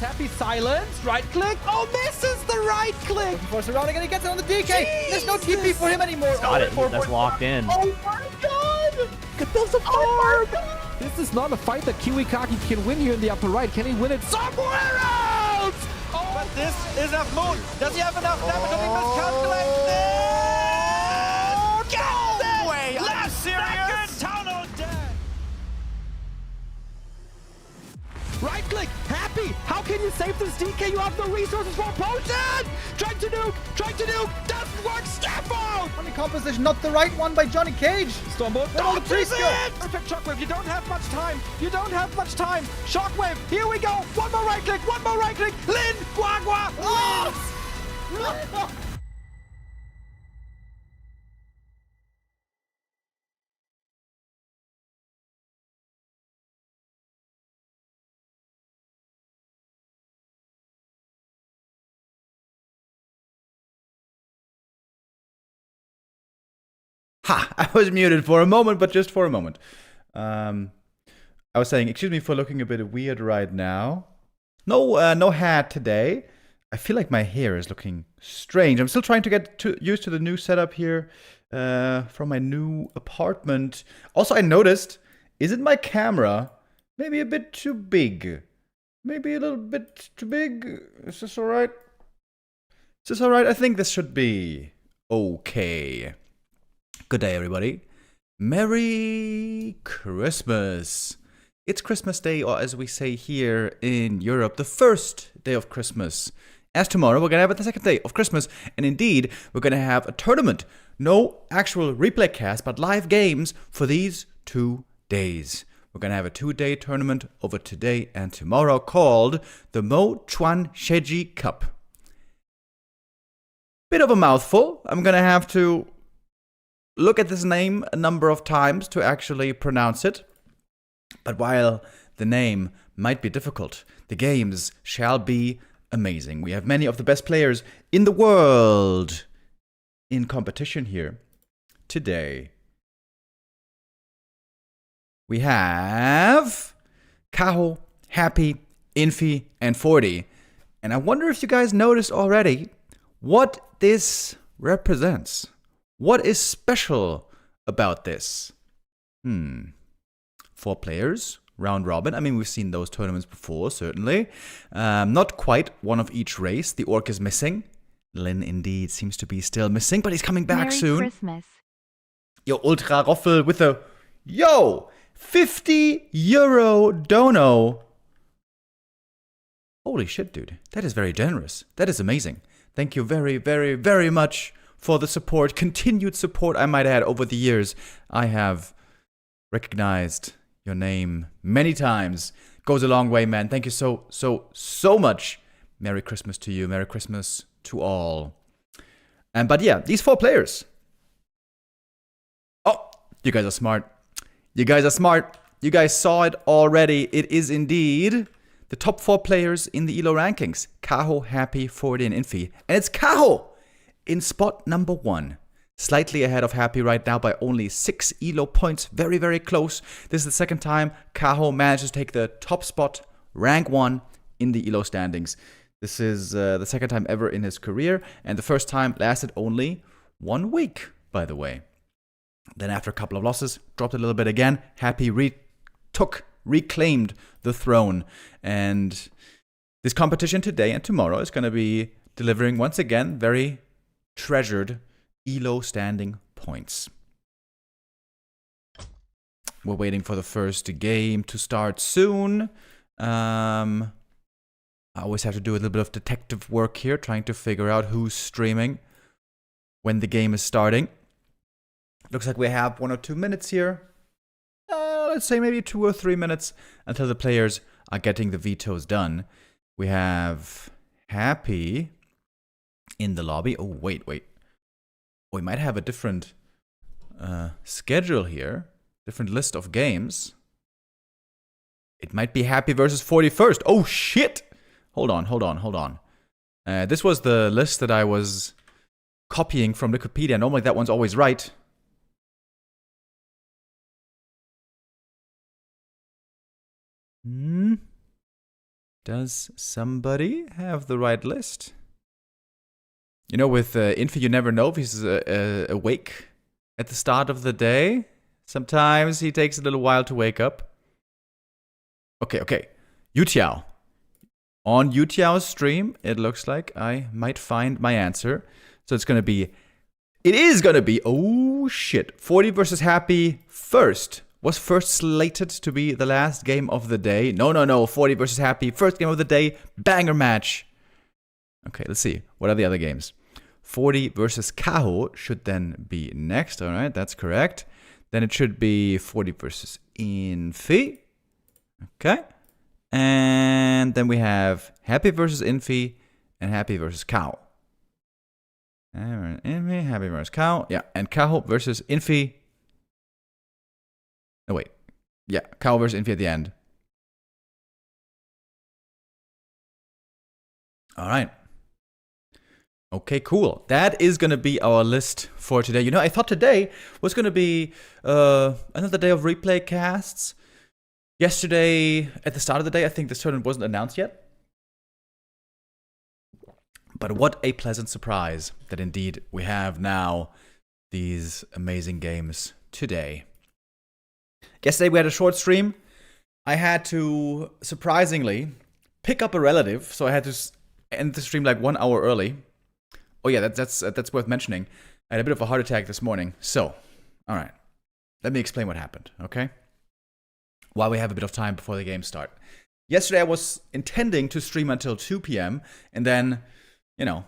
Happy silence. Right click. Oh, misses the right click. Before surrounding and he gets it on the DK. There's no TP for him anymore. Got it. That's locked in. Oh my god. Get those farm. This is not a fight that Kiwikaki can win here in the upper right. Can he win it somewhere else? Oh, but this is enough moon. Does he have enough damage? Or he miscalculated it? No way! Are you serious? Town on deck. Right click, Happy! How can you save this DK? You have no resources for a potion! Trying to nuke, doesn't work, step out! Funny composition, not the right one by Johnny Cage. Stormbolt, don't miss it! Perfect Shockwave, you don't have much time. Shockwave, here we go! One more right click! Lin, Guagua, wins! Ha! I was muted for a moment, but just for a moment. I was saying, excuse me for looking a bit weird right now. No hat today. I feel like my hair is looking strange. I'm still trying to get used to the new setup here from my new apartment. Also, I noticed, isn't my camera maybe a bit too big? Maybe a little bit too big? Is this alright? Is this alright? I think this should be okay. Good day, everybody. Merry Christmas. It's Christmas Day, or as we say here in Europe, the first day of Christmas. As tomorrow, we're going to have the second day of Christmas. And indeed, we're going to have a tournament. No actual replay cast, but live games for these 2 days. We're going to have a 2-day tournament over today and tomorrow called the MoChuanSheJi Cup. Bit of a mouthful. I'm going to have to look at this name a number of times to actually pronounce it. But while the name might be difficult, the games shall be amazing. We have many of the best players in the world in competition here today. We have Kaho, Happy, Infy, and Forti. And I wonder if you guys noticed already what this represents. What is special about this? 4 players, round robin. I mean, we've seen those tournaments before, certainly. Not quite one of each race. The orc is missing. Lin indeed seems to be still missing, but he's coming back soon. Merry Christmas. Yo, Ultra Roffel with a, yo, 50 euro dono. Holy shit, dude. That is very generous. That is amazing. Thank you very, very, very much for the support, continued support, I might add, over the years. I have recognized your name many times. Goes a long way, man. Thank you so much. Merry Christmas to you. Merry Christmas to all. But yeah, these 4 players. Oh, you guys are smart. You guys are smart. You guys saw it already. It is indeed the top 4 players in the ELO rankings. Kaho, Happy, Forti, and Infy. And it's Kaho in spot number 1. Slightly ahead of Happy right now by only 6 ELO points. Very, very close. This is the second time Kaho manages to take the top spot, rank 1 in the ELO standings. This is the second time ever in his career, and the first time lasted only 1 week, by the way. Then after a couple of losses, dropped a little bit again. Happy reclaimed the throne. And this competition today and tomorrow is going to be delivering, once again, very treasured ELO standing points. We're waiting for the first game to start soon. I always have to do a little bit of detective work here, trying to figure out who's streaming when the game is starting. Looks like we have 1 or 2 minutes here. Let's say maybe 2 or 3 minutes until the players are getting the vetoes done. We have Happy in the lobby. Oh, wait. We might have a different schedule here. Different list of games. It might be Happy versus Forti first. Oh, shit! Hold on. This was the list that I was copying from Wikipedia. Normally that one's always right. Does somebody have the right list? You know, with Infy, you never know if he's awake at the start of the day. Sometimes he takes a little while to wake up. Okay. Yutiao. On Yutiao's stream, it looks like I might find my answer. So it is gonna be, oh shit, Forti versus Happy first. Was first slated to be the last game of the day. No, Forti versus Happy, first game of the day, banger match. Okay, let's see, what are the other games? Forti versus Kaho should then be next, alright, that's correct. Then it should be Forti versus Infy. Okay. And then we have Happy versus Infy and Happy versus Kaho. Infy, Happy versus Kaho. Yeah, and Kaho versus Infy. Oh, wait. Yeah, Kaho versus Infy at the end. All right. Okay, cool. That is going to be our list for today. You know, I thought today was going to be another day of replay casts. Yesterday, at the start of the day, I think this tournament wasn't announced yet. But what a pleasant surprise that indeed we have now these amazing games today. Yesterday we had a short stream. I had to, surprisingly, pick up a relative. So I had to end the stream like 1 hour early. Oh yeah, that's worth mentioning. I had a bit of a heart attack this morning. So, all right. Let me explain what happened, okay? While we have a bit of time before the games start. Yesterday I was intending to stream until 2 p.m. and then, you know,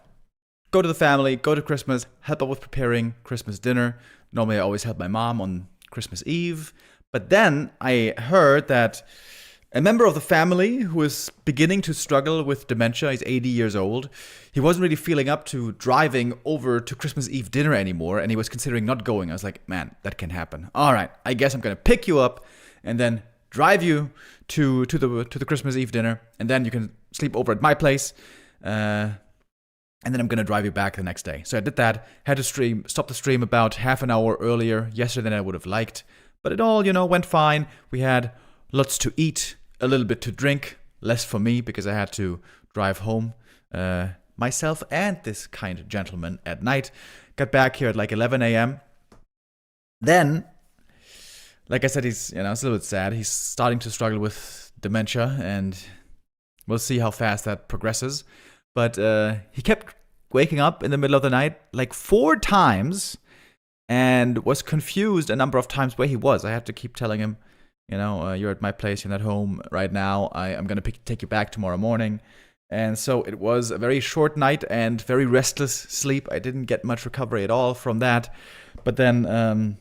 go to the family, go to Christmas, help out with preparing Christmas dinner. Normally I always help my mom on Christmas Eve. But then I heard that a member of the family who is beginning to struggle with dementia, he's 80 years old, he wasn't really feeling up to driving over to Christmas Eve dinner anymore, and he was considering not going. I was like, man, that can happen. All right, I guess I'm going to pick you up and then drive you to the Christmas Eve dinner, and then you can sleep over at my place, and then I'm going to drive you back the next day. So I did that, had to stop the stream about half an hour earlier yesterday than I would have liked. But it all, you know, went fine. We had lots to eat, a little bit to drink, less for me because I had to drive home myself and this kind gentleman at night. Got back here at like 11 a.m. Then, like I said, it's a little bit sad. He's starting to struggle with dementia, and we'll see how fast that progresses. But he kept waking up in the middle of the night like 4 times. And was confused a number of times where he was. I had to keep telling him, you're at my place, you're not home right now. I'm going to take you back tomorrow morning. And so it was a very short night and very restless sleep. I didn't get much recovery at all from that. But then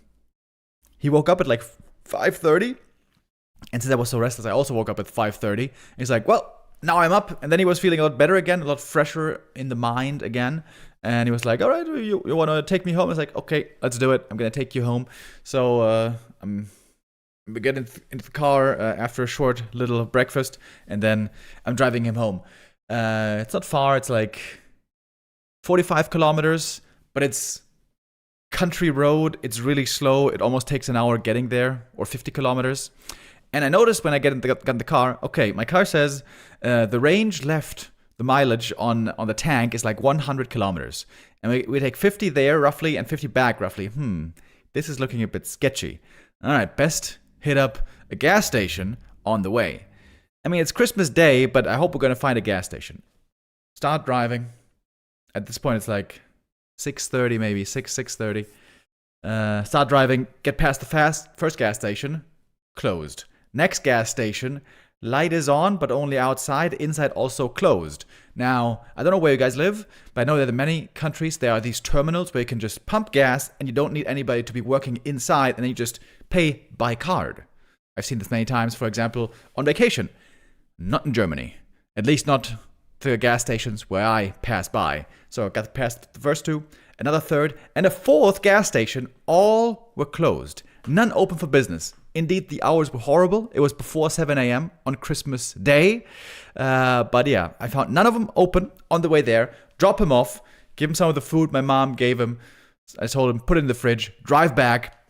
he woke up at like 5:30. And since I was so restless, I also woke up at 5:30. He's like, well, now I'm up. And then he was feeling a lot better again, a lot fresher in the mind again. And he was like, all right, you want to take me home? I was like, okay, let's do it. I'm going to take you home. So I'm getting into the car after a short little breakfast. And then I'm driving him home. It's not far. It's like 45 kilometers. But it's country road. It's really slow. It almost takes an hour getting there. Or 50 kilometers. And I noticed when I got in the car, okay, my car says the range left, the mileage on the tank is like 100 kilometers. And we take 50 there roughly and 50 back roughly. This is looking a bit sketchy. All right, best hit up a gas station on the way. I mean, it's Christmas Day, but I hope we're going to find a gas station. Start driving. At this point, it's like 6:30 maybe, 6:30. Start driving, get past the first gas station, closed. Next gas station, light is on, but only outside. Inside also closed. Now, I don't know where you guys live, but I know that in many countries there are these terminals where you can just pump gas and you don't need anybody to be working inside, and then you just pay by card. I've seen this many times, for example, on vacation. Not in Germany. At least not the gas stations where I pass by. So I got past the first 2, another third, and a 4th gas station. All were closed. None open for business. Indeed, the hours were horrible. It was before 7 a.m. on Christmas Day. But yeah, I found none of them open on the way there. Drop him off, give him some of the food my mom gave him. I told him, put it in the fridge, drive back.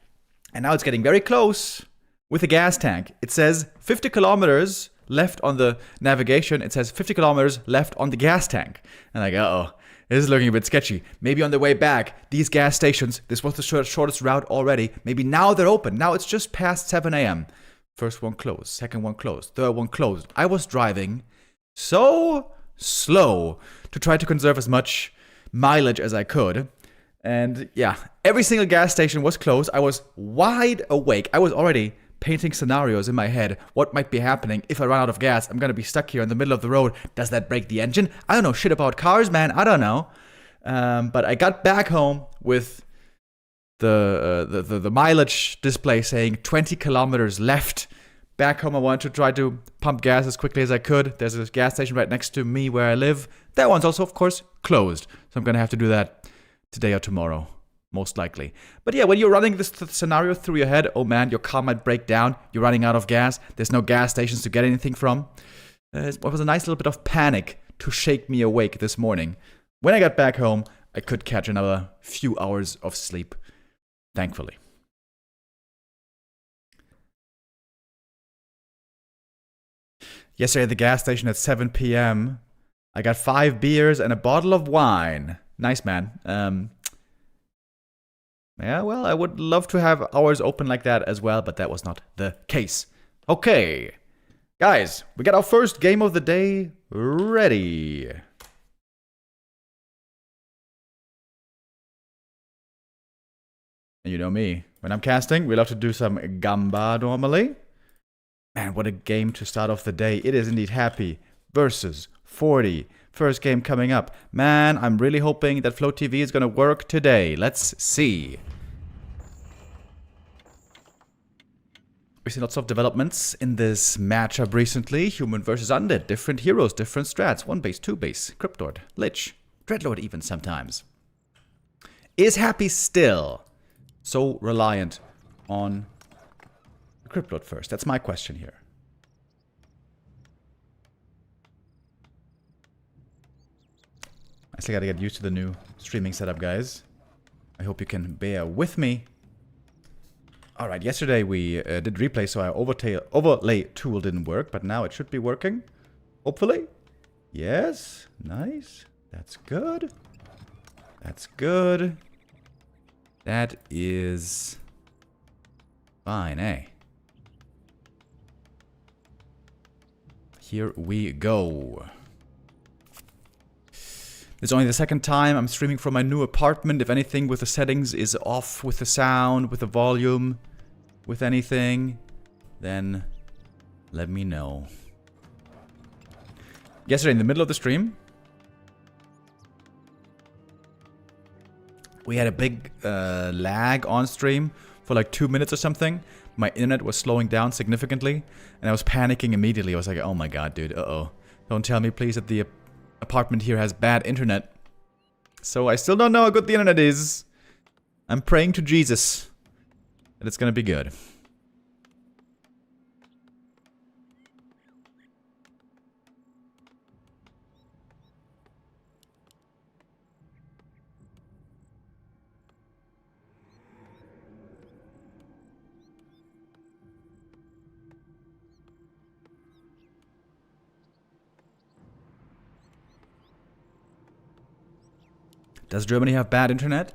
And now it's getting very close with the gas tank. It says 50 kilometers left on the navigation, it says 50 kilometers left on the gas tank. And like, uh-oh, this is looking a bit sketchy. Maybe on the way back, these gas stations, this was the shortest route already. Maybe now they're open. Now it's just past 7 a.m. First one closed, second one closed, third one closed. I was driving so slow to try to conserve as much mileage as I could. And yeah, every single gas station was closed. I was wide awake. I was already painting scenarios in my head. What might be happening if I run out of gas? I'm gonna be stuck here in the middle of the road. Does that break the engine? I don't know shit about cars, man. I don't know. But I got back home with the mileage display saying 20 kilometers left. Back home, I wanted to try to pump gas as quickly as I could. There's a gas station right next to me where I live. That one's also, of course, closed. So I'm gonna have to do that today or tomorrow, most likely. But yeah, when you're running this scenario through your head, oh man, your car might break down, you're running out of gas, there's no gas stations to get anything from. It was a nice little bit of panic to shake me awake this morning. When I got back home, I could catch another few hours of sleep, thankfully. Yesterday at the gas station at 7 p.m., I got 5 beers and a bottle of wine. Nice, man. Yeah, well, I would love to have hours open like that as well, but that was not the case. Okay. Guys, we got our first game of the day ready. And you know me. When I'm casting, we love to do some Gamba normally. Man, what a game to start off the day. It is indeed Happy versus Forti. First game coming up. Man, I'm really hoping that Float TV is going to work today. Let's see. We've seen lots of developments in this matchup recently. Human versus Undead. Different heroes, different strats. 1 base, 2 base. Cryptlord, Lich, Dreadlord even sometimes. Is Happy still so reliant on Cryptlord first? That's my question here. I still gotta get used to the new streaming setup, guys. I hope you can bear with me. Alright, yesterday we did replay, so our overlay tool didn't work, but now it should be working. Hopefully. Yes. Nice. That's good. That's good. That is fine, eh? Here we go. It's only the second time I'm streaming from my new apartment. If anything with the settings is off with the sound, with the volume, with anything, then let me know. Yesterday in the middle of the stream, we had a big lag on stream for like 2 minutes or something. My internet was slowing down significantly, and I was panicking immediately. I was like, oh my god, dude, uh-oh. Don't tell me, please, that the apartment here has bad internet. So I still don't know how good the internet is. I'm praying to Jesus that it's gonna be good. Does Germany have bad internet?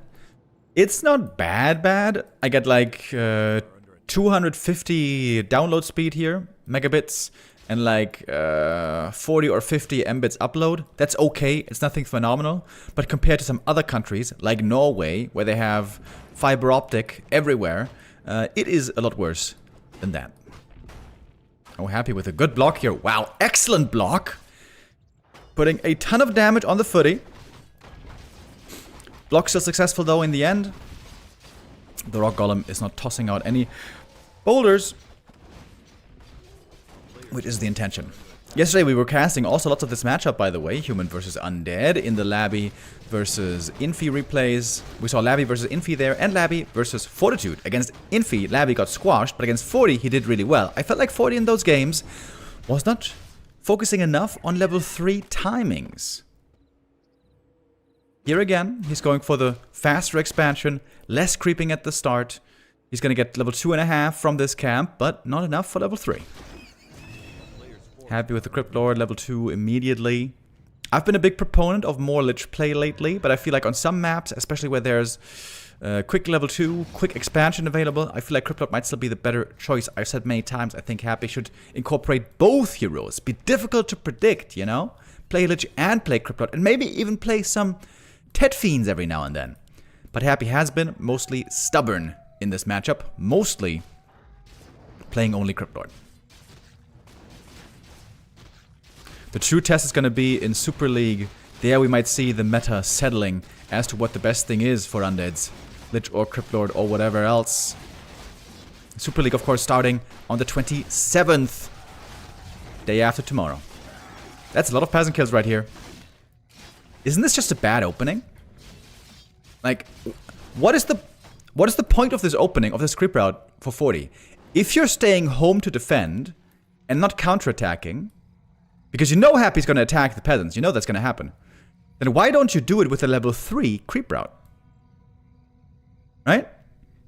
It's not bad. I get like 250 download speed here, megabits, and like 40 or 50 mbits upload. That's okay, it's nothing phenomenal. But compared to some other countries, like Norway, where they have fiber optic everywhere, it is a lot worse than that. Oh, happy with a good block here. Wow, excellent block. Putting a ton of damage on the footy. Block still successful though in the end. The rock golem is not tossing out any boulders, which is the intention. Yesterday we were casting also lots of this matchup, by the way. Human versus Undead in the Labby versus Infy replays. We saw Labby versus Infy there, and Labby versus Fortitude. Against Infy, Labby got squashed, but against Forti, he did really well. I felt like Forti in those games was not focusing enough on level 3 timings. Here again, he's going for the faster expansion, less creeping at the start. He's going to get level 2.5 from this camp, but not enough for level 3. Happy with the Crypt Lord, level 2 immediately. I've been a big proponent of more Lich play lately, but I feel like on some maps, especially where there's quick level 2, quick expansion available, I feel like Crypt Lord might still be the better choice. I've said many times, I think Happy should incorporate both heroes. Be difficult to predict, you know? Play Lich and play Crypt Lord, and maybe even play some Tet Fiends every now and then. But Happy has been mostly stubborn in this matchup, mostly playing only Crypt Lord. The true test is going to be in Super League. There we might see the meta settling as to what the best thing is for undeads. Lich or Crypt Lord or whatever else. Super League, of course, starting on the 27th. Day after tomorrow. That's a lot of peasant kills right here. Isn't this just a bad opening? Like, what is the point of this opening, of this creep route for Forti? If you're staying home to defend and not counterattacking, because you know Happy's going to attack the peasants, you know that's going to happen, then why don't you do it with a level 3 creep route? Right?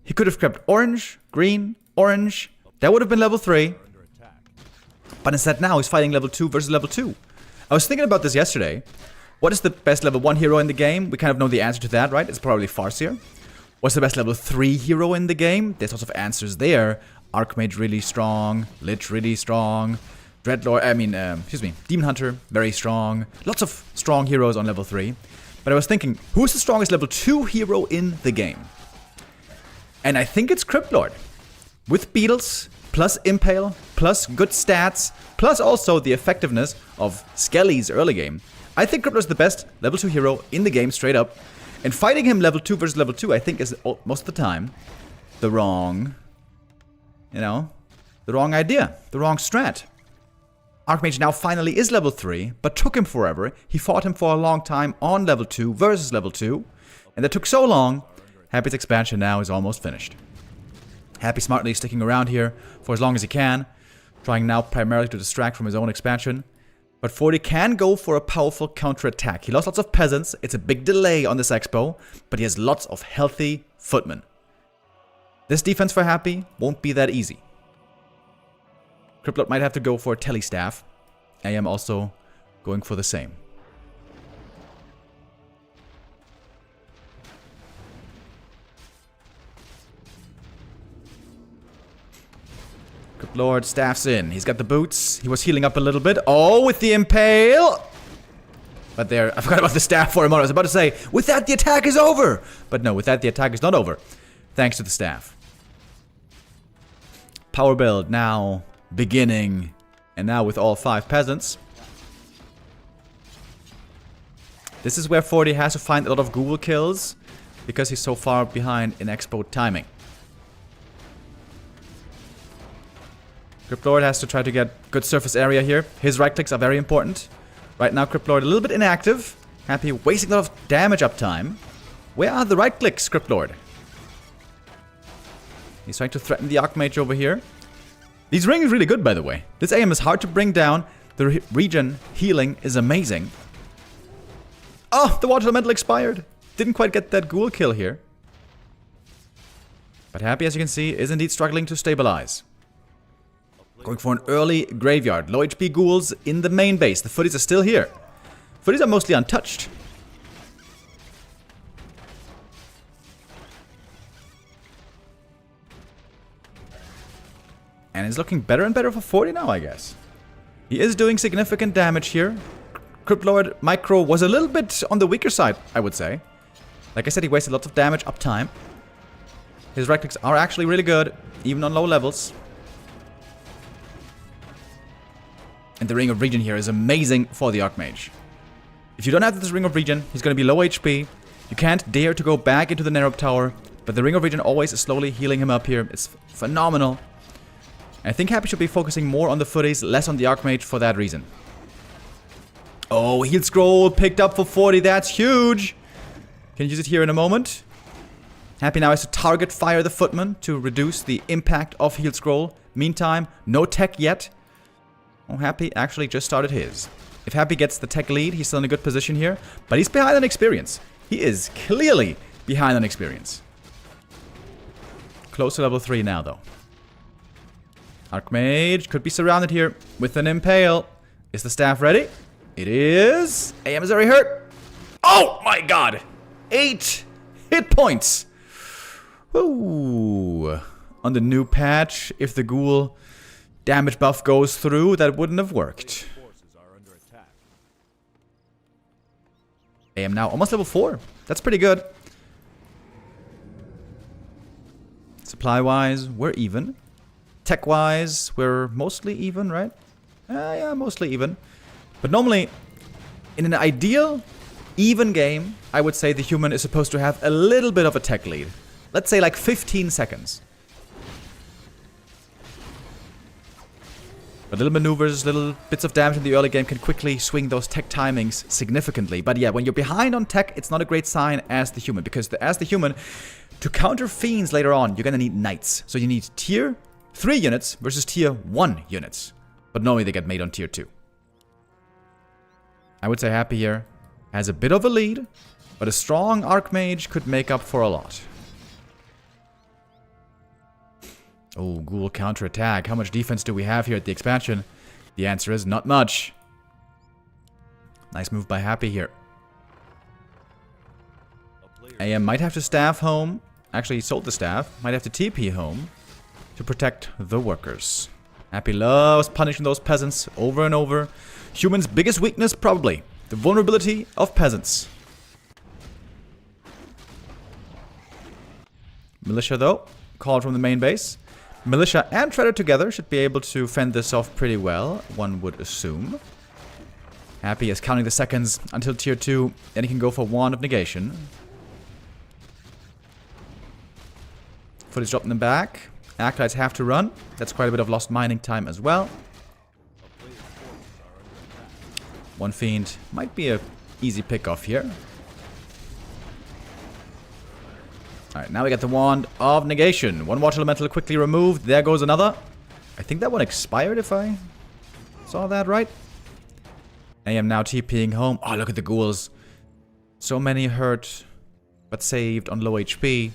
He could have crept orange, green, orange. That would have been level 3. But instead now he's fighting level 2 versus level 2. I was thinking about this yesterday. What is the best level 1 hero in the game? We kind of know the answer to that, right? It's probably Farseer. What's the best level 3 hero in the game? There's lots of answers there. Archmage really strong. Lich really strong. Dreadlord, Demon Hunter, very strong. Lots of strong heroes on level 3. But I was thinking, who's the strongest level 2 hero in the game? And I think it's Crypt Lord. With Beetles, plus Impale, plus good stats, plus also the effectiveness of Skelly's early game. I think Crypt Lord's the best level 2 hero in the game, straight up. And fighting him level 2 versus level 2, I think, is most of the time the wrong, the wrong idea, the wrong strat. Archmage now finally is level 3, but took him forever. He fought him for a long time on level 2 versus level 2. And that took so long, Happy's expansion now is almost finished. Happy smartly sticking around here for as long as he can, trying now primarily to distract from his own expansion. But Forti can go for a powerful counterattack. He lost lots of peasants, it's a big delay on this expo, but he has lots of healthy footmen. This defense for Happy won't be that easy. Crypt Lord might have to go for a Telestaff. I am also going for the same. Crypt Lord staffs in. He's got the boots. He was healing up a little bit. Oh, with the Impale! But there, I forgot about the staff for a moment. I was about to say, with that the attack is over! But no, with that the attack is not over. Thanks to the staff. Power build now beginning. And now with all 5 peasants. This is where Forti has to find a lot of Google kills, because he's so far behind in expo timing. Crypt Lord has to try to get good surface area here. His right clicks are very important. Right now Crypt Lord a little bit inactive. Happy wasting a lot of damage uptime. Where are the right clicks, Crypt Lord? He's trying to threaten the Archmage over here. These ring is really good, by the way. This AM is hard to bring down. The regen healing is amazing. Oh, the water elemental expired. Didn't quite get that ghoul kill here. But Happy, as you can see, is indeed struggling to stabilize. Going for an early graveyard. Low HP ghouls in the main base. The footies are still here. Footies are mostly untouched. And it's looking better and better for Forti now, I guess. He is doing significant damage here. Crypt Lord Micro was a little bit on the weaker side, I would say. Like I said, he wasted lots of damage uptime. His right clicks are actually really good, even on low levels. And the Ring of Regen here is amazing for the Archmage. If you don't have this Ring of Regen, he's going to be low HP. You can't dare to go back into the Narrow Tower. But the Ring of Regen always is slowly healing him up here. It's phenomenal. I think Happy should be focusing more on the footies, less on the Archmage for that reason. Oh, Heal Scroll picked up for Forti. That's huge. Can use it here in a moment. Happy now has to target fire the footman to reduce the impact of Heal Scroll. Meantime, no tech yet. Oh, Happy actually just started his. If Happy gets the tech lead, he's still in a good position here. But he's behind on experience. He is clearly behind on experience. Close to level 3 now, though. Archmage could be surrounded here with an Impale. Is the staff ready? It is. AM is already hurt. Oh my god! 8 hit points. Ooh. On the new patch, if the ghoul damage buff goes through, that wouldn't have worked. AM now almost level 4. That's pretty good. Supply-wise, we're even. Tech-wise, we're mostly even, right? Yeah, mostly even. But normally, in an ideal, even game, I would say the human is supposed to have a little bit of a tech lead. Let's say like 15 seconds. But little maneuvers, little bits of damage in the early game can quickly swing those tech timings significantly. But yeah, when you're behind on tech, it's not a great sign as the human. Because as the human, to counter fiends later on, you're gonna need knights. So you need tier 3 units versus tier 1 units. But normally they get made on tier 2. I would say Happy here has a bit of a lead, but a strong Archmage could make up for a lot. Oh, Ghoul counterattack. How much defense do we have here at the expansion? The answer is not much. Nice move by Happy here. AM might have to staff home. Actually, he sold the staff. Might have to TP home to protect the workers. Happy loves punishing those peasants over and over. Humans' biggest weakness, probably. The vulnerability of peasants. Militia, though, called from the main base. Militia and Treader together should be able to fend this off pretty well, one would assume. Happy is counting the seconds until tier 2, and he can go for Wand of Negation. Foot is dropping them back. Acolytes have to run. That's quite a bit of lost mining time as well. One Fiend might be a easy pick-off here. Alright, now we got the Wand of Negation. One Water Elemental quickly removed. There goes another. I think that one expired if I saw that right. I am now TPing home. Oh, look at the ghouls. So many hurt, but saved on low HP.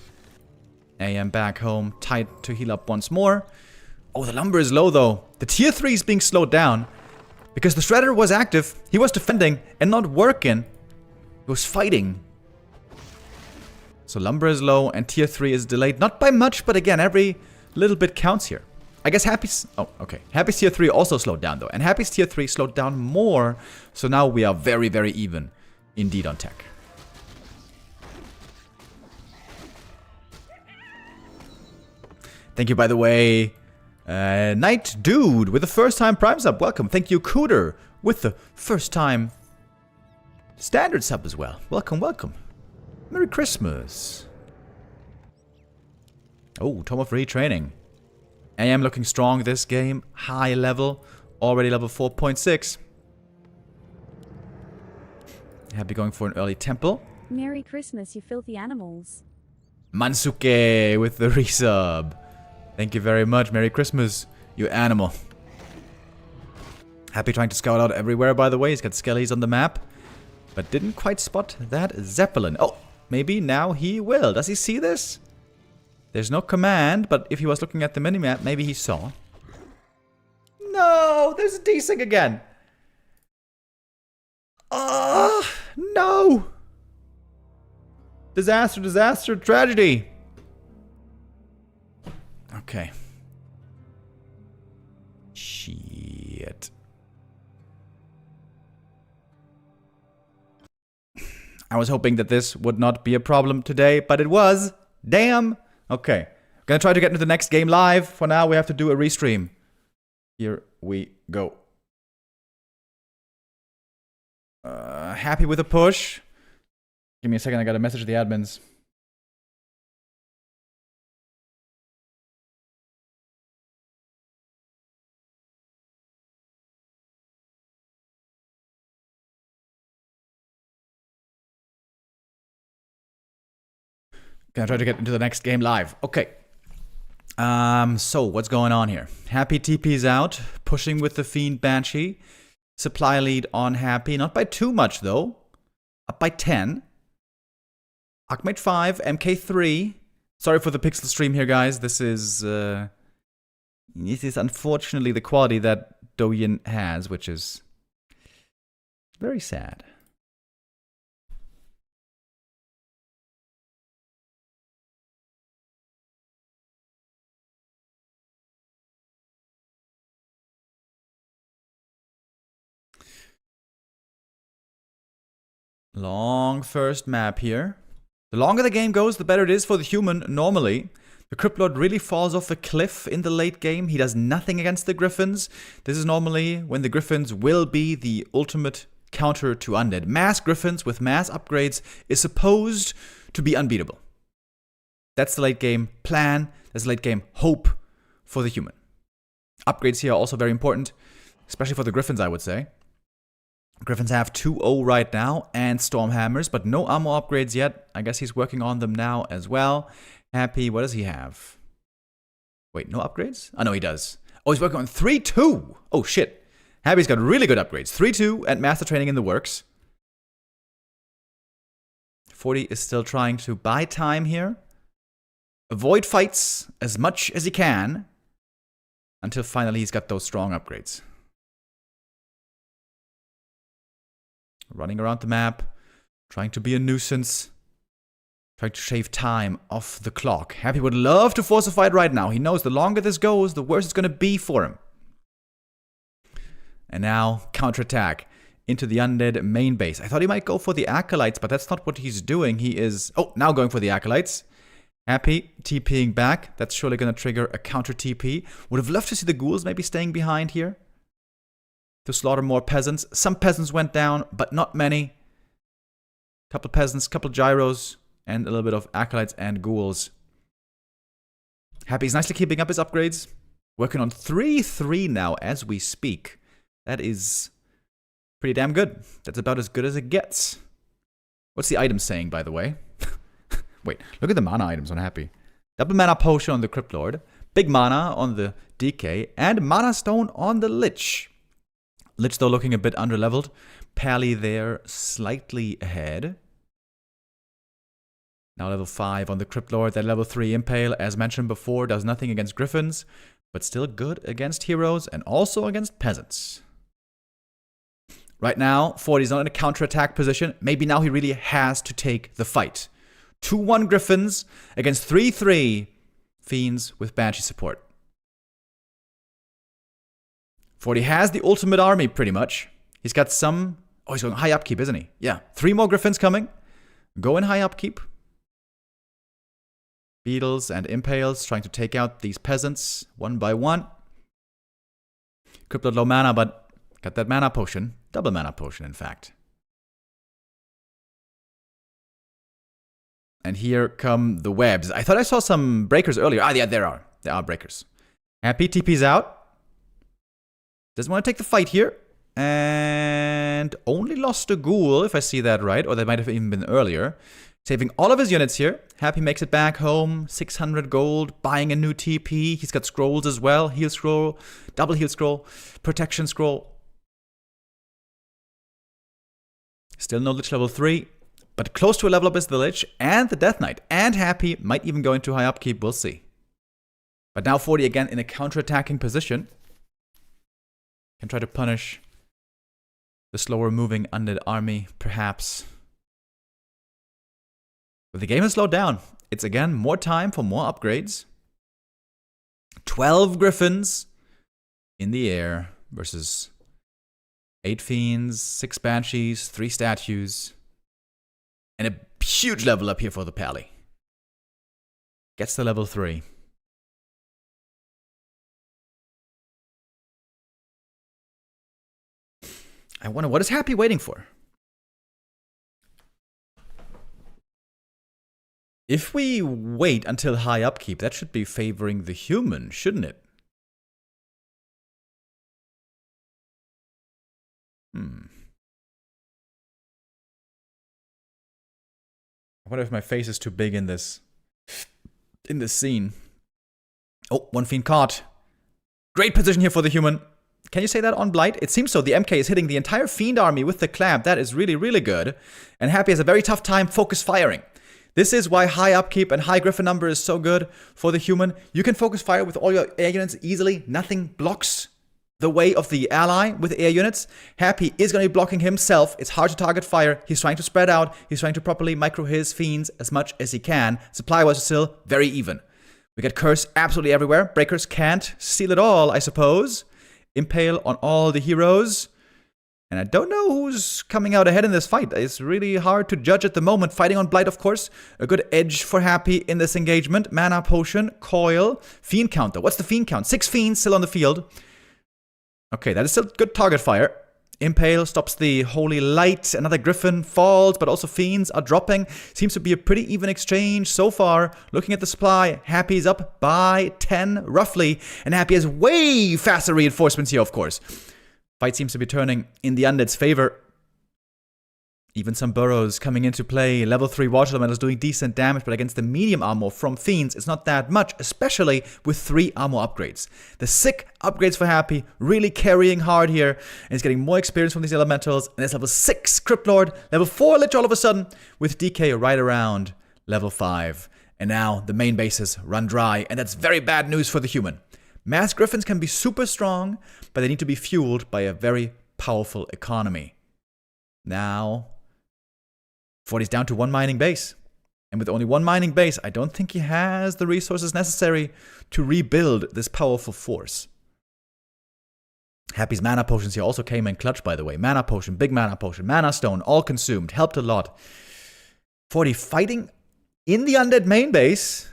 I am back home, tight to heal up once more. Oh, the lumber is low though. The tier 3 is being slowed down. Because the Shredder was active, he was defending and not working. He was fighting. So lumber is low and tier 3 is delayed. Not by much, but again, every little bit counts here. I guess Happy's... Oh, okay. Happy's tier 3 also slowed down though. And Happy's tier 3 slowed down more. So now we are very, very even indeed on tech. Thank you, by the way, Night Dude with the first time Prime sub. Welcome. Thank you, Cooter, with the first time standard sub as well. Welcome, welcome. Merry Christmas. Oh, Tome of Retraining. I am looking strong this game. High level. Already level 4.6. Happy going for an early temple. Merry Christmas, you filthy animals. Mansuke with the resub. Thank you very much. Merry Christmas, you animal. Happy trying to scout out everywhere, by the way. He's got skellies on the map. But didn't quite spot that Zeppelin. Oh, maybe now he will. Does he see this? There's no command, but if he was looking at the minimap, maybe he saw. No, there's a desync again. Oh, no. Disaster, disaster, tragedy. Okay. Shit. I was hoping that this would not be a problem today, but it was. Damn. Okay. Gonna try to get into the next game live. For now, we have to do a restream. Here we go. Happy with the push. Give me a second, I got a message to the admins. Gonna try to get into the next game live. Okay. So what's going on here? Happy TP's out, pushing with the Fiend Banshee. Supply lead on Happy, not by too much though. Up by 10. Archmage 5, MK3. Sorry for the pixel stream here, guys. This is This is unfortunately the quality that Douyin has, which is very sad. Long first map here. The longer the game goes, the better it is for the human normally. The Crypt Lord really falls off a cliff in the late game. He does nothing against the Griffins. This is normally when the Griffins will be the ultimate counter to undead. Mass Griffins with mass upgrades is supposed to be unbeatable. That's the late game plan. That's the late game hope for the human. Upgrades here are also very important, especially for the Griffins, I would say. Griffins have 2-0 right now and Stormhammers, but no ammo upgrades yet. I guess he's working on them now as well. Happy, what does he have? Wait, no upgrades? Oh, no, he does. Oh, he's working on 3-2. Oh, shit. Happy's got really good upgrades. 3-2 and Master Training in the works. Forti is still trying to buy time here. Avoid fights as much as he can until finally he's got those strong upgrades. Running around the map, trying to be a nuisance, trying to shave time off the clock. Happy would love to force a fight right now. He knows the longer this goes, the worse it's going to be for him. And now, counterattack into the undead main base. I thought he might go for the Acolytes, but that's not what he's doing. He is, oh, now going for the Acolytes. Happy, TPing back. That's surely going to trigger a counter TP. Would have loved to see the ghouls maybe staying behind here to slaughter more peasants. Some peasants went down, but not many. Couple peasants, couple gyros, and a little bit of acolytes and ghouls. Happy's nicely keeping up his upgrades. Working on 3-3 now as we speak. That is pretty damn good. That's about as good as it gets. What's the item saying, by the way? Wait, look at the mana items on Happy. Double mana potion on the Crypt Lord. Big mana on the DK. And mana stone on the Lich. Lich, though, looking a bit underleveled. Pally there, slightly ahead. Now level 5 on the Crypt Lord. That level 3 Impale, as mentioned before, does nothing against Griffins, but still good against heroes and also against peasants. Right now, Forti's not in a counterattack position. Maybe now he really has to take the fight. 2-1 Griffins against 3-3 Fiends with Banshee support. Forti has the ultimate army, pretty much. He's got some... Oh, he's going high upkeep, isn't he? Yeah. 3 more Griffins coming. Go in high upkeep. Beetles and Impales trying to take out these peasants one by one. Crypt Lord low mana, but got that mana potion. Double mana potion, in fact. And here come the webs. I thought I saw some breakers earlier. Ah, yeah, there are. There are breakers. Happy TP's out. Doesn't want to take the fight here. And only lost a ghoul, if I see that right. Or that might have even been earlier. Saving all of his units here. Happy makes it back home. 600 gold. Buying a new TP. He's got scrolls as well. Heal scroll. Double heal scroll. Protection scroll. Still no Lich level 3. But close to a level up is the Lich. And the Death Knight. And Happy might even go into high upkeep. We'll see. But now Forti again in a counterattacking position. Can try to punish the slower moving undead army, perhaps. But the game has slowed down. It's again more time for more upgrades. 12 Griffins in the air versus 8 Fiends, 6 Banshees, 3 Statues. And a huge level up here for the Pally. Gets to level 3. I wonder, what is Happy waiting for? If we wait until high upkeep, that should be favoring the human, shouldn't it? I wonder if my face is too big in this scene. Oh, 1 Fiend caught. Great position here for the human. Can you say that on Blight? It seems so. The MK is hitting the entire Fiend army with the clamp. That is really, really good. And Happy has a very tough time focus firing. This is why high upkeep and high Griffin number is so good for the human. You can focus fire with all your air units easily. Nothing blocks the way of the ally with air units. Happy is going to be blocking himself. It's hard to target fire. He's trying to spread out. He's trying to properly micro his fiends as much as he can. Supply-wise is still very even. We get curse absolutely everywhere. Breakers can't steal it all, I suppose. Impale on all the heroes. And I don't know who's coming out ahead in this fight. It's really hard to judge at the moment. Fighting on Blight, of course. A good edge for Happy in this engagement. Mana Potion, Coil, Fiend count though. What's the Fiend count? 6 Fiends still on the field. Okay, that is still good target fire. Impale stops the Holy Light. Another Griffin falls, but also Fiends are dropping. Seems to be a pretty even exchange so far. Looking at the supply, Happy's up by 10 roughly. And Happy has way faster reinforcements here, of course. Fight seems to be turning in the Undead's favor. Even some burrows coming into play. Level 3 Water Elementals doing decent damage, but against the medium armor from Fiends, it's not that much, especially with 3 armor upgrades. The sick upgrades for Happy, really carrying hard here, and he's getting more experience from these Elementals. And it's level 6 Crypt Lord, level 4 Lich all of a sudden, with DK right around level 5. And now the main bases run dry, and that's very bad news for the human. Mass Griffins can be super strong, but they need to be fueled by a very powerful economy. Now, Forti's down to 1 mining base. And with only 1 mining base, I don't think he has the resources necessary to rebuild this powerful force. Happy's mana potions here also came in clutch, by the way. Mana potion, big mana potion, mana stone, all consumed, helped a lot. Forti fighting in the undead main base,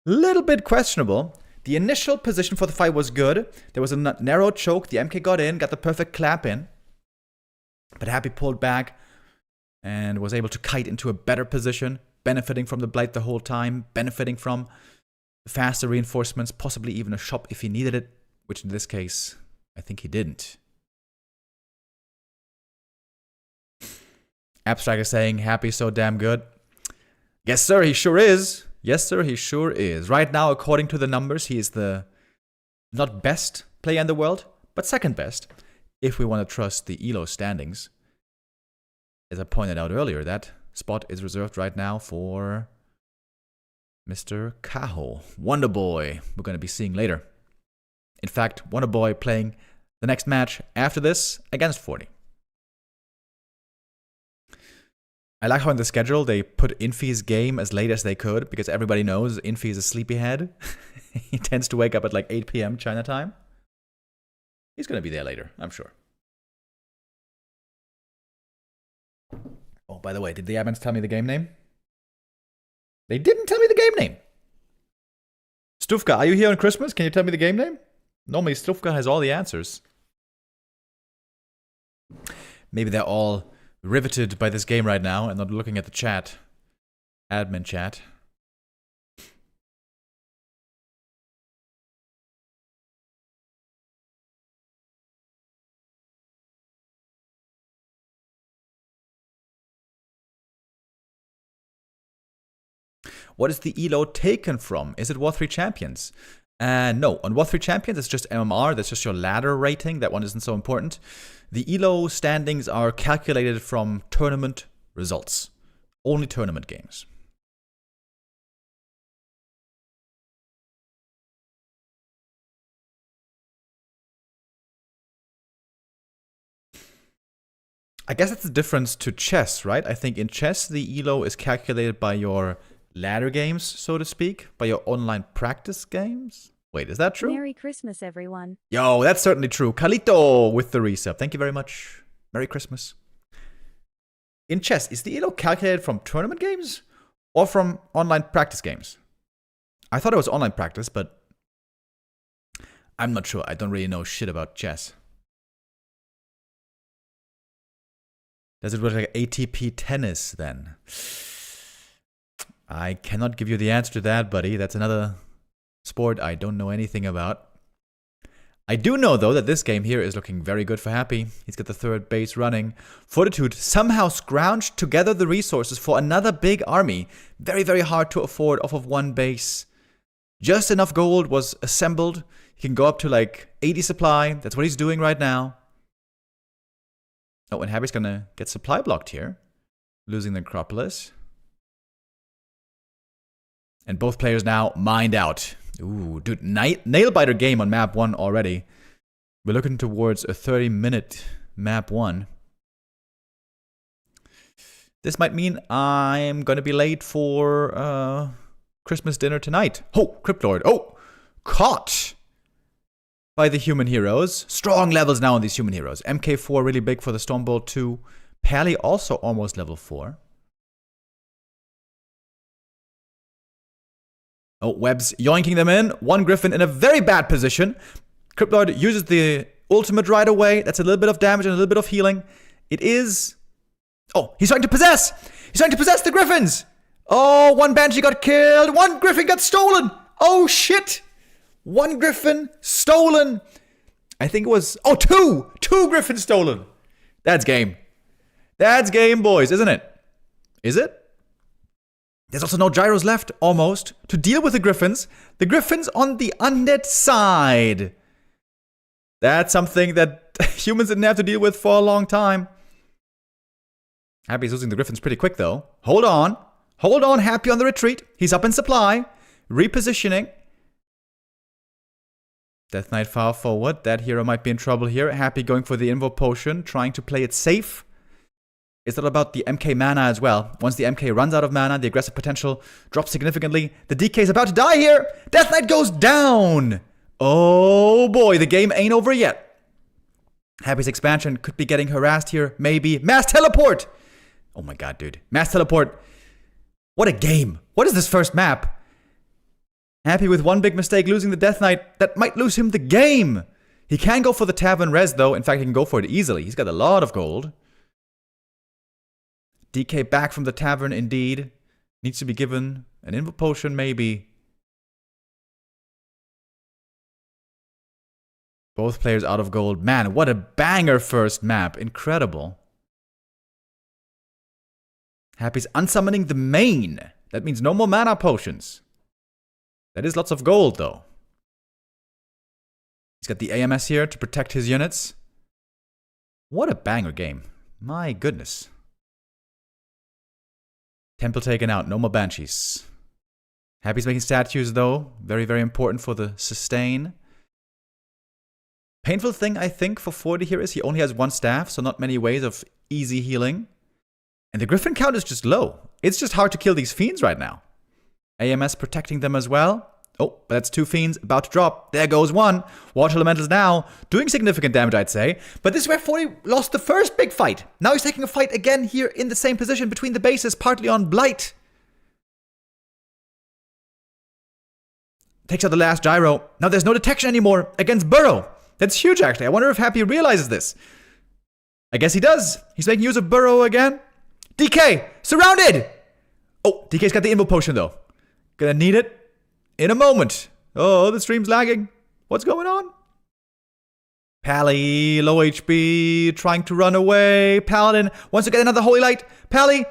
little bit questionable. The initial position for the fight was good. There was a narrow choke. The MK got in, got the perfect clap in. But Happy pulled back and was able to kite into a better position, benefiting from the Blight the whole time, benefiting from faster reinforcements, possibly even a shop if he needed it, which in this case, I think he didn't. Abstract is saying Happy's so damn good. Yes, sir, he sure is. Yes, sir, he sure is. Right now, according to the numbers, he is the not best player in the world, but second best, if we want to trust the ELO standings. As I pointed out earlier, that spot is reserved right now for Mr. Kaho, Wonder Boy, we're going to be seeing later. In fact, Wonder Boy playing the next match after this against Forti. I like how in the schedule they put Infy's game as late as they could, because everybody knows Infy is a sleepyhead. He tends to wake up at like 8 p.m. China time. He's going to be there later, I'm sure. Oh, by the way, did the admins tell me the game name? They didn't tell me the game name. Stufka, are you here on Christmas? Can you tell me the game name? Normally Stufka has all the answers. Maybe they're all riveted by this game right now and not looking at the chat. Admin chat. What is the ELO taken from? Is it War 3 Champions? No, on War 3 Champions it's just MMR, that's just your ladder rating, that one isn't so important. The ELO standings are calculated from tournament results. Only tournament games. I guess that's the difference to chess, right? I think in chess the ELO is calculated by your ladder games, so to speak, by your online practice games. Wait, is that true? Merry Christmas, everyone. Yo, that's certainly true. Kalito with the resub. Thank you very much. Merry Christmas. In chess, is the ELO calculated from tournament games or from online practice games? I thought it was online practice, but I'm not sure. I don't really know shit about chess. Does it work like ATP tennis then? I cannot give you the answer to that, buddy. That's another sport I don't know anything about. I do know, though, that this game here is looking very good for Happy. He's got the third base running. Fortitude somehow scrounged together the resources for another big army. Very, very hard to afford off of one base. Just enough gold was assembled. He can go up to like 80 supply. That's what he's doing right now. Oh, and Happy's gonna get supply blocked here. Losing the Necropolis. And both players now mined out. Ooh, dude, nail-biter game on map 1 already. We're looking towards a 30-minute map 1. This might mean I'm gonna be late for Christmas dinner tonight. Oh, Cryptlord. Oh, caught by the human heroes. Strong levels now on these human heroes. MK4 really big for the Stormbolt 2. Pally also almost level 4. Oh, Web's yoinking them in. One Griffin in a very bad position. Cryptlord uses the ultimate right away. That's a little bit of damage and a little bit of healing. It is... Oh, he's trying to possess! He's trying to possess the Griffins! Oh, one Banshee got killed. One Griffin got stolen! Oh, shit! One Griffin stolen! I think it was... Oh, two! Two Griffins stolen! That's game. That's game, boys, isn't it? Is it? There's also no gyros left, almost, to deal with the Griffins. The Griffins on the undead side. That's something that humans didn't have to deal with for a long time. Happy's losing the Griffins pretty quick, though. Hold on. Hold on, Happy on the retreat. He's up in supply. Repositioning. Death Knight far forward. That hero might be in trouble here. Happy going for the Invo Potion, trying to play it safe. It's all about the MK mana as well. Once the MK runs out of mana, the aggressive potential drops significantly. The DK is about to die here. Death Knight goes down. Oh boy, the game ain't over yet. Happy's expansion could be getting harassed here. Maybe. Mass teleport. Oh my god, dude. Mass teleport. What a game. What is this first map? Happy with one big mistake, losing the Death Knight. That might lose him the game. He can go for the Tavern Res, though. In fact, he can go for it easily. He's got a lot of gold. DK back from the tavern, indeed. Needs to be given an Invo Potion, maybe. Both players out of gold. Man, what a banger first map. Incredible. Happy's unsummoning the main. That means no more mana potions. That is lots of gold, though. He's got the AMS here to protect his units. What a banger game. My goodness. Temple taken out. No more Banshees. Happy's making statues, though. Very, very important for the sustain. Painful thing, I think, for Forti here is he only has one staff, so not many ways of easy healing. And the Griffin count is just low. It's just hard to kill these fiends right now. AMS protecting them as well. Oh, but that's two fiends about to drop. There goes one. Water Elementals now doing significant damage, I'd say. But this is where Forti lost the first big fight. Now he's taking a fight again here in the same position between the bases, partly on Blight. Takes out the last gyro. Now there's no detection anymore against Burrow. That's huge, actually. I wonder if Happy realizes this. I guess he does. He's making use of Burrow again. DK! Surrounded! Oh, DK's got the Invo Potion, though. Gonna need it in a moment. Oh, the stream's lagging. What's going on? Pally, low HP, trying to run away. Paladin wants to get another Holy Light. Pally,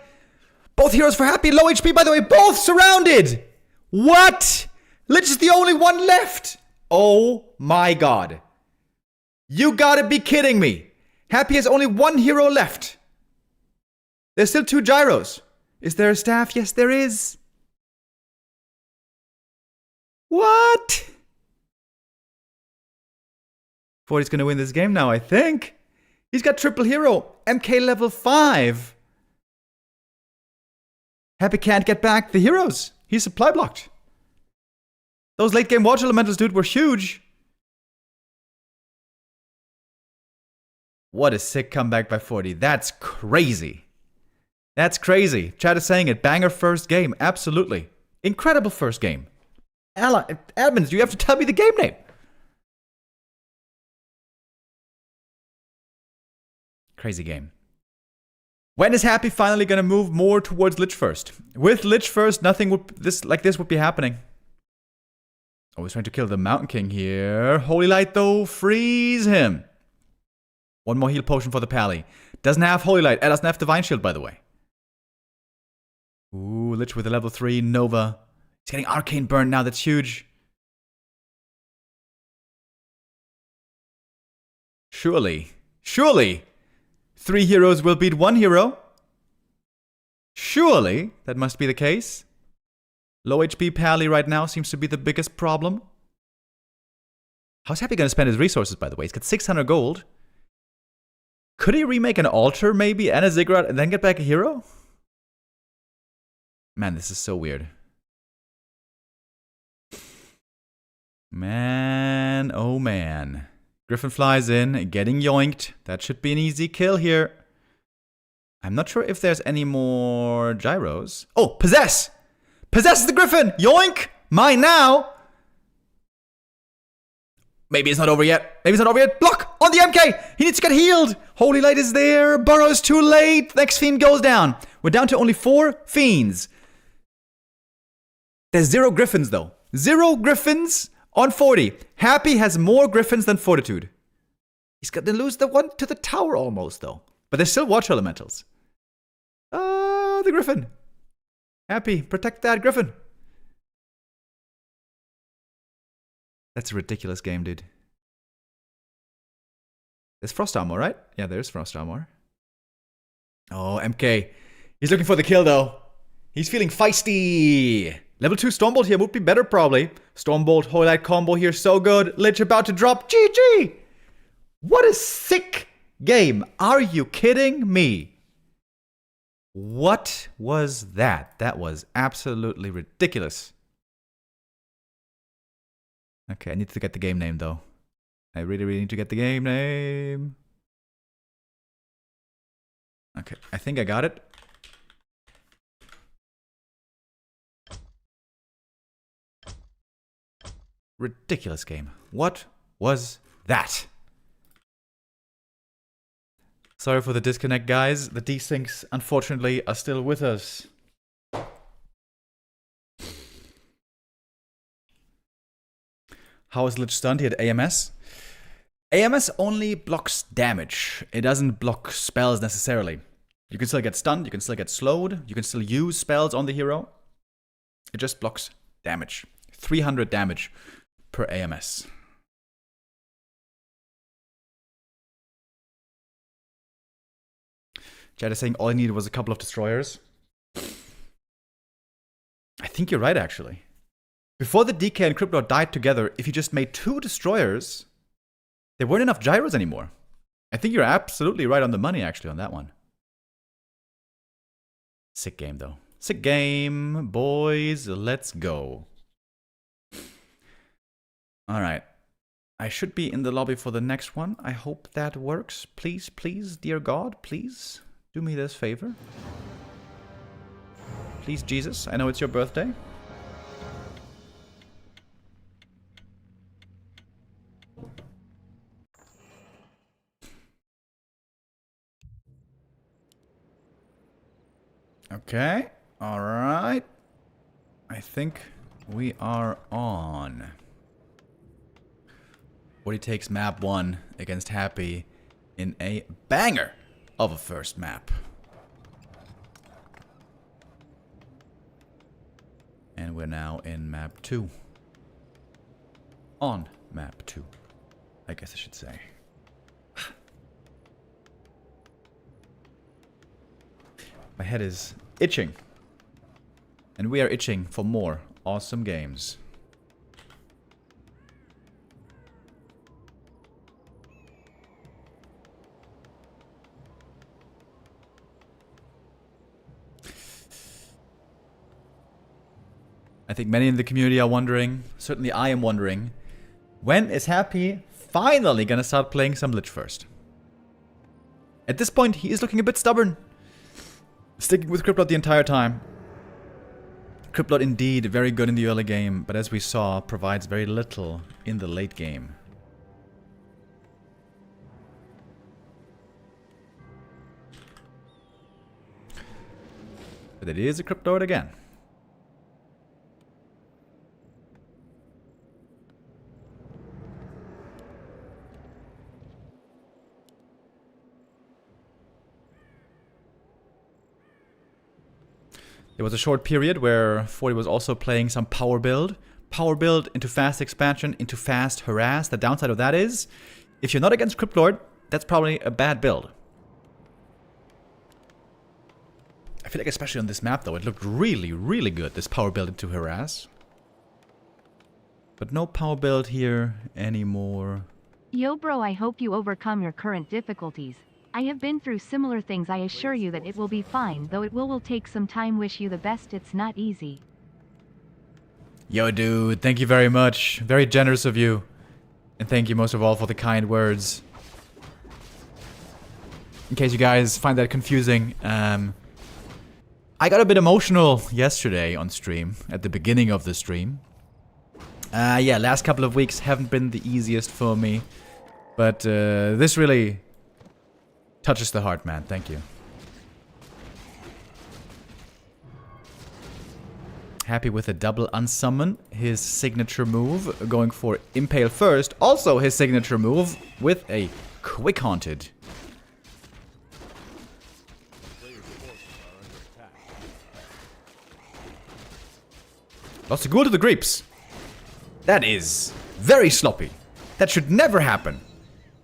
both heroes for Happy, low HP, by the way, both surrounded. What? Lich is the only one left. Oh my god. You gotta be kidding me. Happy has only one hero left. There's still two gyros. Is there a staff? Yes, there is. What? Forti's gonna win this game now, I think. He's got triple hero. MK level 5. Happy can't get back the heroes. He's supply blocked. Those late game Water Elementals, dude, were huge. What a sick comeback by Forti. That's crazy. That's crazy. Chat is saying it. Banger first game. Absolutely. Incredible first game. Admins, you have to tell me the game name. Crazy game. When is Happy finally gonna move more towards Lich first? With Lich first, nothing like this would be happening. Oh, he's trying to kill the Mountain King here. Holy Light, though, freeze him. One more heal potion for the Pally. Doesn't have Holy Light. Doesn't have Divine Shield, by the way. Ooh, Lich with a level 3 Nova. He's getting Arcane Burn now. That's huge. Surely. 3 heroes will beat 1 hero. Surely that must be the case. Low HP Pally right now seems to be the biggest problem. How's Happy gonna spend his resources, by the way? He's got 600 gold. Could he remake an altar, maybe, and a ziggurat, and then get back a hero? Man, this is so weird. Man, oh man. Griffin flies in, getting yoinked. That should be an easy kill here. I'm not sure if there's any more gyros. Oh, possess! Possess the Griffin! Yoink! Mine now! Maybe it's not over yet. Maybe it's not over yet. Block on the MK! He needs to get healed! Holy Light is there. Burrow's too late. Next fiend goes down. We're down to only 4 fiends. There's 0 griffins though. 0 griffins on 40. Happy has more griffins than Fortitude. He's got to lose the one to the tower almost though. But there's still water elementals. The Griffin. Happy, protect that Griffin. That's a ridiculous game, dude. There's Frost Armor, right? Yeah, there's Frost Armor. Oh, MK. He's looking for the kill, though. He's feeling feisty. Level 2 Stormbolt here would be better, probably. Stormbolt, Holy Light combo here, so good. Lich about to drop. GG! What a sick game. Are you kidding me? What was that? That was absolutely ridiculous. Okay, I need to get the game name, though. I really need to get the game name. Okay, I think I got it. Ridiculous game. What was that? Sorry for the disconnect, guys. The desyncs, unfortunately, are still with us. How is Lich stunned? He had AMS. AMS only blocks damage. It doesn't block spells necessarily. You can still get stunned, you can still get slowed, you can still use spells on the hero. It just blocks damage. 300 damage per AMS. Chad is saying all I needed was a couple of destroyers. I think you're right, actually. Before the DK and Cryptlord died together, if you just made 2 destroyers, there weren't enough gyros anymore. I think you're absolutely right on the money, actually, on that one. Sick game, though. Sick game. Boys, let's go. Alright. I should be in the lobby for the next one. I hope that works. Please, please, dear God, please. Do me this favor. Please, Jesus, I know it's your birthday. Okay, alright. I think we are on. Forti takes map 1 against Happy in a banger of a first map. And we're now in map 2. On map 2, I guess I should say. My head is itching. And we are itching for more awesome games. I think many in the community are wondering, certainly I am wondering, when is Happy finally gonna start playing some Lich first? At this point, he is looking a bit stubborn. Sticking with Cryptlord the entire time. Cryptlord indeed very good in the early game, but as we saw, provides very little in the late game. But it is a Cryptlord again. There was a short period where Forti was also playing some power build. Power build into fast expansion, into fast harass. The downside of that is, if you're not against Cryptlord, that's probably a bad build. I feel like especially on this map though, it looked really, really good, this power build into harass. But no power build here anymore. Yo bro, I hope you overcome your current difficulties. I have been through similar things. I assure you that it will be fine, though it will take some time. Wish you the best. It's not easy. Yo dude, thank you very much. Very generous of you. And thank you most of all for the kind words. In case you guys find that confusing, I got a bit emotional yesterday on stream, at the beginning of the stream. Yeah, last couple of weeks haven't been the easiest for me. But this really touches the heart, man. Thank you. Happy with a double unsummon, his signature move, going for Impale first. Also his signature move with a Quick Haunted. Lost a ghoul to the creeps. That is very sloppy. That should never happen.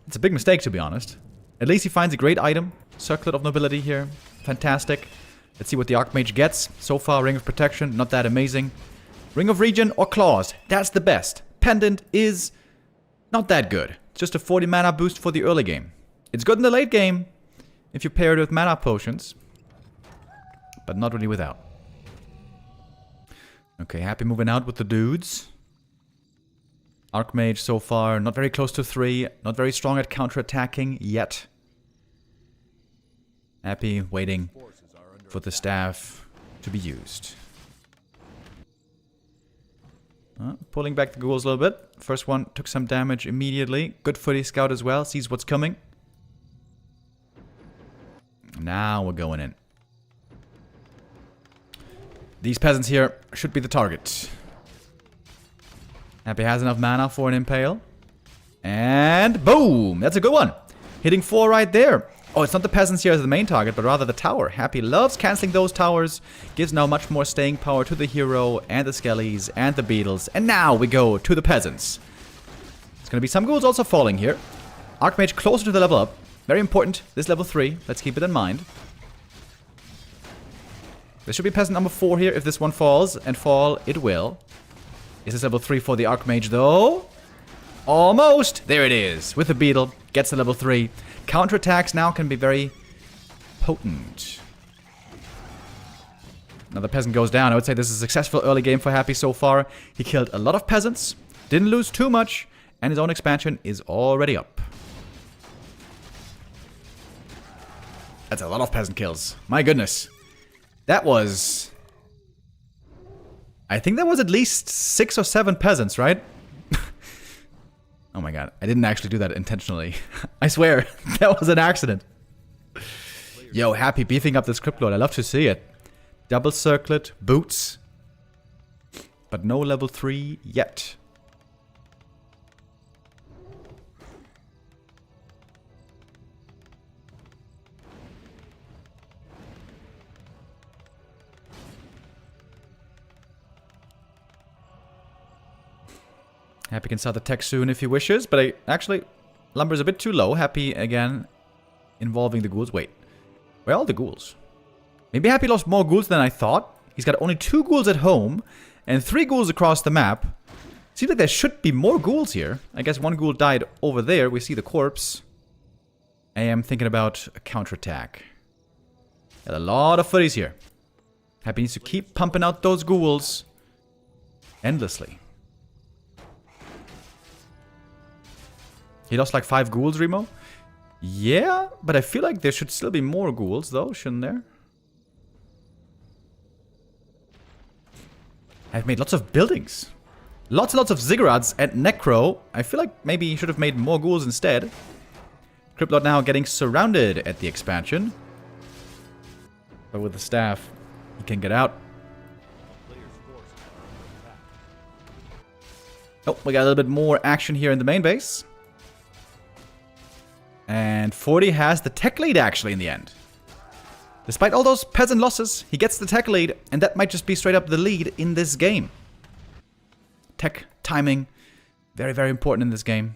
It's a big mistake, to be honest. At least he finds a great item. Circlet of Nobility here. Fantastic. Let's see what the Archmage gets. So far, Ring of Protection, not that amazing. Ring of Regen or Claws, that's the best. Pendant is not that good. It's just a 40 mana boost for the early game. It's good in the late game if you pair it with mana potions. But not really without. Okay, happy moving out with the dudes. Archmage so far, not very close to 3. Not very strong at counterattacking yet. Happy waiting for the staff to be used. Pulling back the ghouls a little bit. First one took some damage immediately. Good footy scout as well, sees what's coming. Now we're going in. These peasants here should be the target. Happy has enough mana for an Impale. And boom! That's a good one. Hitting 4 right there. Oh, it's not the peasants here as the main target, but rather the tower. Happy loves cancelling those towers. Gives now much more staying power to the hero and the skellies and the beetles. And now we go to the peasants. There's going to be some ghouls also falling here. Archmage closer to the level up. Very important. This level 3. Let's keep it in mind. There should be peasant number 4 here if this one falls. And fall it will. Is this level 3 for the Archmage though? Almost! There it is. With the beetle. Gets the level 3. Counterattacks now can be very potent. Another peasant goes down. I would say this is a successful early game for Happy so far. He killed a lot of peasants. Didn't lose too much. And his own expansion is already up. That's a lot of peasant kills. My goodness. That was... I think that was at least 6 or 7 peasants, right? Oh my god, I didn't actually do that intentionally. I swear, that was an accident. Yo, Happy beefing up this Crypt Lord. I love to see it. Double circlet, boots. But no level 3 yet. Happy can start the tech soon if he wishes, but actually, Lumber's a bit too low. Happy, again, involving the ghouls. Wait, where are all the ghouls? Maybe Happy lost more ghouls than I thought. He's got only 2 ghouls at home, and 3 ghouls across the map. Seems like there should be more ghouls here. I guess 1 ghoul died over there. We see the corpse. I am thinking about a counterattack. Got a lot of footies here. Happy needs to keep pumping out those ghouls endlessly. He lost like 5 ghouls, Remo? Yeah, but I feel like there should still be more ghouls, though, shouldn't there? I've made lots of buildings. Lots and lots of ziggurats and necro. I feel like maybe he should have made more ghouls instead. Cryptlord now getting surrounded at the expansion. But with the staff, he can get out. Oh, we got a little bit more action here in the main base. And Forti has the tech lead, actually, in the end. Despite all those peasant losses, he gets the tech lead, and that might just be straight up the lead in this game. Tech timing, very, very important in this game.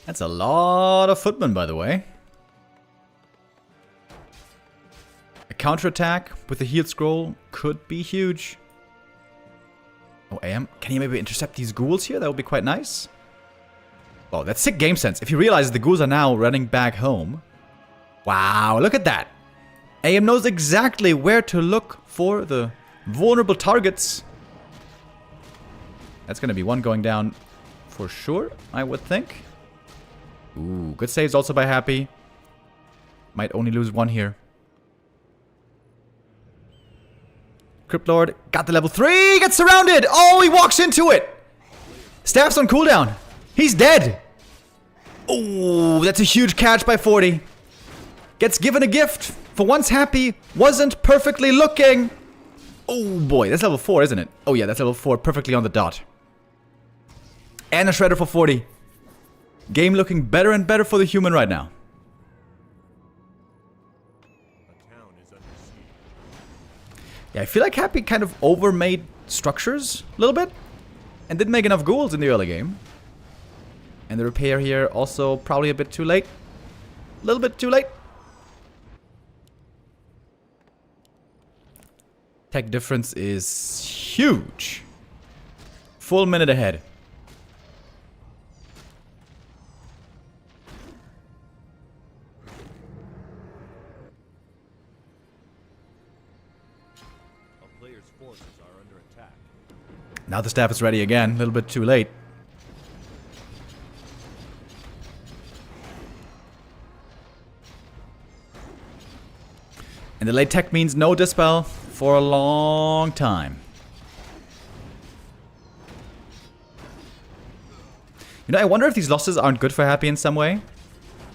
That's a lot of footmen, by the way. A counterattack with the healed scroll could be huge. Oh, AM, can you maybe intercept these ghouls here? That would be quite nice. Oh, that's sick game sense. If you realize the ghouls are now running back home. Wow, look at that. AM knows exactly where to look for the vulnerable targets. That's going to be one going down for sure, I would think. Ooh, good saves also by Happy. Might only lose one here. Crypt Lord got the level 3, gets surrounded. Oh, he walks into it. Staff's on cooldown. He's dead. Oh, that's a huge catch by Forti. Gets given a gift. For once Happy wasn't perfectly looking. Oh boy, that's level 4, isn't it? Oh yeah, that's level 4, perfectly on the dot. And a shredder for Forti. Game looking better and better for the human right now. Yeah, I feel like Happy kind of overmade structures a little bit. And didn't make enough ghouls in the early game. And the repair here also probably a bit too late. A little bit too late. Tech difference is huge. Full minute ahead. Now the staff is ready again, a little bit too late. And the late tech means no dispel for a long time. You know, I wonder if these losses aren't good for Happy in some way.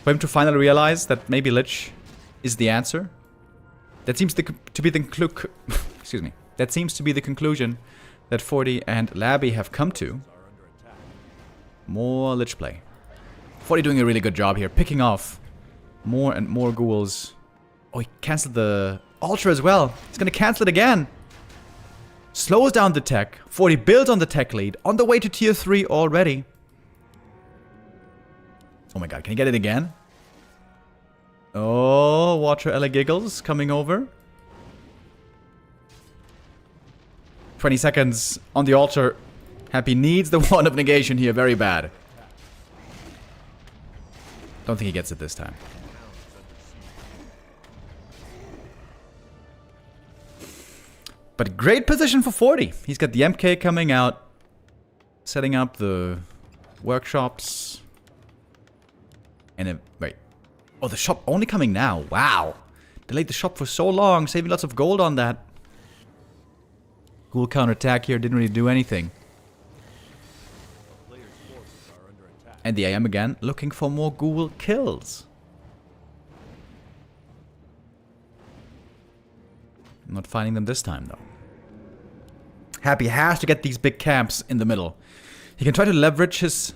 For him to finally realize that maybe Lich is the answer. That seems to be the excuse me. That seems to be the conclusion that Forti and Labby have come to. More Lich play. Forti doing a really good job here, picking off more and more ghouls. Oh, he cancelled the Ultra as well. He's gonna cancel it again. Slows down the tech. Forti builds on the tech lead. On the way to tier 3 already. Oh my god, can he get it again? Oh, Water Ella Giggles coming over. 20 seconds on the altar. Happy needs the wand of negation here very bad. Don't think he gets it this time. But great position for Forti. He's got the MK coming out. Setting up the workshops. And wait. Oh, the shop only coming now. Wow. Delayed the shop for so long. Saving lots of gold on that. Ghoul counterattack here didn't really do anything. And the AM again, looking for more ghoul kills. Not finding them this time, though. Happy has to get these big camps in the middle. He can try to leverage his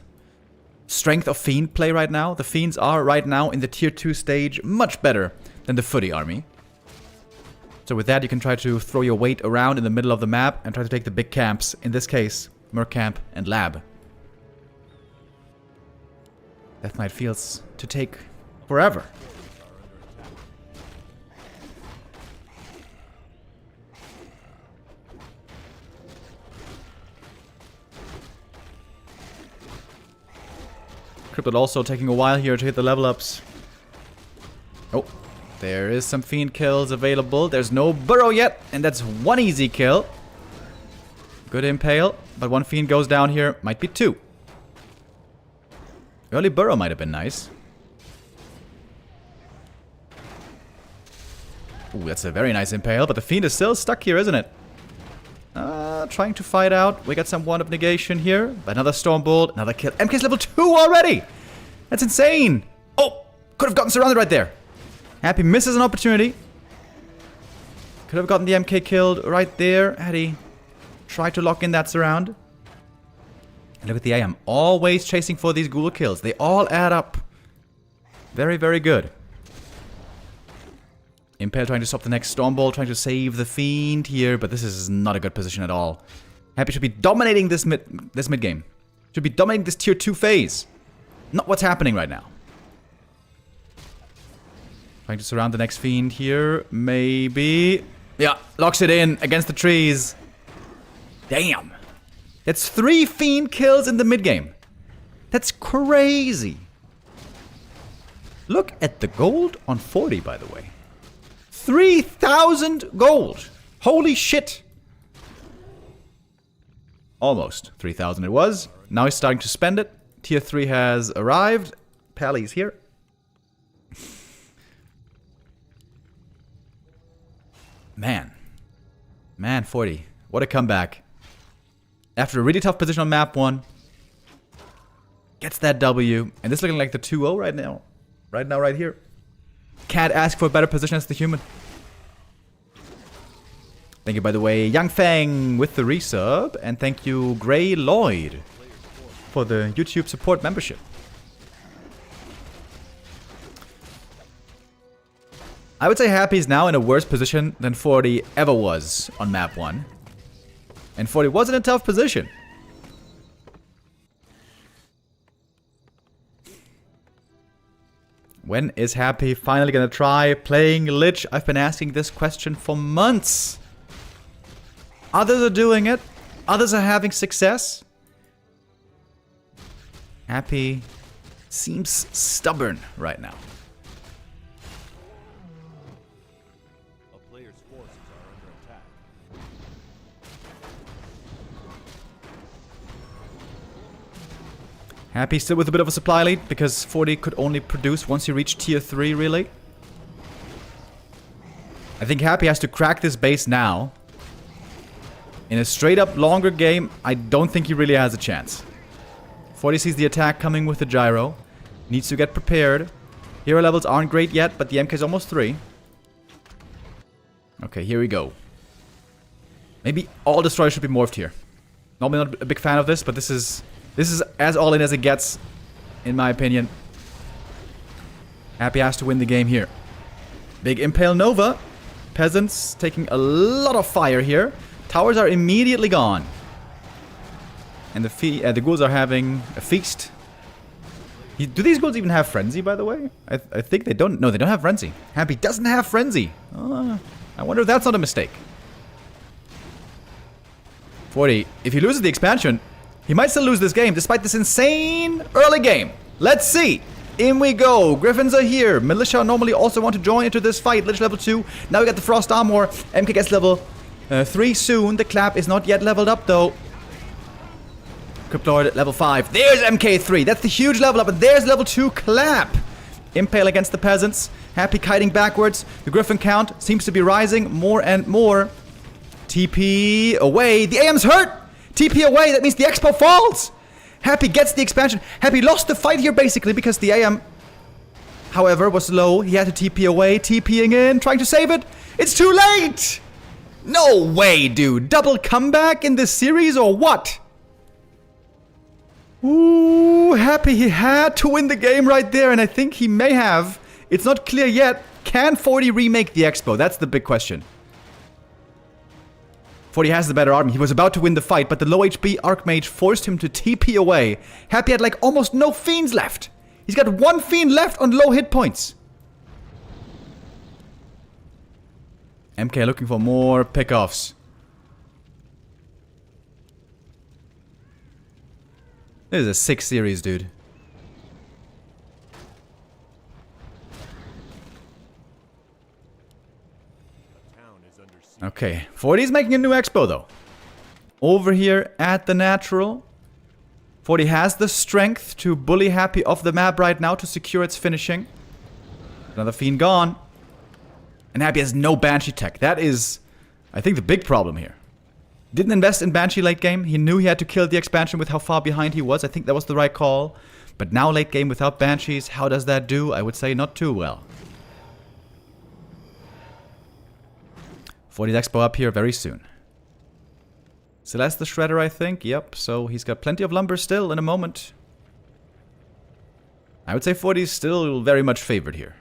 strength of Fiend play right now. The Fiends are right now in the tier 2 stage much better than the Footy army. So with that, you can try to throw your weight around in the middle of the map and try to take the big camps. In this case, Merc Camp and Lab. That might feels to take forever. Cryptid also taking a while here to hit the level ups. Oh. There is some Fiend kills available. There's no Burrow yet, and that's one easy kill. Good impale, but one Fiend goes down here. Might be two. Early Burrow might have been nice. Ooh, that's a very nice impale, but the Fiend is still stuck here, isn't it? Trying to fight out. We got some Wand of Negation here. Another Stormbolt, another kill. MK's level 2 already! That's insane! Oh! Could have gotten surrounded right there. Happy misses an opportunity. Could have gotten the MK killed right there had he tried to lock in that surround. And look at the AM. Always chasing for these ghoul kills. They all add up. Very, very good. Impale trying to stop the next Stormbolt, trying to save the Fiend here, but this is not a good position at all. Happy should be dominating this mid game. Should be dominating this tier 2 phase. Not what's happening right now. Trying to surround the next fiend here. Maybe. Yeah, locks it in against the trees. Damn. That's 3 fiend kills in the mid-game. That's crazy. Look at the gold on Forti, by the way. 3,000 gold. Holy shit. Almost 3,000 it was. Now he's starting to spend it. Tier 3 has arrived. Pally's here. Man. Man, Forti. What a comeback. After a really tough position on map 1. Gets that W. And this looking like the 2-0 right now. Right here. Can't ask for a better position as the human. Thank you, by the way, Young Fang with the resub. And thank you, Gray Lloyd, for the YouTube support membership. I would say Happy's now in a worse position than Forti ever was on map 1. And Forti was in a tough position. When is Happy finally gonna try playing Lich? I've been asking this question for months. Others are doing it. Others are having success. Happy seems stubborn right now. A player's forces are under attack. Happy still with a bit of a supply lead because Forti could only produce once he reached tier 3 really. I think Happy has to crack this base now. In a straight up longer game, I don't think he really has a chance. Forti sees the attack coming with the gyro. Needs to get prepared. Hero levels aren't great yet, but the MK is almost 3. Okay, here we go. Maybe all destroyers should be morphed here. Normally not a big fan of this, but this is as all in as it gets, in my opinion. Happy has to win the game here. Big Impale Nova. Peasants taking a lot of fire here. Towers are immediately gone. And the ghouls are having a feast. Do these ghouls even have Frenzy, by the way? I think they don't. No, they don't have Frenzy. Happy doesn't have Frenzy. I wonder if that's not a mistake. Forti, if he loses the expansion, he might still lose this game, despite this insane early game. Let's see. In we go. Griffins are here. Militia normally also want to join into this fight. Lich level 2. Now we got the Frost Armor. MK gets level 3 soon. The Clap is not yet leveled up, though. Cryptlord at level 5. There's MK3. That's the huge level up. And there's level 2 Clap. Impale against the Peasants. Happy kiting backwards. The Griffin count seems to be rising more and more. TP away. The AM's hurt. TP away. That means the Expo falls. Happy gets the expansion. Happy lost the fight here basically because the AM, however, was low. He had to TP away. TPing in. Trying to save it. It's too late. No way, dude. Double comeback in this series or what? Ooh, Happy. He had to win the game right there. And I think he may have. It's not clear yet. Can Forti remake the Expo? That's the big question. Forti has the better army. He was about to win the fight, but the low HP Archmage forced him to TP away. Happy had like almost no fiends left. He's got 1 fiend left on low hit points. MK looking for more pickoffs. This is a 6 series, dude. Okay, Forti's making a new Expo though. Over here at the natural. Forti has the strength to bully Happy off the map right now to secure its finishing. Another fiend gone. And Happy has no Banshee tech. That is, I think, the big problem here. Didn't invest in Banshee late game. He knew he had to kill the expansion with how far behind he was. I think that was the right call. But now late game without Banshees, how does that do? I would say not too well. Forti's Expo up here very soon. Celeste the Shredder, I think. Yep, so he's got plenty of lumber still in a moment. I would say Forti's still very much favored here.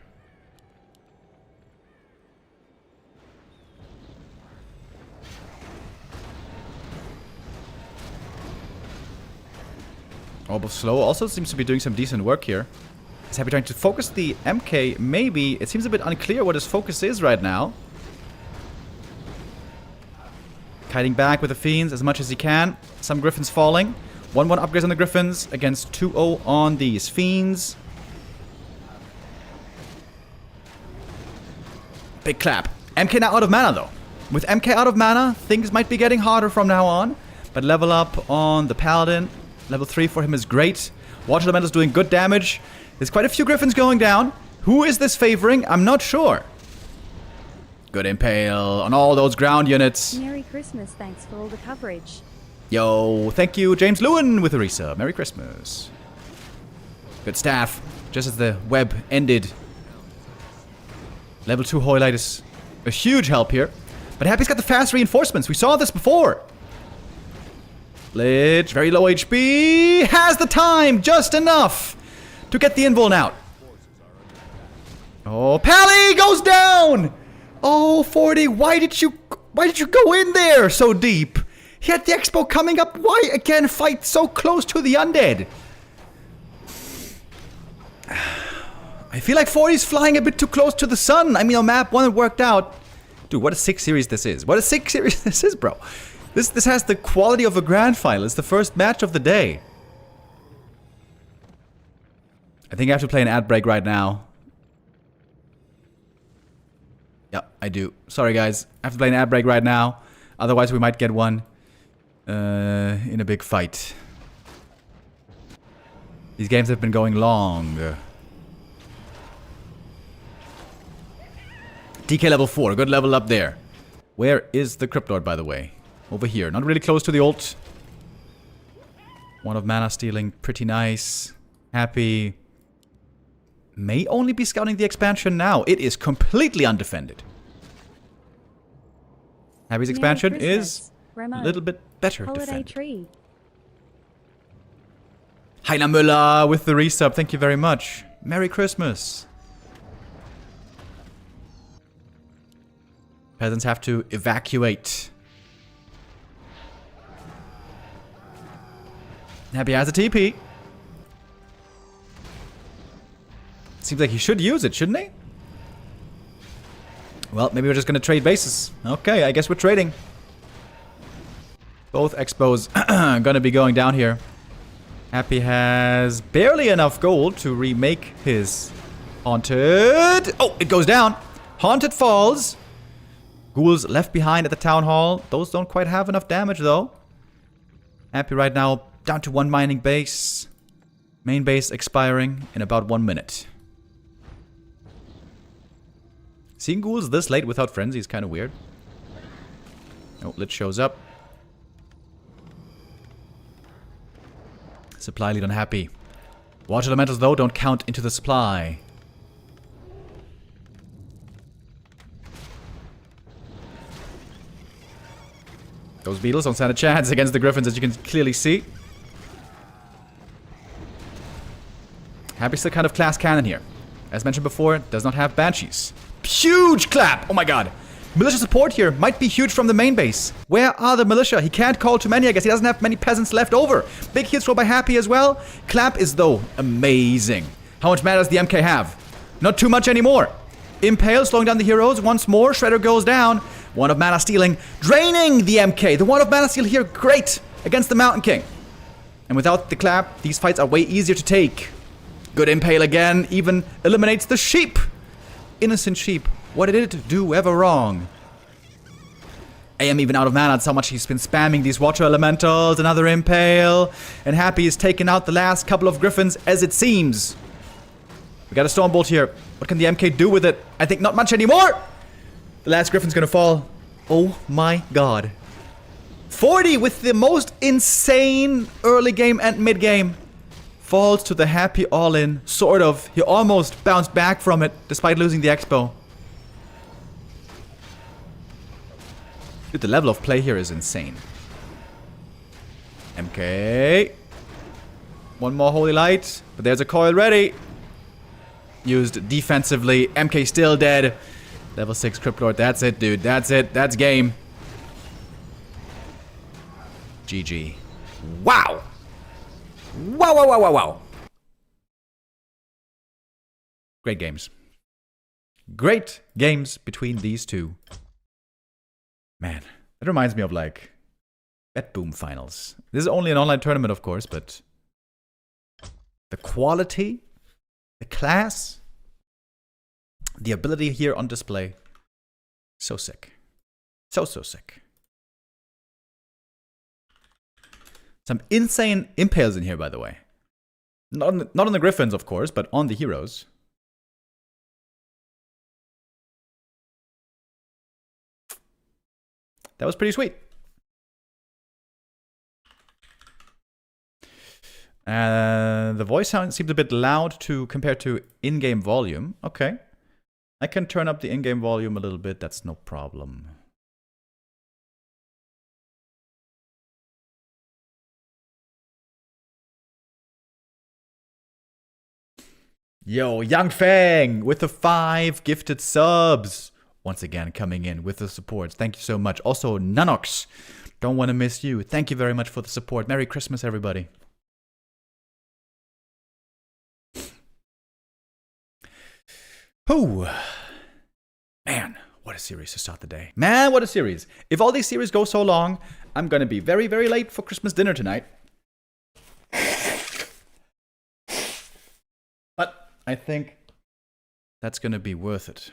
Orb of Slow also seems to be doing some decent work here. He's happy trying to focus the MK, maybe. It seems a bit unclear what his focus is right now. Kiting back with the Fiends as much as he can. Some Griffins falling. 1-1 upgrades on the Griffins against 2-0 on these Fiends. Big clap. MK now out of mana though. With MK out of mana, things might be getting harder from now on. But level up on the Paladin. Level 3 for him is great. Water Elemental's doing good damage. There's quite a few Griffins going down. Who is this favoring? I'm not sure. Good Impale on all those ground units. Merry Christmas, thanks for all the coverage. Yo, thank you, James Lewin with a resub. Merry Christmas. Good staff. Just as the web ended. Level 2 Hoylite is a huge help here. But Happy's got the fast reinforcements. We saw this before. Lich, very low HP. Has the time, just enough to get the invuln out. Oh, Pally goes down. Oh, Forti, why did you go in there so deep? He had the Expo coming up. Why again fight so close to the undead? I feel like Forti's flying a bit too close to the sun. I mean, on map 1 it worked out. Dude, what a sick series this is. What a sick series this is, bro. This has the quality of a grand final. It's the first match of the day. I think I have to play an ad break right now. Yeah, I do. Sorry, guys. I have to play an ad break right now. Otherwise, we might get one in a big fight. These games have been going long. DK level 4. Good level up there. Where is the Crypt Lord, by the way? Over here. Not really close to the ult. One of mana stealing. Pretty nice. Happy. May only be scouting the expansion now. It is completely undefended. Happy's expansion is a little bit better defended. Tree. Heiner Müller with the resub. Thank you very much. Merry Christmas. Peasants have to evacuate. Happy has a TP. Seems like he should use it, shouldn't he? Well, maybe we're just gonna trade bases. Okay, I guess we're trading. Both Expos gonna be going down here. Happy has barely enough gold to remake his Haunted. Oh, it goes down. Haunted falls. Ghouls left behind at the Town Hall. Those don't quite have enough damage, though. Happy right now down to 1 mining base. Main base expiring in about 1 minute. Seeing ghouls this late without frenzy is kind of weird. Oh, Lich shows up. Supply lead on Happy. Water elementals, though, don't count into the supply. Those beetles don't stand a chance against the griffins, as you can clearly see. Happy's the kind of class cannon here. As mentioned before, does not have banshees. Huge clap! Oh my god. Militia support here might be huge from the main base. Where are the militia? He can't call too many, I guess. He doesn't have many peasants left over. Big heal throw by Happy as well. Clap is, though, amazing. How much mana does the MK have? Not too much anymore. Impale slowing down the heroes once more. Shredder goes down. One of mana stealing, draining the MK. The one of mana steal here, great against the Mountain King. And without the clap, these fights are way easier to take. Good Impale again, even eliminates the sheep. Innocent sheep. What did it do ever wrong? AM even out of mana. That's how much he's been spamming these water elementals. Another Impale. And Happy is taking out the last couple of griffins, as it seems. We got a Stormbolt here. What can the MK do with it? I think not much anymore. The last griffin's gonna fall. Oh my god. Forti with the most insane early game and mid game. Falls to the Happy all-in. Sort of. He almost bounced back from it, despite losing the Expo. Dude, the level of play here is insane. MK. One more Holy Light. But there's a coil ready. Used defensively. MK still dead. Level 6 Crypt Lord. That's it, dude. That's it. That's game. GG. Wow! Wow, wow, wow, wow, wow. Great games. Great games between these two. Man, that reminds me of like Bet Boom finals. This is only an online tournament, of course, but the quality, the class, the ability here on display, so sick. So sick. Some insane impales in here, by the way. Not on the Griffins, of course, but on the heroes. That was pretty sweet. The voice sound seems a bit loud compared to in-game volume. Okay. I can turn up the in-game volume a little bit. That's no problem. Yo, Young Fang with the 5 gifted subs. Once again, coming in with the support. Thank you so much. Also, Nanox. Don't want to miss you. Thank you very much for the support. Merry Christmas, everybody. Oh, man, what a series to start the day. Man, what a series. If all these series go so long, I'm going to be very, very late for Christmas dinner tonight. But I think that's going to be worth it.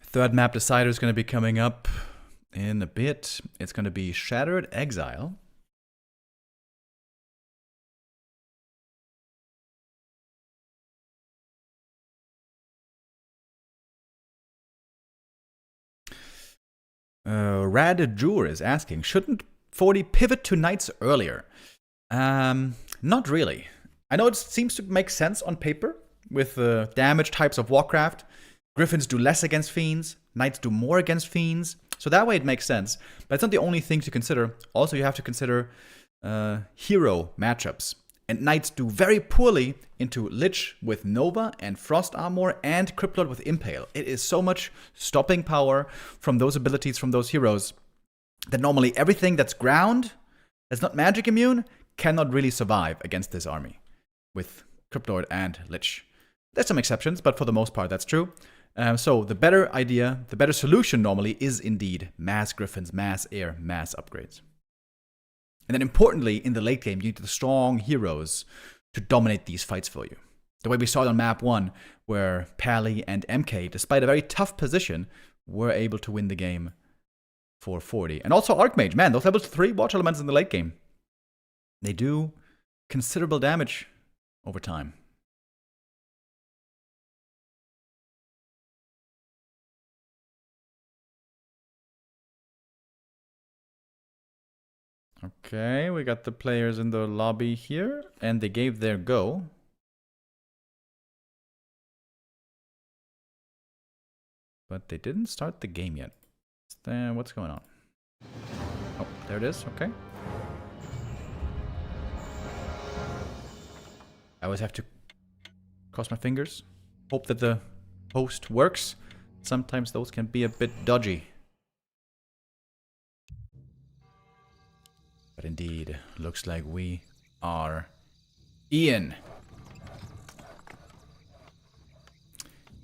Third map decider is going to be coming up in a bit. It's going to be Shattered Exile. Radajur is asking, shouldn't Forti pivot to Knights earlier? Not really. I know it seems to make sense on paper with the damage types of Warcraft. Griffins do less against Fiends, Knights do more against Fiends. So that way it makes sense. But it's not the only thing to consider. Also, you have to consider hero matchups. And Knights do very poorly into Lich with Nova and Frost Armor and Cryptlord with Impale. It is so much stopping power from those abilities from those heroes that normally everything that's ground, that's not magic immune, cannot really survive against this army with Cryptlord and Lich. There's some exceptions, but for the most part that's true. So the better idea, the better solution normally is indeed mass Griffins, mass Air, mass upgrades. And then importantly, in the late game, you need the strong heroes to dominate these fights for you. The way we saw it on map 1, where Pally and MK, despite a very tough position, were able to win the game for Forti. And also Archmage, man, those level 3 watch elements in the late game, they do considerable damage over time. Okay, we got the players in the lobby here, and they gave their go. But they didn't start the game yet. What's going on? Oh, there it is, okay. I always have to cross my fingers, hope that the host works. Sometimes those can be a bit dodgy. But indeed, looks like we are in.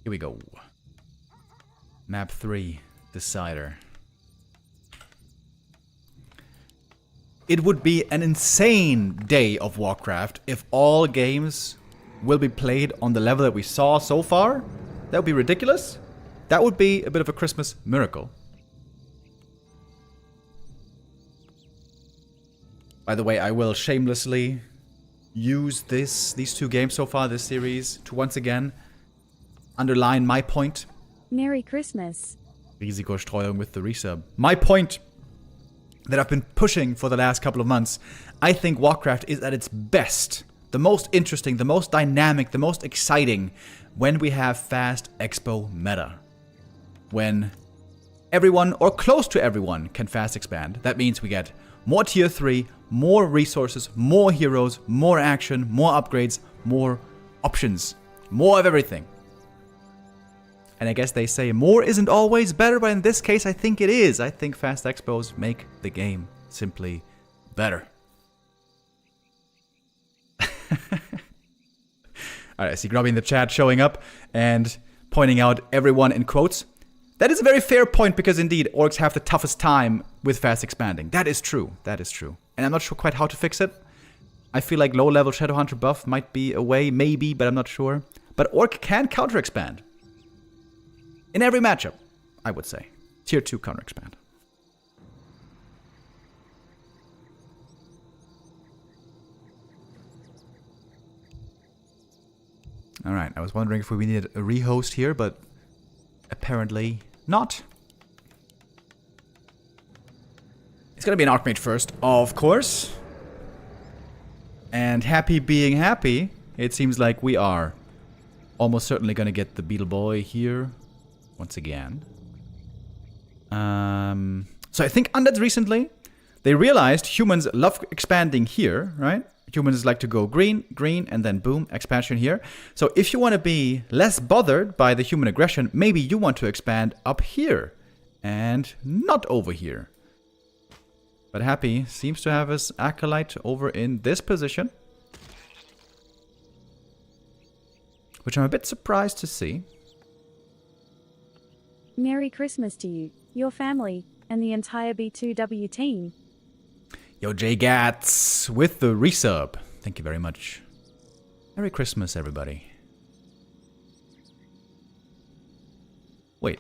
Here we go. Map 3, Decider. It would be an insane day of Warcraft if all games will be played on the level that we saw so far. That would be ridiculous. That would be a bit of a Christmas miracle. By the way, I will shamelessly use these two games so far, this series, to once again underline my point. Merry Christmas. Risikostreuung with the resub. My point that I've been pushing for the last couple of months. I think Warcraft is at its best, the most interesting, the most dynamic, the most exciting when we have fast expo meta. When everyone, or close to everyone, can fast expand. That means we get more tier 3, more resources, more heroes, more action, more upgrades, more options, more of everything. And I guess they say more isn't always better, but in this case I think it is. I think fast expos make the game simply better. Alright, I see Grubby in the chat showing up and pointing out everyone in quotes. That is a very fair point because indeed orcs have the toughest time with fast expanding. That is true. That is true. And I'm not sure quite how to fix it. I feel like low level Shadowhunter buff might be a way, maybe, but I'm not sure. But orc can counter expand. In every matchup, I would say. Tier 2 counter expand. Alright, I was wondering if we needed a rehost here, but apparently not. It's gonna be an Archmage first, of course. And happy being happy, it seems like we are almost certainly gonna get the Beetle Boy here once again. So I think Undeads recently, they realized humans love expanding here, right? Humans like to go green, green, and then boom, expansion here. So if you want to be less bothered by the human aggression, maybe you want to expand up here and not over here. But Happy seems to have his acolyte over in this position, which I'm a bit surprised to see. Merry Christmas to you, your family, and the entire B2W team. Yo, J Gats with the resub. Thank you very much. Merry Christmas, everybody. Wait.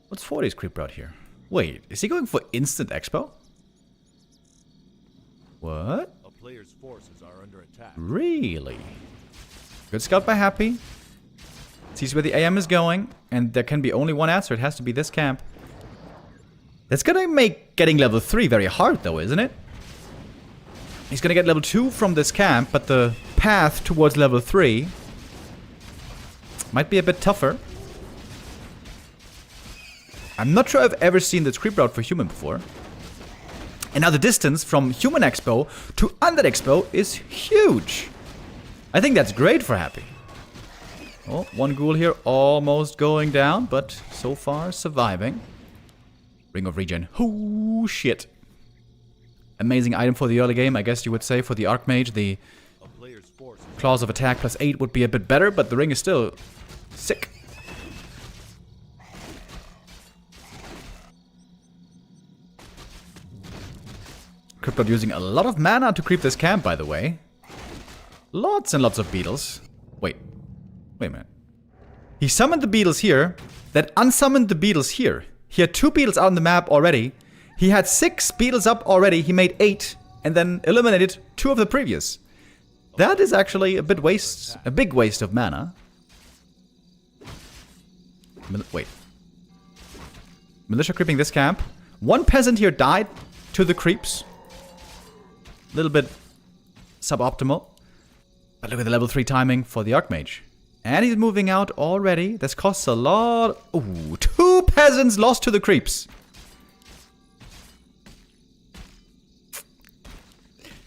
What's Forti's creep route here? Wait, is he going for instant expo? What? A player's forces are under attack. Really? Good scout by Happy. Sees where the AM is going, and there can be only one answer. It has to be this camp. That's gonna make getting level 3 very hard though, isn't it? He's gonna get level 2 from this camp, but the path towards level 3 might be a bit tougher. I'm not sure I've ever seen this creep route for human before. And now the distance from human expo to undead expo is huge. I think that's great for Happy. Oh, one ghoul here almost going down, but so far surviving. Ring of Regen. Oh, shit. Amazing item for the early game, I guess you would say, for the Archmage. The Claws of Attack plus 8 would be a bit better, but the ring is still sick. Cryptod using a lot of mana to creep this camp, by the way. Lots and lots of beetles. Wait a minute. He summoned the beetles here, that unsummoned the beetles here. He had 2 beetles out on the map already. He had 6 beetles up already. He made 8 and then eliminated 2 of the previous. That is actually a big waste of mana. Wait. Militia creeping this camp. 1 peasant here died to the creeps. A little bit suboptimal. But look at the level 3 timing for the Archmage. And he's moving out already. This costs a lot. Ooh, 2 peasants lost to the creeps.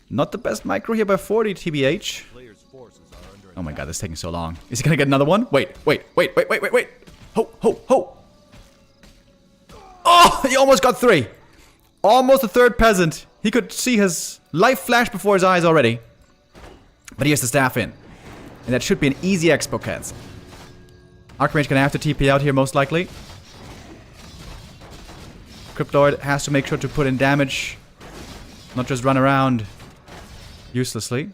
Not the best micro here by Forti, TBH. Oh my god, this is taking so long. Is he gonna get another one? Wait. Ho. Oh, he almost got 3. Almost a 3rd peasant. He could see his life flash before his eyes already. But he has the staff in. And that should be an easy expo cancel. Archmage gonna have to TP out here most likely. Cryptoid has to make sure to put in damage. Not just run around uselessly.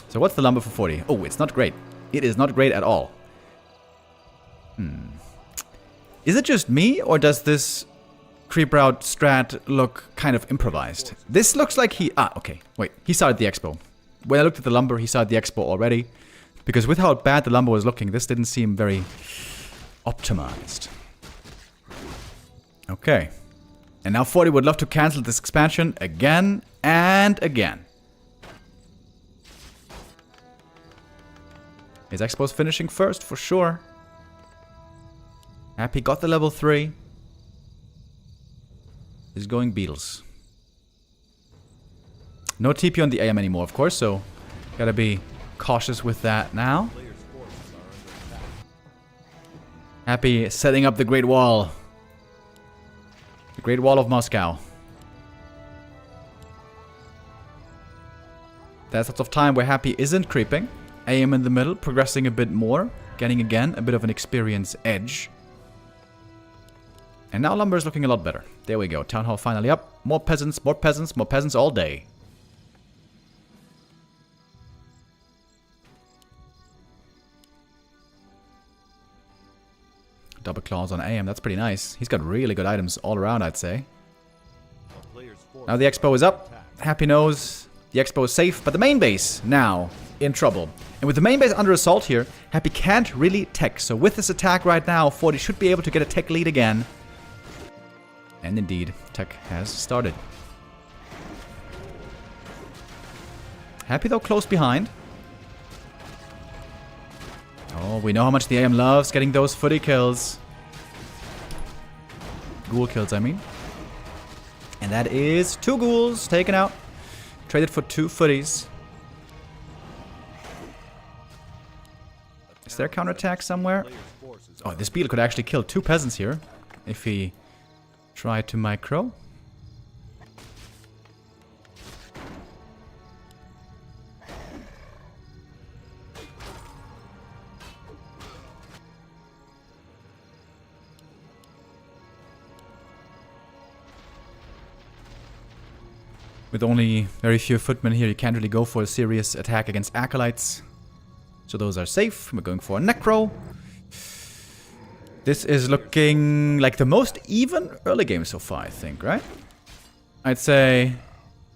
So what's the lumber for 40? Oh, it's not great. It is not great at all. Is it just me, or does this creep route strat look kind of improvised? This looks like he... Ah, okay. Wait, he started the expo. When I looked at the lumber, he started the expo already. Because with how bad the lumber was looking, this didn't seem very optimized. Okay. And now 40 would love to cancel this expansion again and again. His expo's finishing first, for sure. Happy got the level 3. He's going beetles. No TP on the AM anymore, of course, so gotta be cautious with that now. Player's forces are under attack. Happy setting up the Great Wall. The Great Wall of Moscow. There's lots of time where Happy isn't creeping. AM in the middle, progressing a bit more. Getting again a bit of an experience edge. And now lumber is looking a lot better. There we go. Town hall finally up. More peasants, more peasants, more peasants all day. Double claws on AM. That's pretty nice. He's got really good items all around, I'd say. A player's forces Now the expo is are up. under attack. Happy knows the expo is safe, but the main base now in trouble. And with the main base under assault here, Happy can't really tech. So with this attack right now, Forti should be able to get a tech lead again. And indeed, tech has started. Happy though close behind. Oh, we know how much the AM loves getting those footy kills. Ghoul kills, I mean. And that is 2 ghouls taken out. Traded for 2 footies. Is there a counterattack somewhere? Player's forces Oh, this beetle could actually kill 2 peasants here. If he tried to micro. With only very few footmen here, you can't really go for a serious attack against acolytes. So those are safe. We're going for a necro. This is looking like the most even early game so far, I think, right? I'd say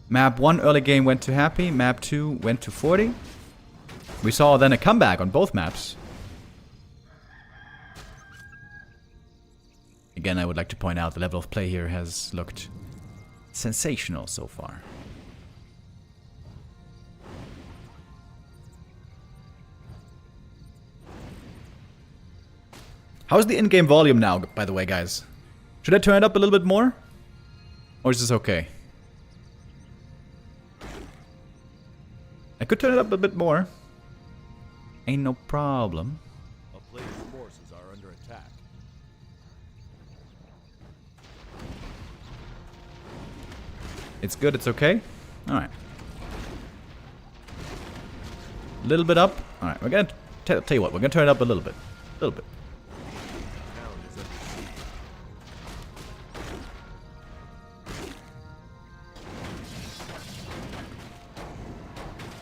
map 1 early game went to Happy, map 2 went to Forti. We saw then a comeback on both maps. Again, I would like to point out the level of play here has looked sensational so far. How's the in-game volume now, by the way, guys? Should I turn it up a little bit more? Or is this okay? I could turn it up a bit more. Ain't no problem. A player's forces are under attack. It's good, it's okay. Alright. A little bit up. Alright, we're gonna tell you what, we're gonna turn it up a little bit. A little bit. Town is under siege.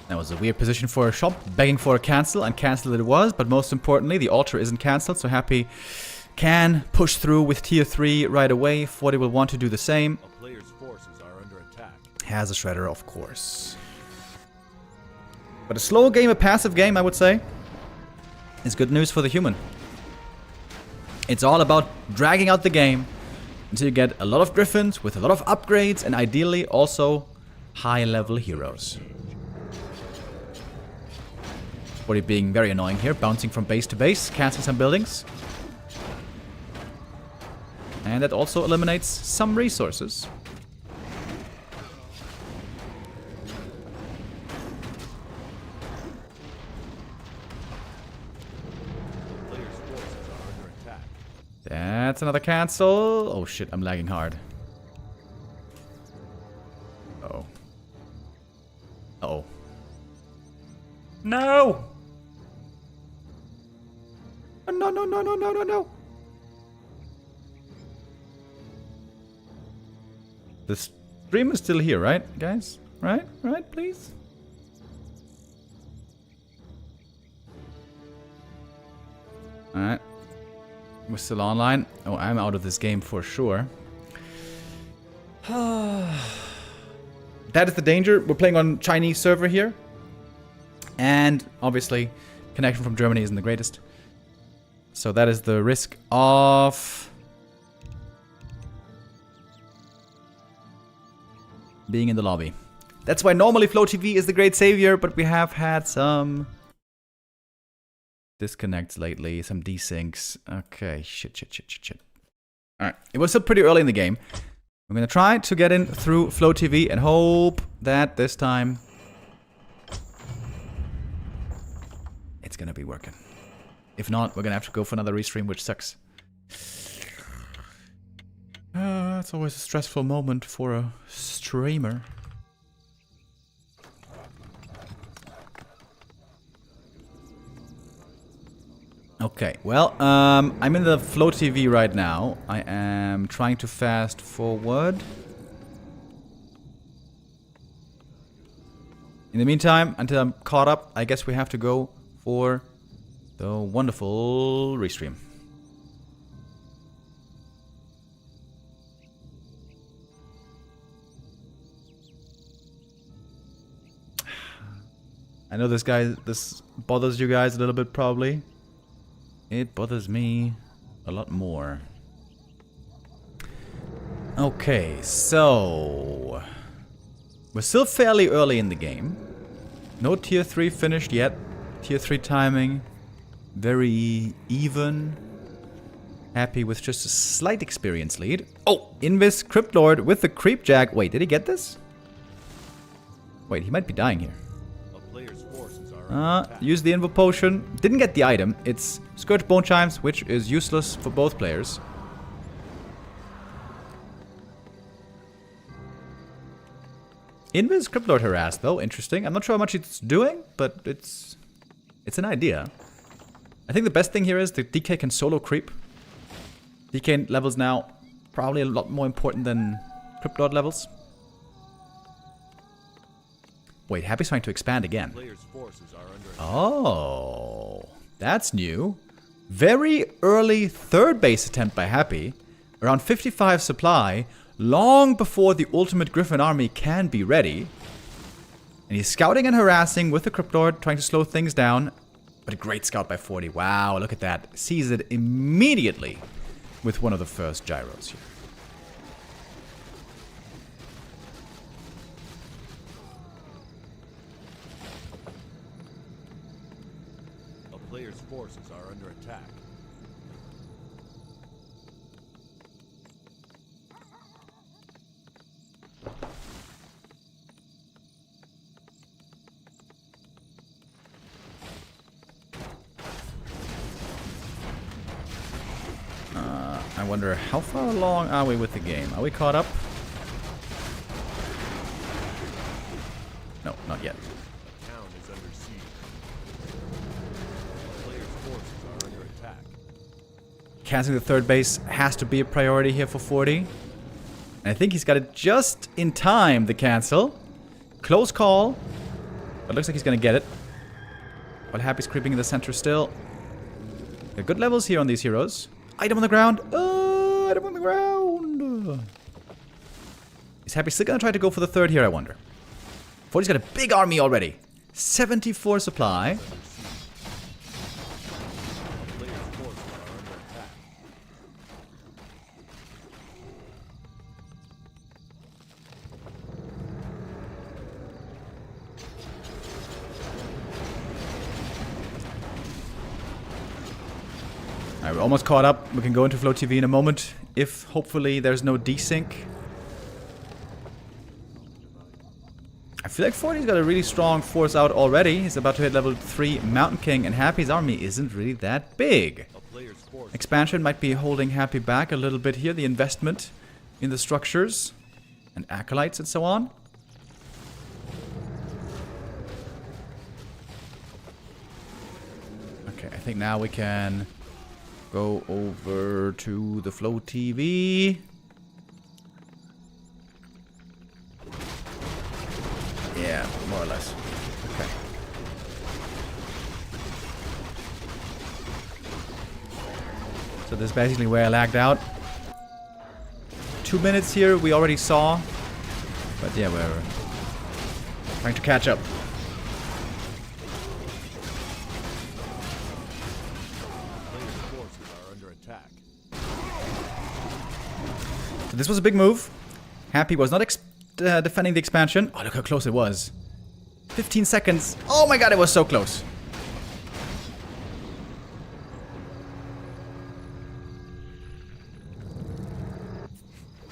That was a weird position for a shop, begging for a cancel, and cancel it was, but most importantly, the altar isn't cancelled, so Happy can push through with tier 3 right away. Forti will want to do the same. A player's forces are under attack. Has a shredder, of course. But a slow game, a passive game, I would say, is good news for the human. It's all about dragging out the game until you get a lot of griffins with a lot of upgrades and ideally also high-level heroes. Forti being very annoying here, bouncing from base to base, canceling some buildings. And that also eliminates some resources. A player's forces are under attack. That's another cancel. Oh shit, I'm lagging hard. Uh-oh. Uh-oh. No! No, no, no, no, no, no, no. The stream is still here, right, guys? Right? Right, please? Alright. We're still online. Oh, I'm out of this game for sure. That is the danger. We're playing on Chinese server here. And obviously, connection from Germany isn't the greatest. So that is the risk of being in the lobby. That's why normally Flow TV is the great savior, but we have had some disconnects lately, some desyncs. Okay, shit. Alright, it was still pretty early in the game. I'm gonna try to get in through Flow TV and hope that this time it's gonna be working. If not, we're gonna have to go for another restream, which sucks. It's always a stressful moment for a streamer. Okay, well, I'm in the Flow TV right now. I am trying to fast forward. In the meantime, until I'm caught up, I guess we have to go for the wonderful restream. I know this bothers you guys a little bit probably. It bothers me a lot more. Okay, so we're still fairly early in the game. No tier 3 finished yet. Tier 3 timing very even. Happy with just a slight experience lead. Oh, Invis Crypt Lord with the Creep Jack. Wait, did he get this? Wait, he might be dying here. Use the Invo Potion. Didn't get the item. It's Scourge Bone Chimes, which is useless for both players. Invis Crypt Lord Harass, though. Interesting. I'm not sure how much it's doing, but it's an idea. I think the best thing here is the DK can solo creep. DK levels now probably a lot more important than Crypt Lord levels. Wait, Happy's trying to expand again. Oh, that's new. Very early third base attempt by Happy. Around 55 supply, long before the ultimate Griffin army can be ready. And he's scouting and harassing with the Crypt Lord, trying to slow things down. But a great scout by Forti. Wow, look at that. Sees it immediately with one of the first gyros here. Player's forces are under attack. I wonder how far along are we with the game? Are we caught up? No, not yet. The town is under siege. Player's forces are under attack. Canceling the third base has to be a priority here for Forti. And I think he's got it just in time, the cancel. Close call. But looks like he's going to get it. While Happy's creeping in the center still. Got good levels here on these heroes. Item on the ground. Item on the ground. Is Happy still going to try to go for the third here, I wonder? Forti's got a big army already. 74 supply. Alright, we're almost caught up. We can go into Flow TV in a moment. If, hopefully, there's no desync. I feel like Forti's got a really strong force out already. He's about to hit level 3 Mountain King, and Happy's army isn't really that big. Expansion might be holding Happy back a little bit here. The investment in the structures and acolytes and so on. Okay, I think now we can go over to the Flow TV. Yeah, more or less. Okay. So this is basically where I lagged out. 2 minutes here we already saw. But yeah, we're trying to catch up. So this was a big move. Happy was not defending the expansion. Oh, look how close it was. 15 seconds. Oh my god, it was so close.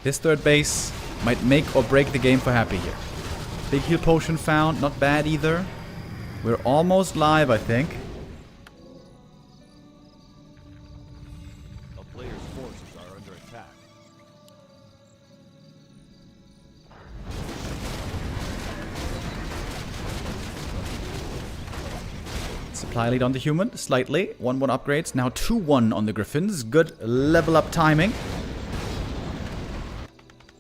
This third base might make or break the game for Happy here. Big heal potion found. Not bad either. We're almost live, I think. attack. Supply lead on the human, slightly. 1-1 upgrades. Now 2-1 on the Griffins. Good level up timing.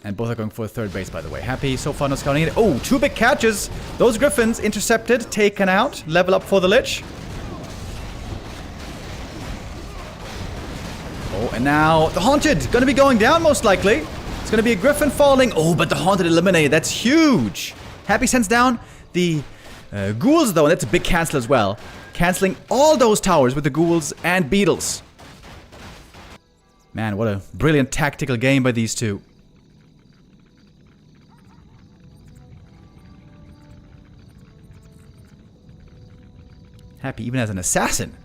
And both are going for a third base, by the way. Happy so far, no scouting it. Oh, 2 big catches. Those Griffins intercepted, taken out. Level up for the Lich. Oh, and now the Haunted. Gonna be going down, most likely. It's gonna be a Griffin falling. Oh, but the Haunted eliminated. That's huge. Happy sends down the Ghouls, though, and that's a big cancel as well. Canceling all those towers with the Ghouls and Beetles. Man, what a brilliant tactical game by these two. Happy even as an assassin.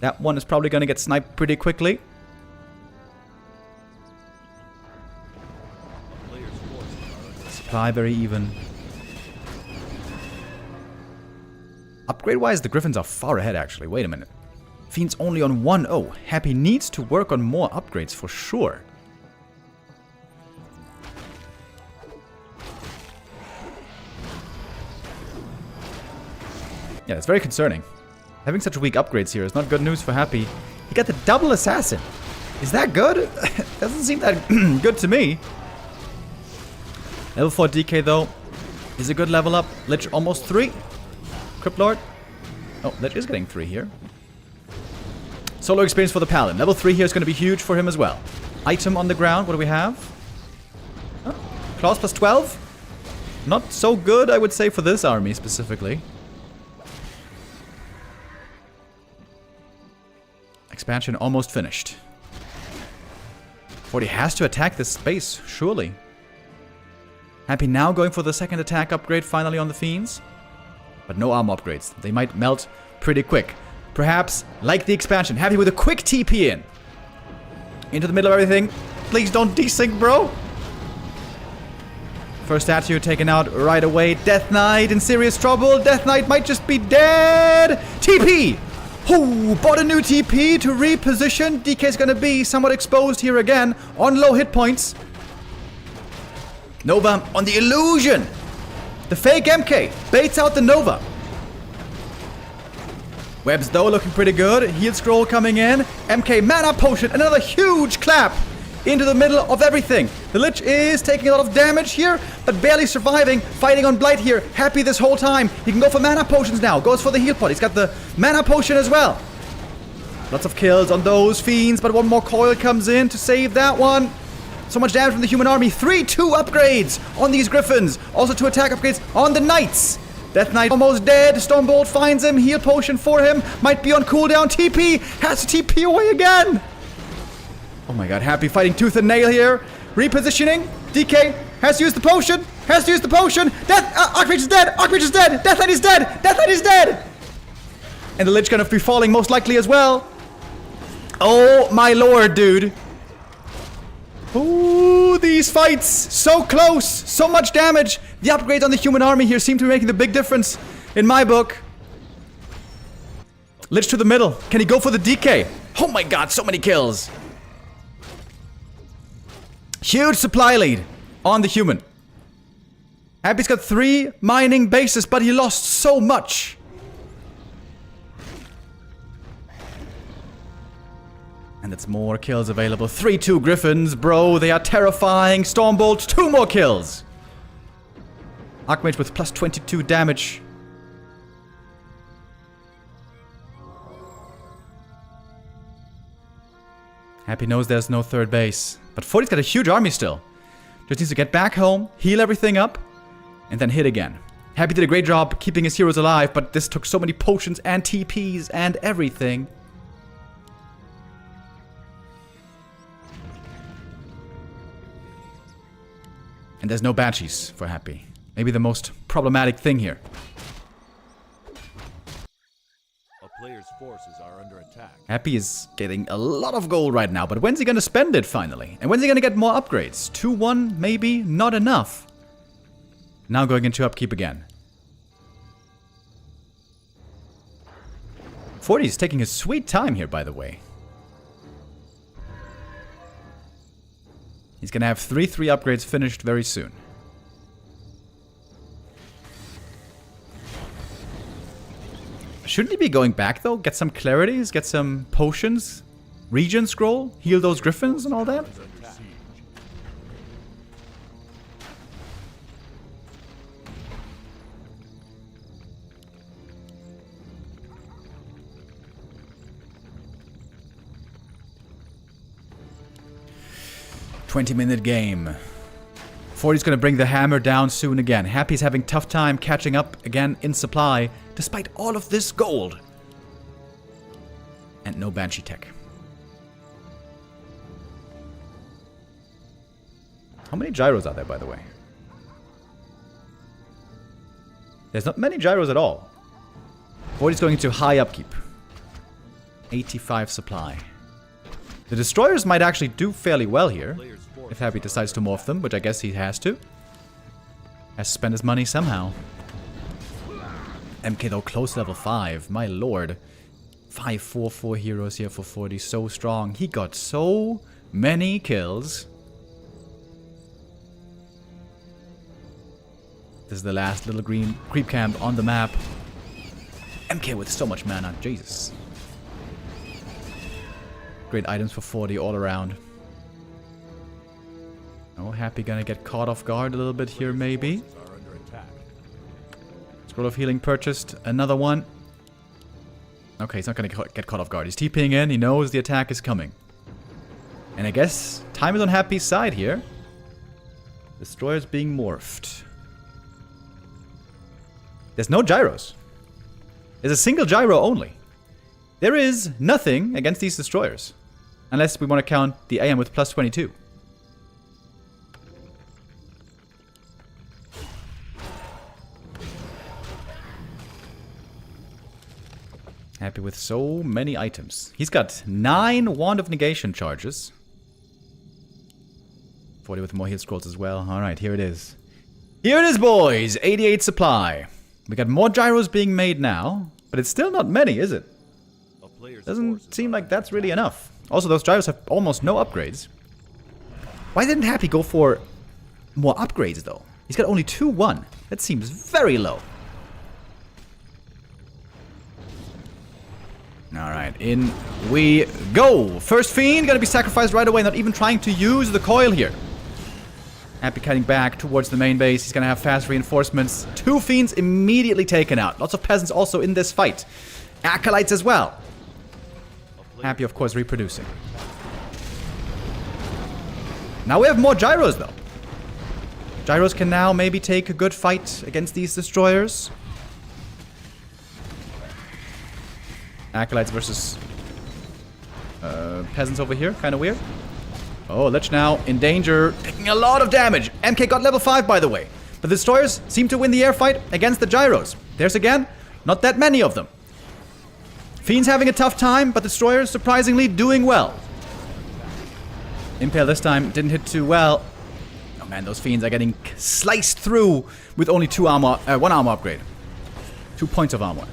That one is probably going to get sniped pretty quickly. Supply very even. Upgrade-wise, the Griffins are far ahead, actually. Wait a minute. Fiend's only on 1. Oh, Happy needs to work on more upgrades for sure. Yeah, it's very concerning. Having such weak upgrades here is not good news for Happy. He got the double assassin. Is that good? Doesn't seem that good to me. Level 4 DK though is a good level up. Lich almost 3. Crypt Lord. Oh, Lich is getting 3 here. Solo experience for the Paladin. Level 3 here is going to be huge for him as well. Item on the ground. What do we have? Oh, Claws plus 12. Not so good, I would say, for this army specifically. Expansion almost finished. Forti has to attack this space, surely. Happy now going for the second attack upgrade finally on the Fiends. But no armor upgrades. They might melt pretty quick. Perhaps, like the expansion, Happy with a quick TP in. Into the middle of everything. Please don't desync, bro. First statue taken out right away. Death Knight in serious trouble. Death Knight might just be dead. TP! Oh, bought a new TP to reposition. DK's gonna be somewhat exposed here again on low hit points. Nova on the illusion. The fake MK baits out the Nova. Webs though looking pretty good. Heal scroll coming in. MK mana potion. Another huge clap into the middle of everything. The Lich is taking a lot of damage here, but barely surviving. Fighting on Blight here. Happy this whole time. He can go for mana potions now. Goes for the heal pot. He's got the mana potion as well. Lots of kills on those Fiends, but one more coil comes in to save that one. So much damage from the human army. 3-2 upgrades on these Griffins. Also 2 attack upgrades on the Knights. Death Knight almost dead. Stormbolt finds him. Heal potion for him. Might be on cooldown. TP. Has to TP away again. Oh my god. Happy fighting tooth and nail here. Repositioning. DK has to use the potion. Has to use the potion. Death. Archmage is dead. Archmage is dead. Death Knight is dead. Death Knight is dead. And the Lich gonna be falling most likely as well. Oh my lord, dude. Ooh, these fights. So close. So much damage. The upgrades on the human army here seem to be making the big difference in my book. Lich to the middle. Can he go for the DK? Oh my god, so many kills. Huge supply lead on the human. Happy's got 3 mining bases, but he lost so much. And it's more kills available. 3-2 Griffins, bro. They are terrifying. Stormbolt, 2 more kills. Archmage with plus 22 damage. Happy knows there's no third base. But Forti's got a huge army still. Just needs to get back home, heal everything up, and then hit again. Happy did a great job keeping his heroes alive, but this took so many potions and TPs and everything. And there's no Banshees for Happy. Maybe the most problematic thing here. A player's forces are under attack. Happy is getting a lot of gold right now, but when's he gonna spend it finally? And when's he gonna get more upgrades? 2-1, maybe? Not enough. Now going into upkeep again. Forti's taking his sweet time here, by the way. He's gonna have 3 upgrades finished very soon. Shouldn't he be going back though? Get some clarities, get some potions, regen scroll, heal those griffins and all that? "20-minute game. Forti's gonna bring the hammer down soon again. Happy's having tough time catching up again in supply, despite all of this gold. And no Banshee tech. How many gyros are there, by the way? There's not many gyros at all. Forti's going into high upkeep. 85 supply. The destroyers might actually do fairly well here, if Happy decides to morph them, which I guess he has to. Has to spend his money somehow. MK though, close level 5, my lord. 5/4/4 heroes here for 40, so strong. He got so many kills. This is the last little green creep camp on the map. MK with so much mana, Jesus. Great items for 40 all around. Oh, Happy gonna get caught off guard a little bit here, maybe. Scroll of Healing purchased. Another one. Okay, he's not gonna get caught off guard. He's TPing in. He knows the attack is coming. And I guess time is on Happy's side here. Destroyer's being morphed. There's no gyros. There's a single gyro only. There is nothing against these destroyers. Unless we want to count the AM with plus 22. Happy with so many items. He's got 9 Wand of Negation charges. 40 with more heal scrolls as well. Alright, here it is. Here it is, boys! 88 supply. We got more gyros being made now. But it's still not many, is it? Doesn't seem like that's really enough. Also, those gyros have almost no upgrades. Why didn't Happy go for more upgrades, though? He's got only 2-1. That seems very low. Alright, in we go. First Fiend gonna be sacrificed right away, not even trying to use the coil here. Happy cutting back towards the main base. He's gonna have fast reinforcements. 2 Fiends immediately taken out. Lots of peasants also in this fight. Acolytes as well. Happy, of course, reproducing. Now we have more gyros, though. Gyros can now maybe take a good fight against these destroyers. Acolytes versus peasants over here. Kind of weird. Oh, Lich now in danger. Taking a lot of damage. MK got level 5, by the way. But the destroyers seem to win the air fight against the gyros. There's again, not that many of them. Fiend's having a tough time, but destroyers surprisingly doing well. Impale this time didn't hit too well. Oh man, those Fiends are getting sliced through with only 1 armor upgrade. 2 points of armor.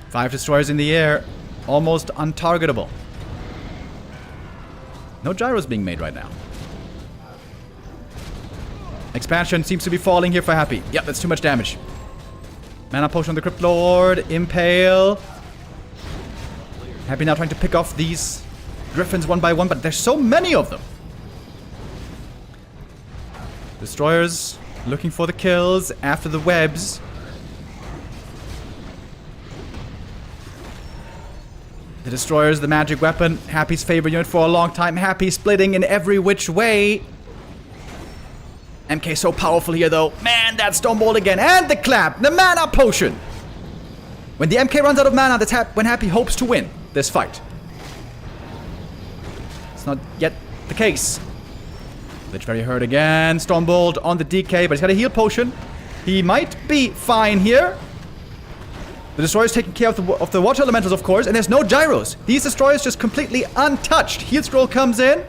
5 destroyers in the air, almost untargetable. No gyros being made right now. Expansion seems to be falling here for Happy. Yep, that's too much damage. Mana potion on the Crypt Lord. Impale. Happy now trying to pick off these griffins one by one, but there's so many of them. Destroyers looking for the kills after the webs. The Destroyer's the magic weapon. Happy's favorite unit for a long time. Happy splitting in every which way. MK so powerful here, though. Man, that Stonebolt again. And the clap. The mana potion. When the MK runs out of mana, that's when Happy hopes to win this fight. It's not yet the case. Lich very hurt again. Stonebolt on the DK, but he's got a heal potion. He might be fine here. The Destroyer's taking care of the Water Elementals, of course, and there's no gyros. These Destroyers just completely untouched. Heal Scroll comes in.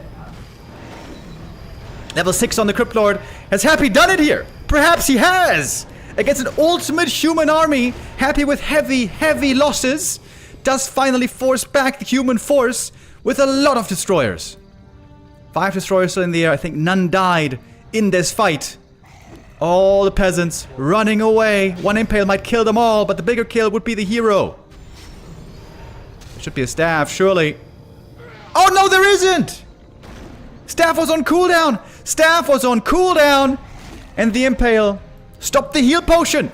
Level 6 on the Crypt Lord. Has Happy done it here? Perhaps he has! Against an ultimate human army, Happy with heavy, heavy losses, does finally force back the human force with a lot of Destroyers. 5 destroyers still in the air. I think none died in this fight. All the peasants running away. One impale might kill them all, but the bigger kill would be the hero. There should be a staff, surely. Oh no, there isn't! Staff was on cooldown! Staff was on cooldown! And the impale stopped the heal potion!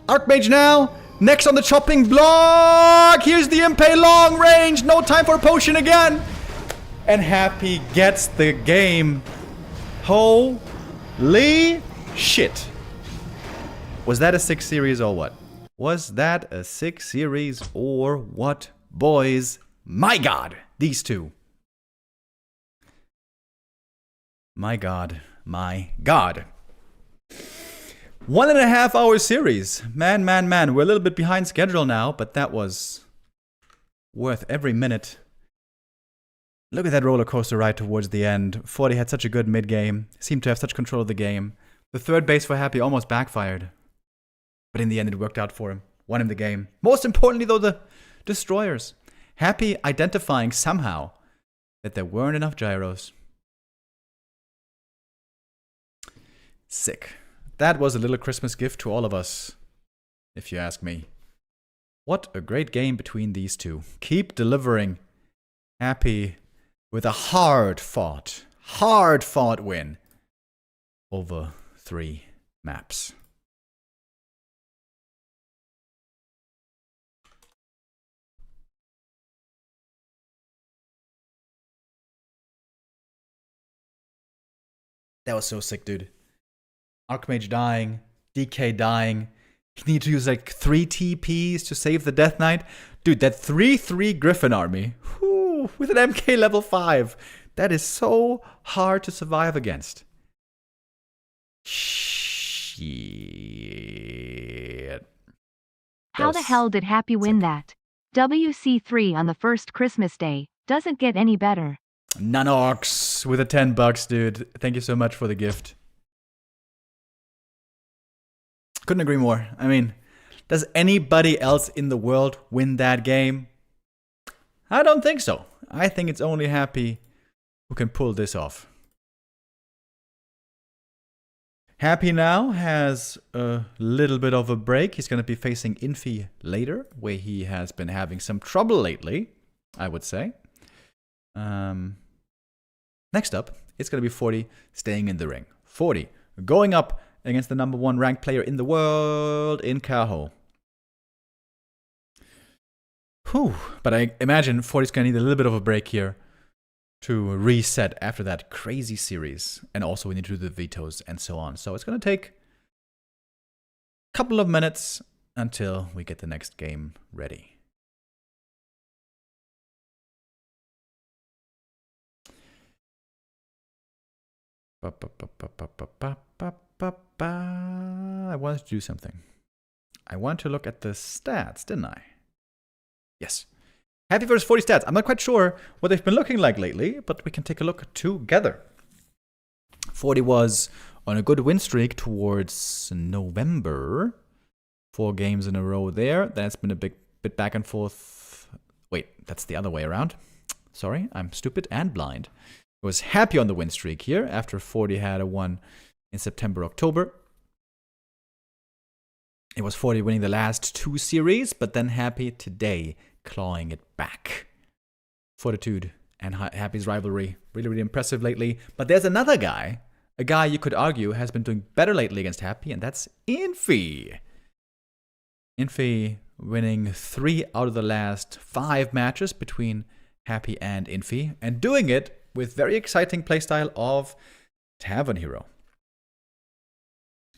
Archmage now, next on the chopping block! Here's the impale, long range, no time for a potion again! And Happy gets the game. Holy shit. Was that a 6 series or what? Was that a 6 series or what? Boys, my god, these two. My god, my god. 1.5 hour series. Man, we're a little bit behind schedule now, but that was worth every minute. Look at that roller coaster ride towards the end. Forti had such a good mid game, seemed to have such control of the game. The third base for Happy almost backfired. But in the end it worked out for him. Won him the game. Most importantly though, the destroyers. Happy identifying somehow that there weren't enough gyros. Sick. That was a little Christmas gift to all of us, if you ask me. What a great game between these two. Keep delivering. Happy with a hard-fought win over 3 maps. That was so sick, dude. Archmage dying, DK dying. He needed to use like 3 TPs to save the Death Knight. Dude, that 3-3 Griffin army, whew, with an MK level 5, that is so hard to survive against. Shit. How the hell did Happy win that? WC3 on the first Christmas day. Doesn't get any better. Nanox with a $10, dude. Thank you so much for the gift. Couldn't agree more. I mean, does anybody else in the world win that game? I don't think so. I think it's only Happy who can pull this off. Happy now has a little bit of a break. He's going to be facing Infy later, where he has been having some trouble lately, I would say. Next up, it's going to be Forti staying in the ring. Forti going up against the #1 ranked player in the world in Kaho. Whew. But I imagine Forti's going to need a little bit of a break here to reset after that crazy series. And also we need to do the vetoes and so on. So it's going to take a couple of minutes until we get the next game ready. I wanted to do something. I wanted to look at the stats, didn't I? Yes. Happy versus Forti stats. I'm not quite sure what they've been looking like lately, but we can take a look together. Forti was on a good win streak towards November. 4 games in a row there. That's been a bit back and forth. Wait, that's the other way around. Sorry, I'm stupid and blind. Was Happy on the win streak here after Forti had a 1 in September, October. It was Forti winning the last 2 series, but then Happy today clawing it back. Fortitude and Happy's rivalry, really, really impressive lately. But there's another guy, a guy you could argue has been doing better lately against Happy, and that's Infy. Infy winning 3 out of the last 5 matches between Happy and Infy, and doing it with very exciting playstyle of Tavern Hero.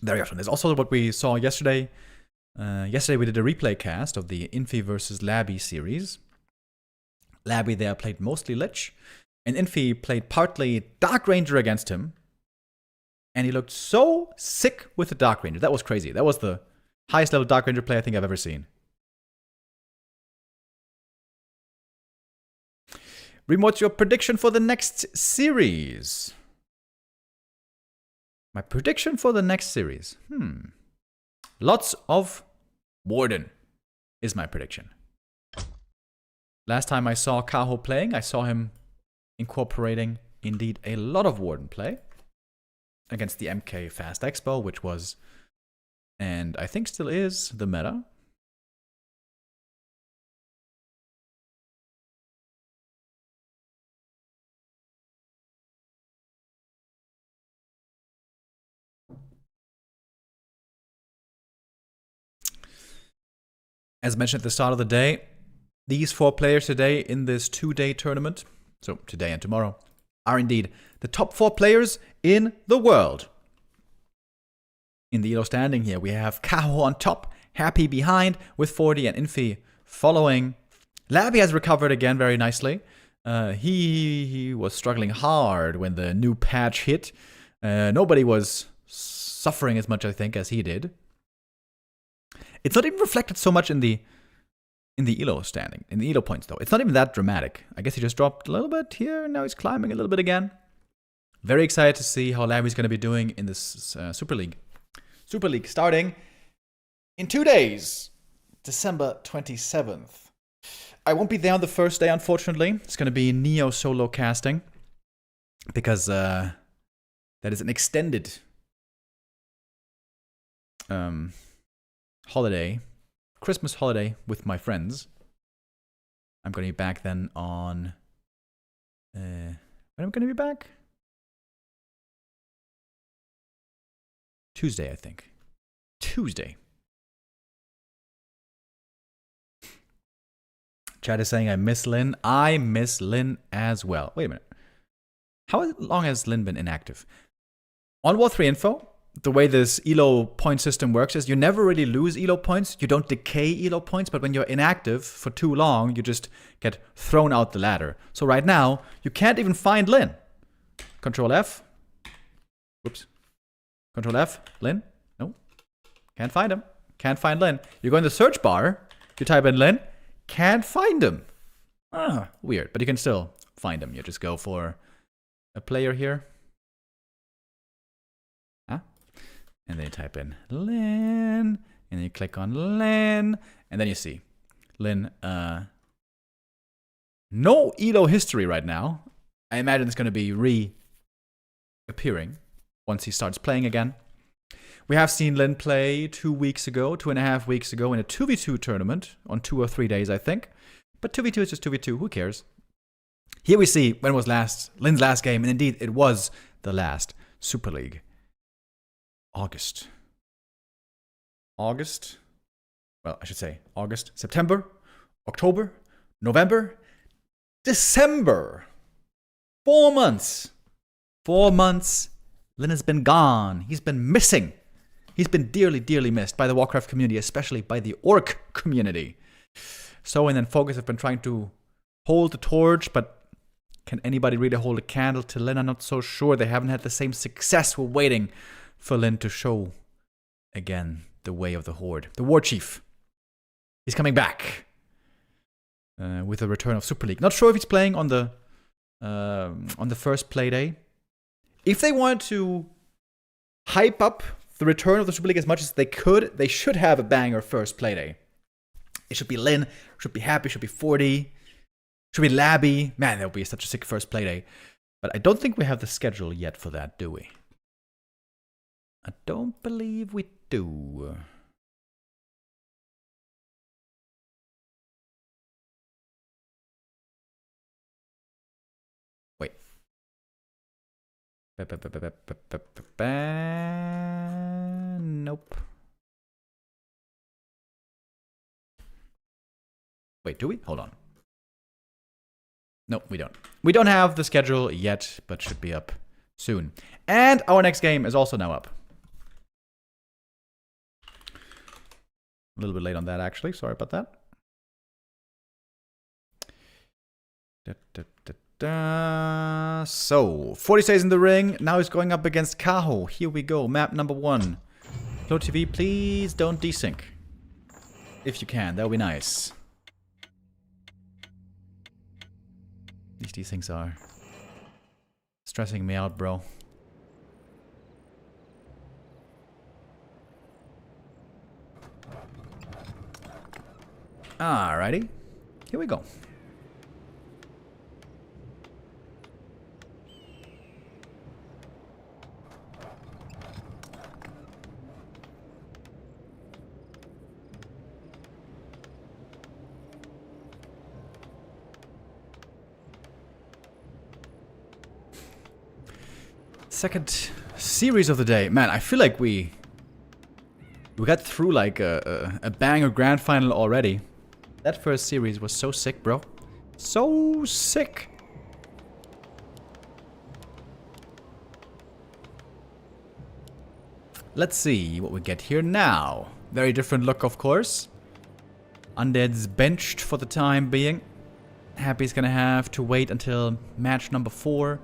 Very often. There's also what we saw yesterday. Yesterday we did a replay cast of the Infy versus Labby series. Labby there played mostly Lich, and Infy played partly Dark Ranger against him. And he looked so sick with the Dark Ranger. That was crazy. That was the highest level Dark Ranger play I think I've ever seen. Reem, what's your prediction for the next series? My prediction for the next series? Lots of Warden is my prediction. Last time I saw Kaho playing, I saw him incorporating indeed a lot of Warden play against the MK Fast Expo, which was, and I think still is, the meta. As mentioned at the start of the day, these 4 players today in this 2-day tournament, so today and tomorrow, are indeed the top 4 players in the world. In the Elo standing here, we have Kaho on top, Happy behind, with Forti and Infy following. Labby has recovered again very nicely. He was struggling hard when the new patch hit. Nobody was suffering as much, I think, as he did. It's not even reflected so much in the Elo standing, in the Elo points though. It's not even that dramatic. I guess he just dropped a little bit here, and now he's climbing a little bit again. Very excited to see how Labby's going to be doing in this Super League. Super League starting in 2 days, December 27th. I won't be there on the first day, unfortunately. It's going to be Neo solo casting, because that is an extended holiday, Christmas holiday with my friends. I'm going to be back then on... when am I going to be back? Tuesday, I think. Tuesday. Chat is saying I miss Lin. I miss Lin as well. Wait a minute. How long has Lin been inactive? On War 3 info, the way this Elo point system works is you never really lose Elo points. You don't decay Elo points, but when you're inactive for too long, you just get thrown out the ladder. So right now, you can't even find Lin. Control F. Whoops. Control F. Lin. No. Can't find him. Can't find Lin. You go in the search bar. You type in Lin. Can't find him. Ah, weird. But you can still find him. You just go for a player here. And then you type in Lin, and then you click on Lin, and then you see Lin, no Elo history right now. I imagine it's going to be reappearing once he starts playing again. We have seen Lin play 2 weeks ago, 2.5 weeks ago in a 2v2 tournament on 2 or 3 days, I think. But 2v2 is just 2v2, who cares? Here we see when was Lin's last game, and indeed it was the last Super League. August. Well, I should say August, September, October, November, December. 4 months. 4 months. Lin has been gone. He's been missing. He's been dearly, dearly missed by the Warcraft community, especially by the Orc community. So, and then Focus have been trying to hold the torch, but can anybody really hold a candle to Lin? I'm not so sure. They haven't had the same success. We're waiting for Lin to show again the way of the Horde. The War Chief. He's coming back with the return of Super League. Not sure if he's playing on the first play day. If they want to hype up the return of the Super League as much as they could, they should have a banger first play day. It should be Lin, should be Happy, should be Forti, should be Labby. Man, that would be such a sick first play day. But I don't think we have the schedule yet for that, do we? I don't believe we do. Wait. Nope. Wait, do we? Hold on. No, we don't. We don't have the schedule yet, but should be up soon. And our next game is also now up. A little bit late on that, actually. Sorry about that. So, 40 stays in the ring. Now he's going up against Kaho. Here we go. Map number 1. Flow TV, please don't desync. If you can, that would be nice. These things are stressing me out, bro. Alrighty, here we go. Second series of the day. Man, I feel like we got through like a banger grand final already. That first series was so sick, bro. So sick. Let's see what we get here now. Very different look, of course. Undead's benched for the time being. Happy's gonna have to wait until match number 4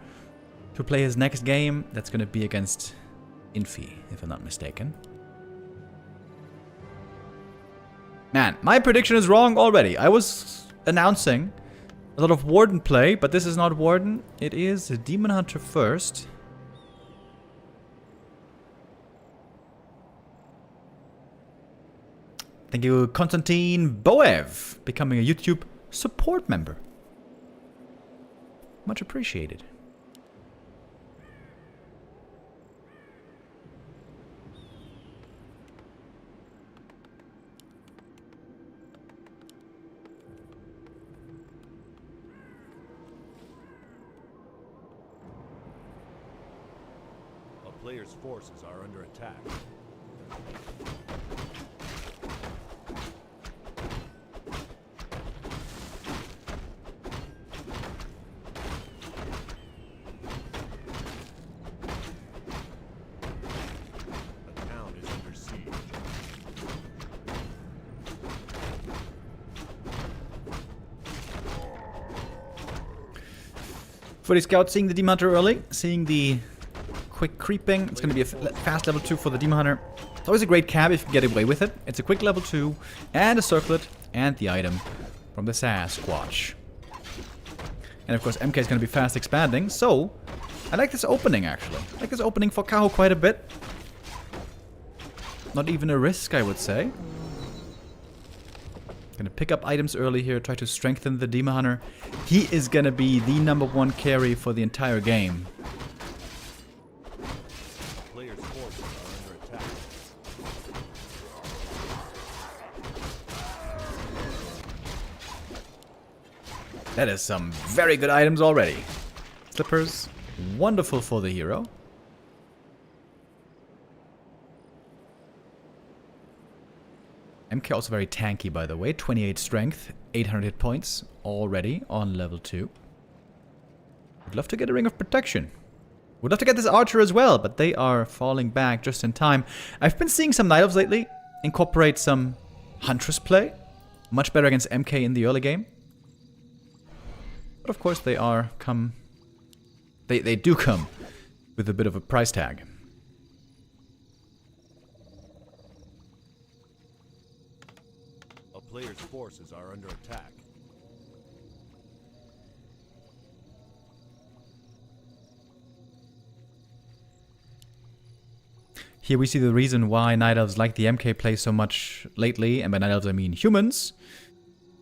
to play his next game. That's gonna be against Infy, if I'm not mistaken. Man, my prediction is wrong already. I was announcing a lot of Warden play, but this is not Warden. It is a Demon Hunter first. Thank you, Konstantin Boev, becoming a YouTube support member. Much appreciated. A player's forces are under attack. Forti Scout seeing the Demon Hunter early, seeing the quick creeping. It's going to be a fast level 2 for the Demon Hunter. It's always a great cab if you get away with it. It's a quick level 2 and a circlet and the item from the Sasquatch. And of course MK is going to be fast expanding, so I like this opening actually. I like this opening for Kaho quite a bit. Not even a risk, I would say. Gonna pick up items early here, try to strengthen the Demon Hunter. He is gonna be the #1 carry for the entire game. Players' forces are under attack. That is some very good items already. Slippers, wonderful for the hero. MK also very tanky, by the way. 28 strength, 800 hit points already on level 2. Would love to get a Ring of Protection. Would love to get this Archer as well, but they are falling back just in time. I've been seeing some Night Elves lately incorporate some Huntress play. Much better against MK in the early game. But of course they are they do come with a bit of a price tag. A player's forces are under attack. Here we see the reason why Night Elves like the MK play so much lately, and by Night Elves I mean humans.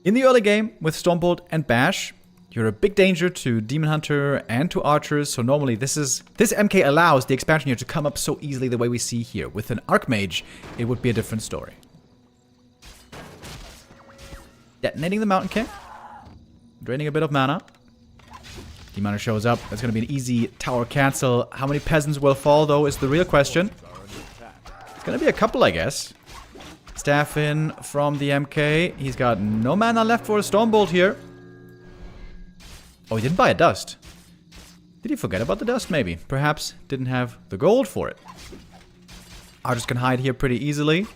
In the early game, with Stormbolt and Bash, you're a big danger to Demon Hunter and to Archers, so normally this MK allows the expansion here to come up so easily the way we see here. With an Archmage, it would be a different story. Detonating the Mountain King. Draining a bit of mana. Demon Hunter shows up. That's going to be an easy tower cancel. How many peasants will fall, though, is the real question. It's going to be a couple, I guess. Staff in from the MK. He's got no mana left for a Stormbolt here. Oh, he didn't buy a dust. Did he forget about the dust, maybe? Perhaps didn't have the gold for it. Archers can hide here pretty easily.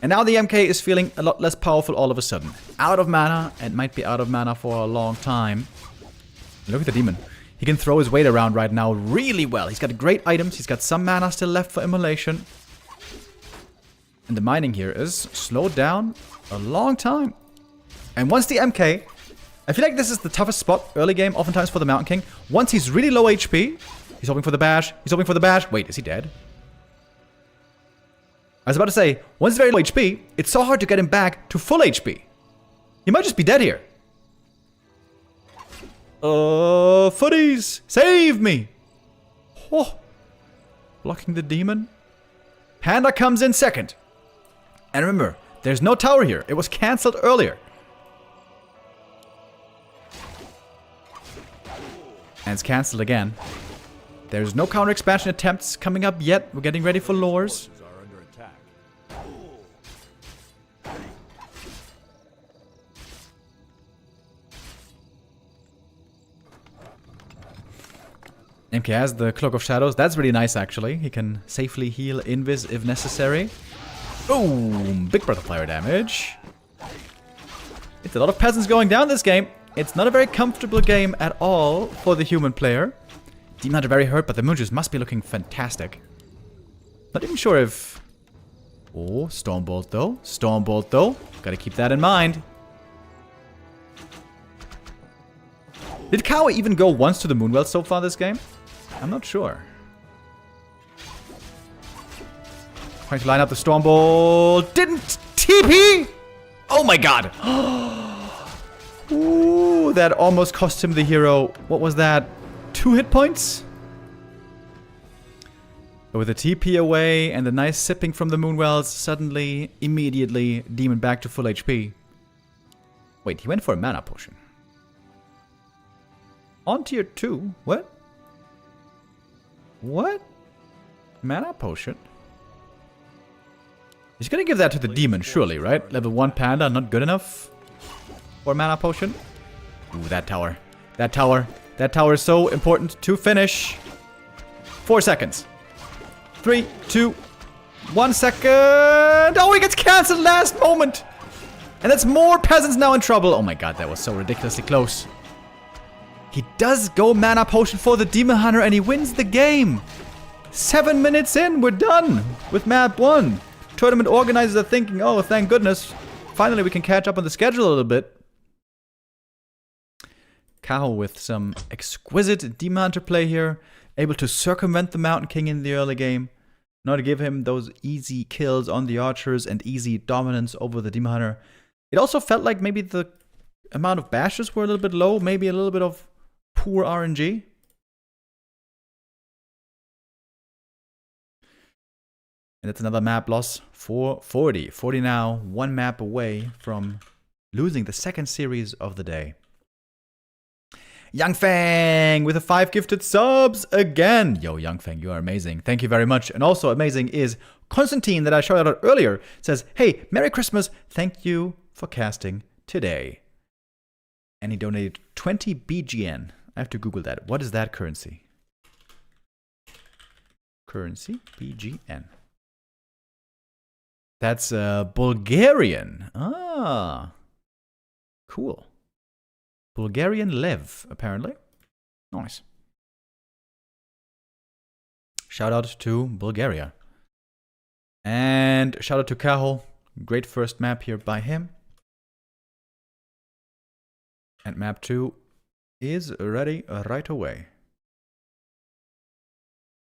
And now the MK is feeling a lot less powerful all of a sudden. Out of mana, and might be out of mana for a long time. Look at the demon. He can throw his weight around right now really well. He's got great items. He's got some mana still left for immolation. And the mining here is slowed down a long time. And once the MK... I feel like this is the toughest spot early game, oftentimes for the Mountain King. Once he's really low HP, he's hoping for the bash. He's hoping for the bash. Wait, is he dead? I was about to say, once he's very low HP, it's so hard to get him back to full HP. He might just be dead here. Footies! Save me! Oh. Blocking the demon. Panda comes in second. And remember, there's no tower here. It was cancelled earlier. And it's cancelled again. There's no counter expansion attempts coming up yet. We're getting ready for lures. Forces are under attack. MK has the Cloak of Shadows. That's really nice, actually. He can safely heal Invis if necessary. Boom! Big Breath of Fire damage. It's a lot of peasants going down this game. It's not a very comfortable game at all for the human player. Demon Hunter very hurt, but the Moonjuice must be looking fantastic. Not even sure if... Oh, Stormbolt though. Stormbolt though. Gotta keep that in mind. Did Kaho even go once to the Moonwell so far this game? I'm not sure. Trying to line up the Stormbolt. Didn't TP! Oh my god! Ooh, that almost cost him the hero. What was that? 2 hit points? But with the TP away and the nice sipping from the Moonwells, suddenly, immediately, Demon back to full HP. Wait, he went for a mana potion. On tier 2? What? What? Mana potion? He's gonna give that to the demon, surely, right? Level 1 panda, not good enough for mana potion? Ooh, that tower. That tower. That tower is so important to finish. 4 seconds. 3, 2, 1 second. Oh, he gets cancelled last moment. And that's more peasants now in trouble. Oh my god, that was so ridiculously close. He does go mana potion for the Demon Hunter and he wins the game. 7 minutes in, we're done with map 1. Tournament organizers are thinking, oh, thank goodness. Finally, we can catch up on the schedule a little bit. Kaho with some exquisite Demon Hunter play here. Able to circumvent the Mountain King in the early game. Not to give him those easy kills on the archers and easy dominance over the Demon Hunter. It also felt like maybe the amount of bashes were a little bit low. Maybe a little bit of poor RNG. And that's another map loss for Forti. Forti now 1 map away from losing the second series of the day. Young Fang with the 5 gifted subs again. Yo, Young Fang, you are amazing. Thank you very much. And also amazing is Konstantin that I shouted out earlier. Says, hey, Merry Christmas. Thank you for casting today. And he donated 20 BGN. I have to Google that. What is that currency? Currency? BGN. That's Bulgarian. Ah. Cool. Bulgarian Lev, apparently. Nice. Shout out to Bulgaria. And shout out to Kaho. Great first map here by him. And map 2 is ready right away.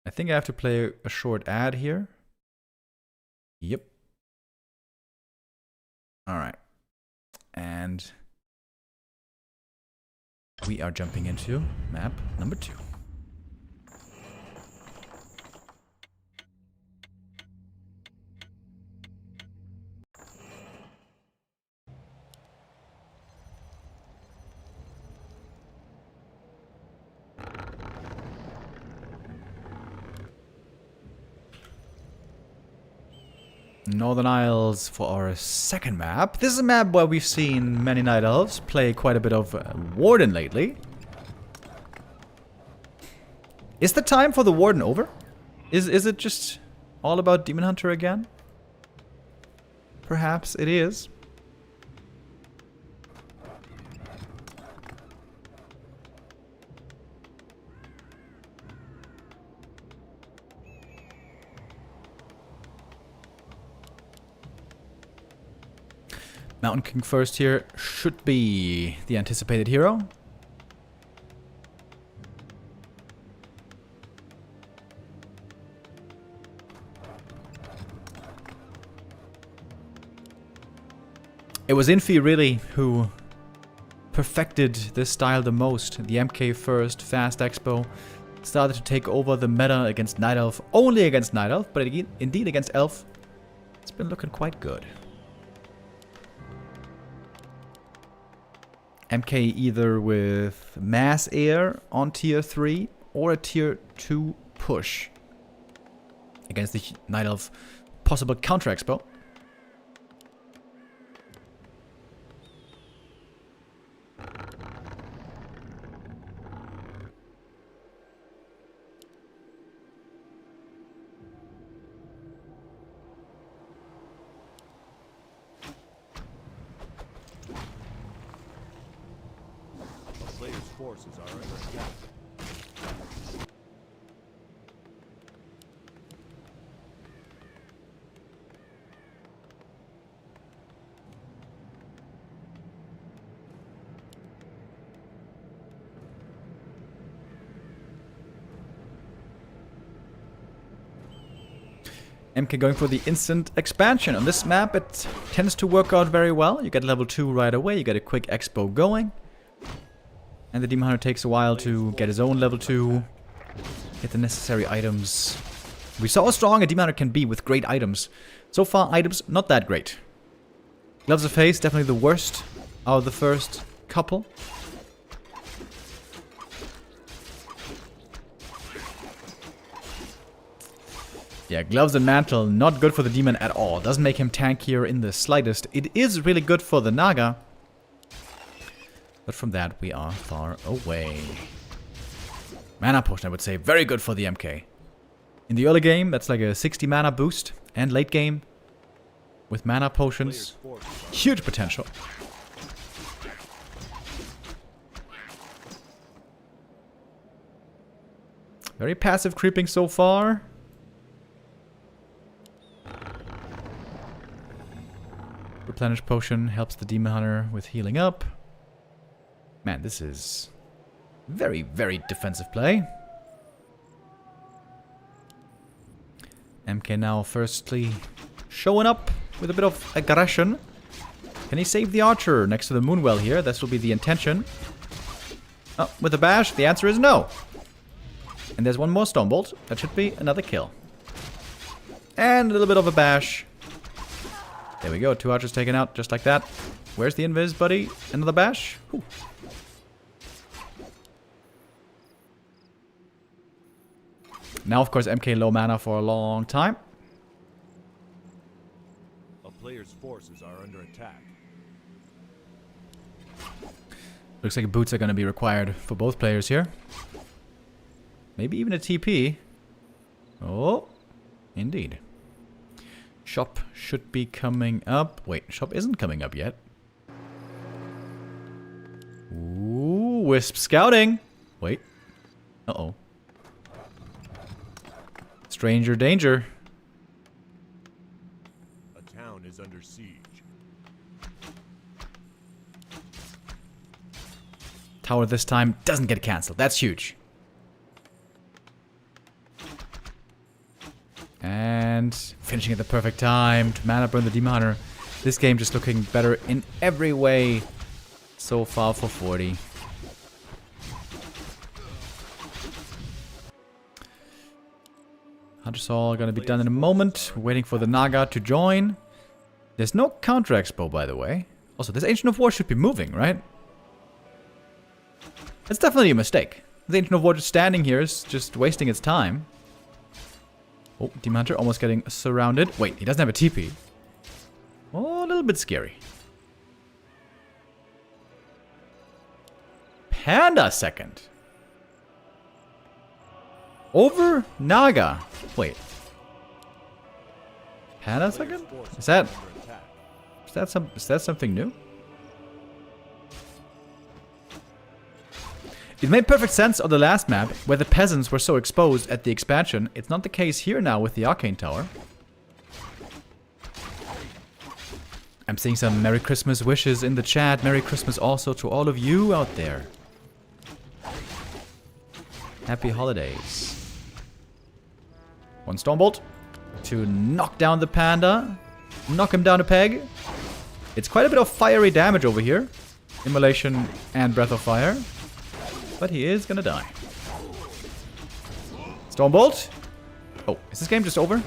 I think I have to play a short ad here. Yep. Alright. And we are jumping into map number 2. Northern Isles for our second map. This is a map where we've seen many Night Elves play quite a bit of Warden lately. Is the time for the Warden over? Is it just all about Demon Hunter again? Perhaps it is. Mountain King first here should be the anticipated hero. It was Infy really who perfected this style the most. The MK first fast expo started to take over the meta against Night Elf, only against Night Elf, but indeed against Elf. It's been looking quite good. MK either with Mass Air on tier 3 or a tier 2 push against the Night Elf possible counter expo. A player's forces are under attack. MK going for the instant expansion. On this map, it tends to work out very well. You get level 2 right away, you get a quick expo going. And the Demon Hunter takes a while to get his own level 2, get the necessary items. We saw how strong a Demon Hunter can be with great items. So far, items not that great. Gloves of Haste, definitely the worst out of the first couple. Yeah, Gloves and Mantle, not good for the Demon at all. Doesn't make him tankier in the slightest. It is really good for the Naga. But from that, we are far away. Mana Potion, I would say, very good for the MK. In the early game, that's like a 60 mana boost. And late game, with Mana Potions, huge potential. Very passive creeping so far. Replenish Potion helps the Demon Hunter with healing up. Man, this is very, very defensive play. MK now firstly showing up with a bit of aggression. Can he save the Archer next to the Moonwell here? This will be the intention. Oh, with a bash, the answer is no. And there's one more Stonebolt. That should be another kill. And a little bit of a bash. There we go, 2 Archers taken out, just like that. Where's the invis, buddy? Another bash? Whew. Now, of course, MK low mana for a long time. A player's forces are under attack. Looks like boots are going to be required for both players here. Maybe even a TP. Oh, indeed. Shop should be coming up. Wait, Shop isn't coming up yet. Ooh, Wisp scouting. Wait. Uh-oh. Stranger danger. A town is under siege. Tower this time doesn't get cancelled. That's huge. And finishing at the perfect time to mana burn the Demon Hunter. This game just looking better in every way so far for Forti. Hunter's all gonna be done in a moment. Waiting for the Naga to join. There's no counter expo, by the way. Also, this Ancient of War should be moving, right? It's definitely a mistake. The Ancient of War just standing here is just wasting its time. Oh, Demon Hunter almost getting surrounded. Wait, he doesn't have a TP. Oh, a little bit scary. Panda second. Over Naga. Wait. Panda second? Is that something new? It made perfect sense on the last map, where the peasants were so exposed at the expansion. It's not the case here now with the Arcane Tower. I'm seeing some Merry Christmas wishes in the chat. Merry Christmas also to all of you out there. Happy holidays. One Stormbolt to knock down the Panda. Knock him down a peg. It's quite a bit of fiery damage over here. Immolation and Breath of Fire. But he is gonna die. Stormbolt. Oh, is this game just over?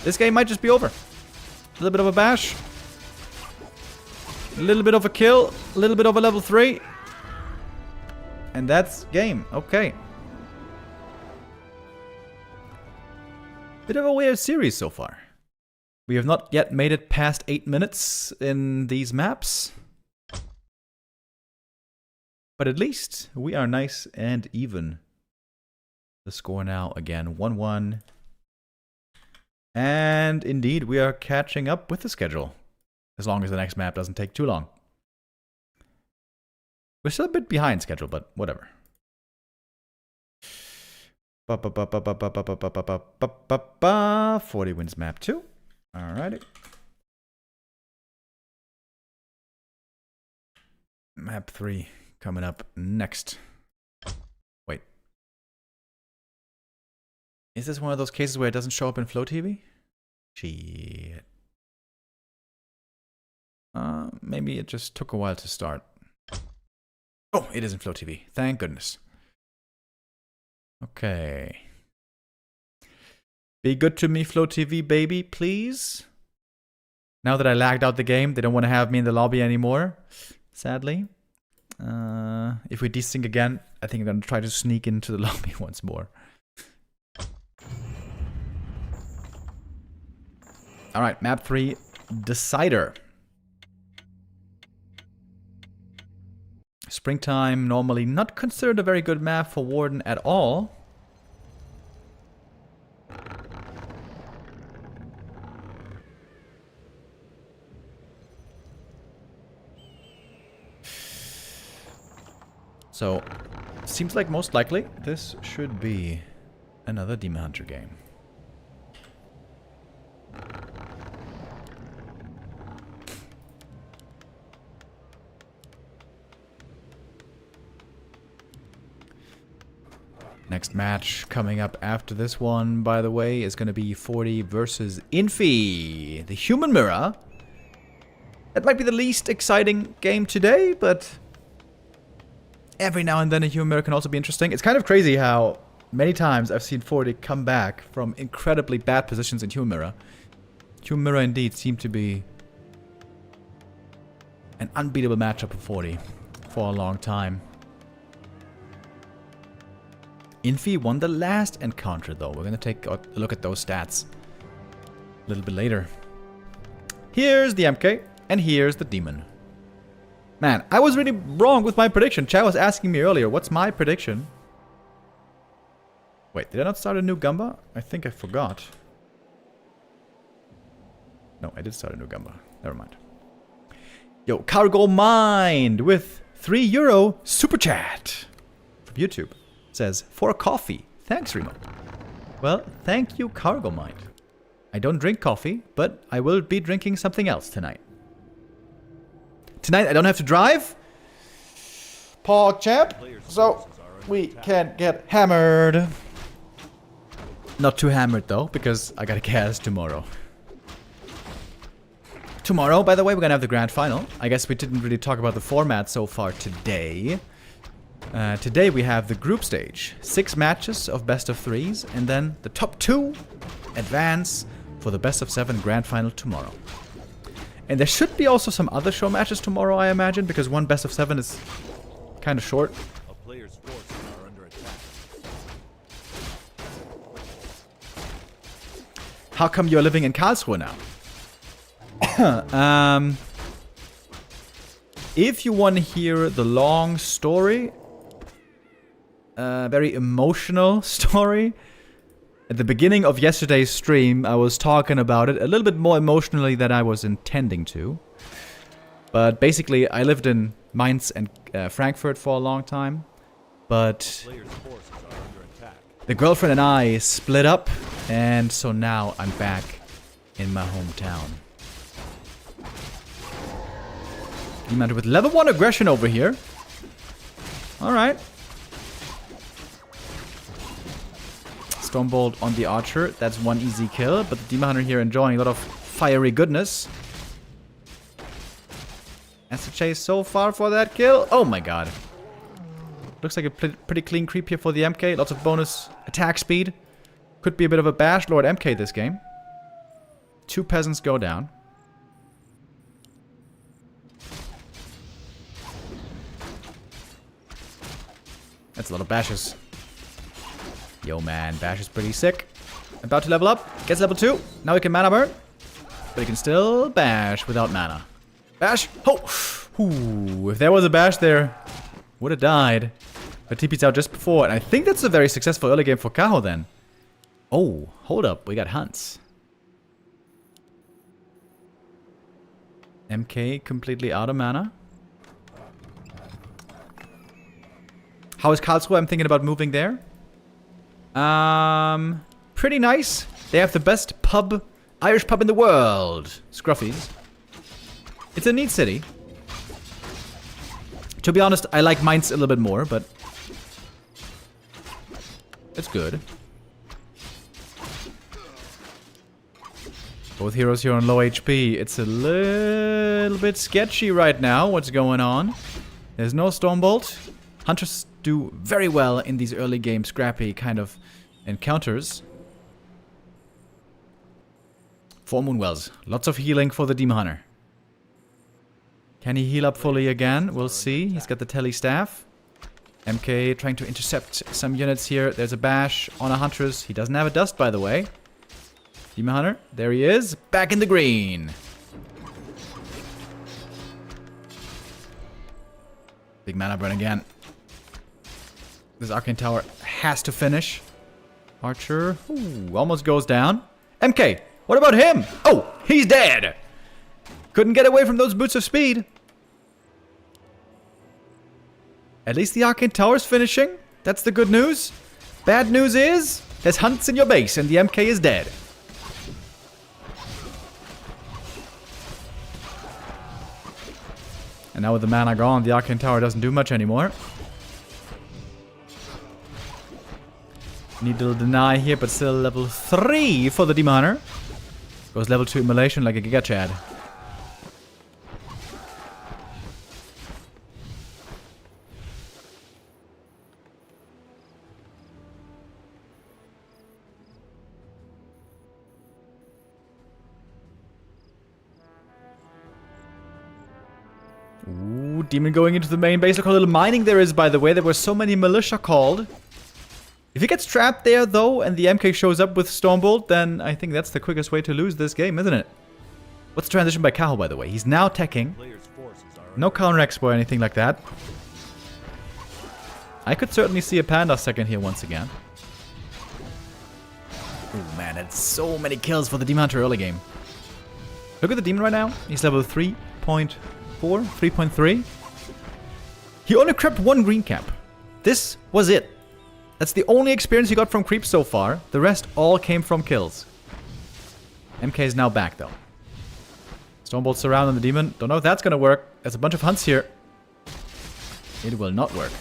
This game might just be over. A little bit of a bash. A little bit of a kill. A little bit of a level 3. And that's game. Okay. Bit of a weird series so far. We have not yet made it past 8 minutes in these maps. But at least we are nice and even. The score now again 1-1. And indeed we are catching up with the schedule. As long as the next map doesn't take too long. We're still a bit behind schedule, but whatever. Forti wins map 2. Alrighty. Map 3 coming up next. Wait. Is this one of those cases where it doesn't show up in Flow TV? Shit. Maybe it just took a while to start. Oh, it is in Flow TV. Thank goodness. Okay. Be good to me, Flow TV, baby, please. Now that I lagged out the game, they don't want to have me in the lobby anymore, sadly. If we desync again, I think I'm going to try to sneak into the lobby once more. Alright, map 3, Decider. Springtime, normally not considered a very good map for Warden at all. So, seems like most likely this should be another Demon Hunter game. Next match coming up after this one, by the way, is going to be Forti versus Infy, the Human Mirror. That might be the least exciting game today, but every now and then a Human Mirror can also be interesting. It's kind of crazy how many times I've seen Forti come back from incredibly bad positions in Human Mirror. Human Mirror indeed seemed to be an unbeatable matchup for Forti for a long time. Infy won the last encounter though. We're gonna take a look at those stats a little bit later. Here's the MK, and here's the Demon. Man, I was really wrong with my prediction. Chad was asking me earlier, what's my prediction? Wait, did I not start a new Gumba? I think I forgot. No, I did start a new Gumba. Never mind. Yo, Cargo Mind with €3 super chat from YouTube. Says, for a coffee. Thanks, Remo. Well, thank you, Cargo Mind. I don't drink coffee, but I will be drinking something else tonight. Tonight, I don't have to drive. Pog champ. So, we can get hammered. Not too hammered, though, because I got a gas tomorrow. Tomorrow, by the way, we're gonna have the grand final. I guess we didn't really talk about the format so far today. Today we have the group stage. 6 matches of best of 3s, and then the top 2 advance for the best of 7 grand final tomorrow. And there should be also some other show matches tomorrow, I imagine, because one best of 7 is kind of short. A player's forces are under attack. How come you're living in Karlsruhe now? If you want to hear the long story, very emotional story. At the beginning of yesterday's stream, I was talking about it a little bit more emotionally than I was intending to. But basically, I lived in Mainz and Frankfurt for a long time. But Player's forces are under attack. the girlfriend and I split up, and so now I'm back in my hometown. Demon with level 1 aggression over here. Alright. Stormbolt on the Archer. That's one easy kill, but the Demon Hunter here enjoying a lot of fiery goodness. That's the chase so far for that kill. Oh my god. Looks like a pretty clean creep here for the MK. Lots of bonus attack speed. Could be a bit of a bash Lord MK this game. 2 peasants go down. That's a lot of bashes. Yo man, bash is pretty sick. About to level up. Gets level 2. Now he can mana burn. But he can still bash without mana. Bash. Oh! Ooh, if there was a bash there, would have died. But TP's out just before. And I think that's a very successful early game for Kaho then. Oh, hold up. We got hunts. MK completely out of mana. How is Karlsruhe? I'm thinking about moving there. Pretty nice. They have the best pub, Irish pub in the world. Scruffy's. It's a neat city. To be honest, I like Mainz a little bit more, but it's good. Both heroes here on low HP. It's a little bit sketchy right now what's going on. There's no Stormbolt. Hunters do very well in these early game scrappy kind of encounters. 4 Moonwells. Lots of healing for the Demon Hunter. Can he heal up fully again? We'll see. He's got the Telly Staff. MK trying to intercept some units here. There's a bash on a Huntress. He doesn't have a dust, by the way. Demon Hunter. There he is. Back in the green. Big mana burn again. This Arcane Tower has to finish. Archer. Ooh, almost goes down. MK. What about him? Oh, he's dead. Couldn't get away from those boots of speed. At least the Arcane Tower's finishing. That's the good news. Bad news is, there's hunts in your base and the MK is dead. And now with the mana gone, the Arcane Tower doesn't do much anymore. Need to deny here, but still level 3 for the Demon Hunter. Goes level 2 Immolation like a Giga Chad. Ooh, Demon going into the main base. Look how little mining there is, by the way. There were so many militia called. If he gets trapped there, though, and the MK shows up with Stormbolt, then I think that's the quickest way to lose this game, isn't it? What's the transition by Kaho, by the way? He's now teching. No counter expo or anything like that. I could certainly see a Panda second here once again. Oh man, that's so many kills for the Demon Hunter early game. Look at the Demon right now. He's level 3.4, 3.3. He only crept 1 green cap. This was it. That's the only experience he got from creeps so far. The rest all came from kills. MK is now back, though. Stormbolt surround on the Demon. Don't know if that's gonna work. There's a bunch of hunts here. It will not work.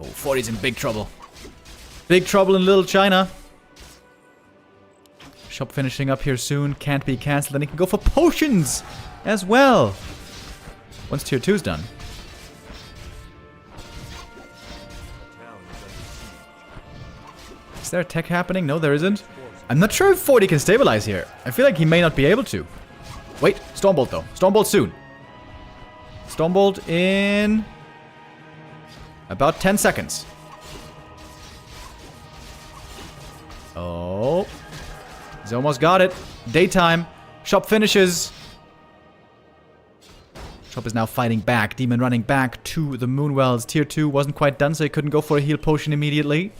Oh, Forti's in big trouble. Big trouble in Little China. Shop finishing up here soon. Can't be cancelled. Then he can go for potions as well. Once tier 2's done. Is there a tech happening? No, there isn't. I'm not sure if Forti can stabilize here. I feel like he may not be able to. Wait, Stormbolt though. Stormbolt soon. Stormbolt in about 10 seconds. Oh. He's almost got it. Daytime. Shop finishes. Shop is now fighting back. Demon running back to the Moonwells. Tier 2 wasn't quite done, so he couldn't go for a heal potion immediately.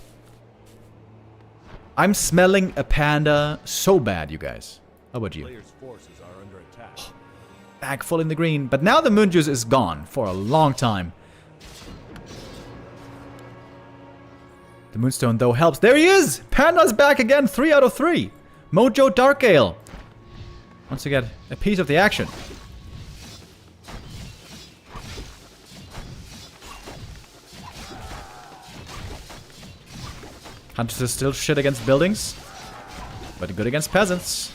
I'm smelling a Panda so bad, you guys. How about you? Players' forces are under attack. Back full in the green. But now the Moon Juice is gone for a long time. The Moonstone, though, helps. There he is! Panda's back again. 3 out of 3. Mojo Darkgale wants to get a piece of the action. Hunters is still shit against buildings, but good against peasants.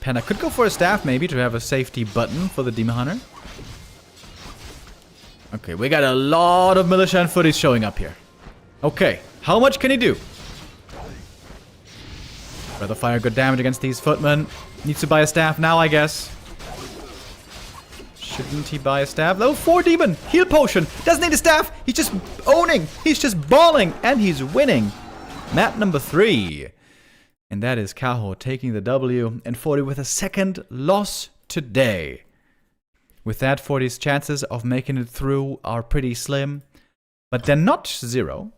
Panda could go for a staff maybe to have a safety button for the Demon Hunter. Okay, we got a lot of militia and footies showing up here. Okay, how much can he do? Rather fire good damage against these footmen. Needs to buy a staff now, I guess. Shouldn't he buy a staff? Level 4 demon! Heal potion! Doesn't need a staff! He's just owning! He's just balling! And he's winning! Map number 3. And that is Kaho taking the W. And Forti with a second loss today. With that, Forti's chances of making it through are pretty slim. But they're not 0.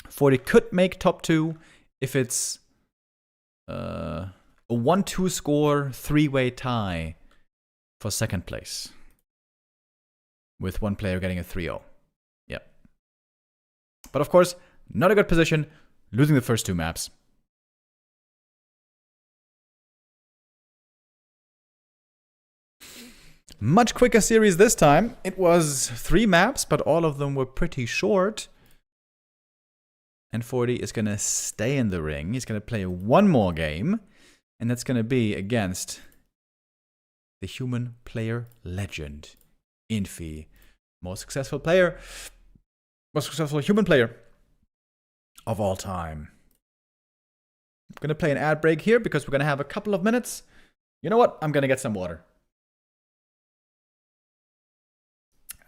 Forti could make top 2 if it's a 1-2 score 3-way tie for second place. With one player getting a 3-0. Yep. But of course, not a good position, losing the first 2 maps. Much quicker series this time. It was 3 maps, but all of them were pretty short. And Forti is going to stay in the ring. He's going to play one more game. And that's going to be against the human player legend, Infy. Most successful human player of all time. I'm going to play an ad break here because we're going to have a couple of minutes. You know what? I'm going to get some water.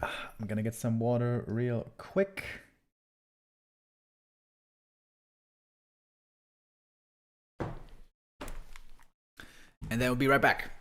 I'm going to get some water real quick. And then we'll be right back.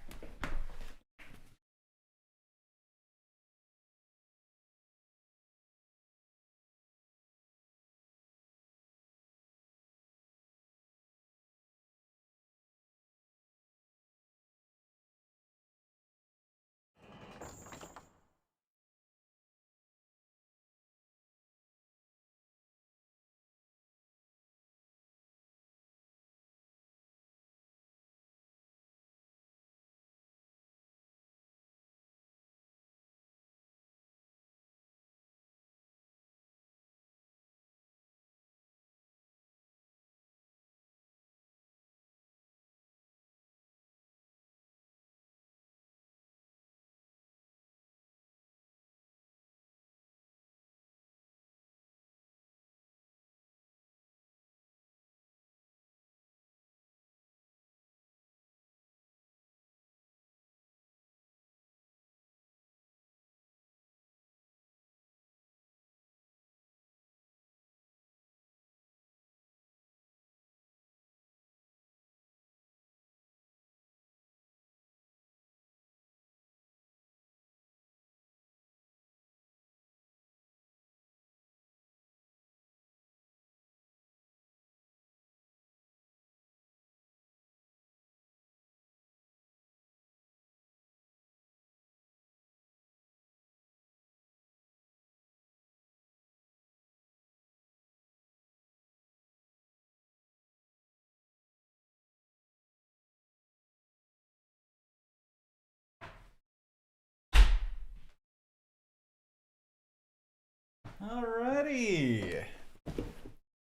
Alrighty.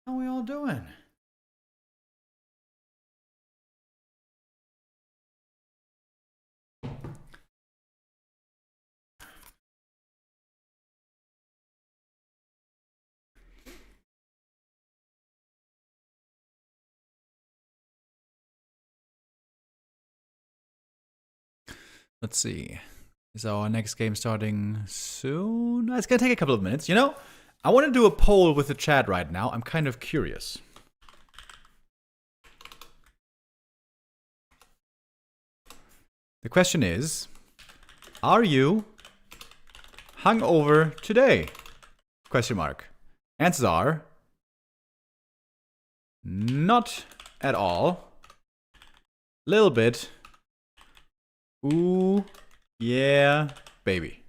How we all doing? Let's see. Is our next game starting soon? It's gonna take a couple of minutes. You know, I want to do a poll with the chat right now. I'm kind of curious. The question is, are you hungover today? Question mark. Answers are not at all. Little bit. Ooh, yeah, baby.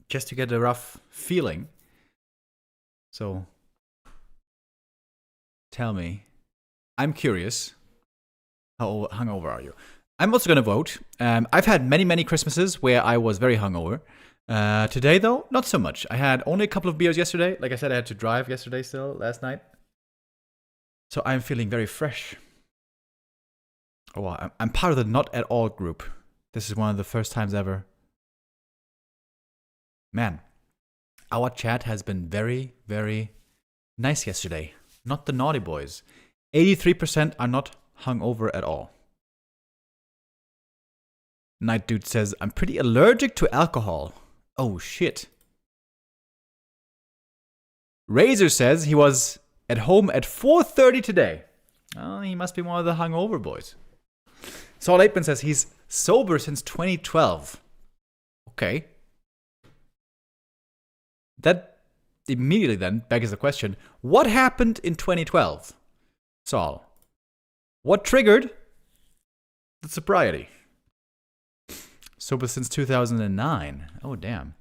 Just to get a rough feeling. So, tell me. I'm curious. How hungover are you? I'm also gonna vote. I've had many Christmases where I was very hungover. Today, though, not so much. I had only a couple of beers yesterday. Like I said, I had to drive yesterday still, last night. So I'm feeling very fresh. Oh, I'm part of the not at all group. This is one of the first times ever. Man, our chat has been very nice yesterday. Not the naughty boys. 83% are not hungover at all. Night Dude says, I'm pretty allergic to alcohol. Oh, shit. Razor says he was at home at 4:30 today. Oh, he must be one of the hungover boys. Saul Aitman says he's sober since 2012. Okay. That immediately then begs the question, what happened in 2012? Saul, what triggered the sobriety? Sober since 2009. Oh, damn.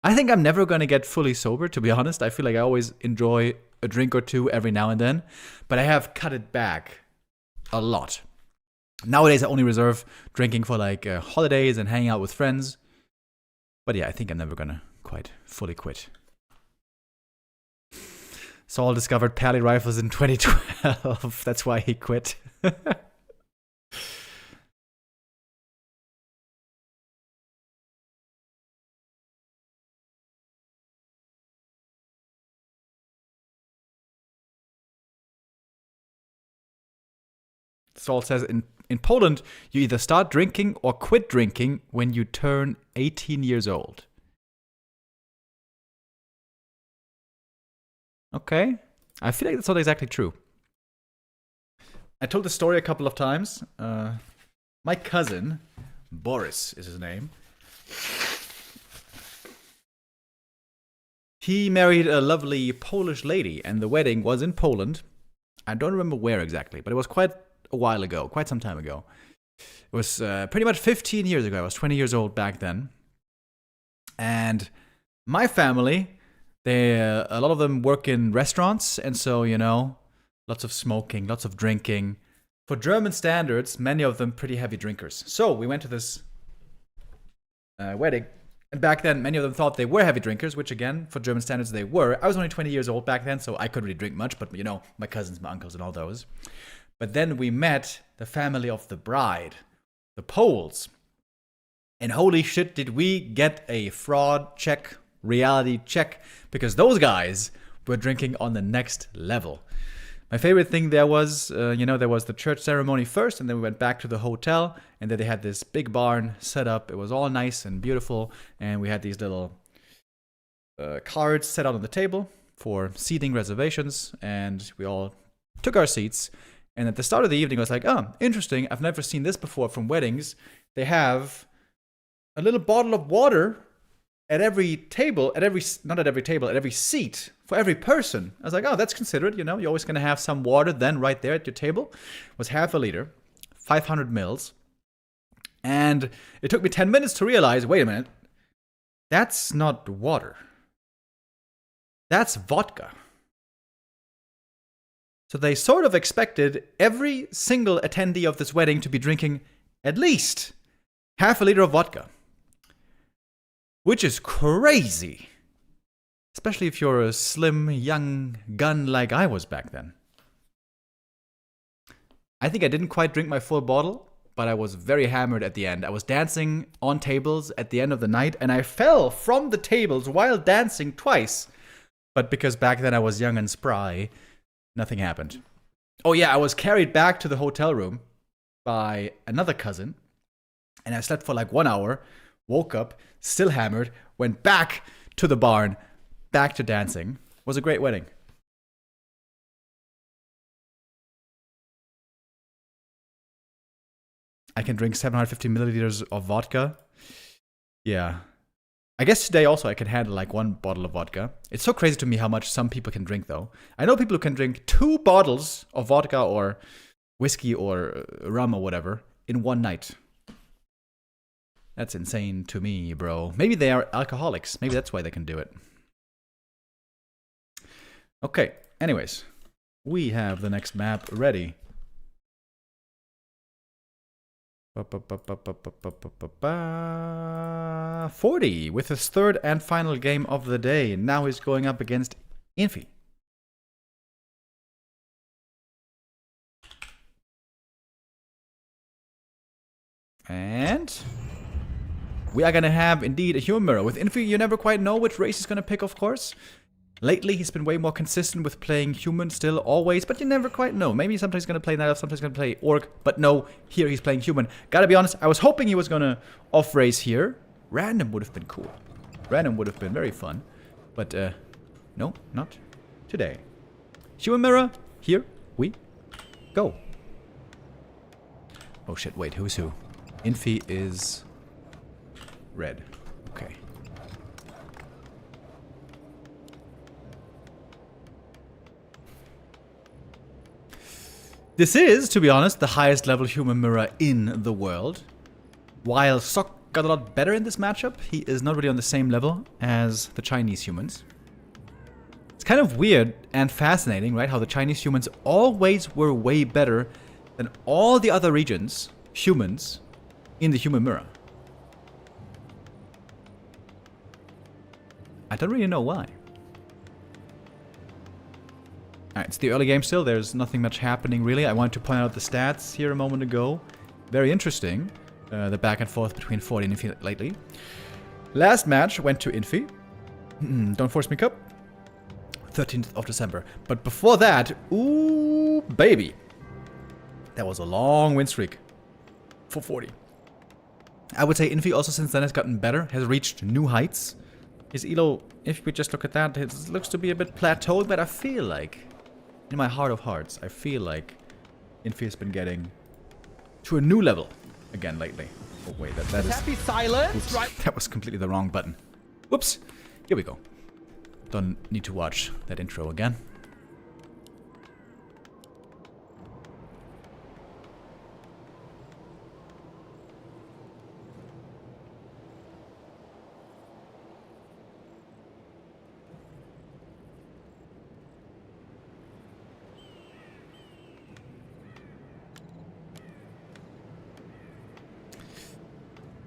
I think I'm never going to get fully sober, to be honest. I feel like I always enjoy a drink or two every now and then. But I have cut it back a lot. Nowadays, I only reserve drinking for like holidays and hanging out with friends. But yeah, I think I'm never going to quite fully quit. Saul discovered Pally rifles in 2012. That's why he quit. Saul says in Poland, you either start drinking or quit drinking when you turn 18 years old. Okay. I feel like that's not exactly true. I told the story a couple of times. My cousin, Boris is his name. He married a lovely Polish lady, and the wedding was in Poland. I don't remember where exactly, but it was quite a while ago, quite some time ago. It was pretty much 15 years ago. I was 20 years old back then. And my family, a lot of them work in restaurants, and so, you know, lots of smoking, lots of drinking. For German standards, many of them pretty heavy drinkers. So we went to this wedding, and back then, many of them thought they were heavy drinkers, which again, for German standards, they were. I was only 20 years old back then, so I couldn't really drink much, but you know, my cousins, my uncles, and all those. But then we met the family of the bride, the Poles. And holy shit, did we get a fraud check, reality check, because those guys were drinking on the next level. My favorite thing there was, there was the church ceremony first, and then we went back to the hotel, and then they had this big barn set up. It was all nice and beautiful, and we had these little cards set out on the table for seating reservations, and we all took our seats. And at the start of the evening, I was like, oh, interesting. I've never seen this before from weddings. They have a little bottle of water at every table, at every seat for every person. I was like, oh, that's considerate. You know, you're always going to have some water then right there at your table. It was half a liter, 500 mils. And it took me 10 minutes to realize, wait a minute, that's not water. That's vodka. So they sort of expected every single attendee of this wedding to be drinking at least half a liter of vodka. Which is crazy. Especially if you're a slim, young gun like I was back then. I think I didn't quite drink my full bottle, but I was very hammered at the end. I was dancing on tables at the end of the night, and I fell from the tables while dancing twice. But because back then I was young and spry, nothing happened. Oh yeah, I was carried back to the hotel room by another cousin, and I slept for like 1 hour, woke up, still hammered, went back to the barn, back to dancing. It was a great wedding. I can drink 750 milliliters of vodka. Yeah. I guess today also I can handle like 1 bottle of vodka. It's so crazy to me how much some people can drink though. I know people who can drink 2 bottles of vodka or whiskey or rum or whatever in one night. That's insane to me, bro. Maybe they are alcoholics. Maybe that's why they can do it. Okay, anyways. We have the next map ready. Forti with his 3rd and final game of the day. Now he's going up against Infy. And we are going to have indeed a human mirror. With Infy, you never quite know which race he's going to pick, of course. Lately, he's been way more consistent with playing human still, always, but you never quite know. Maybe sometimes he's going to play Night Elf, sometimes he's going to play Orc, but no, here he's playing human. Gotta be honest, I was hoping he was going to off-race here. Random would have been cool. Random would have been very fun. But, no, not today. Human mirror, here we go. Oh shit, wait, who's who? Infy is red. Okay. This is, to be honest, the highest level human mirror in the world. While Sok got a lot better in this matchup, he is not really on the same level as the Chinese humans. It's kind of weird and fascinating, right? How the Chinese humans always were way better than all the other regions, humans, in the human mirror. I don't really know why. Alright, it's the early game still. There's nothing much happening, really. I wanted to point out the stats here a moment ago. Very interesting. The back and forth between Forti and Infy lately. Last match went to Infy. Don't force me cup. 13th of December. But before that, ooh, baby. That was a long win streak for Forti. I would say Infy also since then has gotten better, has reached new heights. His elo, if we just look at that, it looks to be a bit plateaued, but I feel like, in my heart of hearts, I feel like Infy has been getting to a new level again lately. Oh wait, that is... Happy silence, Oops, right? that was completely the wrong button. Whoops. Here we go. Don't need to watch that intro again.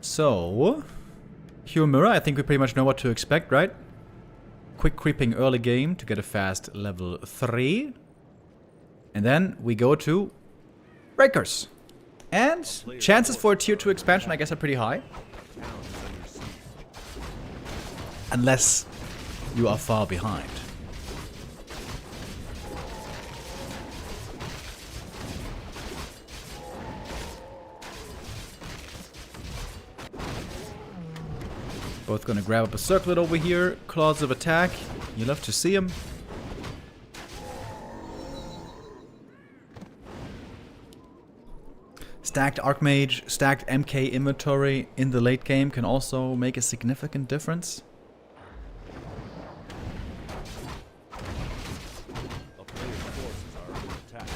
So, Human Mirror, I think we pretty much know what to expect, right? Quick creeping early game to get a fast level 3. And then we go to Breakers. And chances for a tier 2 expansion, I guess, are pretty high. Unless you are far behind. Both gonna grab up a circlet over here. Claws of attack. You love to see them. Stacked Archmage, stacked MK inventory in the late game can also make a significant difference. A player's forces are under attack.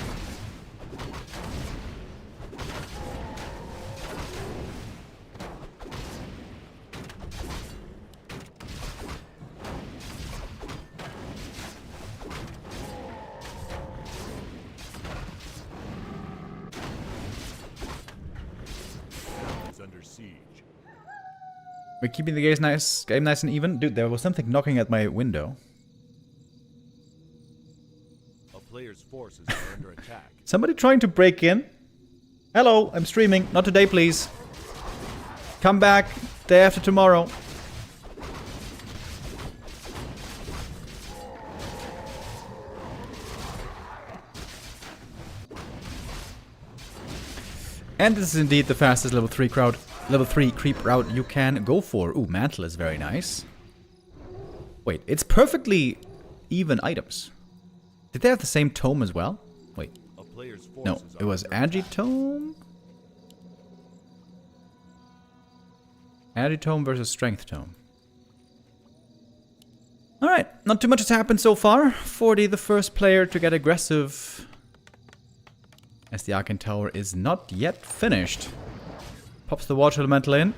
Is under siege. We're keeping the game nice and even. Dude, there was something knocking at my window. A player's forces are under attack. Somebody trying to break in? Hello, I'm streaming. Not today, please. Come back day after tomorrow. And this is indeed the fastest level 3 creep route you can go for. Ooh, Mantle is very nice. Wait, it's perfectly even items. Did they have the same tome as well? Wait. A player's forces No, it was Agitome? Agitome versus Strength Tome. Alright, not too much has happened so far. Forti, the first player to get aggressive. As the Arcane Tower is not yet finished. Pops the Water Elemental in.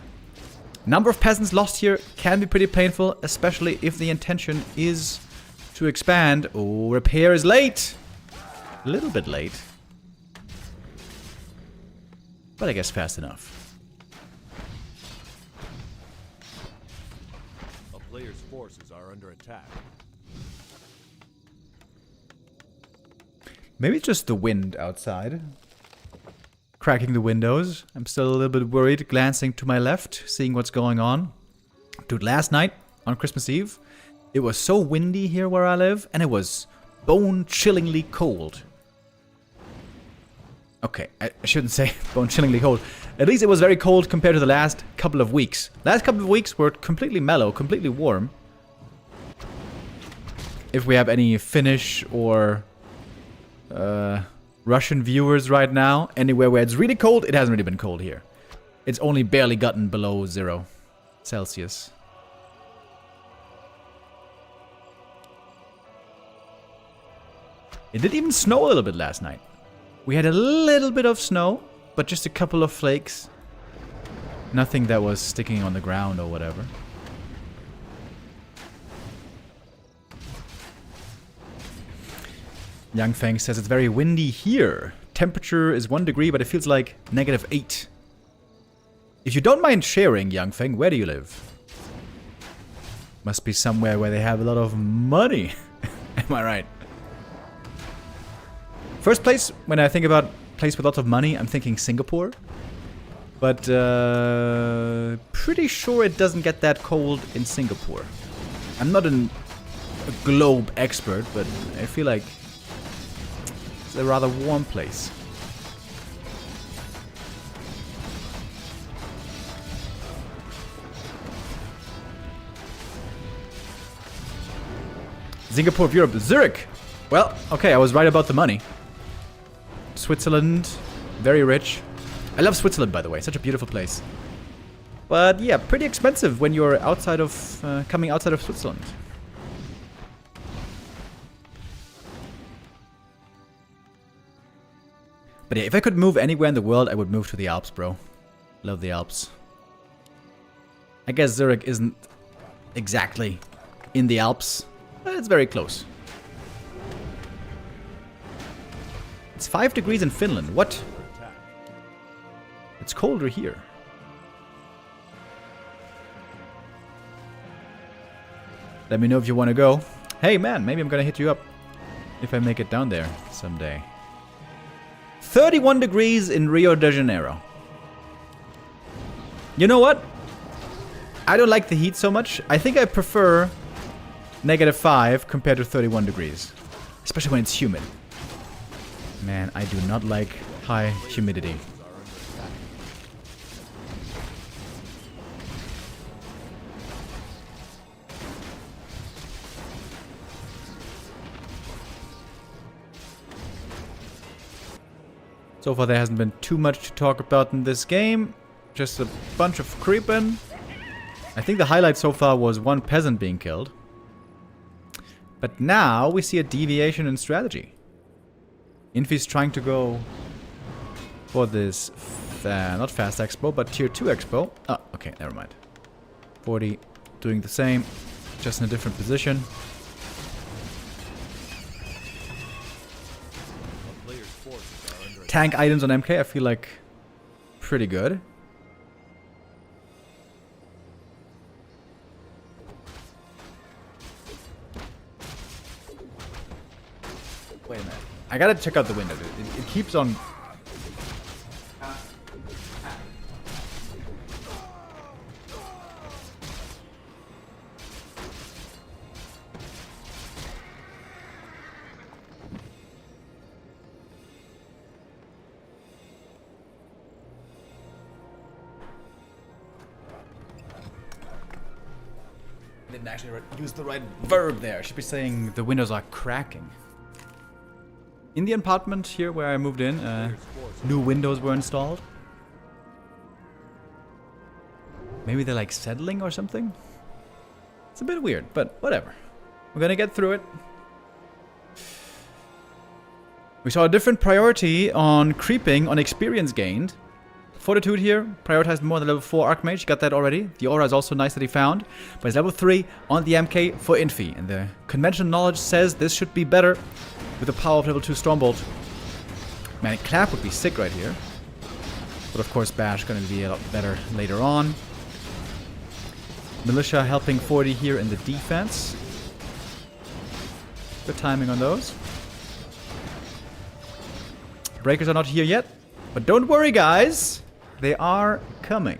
Number of peasants lost here can be pretty painful, especially if the intention is to expand. Oh, repair is late. A little bit late. But I guess fast enough. A player's forces are under attack. Maybe it's just the wind outside. Cracking the windows. I'm still a little bit worried, glancing to my left, seeing what's going on. Dude, last night, on Christmas Eve, It was so windy here where I live, and it was bone-chillingly cold. Okay, I shouldn't say bone-chillingly cold. At least it was very cold compared to the last couple of weeks. Last couple of weeks were completely mellow, completely warm. If we have any Finnish or Russian viewers right now, anywhere where it's really cold, it hasn't really been cold here. It's only barely gotten below 0 Celsius. It did even snow a little bit last night. We had a little bit of snow, but just a couple of flakes. Nothing that was sticking on the ground or whatever. Young Fang says it's very windy here. Temperature is 1 degree, but it feels like -8. If you don't mind sharing, Young Fang, where do you live? Must be somewhere where they have a lot of money. Am I right? First place, when I think about place with lots of money, I'm thinking Singapore. But pretty sure it doesn't get that cold in Singapore. I'm not a globe expert, but I feel like it's a rather warm place. Singapore of Europe. Zurich! Well, okay, I was right about the money. Switzerland, very rich. I love Switzerland, by the way. Such a beautiful place. But yeah, pretty expensive when you're outside of, coming outside of Switzerland. But yeah, if I could move anywhere in the world, I would move to the Alps, bro. Love the Alps. I guess Zurich isn't exactly in the Alps, but it's very close. It's 5 degrees in Finland. What? It's colder here. Let me know if you want to go. Hey man, maybe I'm gonna hit you up if I make it down there someday. 31 degrees in Rio de Janeiro. You know what? I don't like the heat so much. I think I prefer -5 compared to 31 degrees. Especially when it's humid. Man, I do not like high humidity. So far there hasn't been too much to talk about in this game. Just a bunch of creeping. I think the highlight so far was one peasant being killed. But now we see a deviation in strategy. Infy's trying to go for this, not fast expo, but tier 2 expo. Oh, okay, never mind. Forti doing the same, just in a different position. Tank items on MK, I feel like pretty good. Wait a minute. I gotta check out the window, dude. It keeps on... I didn't actually use the right verb there. I should be saying the windows are cracking. In the apartment here where I moved in, new windows were installed. Maybe they're like settling or something? It's a bit weird, but whatever. We're gonna get through it. We saw a different priority on creeping on experience gained. Fortitude here, prioritized more than level 4 Archmage, got that already. The aura is also nice that he found. But it's level 3 on the MK for Infy. And the conventional knowledge says this should be better with the power of level 2 Stormbolt. Man, Clap would be sick right here. But of course Bash gonna be a lot better later on. Militia helping Forti here in the defense. Good timing on those. Breakers are not here yet. But don't worry guys. They are coming.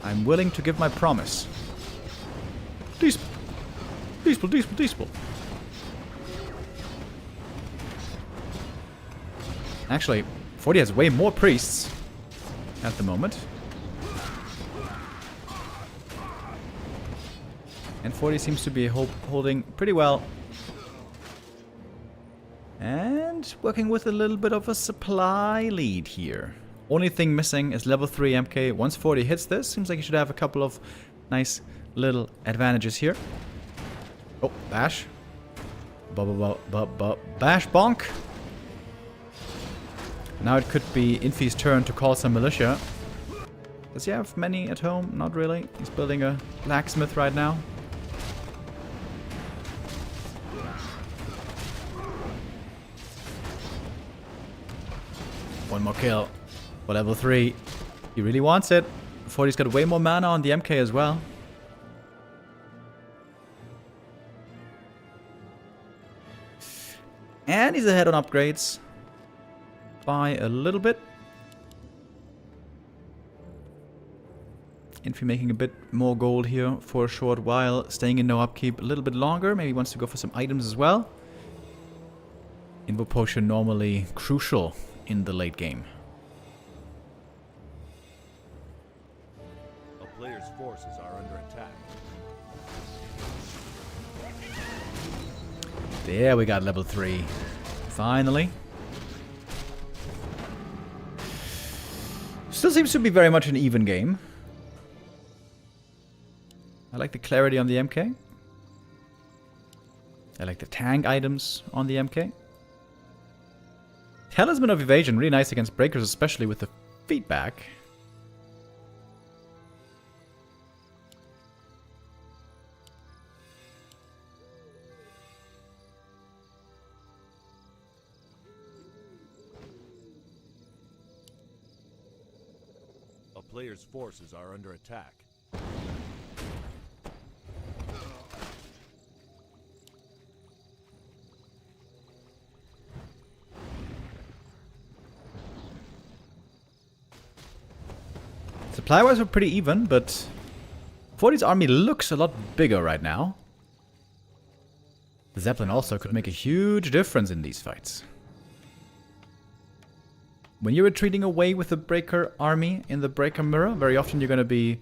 I'm willing to give my promise. Diesel. Diesel, diesel, diesel. Actually, Forti has way more priests at the moment. And Forti seems to be holding pretty well. And working with a little bit of a supply lead here. Only thing missing is level 3 MK. Once Forti hits this, seems like he should have a couple of nice little advantages here. Oh, bash. Bash bonk. Now it could be Infy's turn to call some militia. Does he have many at home? Not really. He's building a blacksmith right now. One more kill for level 3. He really wants it. Forti's got way more mana on the MK as well. And he's ahead on upgrades by a little bit. Infy making a bit more gold here for a short while, staying in no upkeep a little bit longer. Maybe wants to go for some items as well. Invo potion normally crucial in the late game. A player's forces are under attack. There we got level 3. Finally. Still seems to be very much an even game. I like the clarity on the MK. I like the tank items on the MK. Talisman of Evasion, really nice against breakers, especially with the feedback. A player's forces are under attack. Supply-wise we're pretty even, but Forti's army looks a lot bigger right now. The Zeppelin also could make a huge difference in these fights. When you're retreating away with the Breaker army in the Breaker mirror, very often you're going to be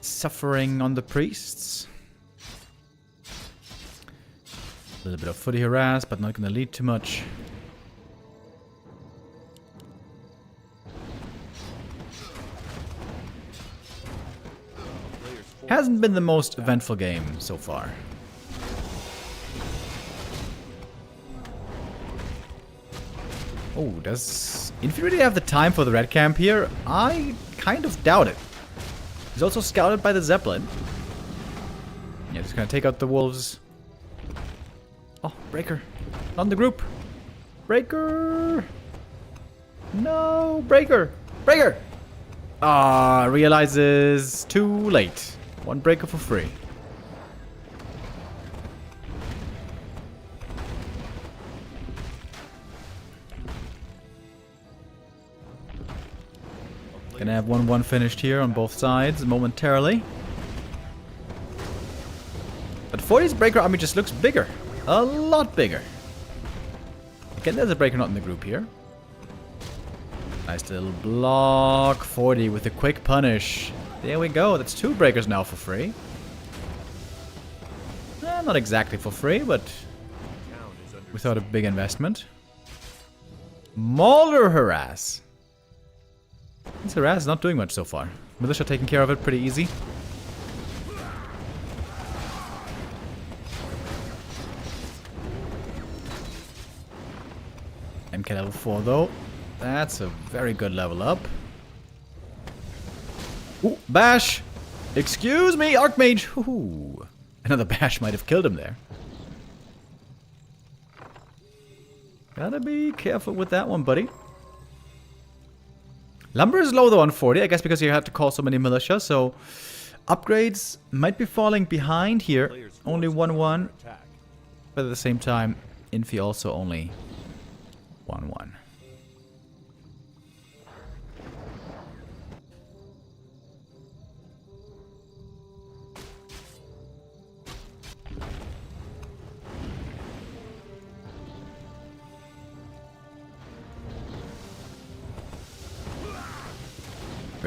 suffering on the priests. A little bit of footy harass, but not going to lead too much. Hasn't been the most eventful game so far. Oh, does Infy really have the time for the red camp here? I kind of doubt it. He's also scouted by the Zeppelin. Yeah, just gonna take out the wolves. Oh, Breaker. Not in the group. Breaker! No, Breaker! Breaker! Ah, realizes too late. One Breaker for free. Gonna have 1-1 finished here on both sides momentarily. But Forti's Breaker army just looks bigger. A lot bigger. Again, there's a Breaker not in the group here. Nice little block. Forti with a quick punish. There we go. That's 2 Breakers now for free. Not exactly for free, but without a big investment. Mauler harass. This harass is not doing much so far. Militia taking care of it pretty easy. MK level 4 though. That's a very good level up. Ooh, bash! Excuse me, Archmage! Ooh. Another bash might have killed him there. Gotta be careful with that one, buddy. Lumber is low though on 40, I guess because you had to call so many militia, so upgrades might be falling behind here. Only 1-1. But at the same time, Infy also only 1-1.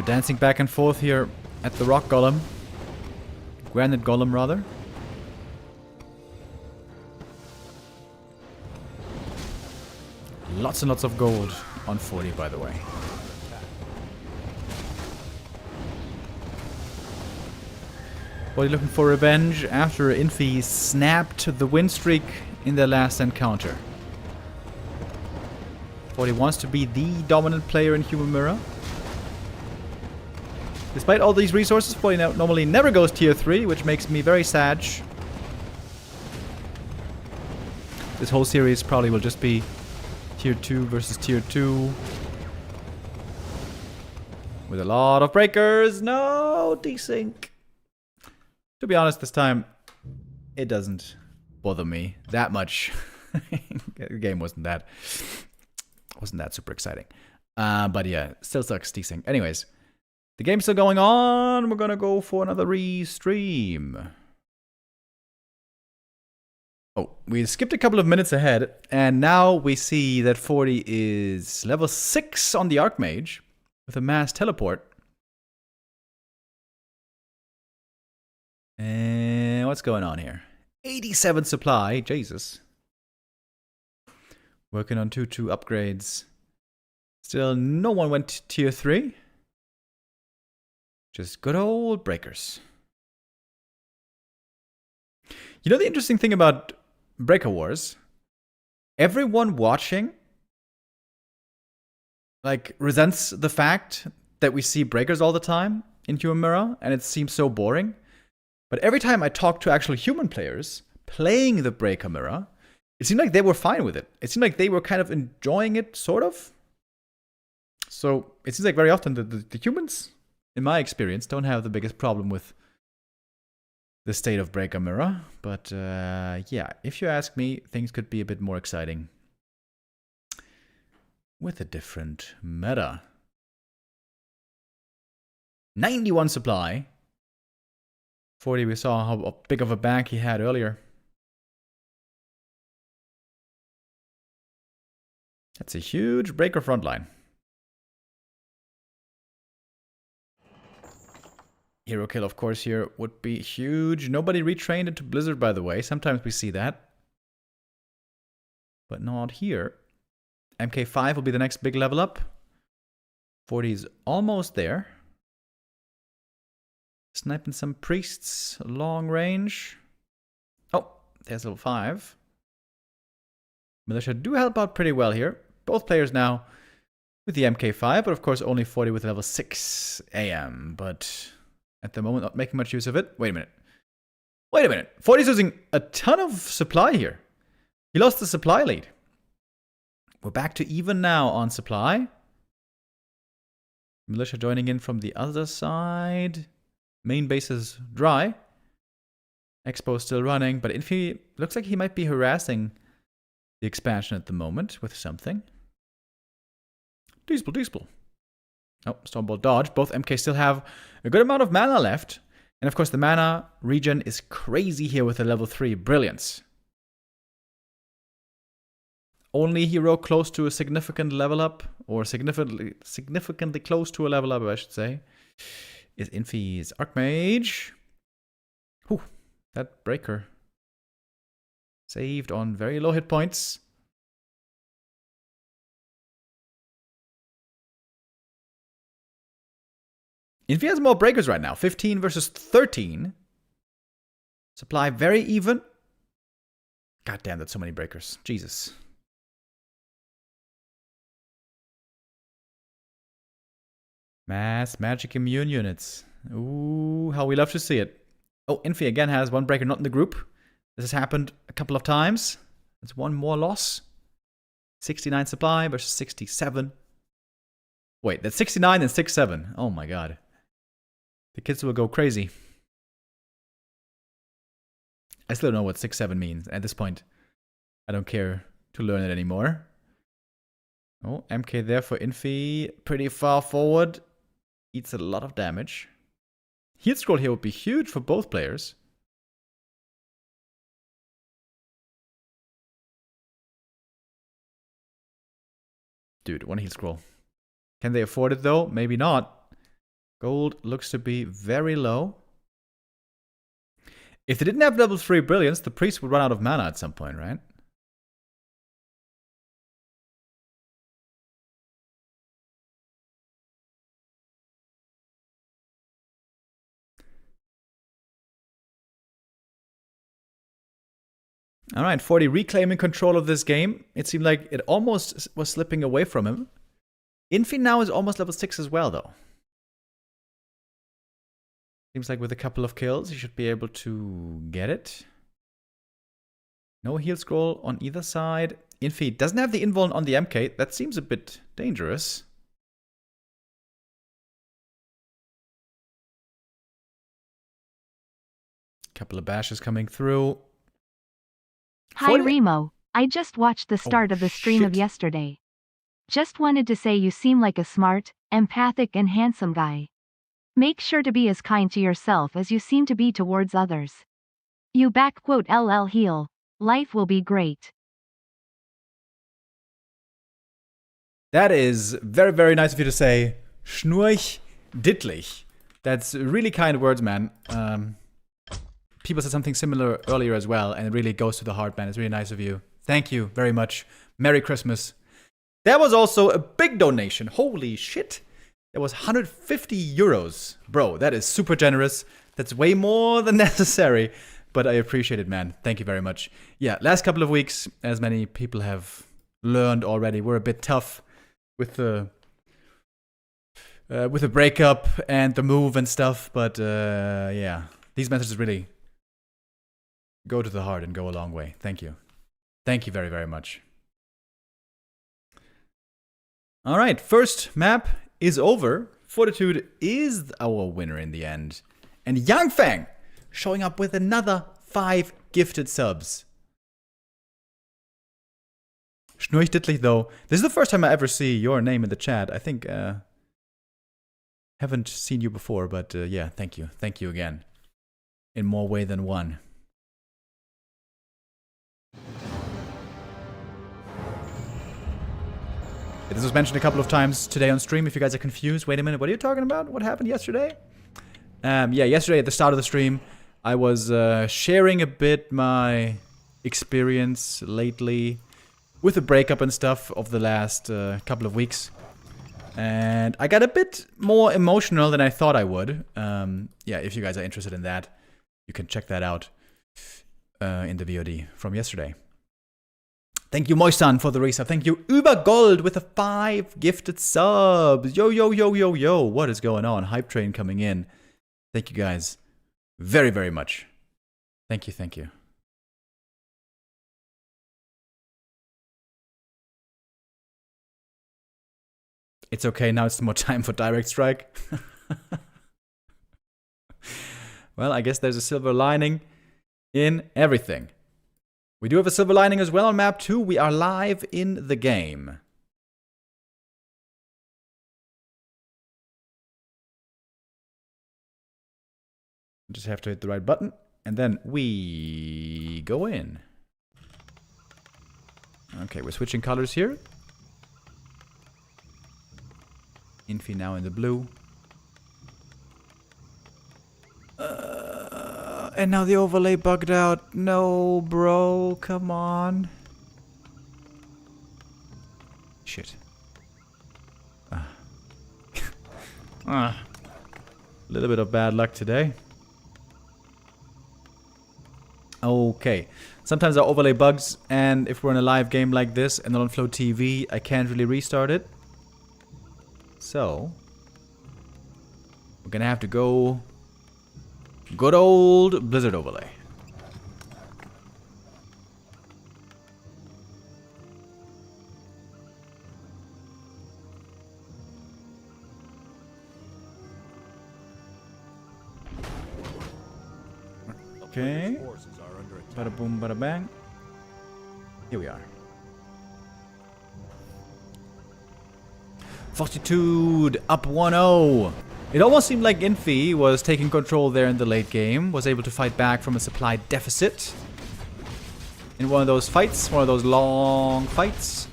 We're dancing back and forth here at the rock golem. Granite golem, rather. Lots and lots of gold on 40, by the way. Forti looking for revenge after Infy snapped the win streak in their last encounter. Forti wants to be the dominant player in Human Mirror. Despite all these resources, Forti normally never goes tier 3, which makes me very sad. This whole series probably will just be tier 2 versus tier 2. With a lot of breakers. No, desync. To be honest, this time, it doesn't bother me that much. The game wasn't that super exciting. But yeah, still sucks desync. Anyways, the game's still going on. We're gonna go for another restream. Oh, we skipped a couple of minutes ahead, and now we see that Forti is level 6 on the Archmage with a mass teleport. And what's going on here? 87 supply, Jesus. Working on 2 upgrades. Still, no one went to tier 3. Just good old breakers. You know the interesting thing about Breaker Wars? Everyone watching resents the fact that we see breakers all the time in Human Mirror, and it seems so boring. But every time I talk to actual human players playing the Breaker Mirror, it seemed like they were fine with it. It seemed like they were kind of enjoying it, sort of. So it seems like very often the humans, in my experience, don't have the biggest problem with the state of Breaker Mirror. But yeah, if you ask me, things could be a bit more exciting with a different meta. 91 supply. 40, we saw how big of a bank he had earlier. That's a huge breaker front line. Hero kill, of course, here would be huge. Nobody retrained into Blizzard, by the way. Sometimes we see that. But not here. MK5 will be the next big level up. 40's almost there. Sniping some priests, long range. Oh, there's level 5. Militia do help out pretty well here. Both players now with the MK5, but of course only 40 with level 6 AM. But at the moment, not making much use of it. Wait a minute. Wait a minute. 40's losing a ton of supply here. He lost the supply lead. We're back to even now on supply. Militia joining in from the other side. Main base is dry. Expo still running, but Infy looks like he might be harassing the expansion at the moment with something. Diesel. Oh, Stormbolt dodge. Both MK still have a good amount of mana left. And of course the mana regen is crazy here with a level 3 Brilliance. Only hero close to a significant level up, or significantly close to a level up, I should say, is Infy's Archmage. Whew, that breaker saved on very low hit points. Infy has more breakers right now. 15 versus 13. Supply very even. God damn, that's so many breakers. Jesus. Mass magic immune units. Ooh, how we love to see it. Oh, Infy again has one breaker not in the group. This has happened a couple of times. That's one more loss. 69 supply versus 67. Wait, that's 69 and 67. Oh my god. The kids will go crazy. I still don't know what 6-7 means at this point. I don't care to learn it anymore. Oh, MK there for Infy. Pretty far forward. Eats a lot of damage. Heal scroll here would be huge for both players. Dude, one heal scroll. Can they afford it though? Maybe not. Gold looks to be very low. If they didn't have level 3 Brilliance, the priest would run out of mana at some point, right? Alright, Forti reclaiming control of this game. It seemed like it almost was slipping away from him. Infy now is almost level 6 as well, though. Seems like with a couple of kills, he should be able to get it. No heal scroll on either side. Infy doesn't have the invuln on the MK. That seems a bit dangerous. Couple of bashes coming through. Hi Remo, I just watched the start of the stream of shit. yesterday. Just wanted to say you seem like a smart, empathic and handsome guy. Make sure to be as kind to yourself as you seem to be towards others. You back quote LL heal. Life will be great. That is very, very nice of you to say. Schnurch dittlich. That's really kind words, man. People said something similar earlier as well, and it really goes to the heart, man. It's really nice of you. Thank you very much. Merry Christmas. That was also a big donation. Holy shit. That was 150 euros. Bro, that is super generous. That's way more than necessary. But I appreciate it, man. Thank you very much. Yeah, last couple of weeks, as many people have learned already, were a bit tough with the breakup and the move and stuff. But yeah, these messages really go to the heart and go a long way. Thank you. Thank you very, very much. All right, first map is over. Fortitude is our winner in the end. And Yangfang showing up with another 5 gifted subs. Schnurch dittlich though. This is the first time I ever see your name in the chat. I think, haven't seen you before, but yeah, thank you. Thank you again. In more way than one. This was mentioned a couple of times today on stream. If you guys are confused, wait a minute, what are you talking about? What happened yesterday? Yeah, yesterday at the start of the stream, I was sharing a bit my experience lately with the breakup and stuff of the last couple of weeks. And I got a bit more emotional than I thought I would. Yeah, if you guys are interested in that, you can check that out in the VOD from yesterday. Thank you, Moistan, for the resub. Thank you, Übergold, with the 5 gifted subs. Yo, yo, yo, yo, yo. What is going on? Hype train coming in. Thank you, guys. Very, very much. Thank you, thank you. It's okay, now it's more time for Direct Strike. Well, I guess there's a silver lining in everything. We do have a silver lining as well on map 2. We are live in the game. Just have to hit the right button, and then we go in. Okay, we're switching colors here. Infy now in the blue. And now the overlay bugged out. No, bro, come on. Shit. A little bit of bad luck today. Okay. Sometimes our overlay bugs, and if we're in a live game like this and not on Flow TV, I can't really restart it. So, we're gonna have to go good old Blizzard overlay. Okay. Bada boom, bada bang. Here we are. Fortitude up 1-0. It almost seemed like Infy was taking control there in the late game, was able to fight back from a supply deficit. In one of those fights, one of those long fights.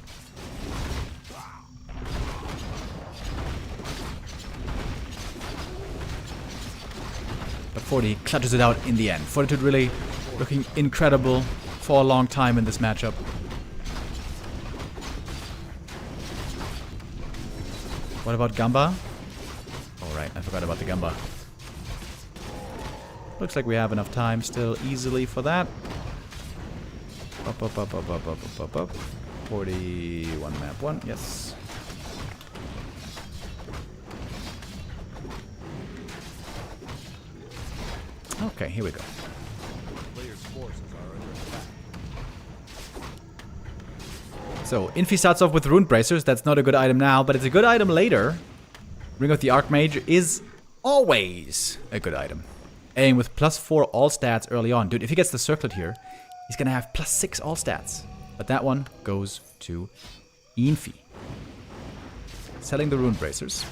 But Forti clutches it out in the end. Fortitude really looking incredible for a long time in this matchup. What about Gamba? Oh right, I forgot about the Gamba. Looks like we have enough time still easily for that. Up. 41 map 1, yes. Okay, here we go. Players' forces are under attack. So, Infy starts off with Rune Bracers. That's not a good item now, but it's a good item later. Ring of the Archmage is always a good item. Aim with +4 all stats early on. Dude, if he gets the circlet here, he's gonna have +6 all stats. But that one goes to Infy. Selling the Rune Bracers.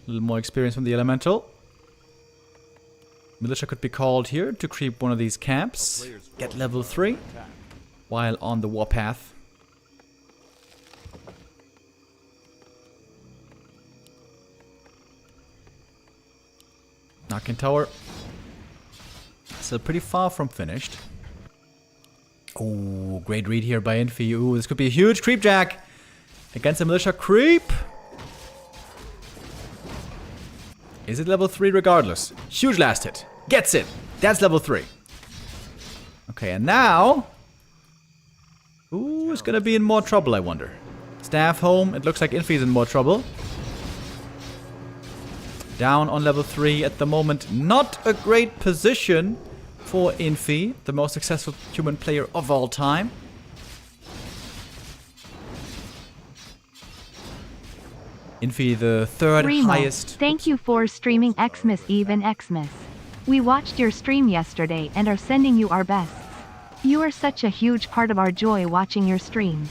A little more experience from the Elemental. Militia could be called here to creep one of these camps. Get level 3 while on the warpath. Knocking Tower. Still pretty far from finished. Oh, great read here by Infy. Ooh, this could be a huge creep jack against a militia creep. Is it level 3 regardless? Huge last hit. Gets it. That's level 3. Okay, and now... Ooh, it's gonna be in more trouble, I wonder. Staff home. It looks like Infy's in more trouble. Down on level 3 at the moment. Not a great position for Infy, the most successful human player of all time. Infy, the third highest. Thank you for streaming Xmas Eve and Xmas. We watched your stream yesterday and are sending you our best. You are such a huge part of our joy watching your streams.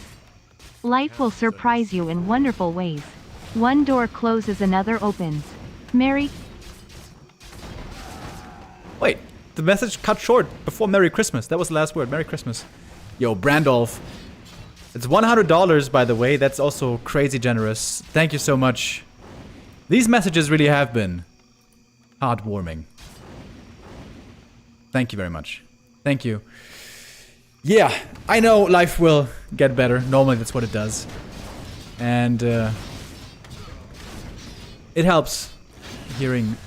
Life will surprise you in wonderful ways. One door closes, another opens. Merry... Wait, the message cut short before Merry Christmas. That was the last word. Merry Christmas. Yo, Brandolph. It's $100, by the way. That's also crazy generous. Thank you so much. These messages really have been heartwarming. Thank you very much. Thank you. Yeah, I know life will get better. Normally that's what it does. And it helps hearing,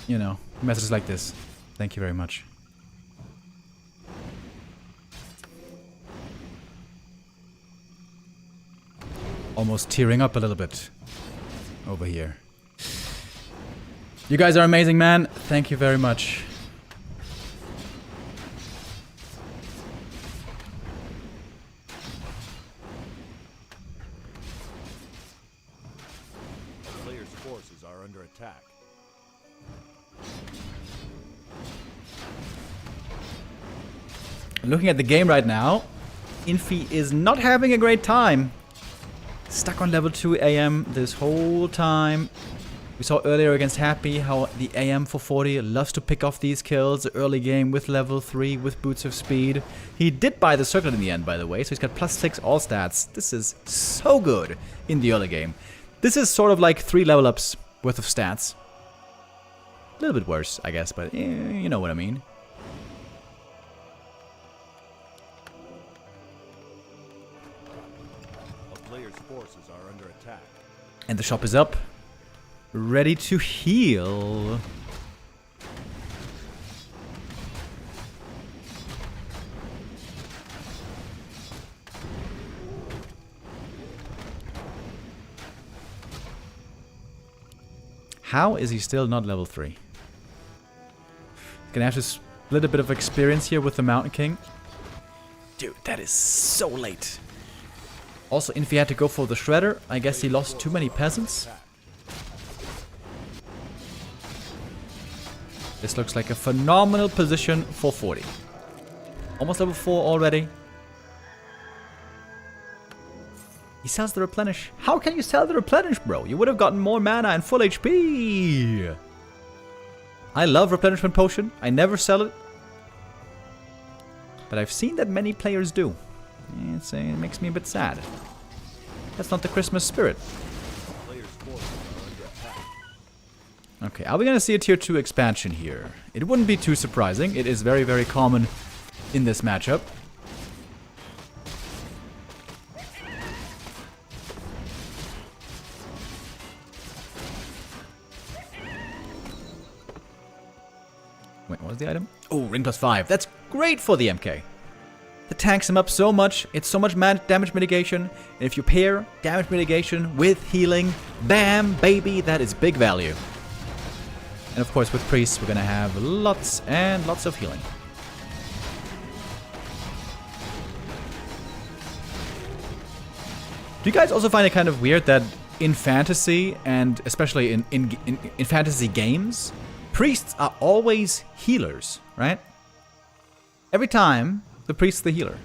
you know, messages like this. Thank you very much. Almost tearing up a little bit over here. You guys are amazing, man. Thank you very much. A player's forces are under attack. Looking at the game right now, Infy is not having a great time. Stuck on level 2 AM this whole time. We saw earlier against Happy how the AM for Forti loves to pick off these kills early game with level 3 with Boots of Speed. He did buy the circlet in the end, by the way, so he's got +6 all stats. This is so good in the early game. This is sort of like 3 level ups worth of stats. A little bit worse, I guess, but you know what I mean. Forces are under attack. And the shop is up. Ready to heal. How is he still not level 3? Gonna have to split a bit of experience here with the Mountain King. Dude, that is so late. Also, Infy had to go for the Shredder. I guess he lost too many peasants. This looks like a phenomenal position for Forti. Almost level 4 already. He sells the Replenish. How can you sell the Replenish, bro? You would have gotten more mana and full HP. I love Replenishment Potion. I never sell it. But I've seen that many players do. It makes me a bit sad. That's not the Christmas spirit. Players' forces are under attack. Okay, are we gonna see a tier 2 expansion here? It wouldn't be too surprising. It is very, very common in this matchup. Wait, what was the item? Oh, ring plus 5. That's great for the MK. That tanks him up so much. It's so much damage mitigation. And if you pair damage mitigation with healing, bam, baby, that is big value. And of course, with priests, we're gonna have lots and lots of healing. Do you guys also find it kind of weird that in fantasy, and especially in fantasy games, priests are always healers, right? Every time, the priest's the healer.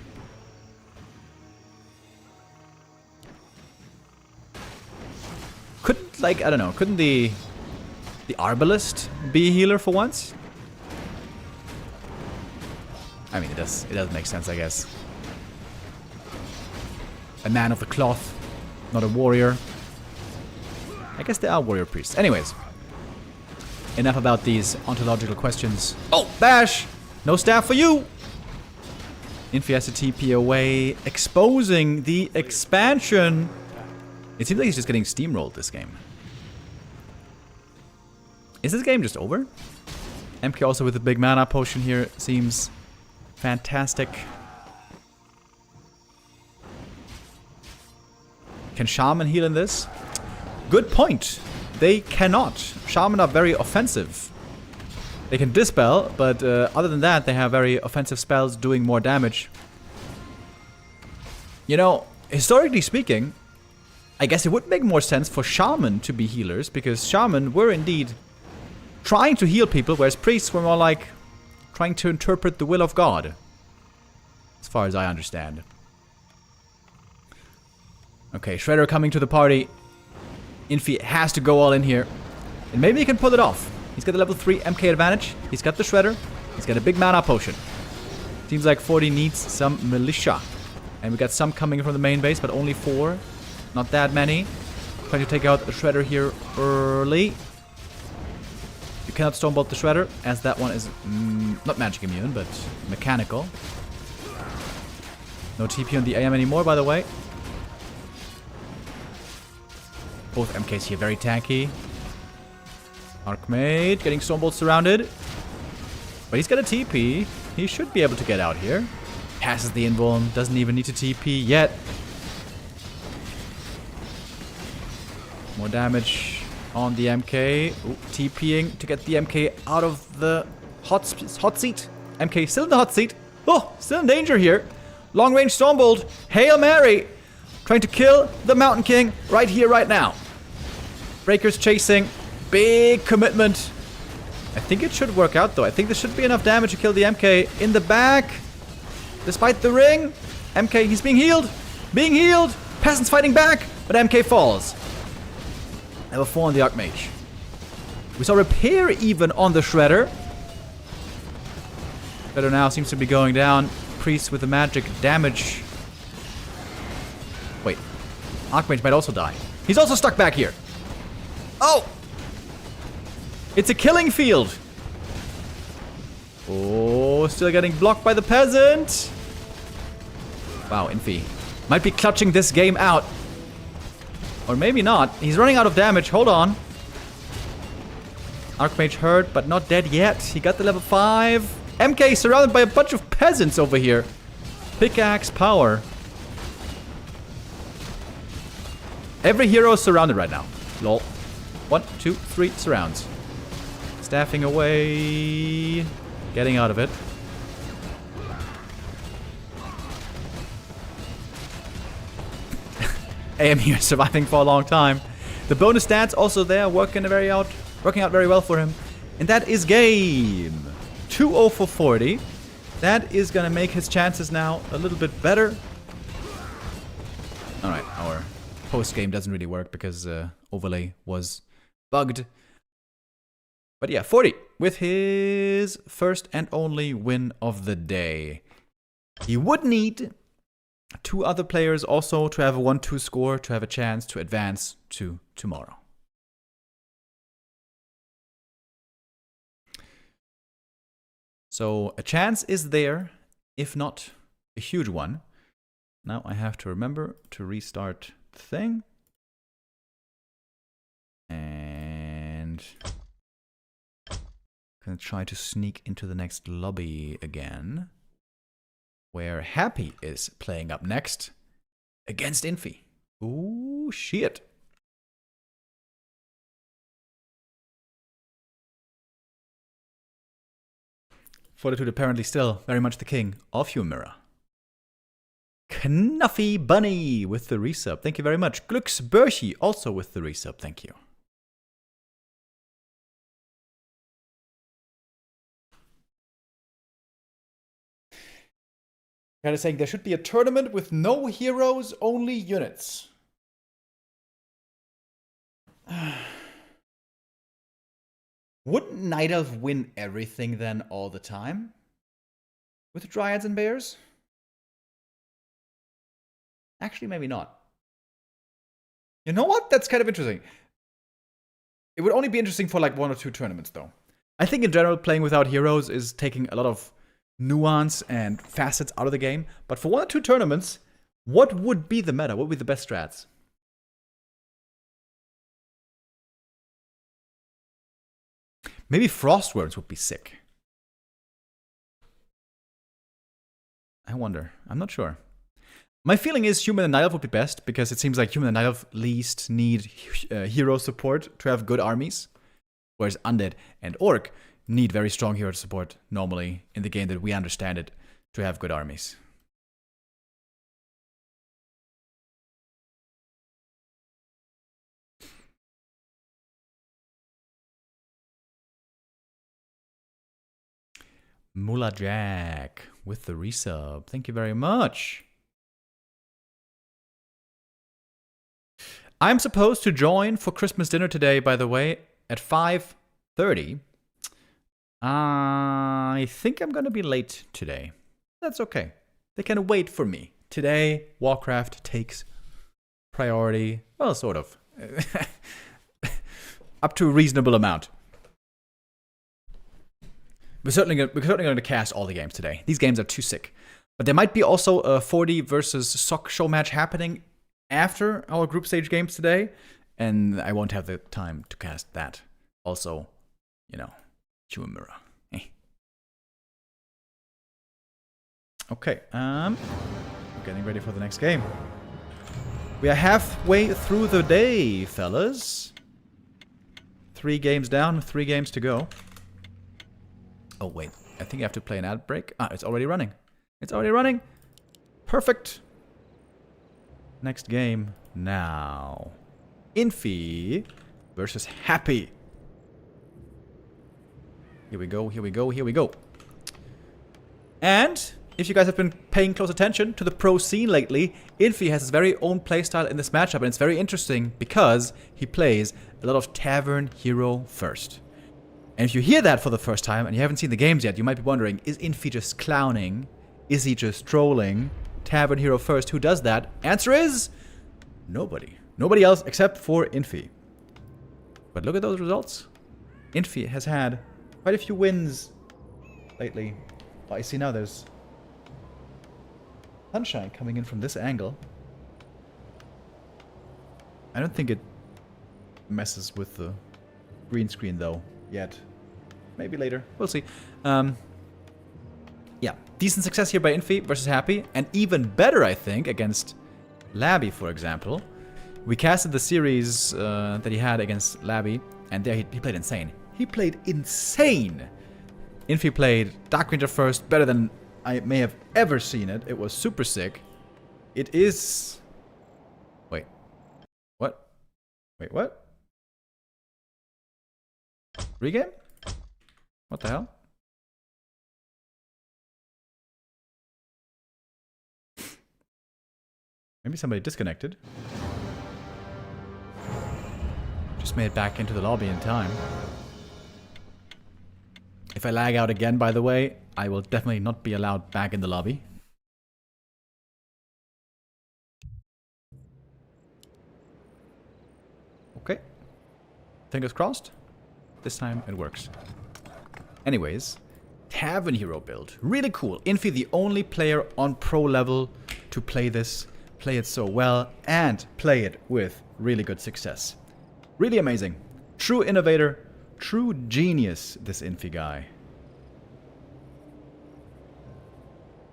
Couldn't, like, I don't know, couldn't the Arbalist be a healer for once? I mean, it does make sense, I guess. A man of the cloth, not a warrior. I guess they are warrior priests. Anyways. Enough about these ontological questions. Oh, Bash! No staff for you! Infy has to TP away, exposing the expansion. It seems like he's just getting steamrolled this game. Is this game just over? MK also with a big mana potion here seems fantastic. Can Shaman heal in this? Good point. They cannot. Shaman are very offensive. They can dispel, but other than that, they have very offensive spells doing more damage. You know, historically speaking, I guess it would make more sense for Shaman to be healers, because Shaman were indeed trying to heal people, whereas priests were more like trying to interpret the will of God. As far as I understand. Okay, Shredder coming to the party. Infy has to go all in here. And maybe he can pull it off. He's got the level 3 MK advantage. He's got the Shredder. He's got a big mana potion. Seems like Forti needs some militia. And we got some coming from the main base, but only 4. Not that many. Trying to take out the Shredder here early. You cannot Stonebolt the Shredder, as that one is not magic immune, but mechanical. No TP on the AM anymore, by the way. Both MKs here very tanky. Archmage getting Stonebolt surrounded. But he's got a TP. He should be able to get out here. Passes the invuln. Doesn't even need to TP yet. More damage on the MK. Ooh, TPing to get the MK out of the hot seat. MK still in the hot seat. Oh, still in danger here. Long range Stonebolt. Hail Mary. Trying to kill the Mountain King right here, right now. Breaker's chasing. Big commitment. I think it should work out, though. I think there should be enough damage to kill the MK. In the back. Despite the ring. MK, he's being healed. Being healed. Peasants fighting back. But MK falls. Level 4 on the Archmage. We saw repair even on the Shredder. Shredder now seems to be going down. Priest with the magic damage. Wait. Archmage might also die. He's also stuck back here. Oh! It's a killing field. Oh, still getting blocked by the peasant. Wow, Infy might be clutching this game out. Or maybe not. He's running out of damage. Hold on. Archmage hurt, but not dead yet. He got the level 5. MK surrounded by a bunch of peasants over here. Pickaxe power. Every hero is surrounded right now. Lol. 1, 2, 3 surrounds. Staffing away. Getting out of it. AM here surviving for a long time. The bonus stats also there working out very well for him. And that is game. 2-0 for Forti. That is gonna make his chances now a little bit better. Alright, our post game doesn't really work because overlay was bugged. But yeah, Forti with his first and only win of the day. He would need 2 other players also to have a 1-2 score to have a chance to advance to tomorrow. So a chance is there, if not a huge one. Now I have to remember to restart the thing. And I'm gonna try to sneak into the next lobby again, where Happy is playing up next against Infy. Ooh, shit. Fortitude apparently still very much the king of Humira. Knuffy Bunny with the resub. Thank you very much. Glux Berchi also with the resub. Thank you. Kind of saying there should be a tournament with no heroes, only units. Wouldn't Night Elf win everything then all the time? With the Dryads and Bears? Actually, maybe not. You know what? That's kind of interesting. It would only be interesting for like 1 or 2 tournaments, though. I think in general, playing without heroes is taking a lot of nuance and facets out of the game. But for 1 or 2 tournaments, what would be the meta? What would be the best strats? Maybe Frostworms would be sick. I wonder. I'm not sure. My feeling is Human and Night Elf would be best, because it seems like Human and Night Elf least need hero support to have good armies, whereas Undead and Orc need very strong hero support normally in the game that we understand it to have good armies. Mullah Jack with the resub. Thank you very much. I'm supposed to join for Christmas dinner today, by the way, at 5:30. I think I'm going to be late today. That's okay. They can wait for me. Today, Warcraft takes priority. Well, sort of. Up to a reasonable amount. We're certainly going to cast all the games today. These games are too sick. But there might be also a Forti versus Sock show match happening after our group stage games today. And I won't have the time to cast that. Also, you know, Humira. Okay, we're getting ready for the next game. We are halfway through the day, fellas. 3 games down, 3 games to go. Oh, wait. I think I have to play an ad break. Ah, it's already running. It's already running. Perfect. Next game now. Infy versus Happy. Here we go, here we go, here we go. And if you guys have been paying close attention to the pro scene lately, Infy has his very own playstyle in this matchup, and it's very interesting because he plays a lot of Tavern Hero first. And if you hear that for the first time and you haven't seen the games yet, you might be wondering, is Infy just clowning? Is he just trolling? Tavern Hero first, who does that? Answer is nobody. Nobody else except for Infy. But look at those results. Infy has had quite a few wins lately. Oh, I see now there's sunshine coming in from this angle. I don't think it messes with the green screen though, yet. Maybe later. We'll see. Yeah, decent success here by Infy versus Happy, and even better, I think, against Labby, for example. We casted the series that he had against Labby, and there he played insane. He played insane! Infy played Dark Winter first, better than I may have ever seen it. It was super sick. It is... Wait. What? Wait, what? Regame? What the hell? Maybe somebody disconnected. Just made it back into the lobby in time. If I lag out again, by the way, I will definitely not be allowed back in the lobby. Fingers crossed. This time it works. Anyways, Tavern Hero build. Really cool. Infy, the only player on pro level to play this, play it so well, and play it with really good success. Really amazing. True innovator, true genius, this Infy guy.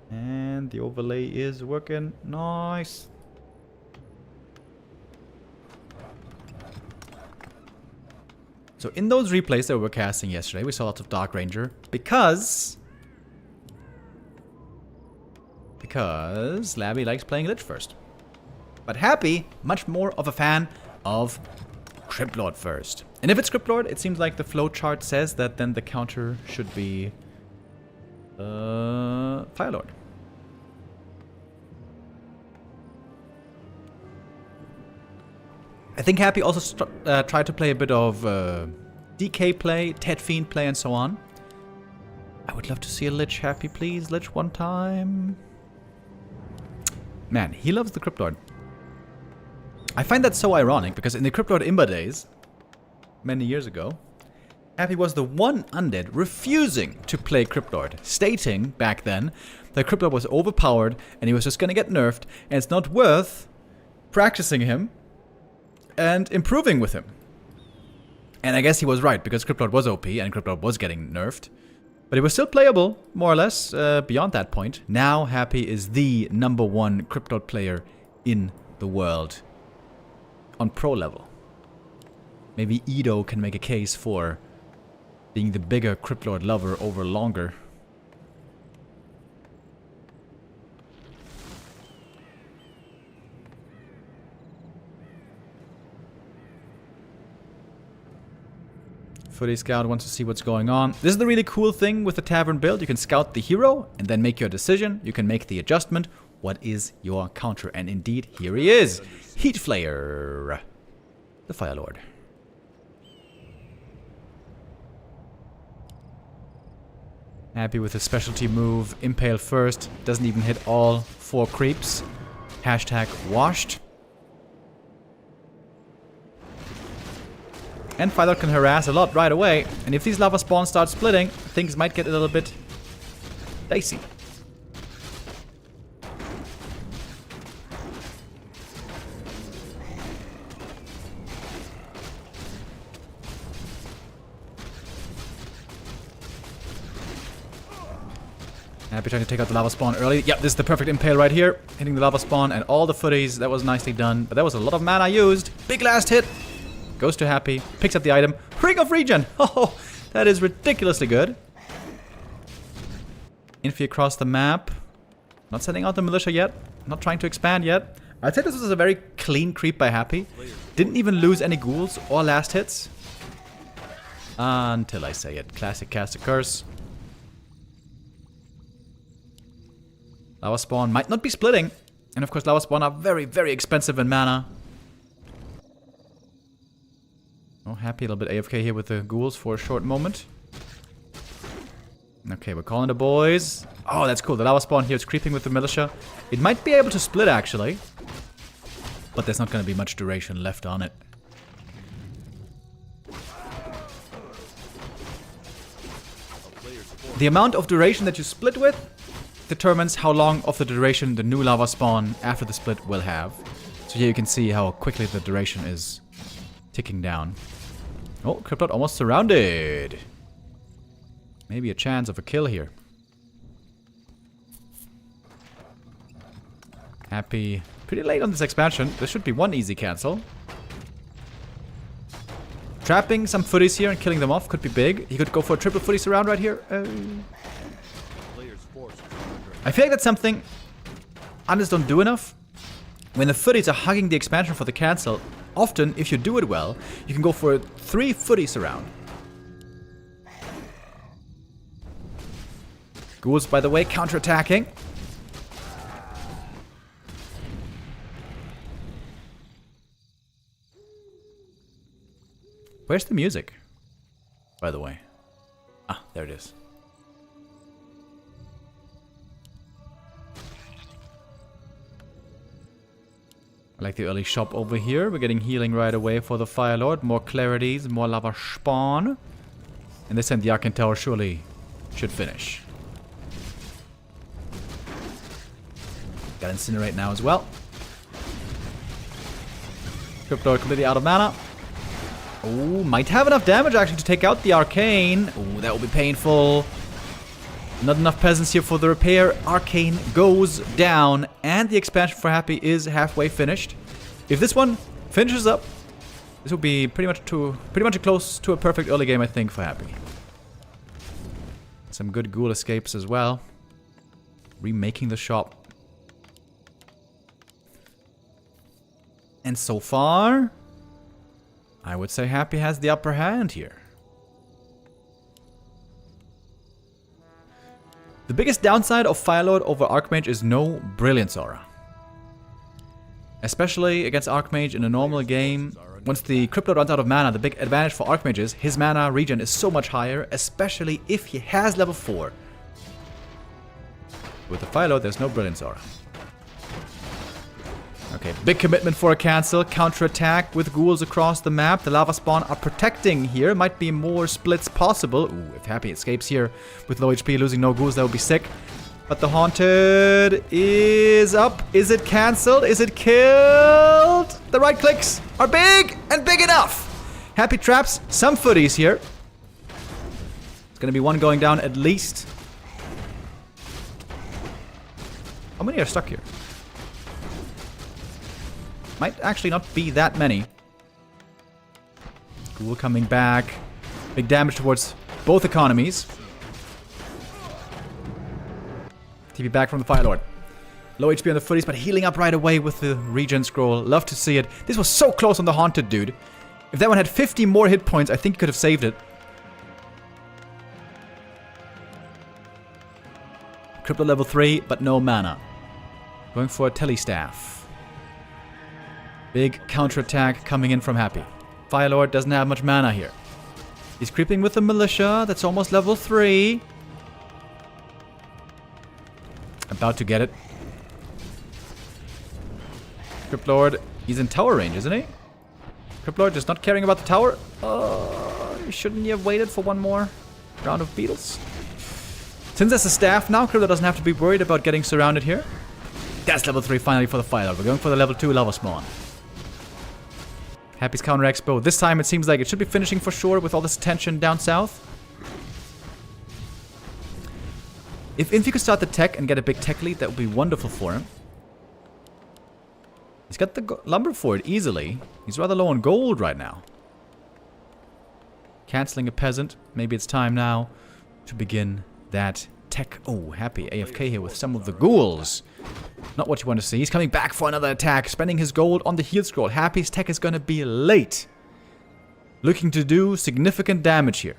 And the overlay is working. Nice. So in those replays that we were casting yesterday, we saw lots of Dark Ranger because Labby likes playing Lich first. But Happy, much more of a fan of Cryptlord first. And if it's Cryptlord, it seems like the flowchart says that then the counter should be Firelord. I think Happy also tried to play a bit of DK play, Ted Fiend play, and so on. I would love to see a Lich. Happy, please. Lich one time. Man, he loves the Cryptlord. I find that so ironic, because in the Cryptlord Imba days, many years ago, Happy was the one undead refusing to play Cryptlord, stating back then that Cryptlord was overpowered and he was just gonna get nerfed, and it's not worth practicing him and improving with him. And I guess he was right, because Cryptlord was OP and Cryptlord was getting nerfed. But he was still playable, more or less, beyond that point. Now Happy is the #1 Cryptlord player in the world. On pro level. Maybe Edo can make a case for being the bigger Cryptlord lover over longer. Footy Scout wants to see what's going on. This is the really cool thing with the Tavern build. You can scout the hero and then make your decision. You can make the adjustment. What is your counter? And indeed, here he is. Heat Flayer. The Firelord. Happy with his specialty move. Impale first. Doesn't even hit all 4 creeps. Hashtag washed. And Firelord can harass a lot right away. And if these lava spawns start splitting, things might get a little bit dicey. Happy trying to take out the lava spawn early. Yep, this is the perfect impale right here. Hitting the lava spawn and all the footies. That was nicely done. But that was a lot of mana used. Big last hit. Goes to Happy. Picks up the item. Ring of Regen. Oh, that is ridiculously good. Infy across the map. Not sending out the militia yet. Not trying to expand yet. I'd say this was a very clean creep by Happy. Didn't even lose any ghouls or last hits. Until I say it. Classic cast a curse. Lava spawn might not be splitting. And of course lava spawn are very, very expensive in mana. Oh, Happy a little bit AFK here with the ghouls for a short moment. Okay, we're calling the boys. Oh, that's cool. The lava spawn here is creeping with the militia. It might be able to split actually. But there's not going to be much duration left on it. The amount of duration that you split with determines how long of the duration the new lava spawn after the split will have. So here you can see how quickly the duration is ticking down. Oh, Cryptlord almost surrounded. Maybe a chance of a kill here. Happy pretty late on this expansion. There should be one easy cancel. Trapping some footies here and killing them off could be big. He could go for a triple footy surround right here. I feel like that's something others don't do enough. When the footies are hugging the expansion for the cancel, often, if you do it well, you can go for a 3 footy surround. Ghouls, by the way, counterattacking. Where's the music, by the way? Ah, there it is. like the early shop over here. We're getting healing right away for the Fire Lord. More clarities, more lava spawn. And this time the Arcane Tower surely should finish. Got Incinerate now as well. Crypt Lord completely out of mana. Oh, might have enough damage actually to take out the Arcane. Oh, that will be painful. Not enough peasants here for the repair. Arcane goes down, and the expansion for Happy is halfway finished. If this one finishes up, this will be pretty much close to a perfect early game, I think, for Happy. Some good ghoul escapes as well. Remaking the shop. And so far, I would say Happy has the upper hand here. The biggest downside of Firelord over Archmage is no Brilliance Aura. Especially against Archmage in a normal game. Once the Crypt Lord runs out of mana, the big advantage for Archmage is his mana regen is so much higher, especially if he has level 4. With the Firelord, there's no Brilliance Aura. Okay, big commitment for a cancel. Counter-attack with ghouls across the map. The lava spawn are protecting here. Might be more splits possible. Ooh, if Happy escapes here with low HP, losing no ghouls, that would be sick. But the Haunted is up. Is it cancelled? Is it killed? The right clicks are big and big enough. Happy traps some footies here. It's going to be one going down at least. How many are stuck here? Might actually not be that many. Ghoul coming back. Big damage towards both economies. TP back from the Fire Lord. Low HP on the footies, but healing up right away with the regen scroll. Love to see it. This was so close on the Haunted, dude. If that one had 50 more hit points, I think he could have saved it. Crypto level 3, but no mana. Going for a Telestaff. Big counterattack coming in from Happy. Firelord doesn't have much mana here. He's creeping with the Militia. That's almost level 3. About to get it. Cryptlord, he's in tower range, isn't he? Cryptlord just not caring about the tower. Shouldn't you have waited for one more round of beetles? Since there's a staff now, Cryptlord doesn't have to be worried about getting surrounded here. That's level 3 finally for the Firelord. We're going for the level 2 lava spawn. Happy's counter expo. This time it seems like it should be finishing for sure with all this tension down south. If Infy could start the tech and get a big tech lead, that would be wonderful for him. He's got the lumber for it easily. He's rather low on gold right now. Cancelling a peasant. Maybe it's time now to begin that tech. Oh, Happy AFK here with some of the ghouls. Not what you want to see. He's coming back for another attack, spending his gold on the heal scroll. Happy's tech is going to be late. Looking to do significant damage here.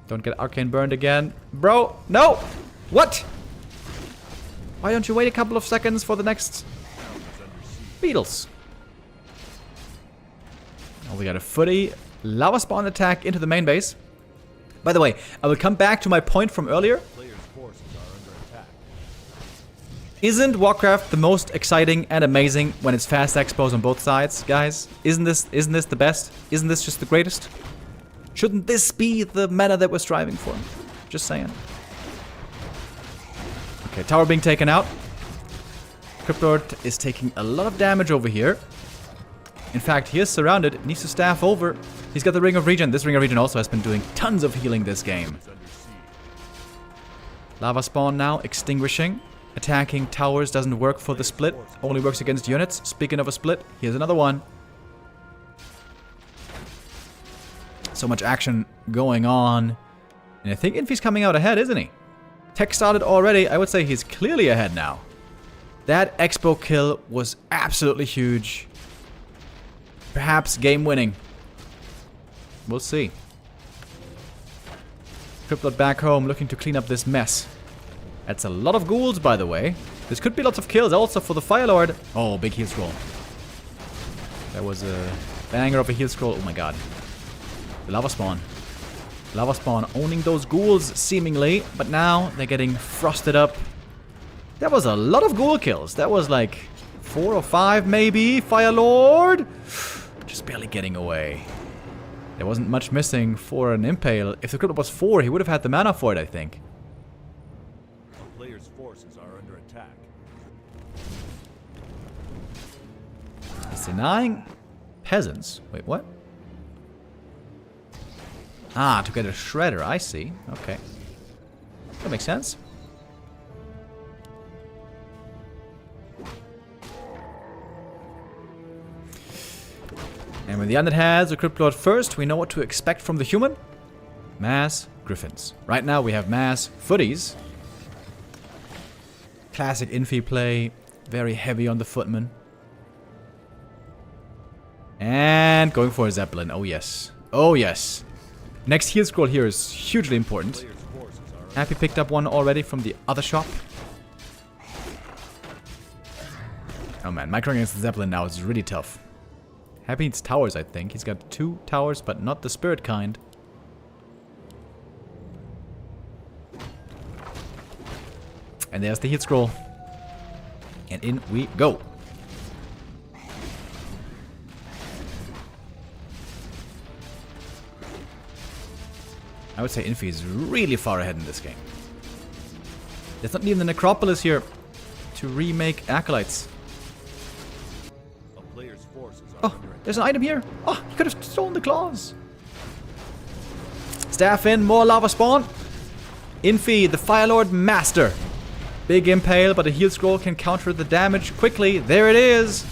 Don't get arcane burned again. Bro, no! What? Why don't you wait a couple of seconds for the next beetles? Oh, we got a footy. Lava spawn attack into the main base. By the way, I will come back to my point from earlier. Isn't Warcraft the most exciting and amazing when it's fast expos on both sides, guys? Isn't this the best? Isn't this just the greatest? Shouldn't this be the meta that we're striving for? Just saying. Okay, tower being taken out. Cryptlord is taking a lot of damage over here. In fact, he is surrounded, needs to staff over. He's got the Ring of Regen. This Ring of Regen also has been doing tons of healing this game. Lava spawn now, extinguishing. Attacking towers doesn't work for the split. Only works against units. Speaking of a split, here's another one. So much action going on. And I think Infy's coming out ahead, isn't he? Tech started already. I would say he's clearly ahead now. That expo kill was absolutely huge. Perhaps game winning. We'll see. Cryptlord back home looking to clean up this mess. That's a lot of ghouls, by the way. This could be lots of kills also for the Firelord. Oh, big heal scroll. That was a banger of a heal scroll. Oh my god. The lava spawn. Lava spawn owning those ghouls, seemingly. But now they're getting frosted up. That was a lot of ghoul kills. That was like 4 or 5 maybe. Fire Lord. Just barely getting away. There wasn't much missing for an Impale. If the Cryptid was 4, he would have had the mana for it, I think. A player's forces are under attack. He's denying peasants. Wait, what? Ah, to get a Shredder, I see. Okay. That makes sense. And when the Undead has a Crypt Lord first, we know what to expect from the human. Mass Griffins. Right now we have Mass Footies. Classic Infy play. Very heavy on the footman. And going for a Zeppelin. Oh yes. Oh yes. Next heal scroll here is hugely important. Happy picked up one already from the other shop. Oh man, microing against the Zeppelin now is really tough. Happy needs towers, I think. He's got 2 towers, but not the spirit kind. And there's the heal scroll. And in we go. I would say Infy is really far ahead in this game. There's not even the Necropolis here to remake Acolytes. A player's forces are Oh, there's an item here. Oh, he could have stolen the claws. Staff in, more lava spawn. Infy, the Fire Lord Master. Big impale, but a heal scroll can counter the damage quickly. There it is.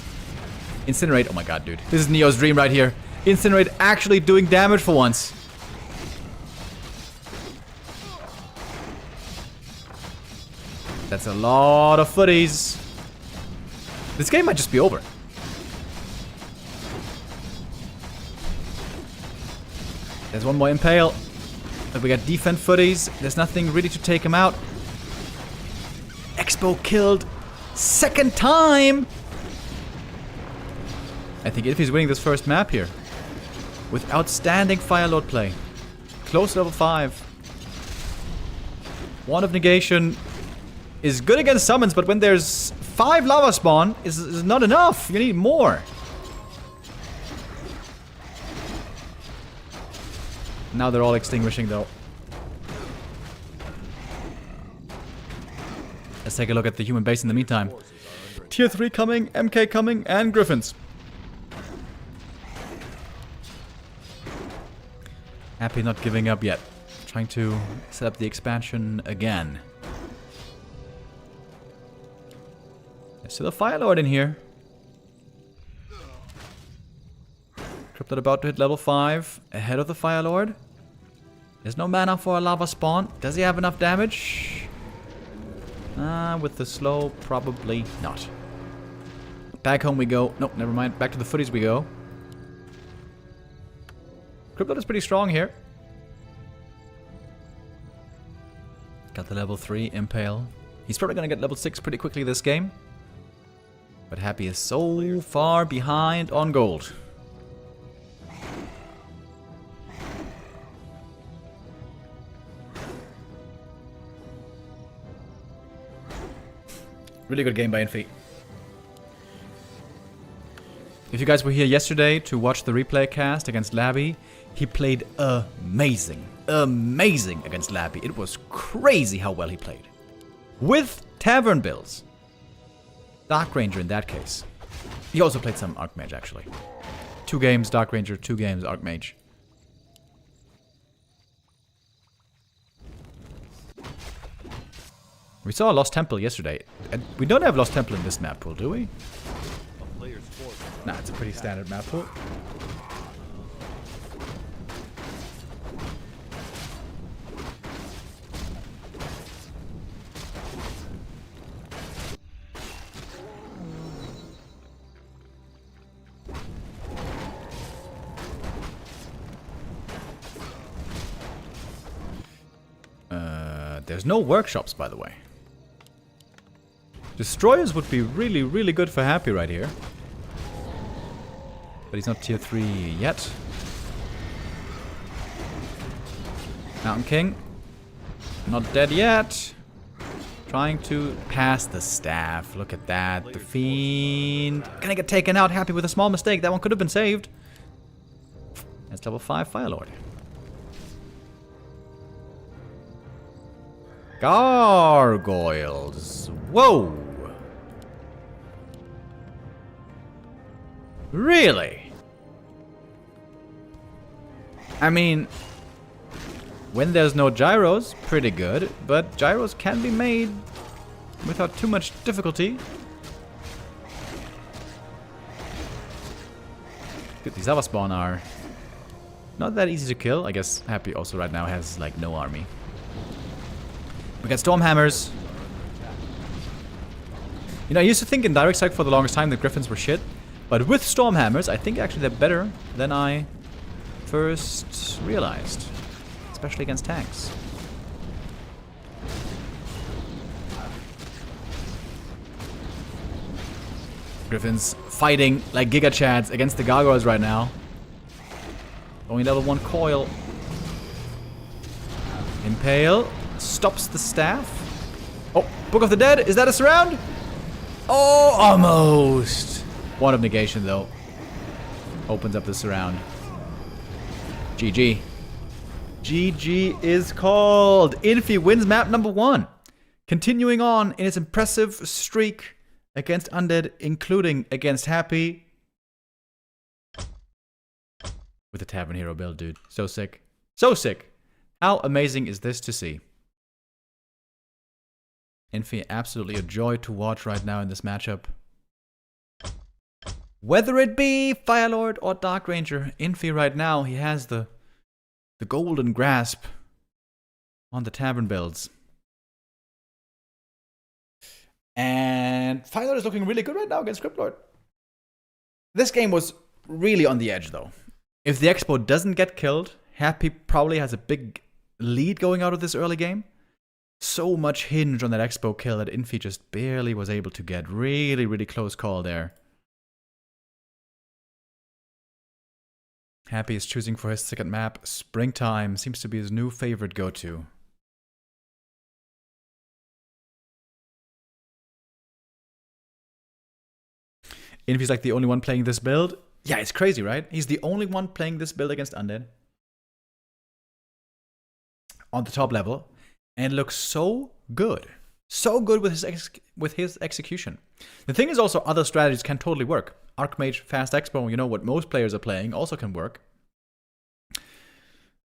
Incinerate. Oh my god, dude. This is Neo's dream right here. Incinerate actually doing damage for once. That's a lot of footies. This game might just be over. There's one more impale. But we got defend footies. There's nothing really to take him out. Expo killed. Second time. I think Infy's winning this first map here. With outstanding Fire Lord play. Close to level 5. Wand of Negation is good against summons, but when there's 5 lava spawn, is not enough. You need more. Now they're all extinguishing though. Let's take a look at the human base in the meantime. Tier 3 coming, MK coming, and Griffins. Happy not giving up yet. Trying to set up the expansion again. There's still a Fire Lord in here. Cryptid about to hit level 5. Ahead of the Fire Lord. There's no mana for a lava spawn. Does he have enough damage? With the slow, probably not. Back home we go. Nope, never mind. Back to the footies we go. Cryptid is pretty strong here. Got the level 3 Impale. He's probably going to get level 6 pretty quickly this game. But Happy is so far behind on gold. Really good game by Infy. If you guys were here yesterday to watch the replay cast against Labby, he played amazing. Amazing against Labby. It was crazy how well he played. With Tavern builds. Dark Ranger in that case. He also played some Archmage actually. 2 games Dark Ranger, 2 games Archmage. We saw a Lost Temple yesterday. We don't have Lost Temple in this map pool, do we? a player's forces are Nah, it's a pretty standard map pool. There's no workshops, by the way. Destroyers would be really, really good for Happy right here. But he's not tier 3 yet. Mountain King. Not dead yet. Trying to pass the staff. Look at that. The Fiend. Gonna get taken out. Happy with a small mistake. That one could have been saved. That's level 5 Firelord. Gargoyles. Whoa. Really? I mean, when there's no gyros, pretty good, but gyros can be made without too much difficulty. Good, these other spawn are not that easy to kill. I guess Happy also right now has like no army. We got Stormhammers. You know, I used to think in direct strike for the longest time that Griffins were shit, but with Stormhammers, I think actually they're better than I first realized. Especially against tanks. Griffins fighting like Giga Chads against the Gargoyles right now. Only level 1 coil. Impale stops the staff. Oh, Book of the Dead. Is that a surround? Oh, almost. One of negation though. Opens up the surround. GG. GG is called. Infy wins map number 1. Continuing on in its impressive streak against Undead, including against Happy. With the Tavern Hero build, dude. So sick. So sick. How amazing is this to see? Infy, absolutely a joy to watch right now in this matchup. Whether it be Firelord or Dark Ranger, Infy right now, he has the golden grasp on the tavern builds. And Firelord is looking really good right now against Cryptlord. This game was really on the edge though. If the Expo doesn't get killed, Happy probably has a big lead going out of this early game. So much hinged on that Expo kill that Infy just barely was able to get. Really, really close call there. Happy is choosing for his second map. Springtime seems to be his new favorite go-to. Infy's like the only one playing this build. Yeah, it's crazy, right? He's the only one playing this build against Undead. On the top level. And looks so good. So good with his execution. The thing is also other strategies can totally work. Archmage, Fast Expo, you know what most players are playing, also can work.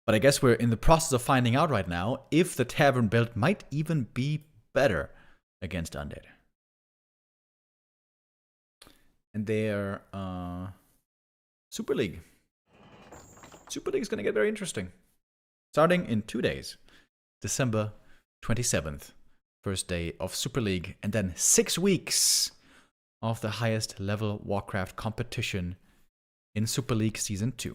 But I guess we're in the process of finding out right now if the Tavern build might even be better against Undead. And their Super League. Super League is going to get very interesting. Starting in 2 days. December 27th. First day of Super League. And then 6 weeks of the highest level Warcraft competition in Super League Season 2.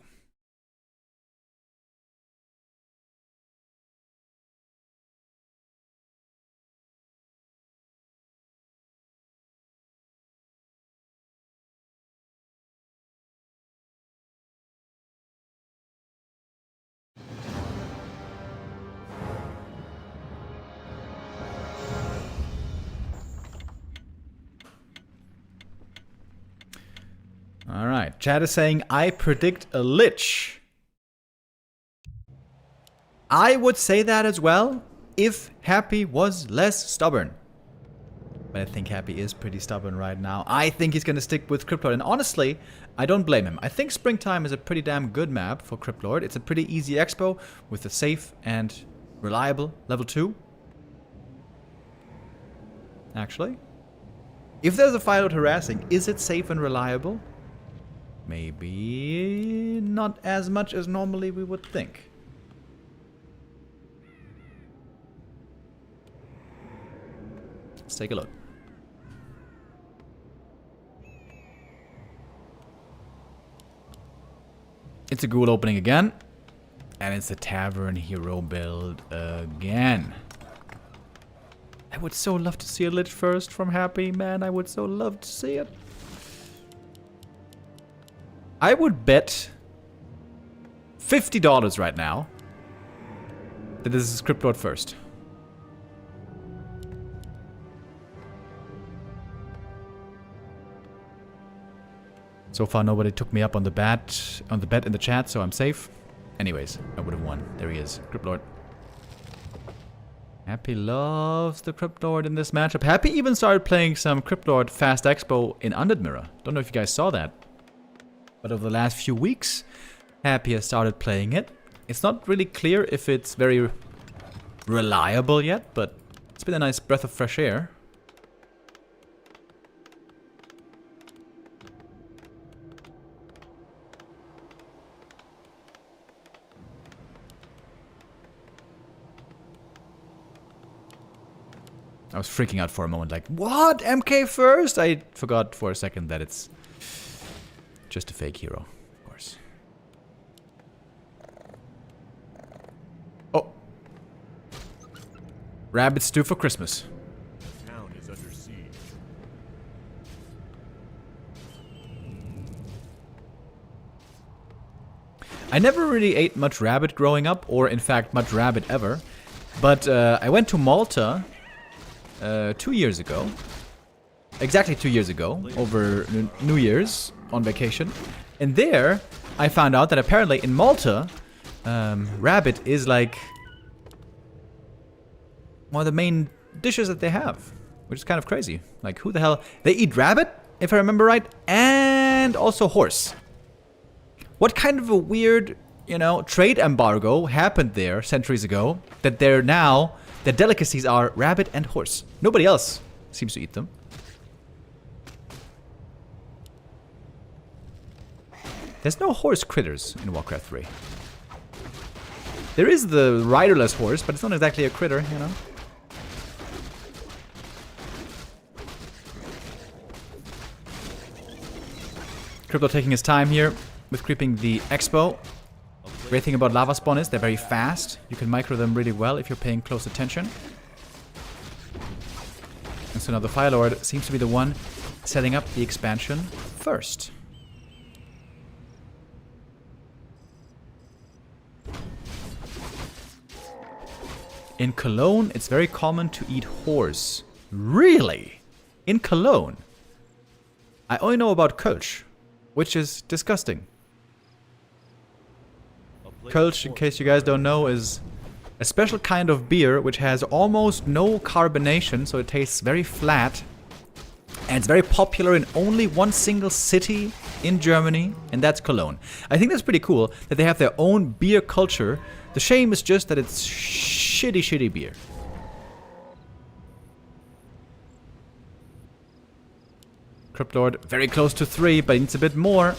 All right, chat is saying, I predict a Lich. I would say that as well if Happy was less stubborn. But I think Happy is pretty stubborn right now. I think he's going to stick with Cryptlord. And honestly, I don't blame him. I think Springtime is a pretty damn good map for Cryptlord. It's a pretty easy expo with a safe and reliable level 2. Actually. If there's a Firelord harassing, is it safe and reliable? Maybe not as much as normally we would think. Let's take a look. It's a ghoul opening again. And it's the Tavern Hero build again. I would so love to see a Lich first from Happy, man. I would so love to see it. I would bet $50 right now that this is Cryptlord first. So far, nobody took me up on the bet in the chat, so I'm safe. Anyways, I would have won. There he is, Crypt Lord. Happy loves the Crypt Lord in this matchup. Happy even started playing some Crypt Lord Fast Expo in Undead Mirror. Don't know if you guys saw that. But over the last few weeks, Happy has started playing it. It's not really clear if it's very reliable yet, but it's been a nice breath of fresh air. I was freaking out for a moment, like, what? MK first? I forgot for a second that it's just a fake hero, of course. Oh. Rabbit stew for Christmas. The town is under siege. I never really ate much rabbit growing up, or in fact much rabbit ever. But I went to Malta 2 years ago. Exactly 2 years ago, over New Year's on vacation. And there, I found out that apparently in Malta, rabbit is like one of the main dishes that they have, which is kind of crazy. Like, who the hell? They eat rabbit, if I remember right, and also horse. What kind of a weird, you know, trade embargo happened there centuries ago that they're now, their delicacies are rabbit and horse. Nobody else seems to eat them. There's no horse critters in Warcraft 3. There is the riderless horse, but it's not exactly a critter, you know. Crypto taking his time here with creeping the expo. Great thing about lava spawn is they're very fast. You can micro them really well if you're paying close attention. And so now the Fire Lord seems to be the one setting up the expansion first. In Cologne, it's very common to eat horse. Really? In Cologne? I only know about Kölsch, which is disgusting. Kölsch, in case you guys don't know, is a special kind of beer which has almost no carbonation, so it tastes very flat. And it's very popular in only one single city in Germany, and that's Cologne. I think that's pretty cool that they have their own beer culture. The shame is just that it's shitty beer. Crypt Lord very close to 3, but he needs a bit more.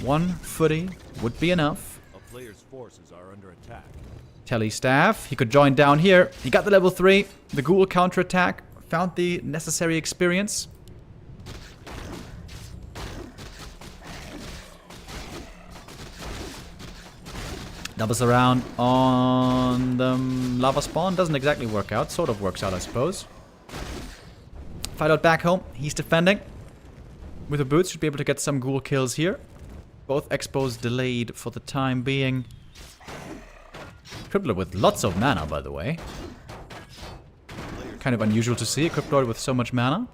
1 footy would be enough. A player's forces are under attack. Telly staff, he could join down here. He got the level 3, the ghoul counterattack, found the necessary experience. Doubles around on the lava spawn, doesn't exactly work out, sort of works out I suppose. Fight out back home, he's defending. With the boots, should be able to get some ghoul kills here. Both expos delayed for the time being. Crippler with lots of mana, by the way. Kind of unusual to see a Crippler with so much mana.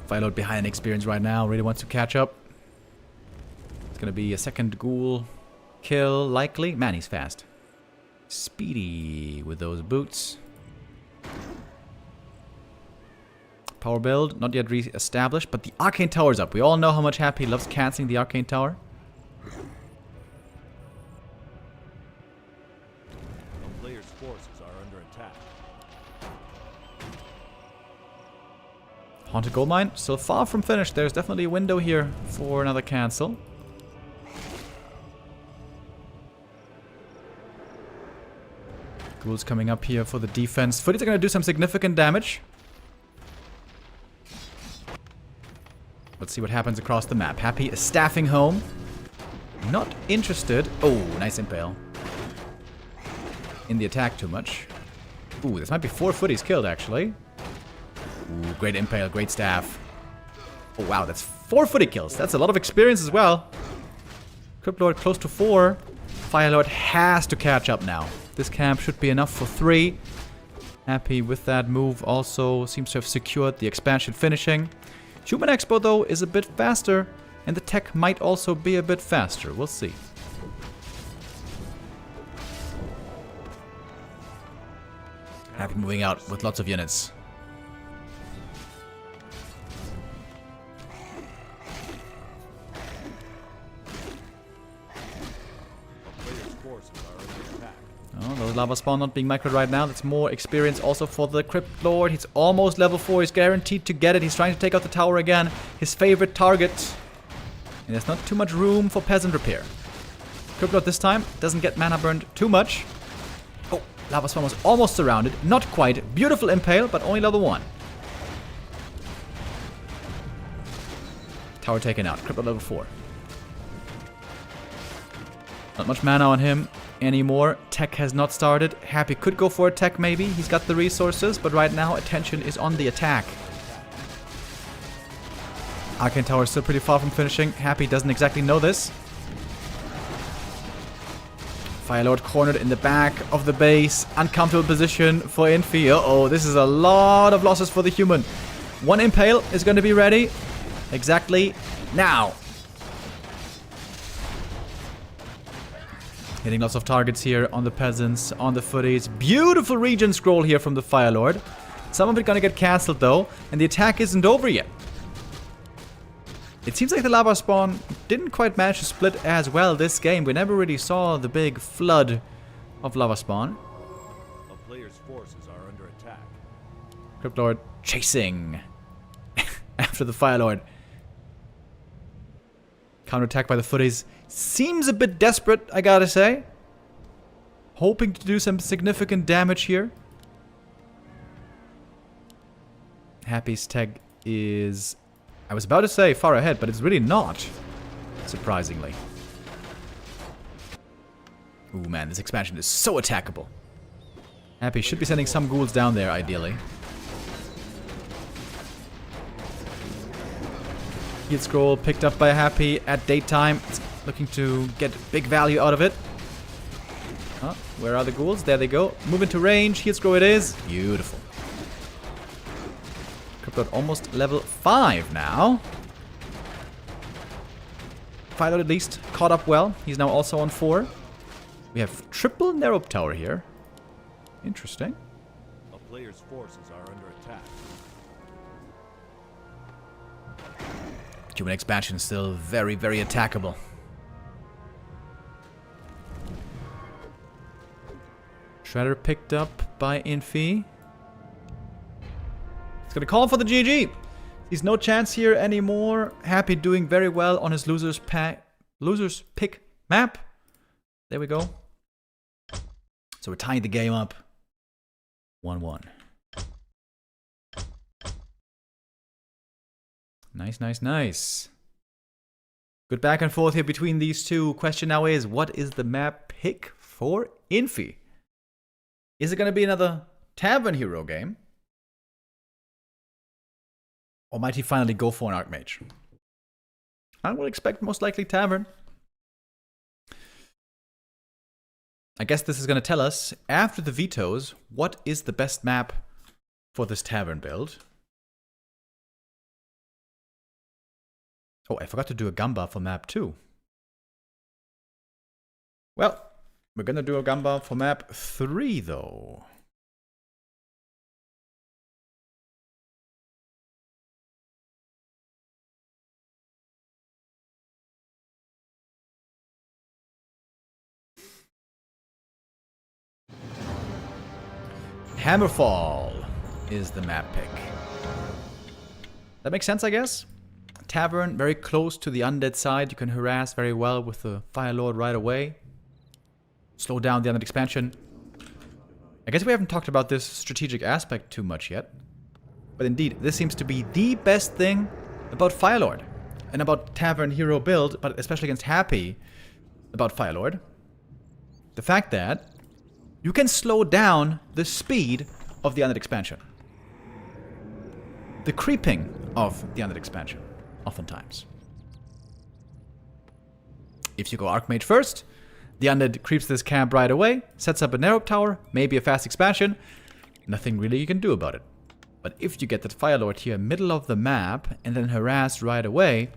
Fireload behind experience right now, really wants to catch up. It's gonna be a second ghoul kill, likely. Man, he's fast. Speedy with those boots. Power build, not yet re-established, but the Arcane Tower's up. We all know how much Happy loves canceling the Arcane Tower. A player's forces are under attack. Haunted Gold Mine, still far from finished. There's definitely a window here for another cancel. Ghouls coming up here for the defense. Footies are going to do some significant damage. Let's see what happens across the map. Happy is staffing home. Not interested. Oh, nice impale. In the attack too much. Ooh, this might be 4 footies killed, actually. Ooh, great impale, great staff. Oh, wow, that's 4 footy kills. That's a lot of experience as well. Crypt Lord close to 4. Fire Lord has to catch up now. This camp should be enough for 3. Happy with that move. Also seems to have secured the expansion finishing. Human Expo, though, is a bit faster, and the tech might also be a bit faster. We'll see. Happy moving out with lots of units. Player's forces are under attack. Oh, those lava spawn not being microed right now. That's more experience also for the Crypt Lord. He's almost level 4. He's guaranteed to get it. He's trying to take out the tower again. His favorite target. And there's not too much room for peasant repair. Crypt Lord this time doesn't get mana burned too much. Oh, lava spawn was almost surrounded. Not quite. Beautiful impale, but only level 1. Tower taken out. Crypt Lord level 4. Not much mana on him anymore. Tech has not started. Happy could go for a tech maybe. He's got the resources, but right now attention is on the attack. Arcane Tower is still pretty far from finishing. Happy doesn't exactly know this. Firelord cornered in the back of the base. Uncomfortable position for Infy. Uh-oh, this is a lot of losses for the human. One impale is going to be ready. Exactly now. Hitting lots of targets here on the peasants, on the footies. Beautiful region scroll here from the Firelord. Some of it gonna get cancelled though, and the attack isn't over yet. It seems like the lava spawn didn't quite manage to split as well this game. We never really saw the big flood of lava spawn. A player's forces are under attack. Crypt Lord chasing after the Firelord. Counterattack by the footies. Seems a bit desperate, I gotta say. Hoping to do some significant damage here. Happy's tag is... I was about to say far ahead, but it's really not. Surprisingly. Ooh man, this expansion is so attackable. Happy should be sending some ghouls down there, ideally. Heal scroll picked up by Happy at daytime. It's looking to get big value out of it. Oh, where are the ghouls? There they go. Move into range. Heal scroll it is. Beautiful. Crypt Lord almost level 5 now. Firelord at least caught up well. He's now also on 4. We have triple narrow tower here. Interesting. A player's forces are under attack. Human expansion is still very, very attackable. Shredder picked up by Infy. He's gonna call for the GG. He's no chance here anymore. Happy doing very well on his losers pick map. There we go. So we're tying the game up. 1-1. Nice, nice, nice. Good back and forth here between these two. Question now is, what is the map pick for Infy? Is it going to be another Tavern Hero game? Or might he finally go for an Archmage? I would expect most likely Tavern. I guess this is going to tell us, after the vetoes, what is the best map for this Tavern build. Oh, I forgot to do a Gamba for map 2. Well, we're gonna do a Gamba for map 3 though. Hammerfall is the map pick. That makes sense, I guess. Tavern, very close to the undead side. You can harass very well with the Firelord right away. Slow down the undead expansion. I guess we haven't talked about this strategic aspect too much yet. But indeed, this seems to be the best thing about Firelord. And about Tavern Hero build, but especially against Happy about Firelord. The fact that you can slow down the speed of the undead expansion. The creeping of the undead expansion, oftentimes. If you go Archmage first, the undead creeps this camp right away, sets up a narrow tower, maybe a fast expansion. Nothing really you can do about it. But if you get that Fire Lord here middle of the map and then harassed right away,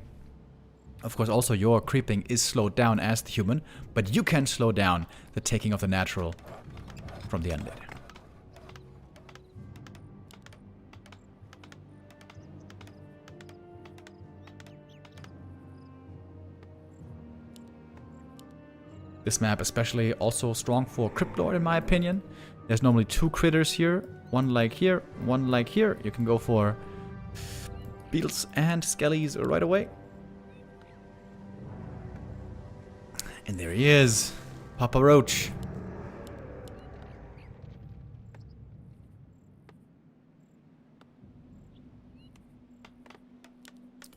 of course also your creeping is slowed down as the human, but you can slow down the taking of the natural from the undead. This map especially also strong for Crypt Lord in my opinion. There's normally 2 critters here. One like here, one like here. You can go for beetles and skellies right away. And there he is. Papa Roach.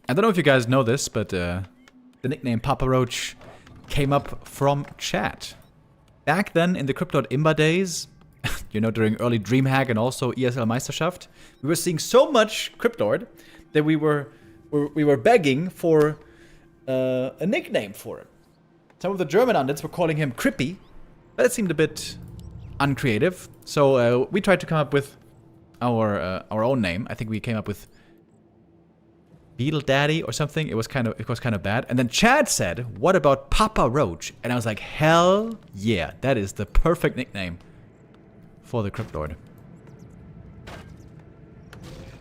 I don't know if you guys know this, but the nickname Papa Roach came up from chat. Back then, in the Crypt Lord Imba days, you know, during early DreamHack and also ESL Meisterschaft, we were seeing so much Crypt Lord that we were begging for a nickname for him. Some of the German undeads were calling him Crippy, but it seemed a bit uncreative. So we tried to come up with our own name. I think we came up with Beetle Daddy or something. It was kind of bad. And then Chad said, "What about Papa Roach?" And I was like, "Hell yeah, that is the perfect nickname for the Crypt Lord."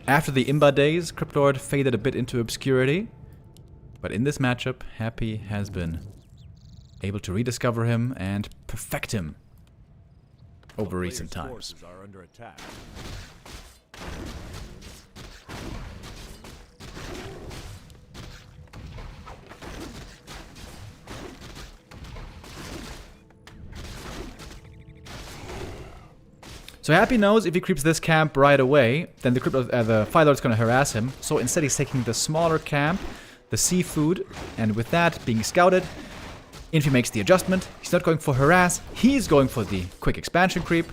After the Imba days, Crypt Lord faded a bit into obscurity, but in this matchup, Happy has been able to rediscover him and perfect him over recent times. Are under attack. So Happy knows if he creeps this camp right away, then the Fire Lord's gonna harass him. So instead he's taking the smaller camp, the seafood, and with that being scouted, Infy makes the adjustment. He's not going for harass, he's going for the quick expansion creep.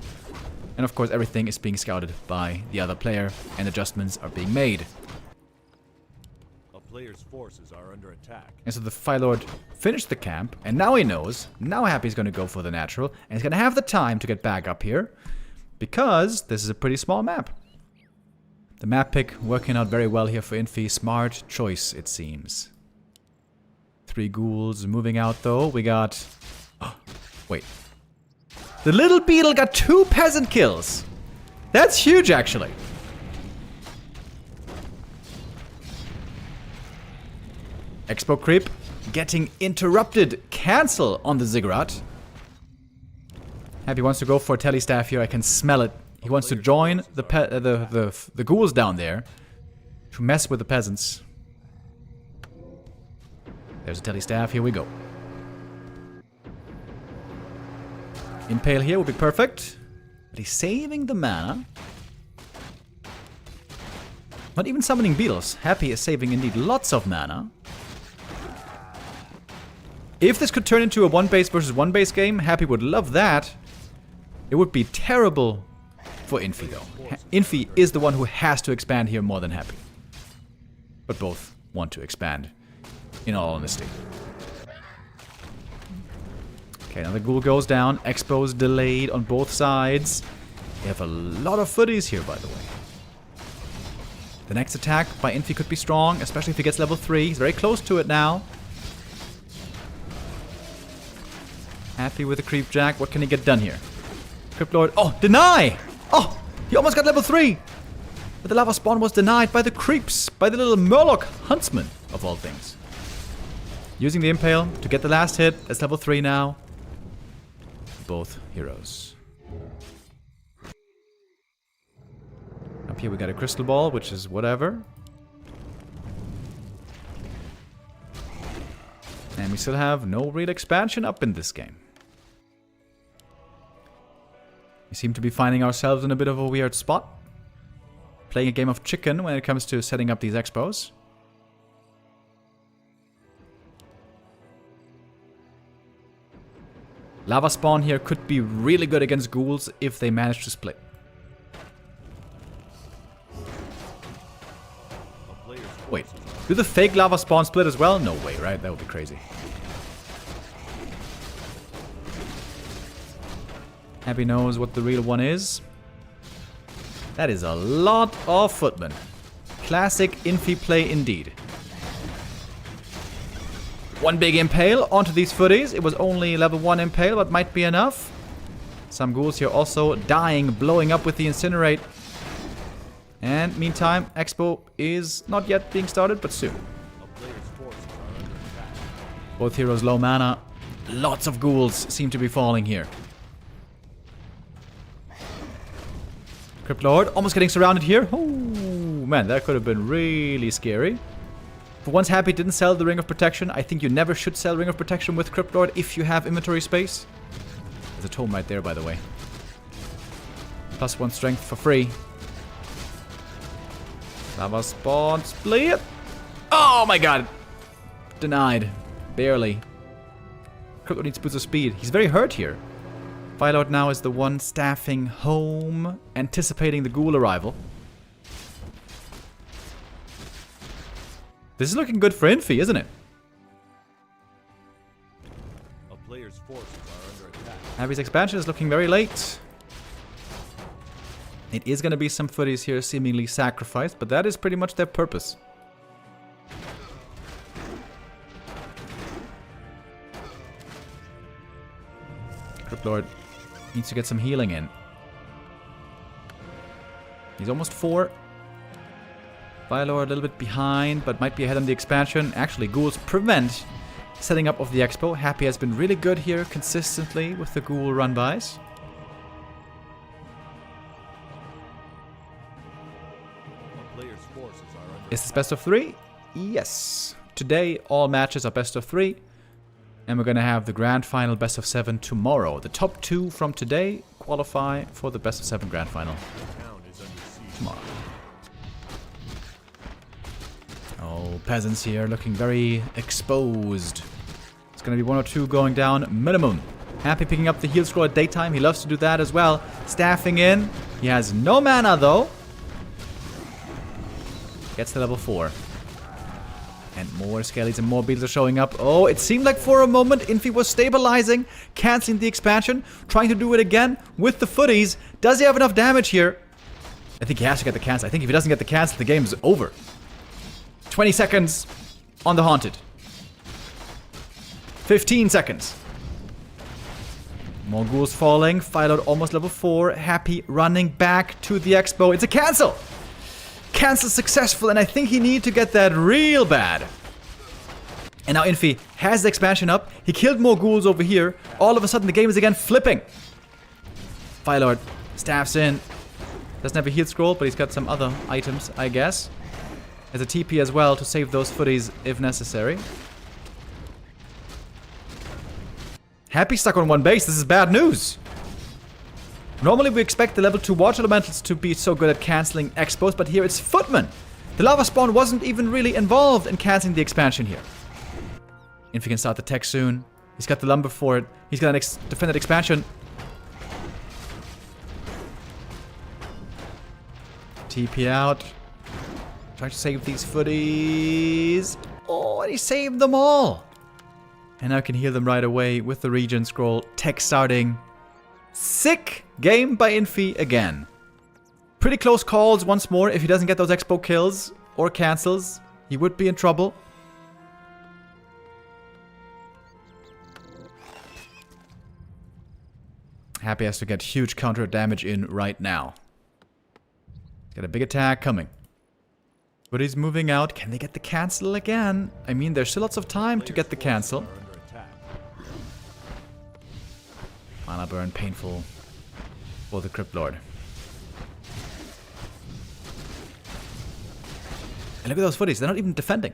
And of course everything is being scouted by the other player, and adjustments are being made. A player's forces are under attack. And so the Fire Lord finished the camp, and now he knows, now Happy's gonna go for the natural, and he's gonna have the time to get back up here, because this is a pretty small map. The map pick working out very well here for Infy. Smart choice, it seems. 3 ghouls moving out though. We got... Oh, wait. The little beetle got 2 peasant kills. That's huge, actually. Expo creep getting interrupted. Cancel on the ziggurat. Happy wants to go for a telestaff here. I can smell it. He wants to join the ghouls down there to mess with the peasants. There's a telestaff. Here we go. Impale here would be perfect. But he's saving the mana. Not even summoning beetles. Happy is saving indeed lots of mana. If this could turn into a 1-base versus 1-base game, Happy would love that. It would be terrible for Infy though. Infy is the one who has to expand here more than Happy. But both want to expand, in all honesty. Okay, now the ghoul goes down. Expo's delayed on both sides. They have a lot of footies here, by the way. The next attack by Infy could be strong, especially if he gets level 3. He's very close to it now. Happy with the creep jack. What can he get done here? Crypt Lord. Oh, deny! Oh, he almost got level 3. But the lava spawn was denied by the creeps, by the little Murloc huntsman, of all things. Using the impale to get the last hit. That's level 3 now. Both heroes. Up here we got a crystal ball, which is whatever. And we still have no real expansion up in this game. We seem to be finding ourselves in a bit of a weird spot. Playing a game of chicken when it comes to setting up these expos. Lava spawn here could be really good against ghouls if they manage to split. Wait, do the fake lava spawn split as well? No way, right? That would be crazy. Happy knows what the real one is. That is a lot of footmen. Classic Infy play indeed. One big impale onto these footies. It was only level 1 impale, but might be enough. Some ghouls here also dying, blowing up with the incinerate. And meantime, Expo is not yet being started, but soon. Both heroes low mana. Lots of ghouls seem to be falling here. Crypt Lord almost getting surrounded here. Oh man, that could have been really scary. For once, Happy didn't sell the Ring of Protection. I think you never should sell Ring of Protection with Crypt Lord if you have inventory space. There's a tome right there, by the way. +1 strength for free. Lava spawn split. Oh my god. Denied. Barely. Crypt Lord needs boost of speed. He's very hurt here. Firelord now is the one staffing home, anticipating the ghoul arrival. This is looking good for Infy, isn't it? A player's forces are under attack. Happy's expansion is looking very late. It is going to be some footies here seemingly sacrificed, but that is pretty much their purpose. Crypt Lord needs to get some healing in. He's almost 4. Firelord a little bit behind, but might be ahead on the expansion. Actually, ghouls prevent setting up of the expo. Happy has been really good here consistently with the ghoul run-bys. A player's forces are under Is this best of 3? Yes. Today, all matches are best of 3. And we're going to have the grand final best of 7 tomorrow. The top 2 from today qualify for the best of 7 grand final town is under siege. tomorrow. Oh, peasants here looking very exposed. It's going to be 1 or 2 going down minimum. Happy picking up the heal scroll at daytime. He loves to do that as well. Staffing in. He has no mana though. Gets to level 4. And more skellies and more beetles are showing up. Oh, it seemed like for a moment Infy was stabilizing, cancelling the expansion, trying to do it again with the footies. Does he have enough damage here? I think he has to get the cancel. I think if he doesn't get the cancel, the game is over. 20 seconds on the Haunted. 15 seconds. More ghouls falling. Firelord almost level 4. Happy running back to the expo. It's a cancel! Cancel successful, and I think he needs to get that real bad. And now Infy has the expansion up. He killed more ghouls over here. All of a sudden the game is again flipping. Firelord staffs in. Doesn't have a heal scroll, but he's got some other items, I guess. Has a TP as well to save those footies if necessary. Happy stuck on 1 base. This is bad news. Normally we expect the level 2 water elementals to be so good at cancelling expos, but here it's footmen. The lava spawn wasn't even really involved in cancelling the expansion here. Infy can start the tech soon. He's got the lumber for it. He's gonna defend that expansion. TP out. Trying to save these footies. Oh, and he saved them all. And now I can heal them right away with the regen scroll. Tech starting. Sick game by Infy again. Pretty close calls once more. If he doesn't get those expo kills or cancels, he would be in trouble. Happy has to get huge counter damage in right now. Got a big attack coming. But he's moving out. Can they get the cancel again? I mean, there's still lots of time to get the cancel. Are under attack. Mana burn, painful for the Crypt Lord. And look at those footies. They're not even defending.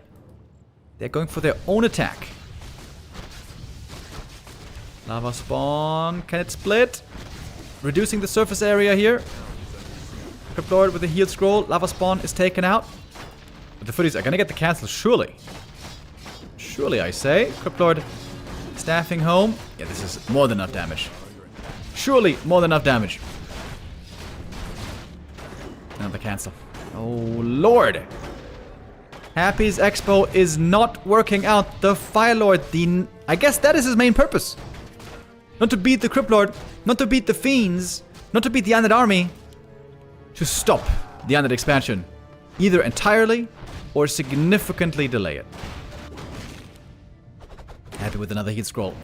They're going for their own attack. Lava spawn. Can it split? Reducing the surface area here. Crypt Lord with the heal scroll. Lava spawn is taken out. But the footies are gonna get the cancel, surely. Surely, I say. Crypt Lord staffing home. Yeah, this is more than enough damage. Surely more than enough damage. Another cancel. Oh, Lord. Happy's expo is not working out. The Firelord, I guess that is his main purpose. Not to beat the Crypt Lord, not to beat the Fiends, not to beat the Undead Army. to stop the Undead expansion, either entirely or significantly delay it. Happy with another heat scroll.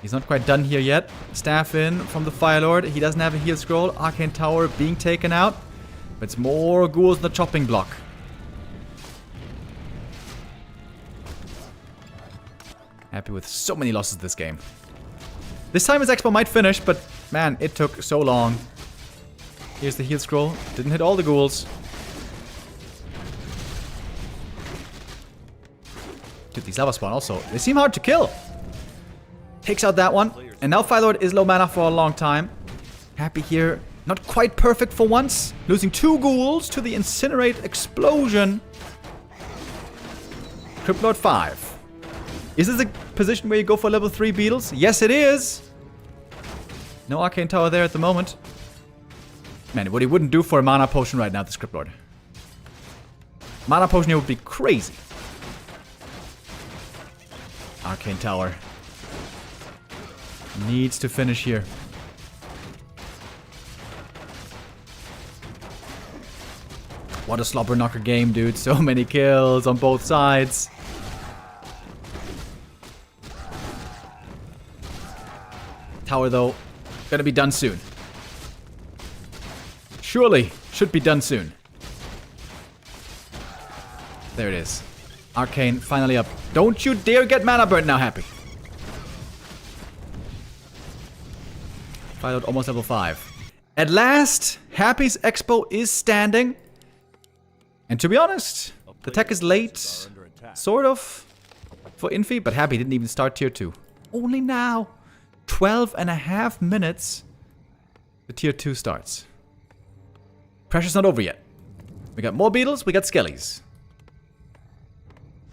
He's not quite done here yet. Staff in from the Fire Lord. He doesn't have a heal scroll. Arcane Tower being taken out. But it's more ghouls in the chopping block. Happy with so many losses this game. This time his expo might finish, but man, it took so long. Here's the heal scroll. Didn't hit all the ghouls. Dude, these lava spawn also, they seem hard to kill. Takes out that one. And now Fire Lord is low mana for a long time. Happy here. Not quite perfect for once. Losing 2 ghouls to the Incinerate explosion. Crypt Lord 5. Is this a position where you go for level 3 beetles? Yes, it is. No Arcane Tower there at the moment. Man, what he wouldn't do for a mana potion right now, this Crypt Lord. Mana potion here would be crazy. Arcane Tower. Needs to finish here. What a slobber knocker game, dude. So many kills on both sides. Tower, though, gonna be done soon. Surely should be done soon. There it is. Arcane finally up. Don't you dare get mana burn now, Happy. Fire Lord almost level 5. At last, Happy's expo is standing. And to be honest, the tech is late, sort of, for Infy, but Happy didn't even start tier 2. Only now, 12.5 minutes, the tier 2 starts. Pressure's not over yet. We got more beetles, we got skellies.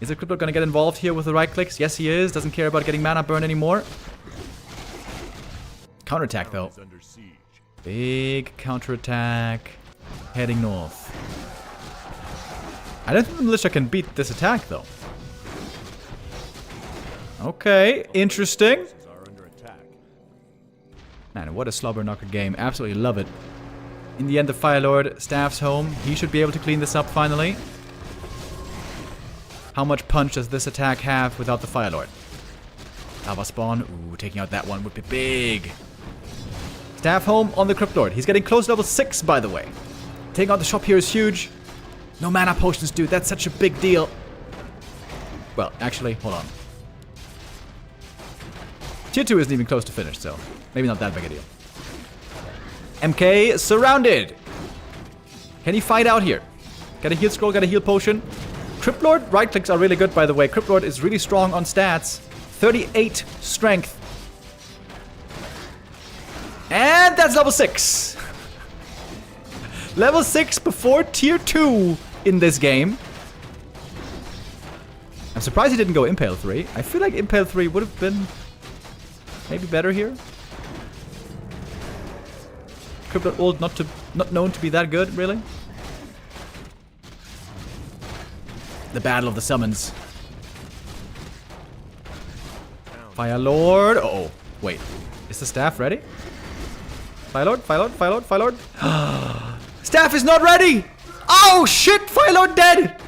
Is the Crypto gonna get involved here with the right clicks? Yes, he is. Doesn't care about getting mana burn anymore. Counterattack, though. Big counterattack. Heading north. I don't think the militia can beat this attack, though. Okay, interesting. Man, what a slobber knocker game. Absolutely love it. In the end, the Fire Lord staffs home. He should be able to clean this up finally. How much punch does this attack have without the Fire Lord? Lava spawn. Ooh, taking out that one would be big. Staff home on the Crypt Lord. He's getting close to level 6, by the way. Taking out the shop here is huge. No mana potions, dude. That's such a big deal. Well, actually, hold on. Tier 2 isn't even close to finish, so maybe not that big a deal. MK surrounded. Can he fight out here? Got a heal scroll, got a heal potion. Crypt Lord right clicks are really good, by the way. Crypt Lord is really strong on stats. 38 strength. And that's level 6. Level 6 before tier 2 in this game. I'm surprised he didn't go Impale 3. I feel like Impale 3 would have been maybe better here. Crypt Lord ult not known to be that good, really. The battle of the summons. Fire Lord. Uh-oh. Wait. Is the staff ready? Fire Lord, Fire Lord, Fire Lord, Fire Lord. Staff is not ready! Oh shit! Fire Lord dead!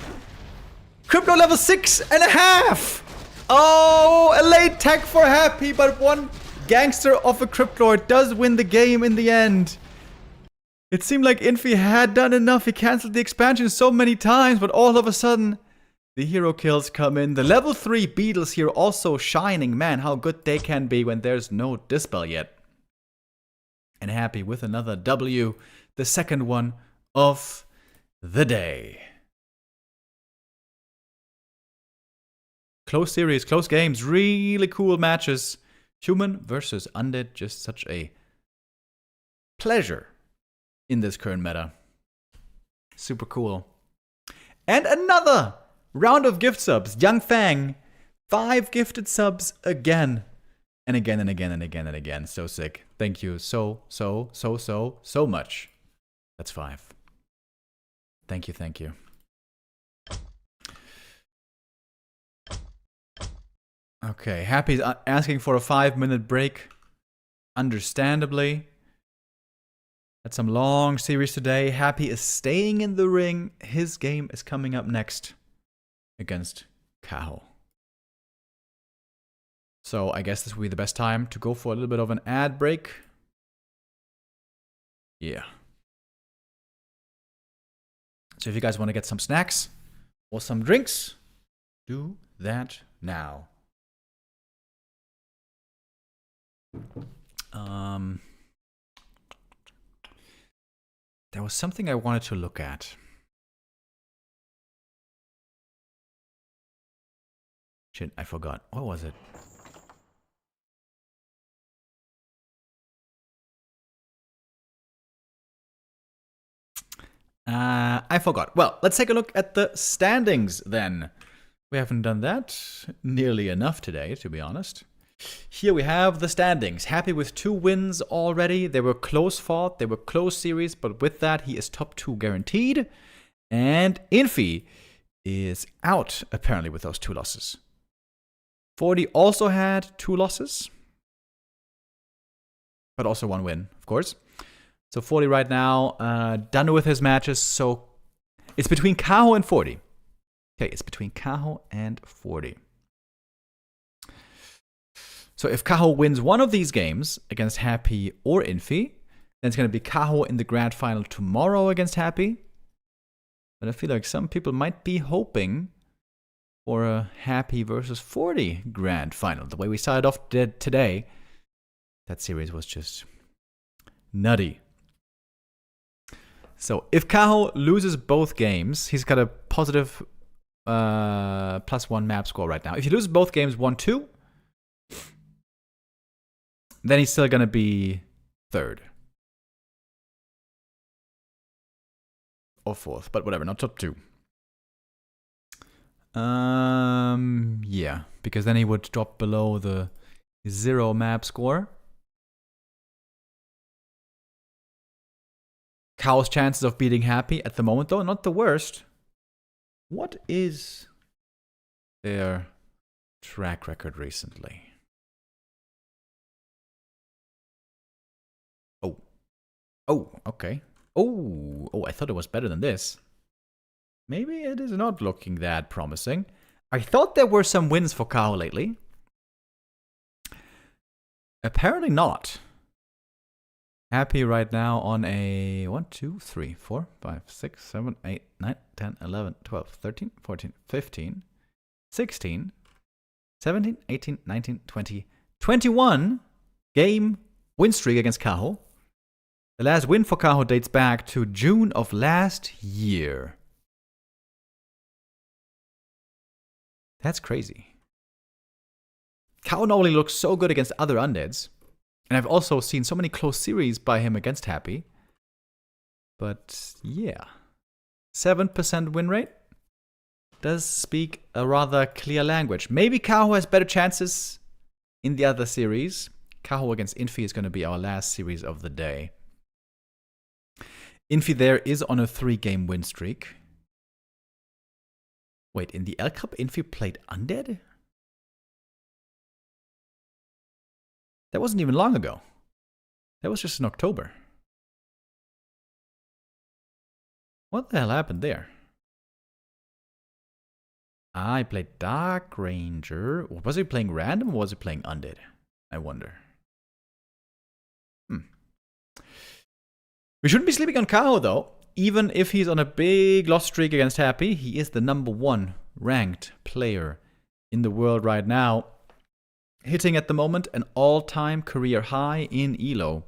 Crypto level 6.5! Oh, a late tech for Happy, but one gangster of a Crypt Lord does win the game in the end. It seemed like Infy had done enough. He cancelled the expansion so many times, but all of a sudden, the hero kills come in. The level 3 beetles here also shining. Man, how good they can be when there's no dispel yet. And Happy with another W, the second one of the day. Close series, close games, really cool matches. Human versus Undead, just such a pleasure in this current meta. Super cool. And another round of gift subs. Young Fang, 5 gifted subs again. And again and again and again and again. So sick. Thank you so much. That's 5. Thank you, thank you. Okay, Happy's asking for a 5-minute break. Understandably. That's some long series today. Happy is staying in the ring. His game is coming up next against Kaho. So I guess this will be the best time to go for a little bit of an ad break. Yeah. So if you guys want to get some snacks or some drinks, do that now. There was something I wanted to look at. Shit, I forgot. What was it? I forgot. Well, let's take a look at the standings then. We haven't done that nearly enough today, to be honest. Here we have the standings. Happy with 2 wins already. They were close fought. They were close series, but with that, he is top 2 guaranteed. And Infy is out, apparently, with those 2 losses. Forti also had 2 losses, but also 1 win, of course. So Forti right now, done with his matches. So it's between Kaho and Forti. Okay, it's between Kaho and Forti. So if Kaho wins one of these games against Happy or Infy, then it's going to be Kaho in the grand final tomorrow against Happy. But I feel like some people might be hoping for a Happy versus Forti grand final. The way we started off today, that series was just nutty. So if Kaho loses both games, he's got a positive +1 map score right now. If he loses both games 1-2, then he's still going to be 3rd. Or 4th, but whatever, not top 2. Yeah, because then he would drop below the 0 map score. Kaho's chances of beating Happy at the moment, though, not the worst. What is their track record recently? Oh, okay. Oh, I thought it was better than this. Maybe it is not looking that promising. I thought there were some wins for Kaho lately. Apparently not. Happy right now on a 1, 2, 3, 4, 5, 6, 7, 8, 9, 10, 11, 12, 13, 14, 15, 16, 17, 18, 19, 20, 21 game win streak against Kaho. The last win for Kaho dates back to June of last year. That's crazy. Kaho normally looks so good against other undeads. And I've also seen so many close series by him against Happy. But yeah. 7% win rate does speak a rather clear language. Maybe Kaho has better chances in the other series. Kaho against Infy is going to be our last series of the day. Infy there is on a 3-game win streak. Wait, in the L Cup, Infy played Undead? That wasn't even long ago. That was just in October. What the hell happened there? I played Dark Ranger. Was he playing random or was he playing Undead? I wonder. We shouldn't be sleeping on Kaho, though. Even if he's on a big loss streak against Happy, he is the #1 ranked player in the world right now. Hitting at the moment an all-time career high in ELO.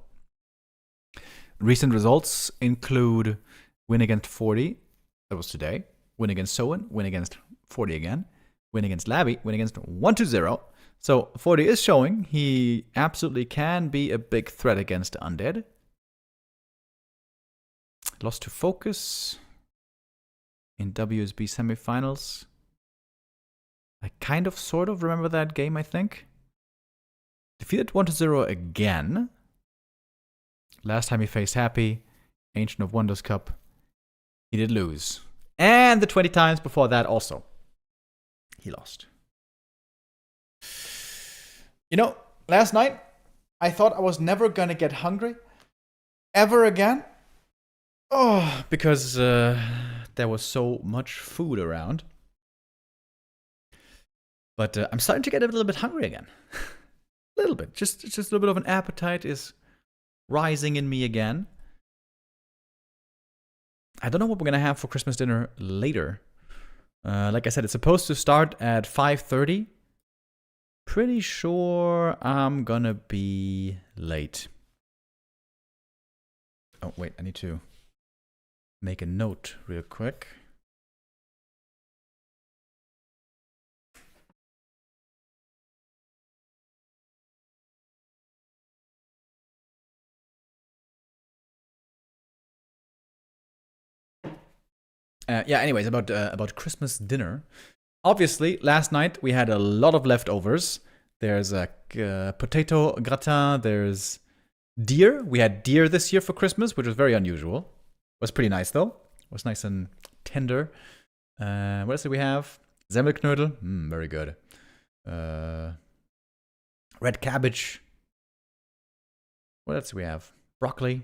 Recent results include win against Forti, that was today, win against Soen, win against Forti again, win against Labby, win against 1-0. So Forti is showing he absolutely can be a big threat against Undead. Lost to Focus in WSB semifinals. I kind of sort of remember that game, I think. Defeated 1-0 again. Last time he faced Happy, Ancient of Wonders Cup, he did lose. And the 20 times before that also, he lost. You know, last night, I thought I was never gonna get hungry. ever again. Oh, because there was so much food around. But I'm starting to get a little bit hungry again. A little bit. Just a little bit of an appetite is rising in me again. I don't know what we're gonna have for Christmas dinner later. Like I said, it's supposed to start at 5:30. Pretty sure I'm gonna be late. Oh, wait, I need to make a note real quick. Yeah, anyways, about Christmas dinner. Obviously, last night we had a lot of leftovers. There's a potato gratin, there's deer. We had deer this year for Christmas, which was very unusual. Was pretty nice, though. Was nice and tender. What else did we have? Semmelknödel, very good. Red cabbage. What else do we have? Broccoli.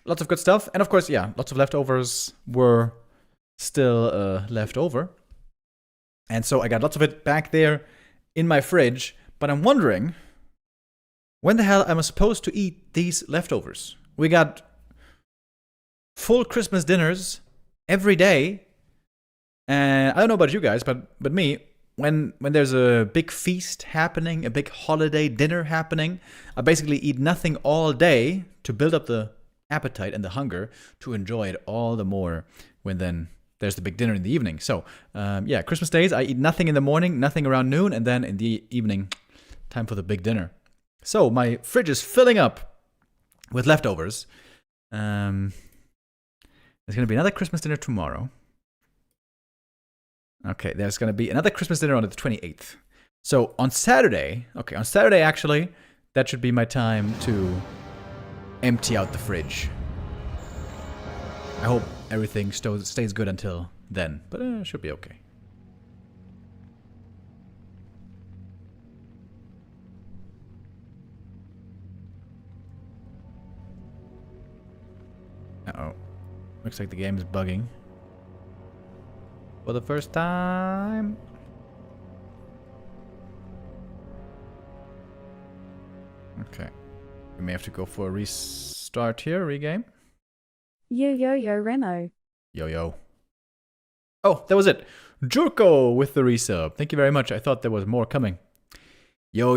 Lots of good stuff. And of course, yeah, lots of leftovers were still left over. And so I got lots of it back there in my fridge. But I'm wondering, when the hell am I supposed to eat these leftovers? We got full Christmas dinners every day. And I don't know about you guys, but me, when there's a big feast happening, a big holiday dinner happening, I basically eat nothing all day to build up the appetite and the hunger to enjoy it all the more when then there's the big dinner in the evening. So, yeah, Christmas days, I eat nothing in the morning, nothing around noon, and then in the evening, time for the big dinner. So, my fridge is filling up with leftovers. There's going to be another Christmas dinner tomorrow. Okay, there's going to be another Christmas dinner on the 28th. So, on Saturday, actually, that should be my time to empty out the fridge. I hope everything stays good until then, but it should be okay. Uh-oh. Looks like the game is bugging. For the first time. Okay. We may have to go for a restart here, regame. Yo, Remo. Yo. Oh, that was it. Jurko with the resub. Thank you very much. I thought there was more coming. Yo.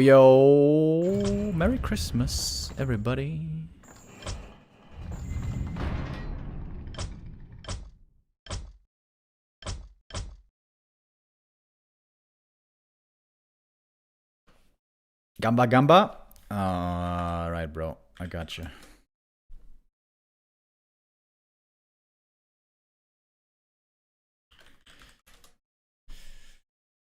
Merry Christmas, everybody. Gamba. Right, bro. I got you.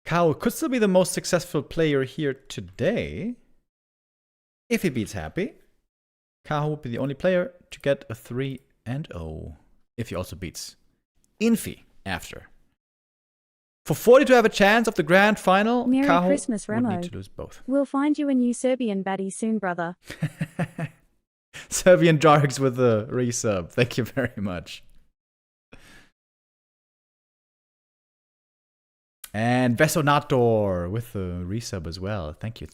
Kaho could still be the most successful player here today. If he beats Happy, Kaho would be the only player to get a 3-0. If he also beats Infy after. For Forti to have a chance of the grand final, Merry Kaho Christmas, would Remo. need to lose both. We'll find you a new Serbian baddie soon, brother. Serbian Jargs with the resub. Thank you very much. And Vesonator with the resub as well. Thank you.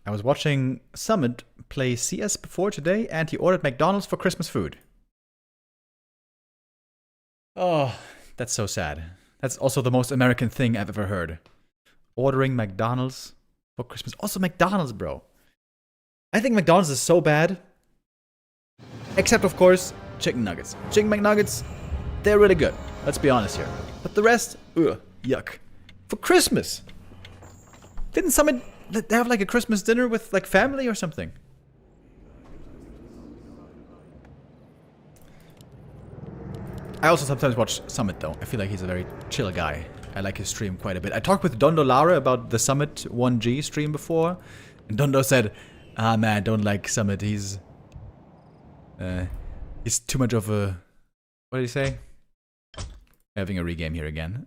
I was watching Summit play CS before today, and he ordered McDonald's for Christmas food. Oh, that's so sad. That's also the most American thing I've ever heard. Ordering McDonald's for Christmas. Also McDonald's, bro. I think McDonald's is so bad. Except, of course, chicken nuggets. Chicken McNuggets, they're really good. Let's be honest here. But the rest, yuck. For Christmas. Didn't Summit have like a Christmas dinner with like family or something? I also sometimes watch Summit though. I feel like he's a very chill guy. I like his stream quite a bit. I talked with Dondo Lara about the Summit 1G stream before. And Dondo said, man, I don't like Summit. He's too much of a... What did he say? Having a regame here again.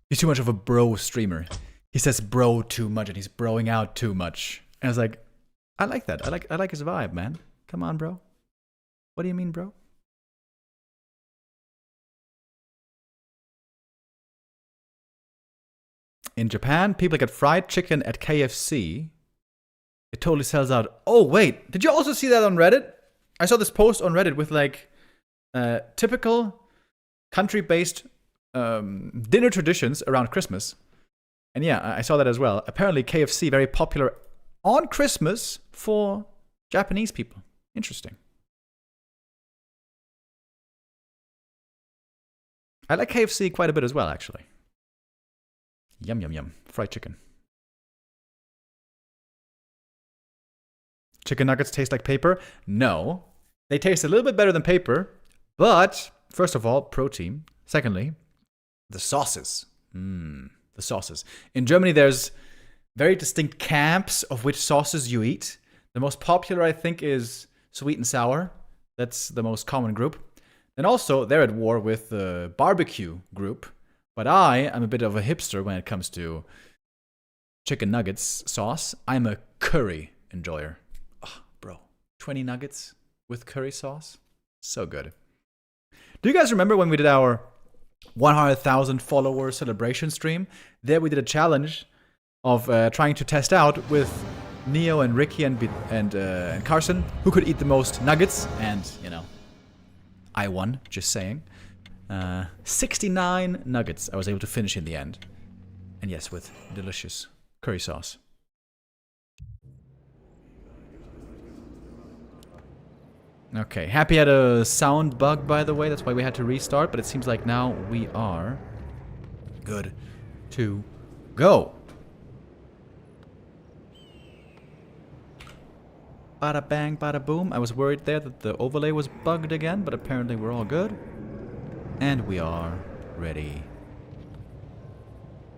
He's too much of a bro streamer. He says bro too much and he's broing out too much. And I was like, I like that. I like his vibe, man. Come on, bro. What do you mean, bro? In Japan, people get fried chicken at KFC. It totally sells out. Oh, wait. Did you also see that on Reddit? I saw this post on Reddit with like typical country-based dinner traditions around Christmas. And yeah, I saw that as well. Apparently KFC very popular on Christmas for Japanese people. Interesting. I like KFC quite a bit as well, actually. Yum, yum, yum. Fried chicken. Chicken nuggets taste like paper? No. They taste a little bit better than paper, but first of all, protein. Secondly, the sauces. The sauces. In Germany, there's very distinct camps of which sauces you eat. The most popular, I think, is sweet and sour. That's the most common group. And also, they're at war with the barbecue group. But I am a bit of a hipster when it comes to chicken nuggets sauce. I'm a curry enjoyer. Oh, bro, 20 nuggets with curry sauce? So good. Do you guys remember when we did our 100,000 follower celebration stream? There we did a challenge of trying to test out with Neo and Ricky and Carson who could eat the most nuggets, and you know, I won, just saying. 69 nuggets I was able to finish in the end, and yes, with delicious curry sauce. Okay, Happy had a sound bug, by the way, that's why we had to restart, but it seems like now we are good to go. Bada bang, bada boom. I was worried there that the overlay was bugged again, but apparently we're all good. And we are ready.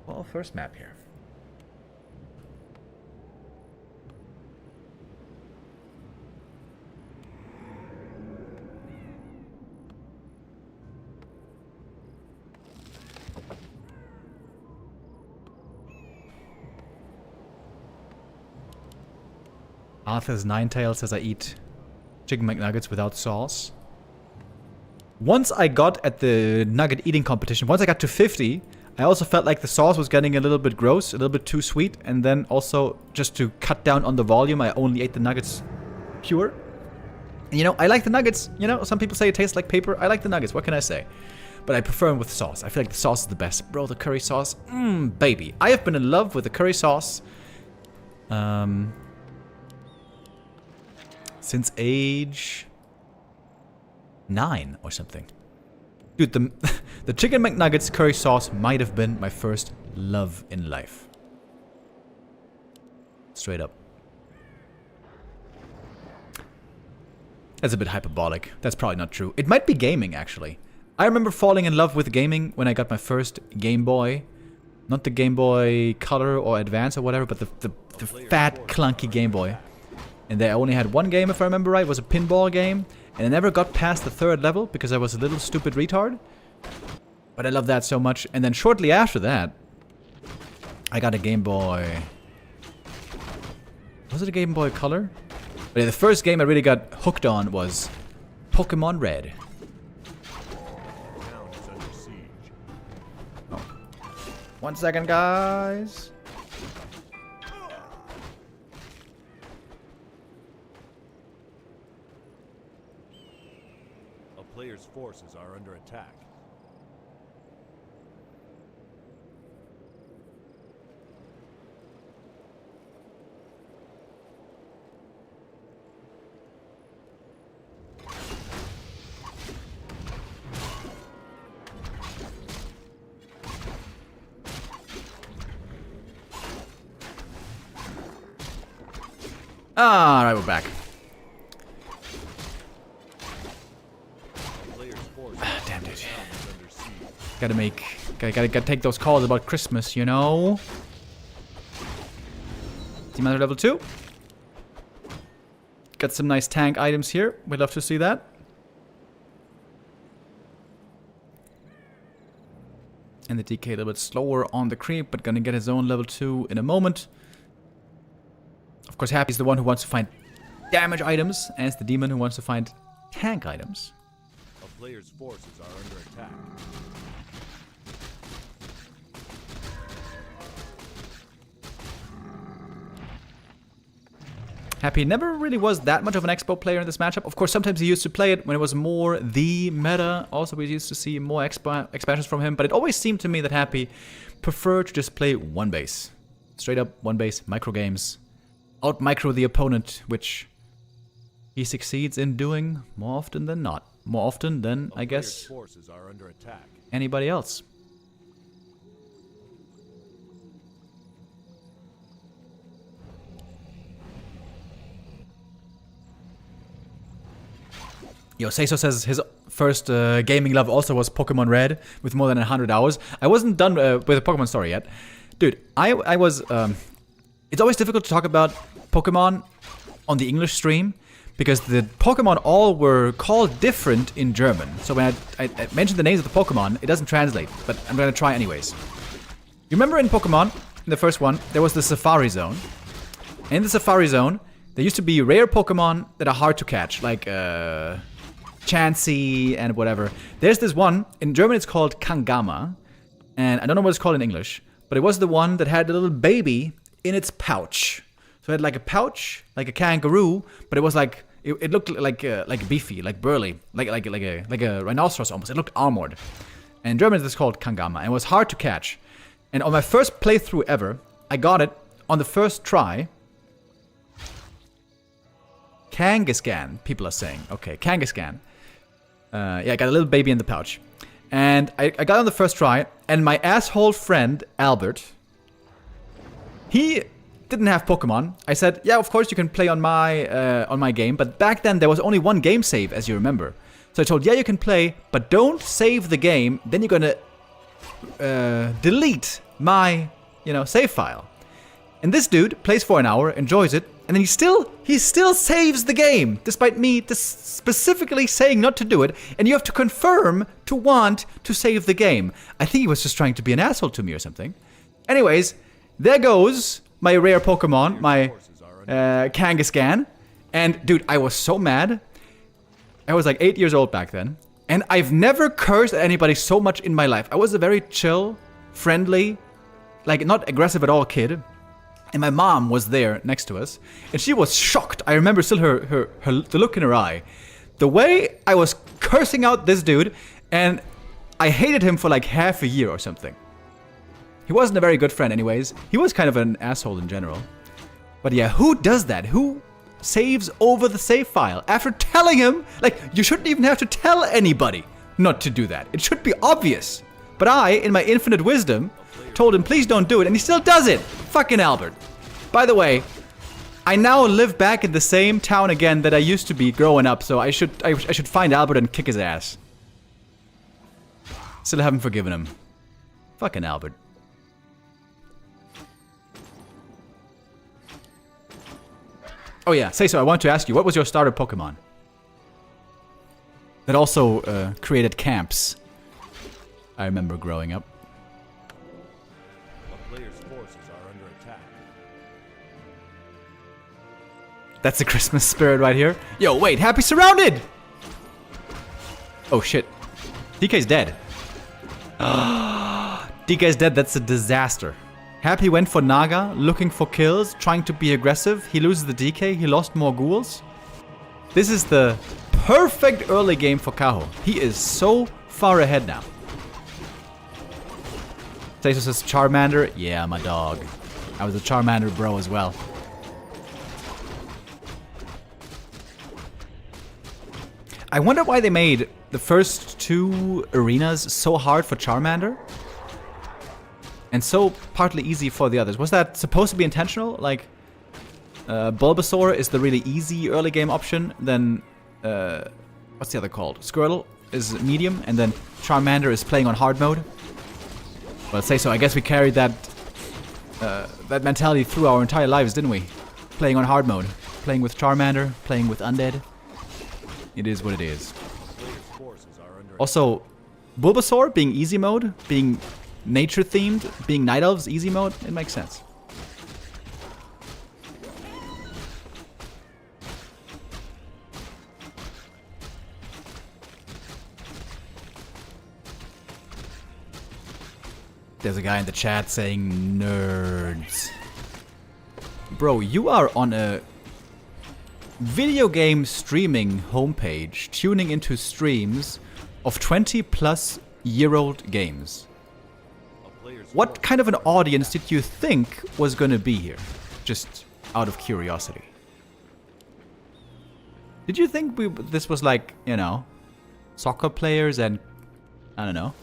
Well, first map here. Arthur's Ninetail says I eat chicken McNuggets without sauce. Once I got at the nugget eating competition, once I got to 50, I also felt like the sauce was getting a little bit gross, a little bit too sweet, and then also, just to cut down on the volume, I only ate the nuggets pure. And, you know, I like the nuggets, you know, some people say it tastes like paper. I like the nuggets, what can I say? But I prefer them with sauce. I feel like the sauce is the best. Bro, the curry sauce, baby. I have been in love with the curry sauce since age 9 or something. Dude, the chicken McNuggets curry sauce might have been my first love in life. Straight up. That's a bit hyperbolic. That's probably not true. It might be gaming, actually. I remember falling in love with gaming when I got my first Game Boy. Not the Game Boy Color or Advance or whatever, but the fat, clunky Game Boy. And they only had one game, if I remember right. It was a pinball game. And I never got past the 3rd level because I was a little stupid retard. But I love that so much. And then shortly after that, I got a Game Boy. Was it a Game Boy Color? But yeah, the first game I really got hooked on was Pokemon Red. Oh. 1 second, guys. Player's forces are under attack. Alright, we're back. Damn, dude. Gotta take those calls about Christmas, you know? Team Hunter level 2. Got some nice tank items here. We'd love to see that. And the DK a little bit slower on the creep, but gonna get his own level 2 in a moment. Of course, Happy's the one who wants to find damage items, and it's the demon who wants to find tank items. A player's forces are under attack. Happy never really was that much of an expo player in this matchup. Of course, sometimes he used to play it when it was more the meta. Also, we used to see more expansions from him. But it always seemed to me that Happy preferred to just play one base. Straight up one base, micro games. Out micro the opponent, which he succeeds in doing more often than not. More often than, I guess, Forces are under attack. anybody else. Yo, Seiso says his first gaming love also was Pokemon Red with more than 100 hours. I wasn't done with the Pokemon story yet. Dude, I was... it's always difficult to talk about Pokemon on the English stream because the Pokemon all were called different in German. So when I mentioned the names of the Pokemon, it doesn't translate, but I'm gonna try anyways. You remember in Pokemon, in the first one, there was the Safari Zone. In the Safari Zone, there used to be rare Pokemon that are hard to catch, like Chansey and whatever. There's this one, in German it's called Kangama, and I don't know what it's called in English, but it was the one that had a little baby in its pouch. So it had like a pouch, like a kangaroo, but it was like, it looked like beefy, like burly, like a rhinoceros almost. It looked armored. And in German it's called Kangama, and it was hard to catch. And on my first playthrough ever, I got it on the first try. Kangaskhan, people are saying. Okay, Kangaskhan. Yeah, I got a little baby in the pouch. And I got it on the first try, and my asshole friend, Albert, he didn't have Pokemon. I said, yeah, of course you can play on my game, but back then there was only one game save, as you remember. So I told, yeah, you can play, but don't save the game, then you're gonna delete my, save file. And this dude plays for an hour, enjoys it, and then he still saves the game, despite me specifically saying not to do it, and you have to confirm to want to save the game. I think he was just trying to be an asshole to me or something. Anyways, there goes my rare Pokemon, my Kangaskhan. And dude, I was so mad. I was like 8 years old back then, and I've never cursed at anybody so much in my life. I was a very chill, friendly, like not aggressive at all kid. And my mom was there next to us, and she was shocked. I remember still the look in her eye. The way I was cursing out this dude, and I hated him for like half a year or something. He wasn't a very good friend anyways. He was kind of an asshole in general. But yeah, who does that? Who saves over the save file? After telling him, like, you shouldn't even have to tell anybody not to do that. It should be obvious. But I, in my infinite wisdom, told him, please don't do it, and he still does it. Fucking Albert. By the way, I now live back in the same town again that I used to be growing up, so I should find Albert and kick his ass. Still haven't forgiven him. Fucking Albert. Oh yeah, Seiso, I want to ask you, what was your starter Pokemon? That also created camps. I remember growing up. That's the Christmas spirit right here. Yo, wait, Happy surrounded! Oh shit. DK's dead. DK's dead, that's a disaster. Happy went for Naga, looking for kills, trying to be aggressive. He loses the DK, he lost more ghouls. This is the perfect early game for Kaho. He is so far ahead now. Seiso says Charmander. Yeah, my dog. I was a Charmander bro as well. I wonder why they made the first two arenas so hard for Charmander and so partly easy for the others. Was that supposed to be intentional? Like, Bulbasaur is the really easy early game option, then, what's the other called? Squirtle is medium, and then Charmander is playing on hard mode. Well, say so. I guess we carried that that mentality through our entire lives, didn't we? Playing on hard mode, playing with Charmander, playing with Undead. It is what it is. Also, Bulbasaur being easy mode, being nature themed, being Night Elves easy mode, it makes sense. There's a guy in the chat saying nerds. Bro, you are on a video game streaming homepage tuning into streams of 20-plus-year-old games. What kind of an audience did you think was gonna be here? Just out of curiosity. Did you think this was like, you know, soccer players and, I don't know,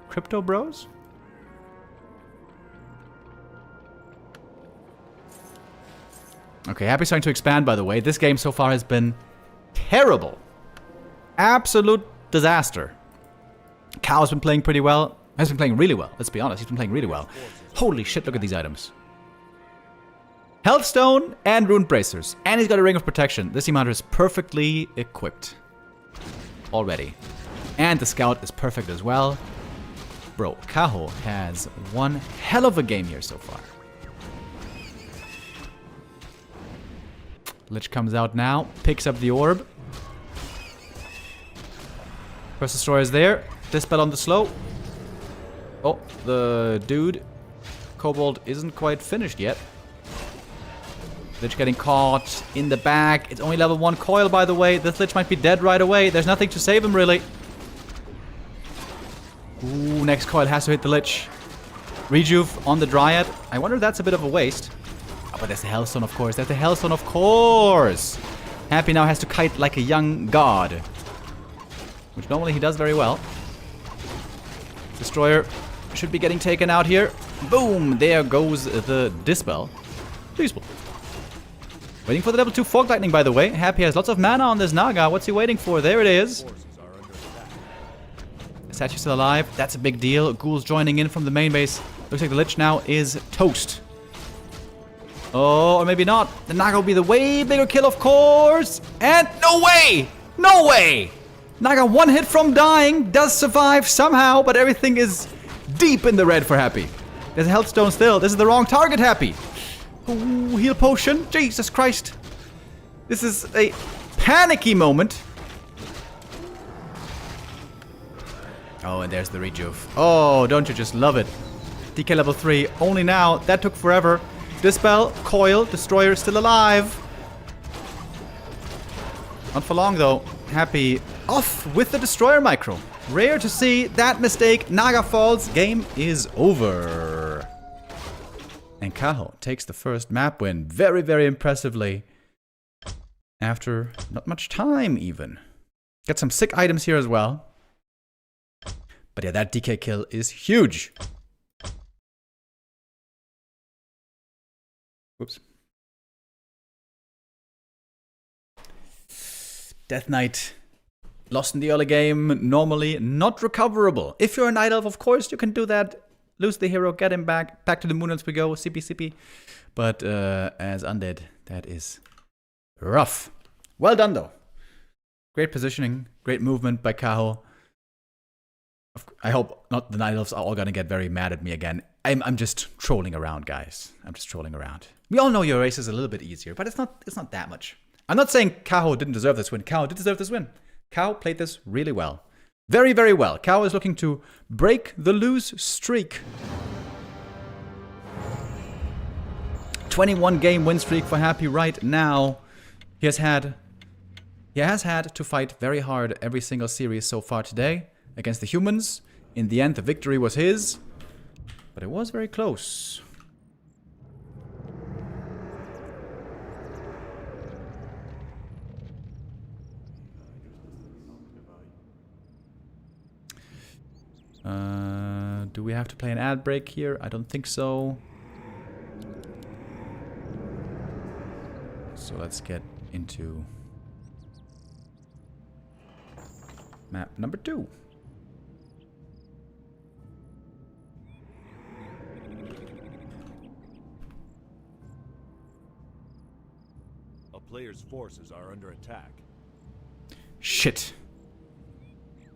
crypto bros? Okay, Happy's starting to expand, by the way. This game so far has been terrible. Absolute disaster. Caho's been playing pretty well. Has been playing really well. Let's be honest, he's been playing really well. Holy shit, look at these items. Healthstone and Rune Bracers. And he's got a Ring of Protection. This Team Hunter is perfectly equipped. Already. And the Scout is perfect as well. Bro, Kaho has one hell of a game here so far. Lich comes out now, picks up the orb. First Destroyer is there. Dispel on the slow. Oh, the dude, Kobold, isn't quite finished yet. Lich getting caught in the back. It's only level 1 coil, by the way. This Lich might be dead right away. There's nothing to save him, really. Ooh, next coil has to hit the Lich. Rejuve on the Dryad. I wonder if that's a bit of a waste. Oh, but there's the Hellstone, of course. There's the Hellstone, of course. Happy now has to kite like a young god. Which normally he does very well. Destroyer should be getting taken out here. Boom! There goes the Dispel. Useful. Waiting for the level 2 Fog Lightning, by the way. Happy has lots of mana on this Naga. What's he waiting for? There it is. Statue's still alive. That's a big deal. Ghouls joining in from the main base. Looks like the Lich now is toast. Oh, or maybe not. The Naga will be the way bigger kill, of course. And no way! No way! Naga one hit from dying, does survive somehow, but everything is deep in the red for Happy. There's a Healthstone still. This is the wrong target, Happy. Ooh, heal potion. Jesus Christ. This is a panicky moment. Oh, and there's the Rejuve. Oh, don't you just love it? DK level 3. Only now. That took forever. Dispel, Coil, Destroyer still alive. Not for long though. Happy off with the Destroyer micro. Rare to see that mistake. Naga falls. Game is over. And Kaho takes the first map win very, very impressively. After not much time even. Got some sick items here as well. But yeah, that DK kill is huge. Whoops. Death Knight. Lost in the early game. Normally not recoverable. If you're a Night Elf, of course, you can do that. Lose the hero, get him back. Back to the moon as we go. Sippy, sippy. But as Undead, that is rough. Well done, though. Great positioning. Great movement by Kaho. I hope not the Night Elves are all gonna get very mad at me again. I'm just trolling around, guys. I'm just trolling around. We all know your race is a little bit easier, but it's not that much. I'm not saying Kaho didn't deserve this win. Kaho did deserve this win. Kaho played this really well. Very, very well. Kaho is looking to break the lose streak. 21 game win streak for Happy right now. He has had to fight very hard every single series so far today against the humans. In the end, the victory was his, but it was very close. Do we have to play an ad break here? I don't think so. So let's get into map number 2. A player's forces are under attack. Shit.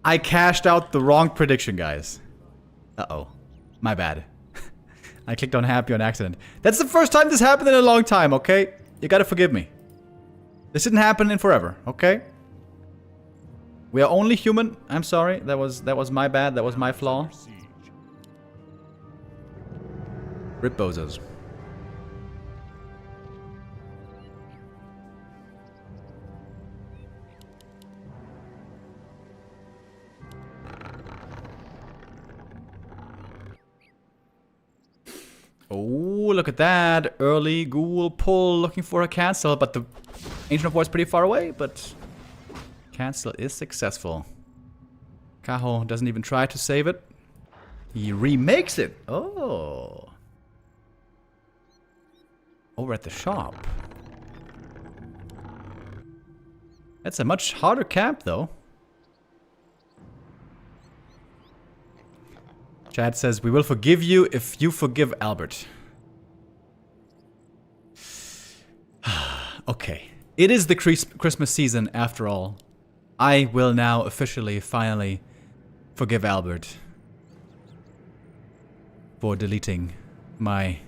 I cashed out the wrong prediction, guys. Uh-oh. My bad. I clicked on happy on accident. That's the first time this happened in a long time, okay? You gotta forgive me. This didn't happen in forever, okay? We are only human. I'm sorry. That was my bad. That was my flaw. Siege. Rip bozos. Oh, look at that. Early ghoul pull looking for a cancel, but the Ancient of War is pretty far away, but cancel is successful. Kaho doesn't even try to save it. He remakes it. Oh. Over at the shop. That's a much harder camp, though. Chad says, we will forgive you if you forgive Albert. Okay. It is the Christmas season, after all. I will now officially, finally, forgive Albert for deleting my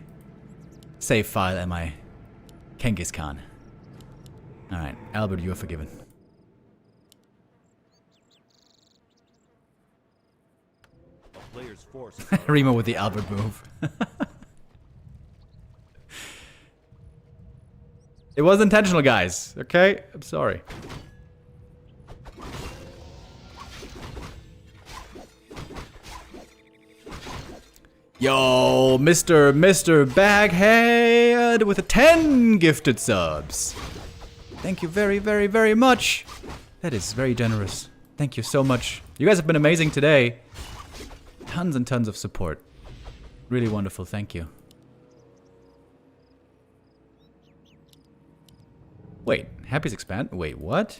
save file and my Genghis Khan. Alright, Albert, you are forgiven. A player's forces Remo with the Albert move. It was intentional, guys. Okay? I'm sorry. Yo, Mr. Baghead with a 10 gifted subs. Thank you very, very, very much. That is very generous. Thank you so much. You guys have been amazing today. Tons and tons of support. Really wonderful, thank you. Wait, Happy's expand? Wait, what?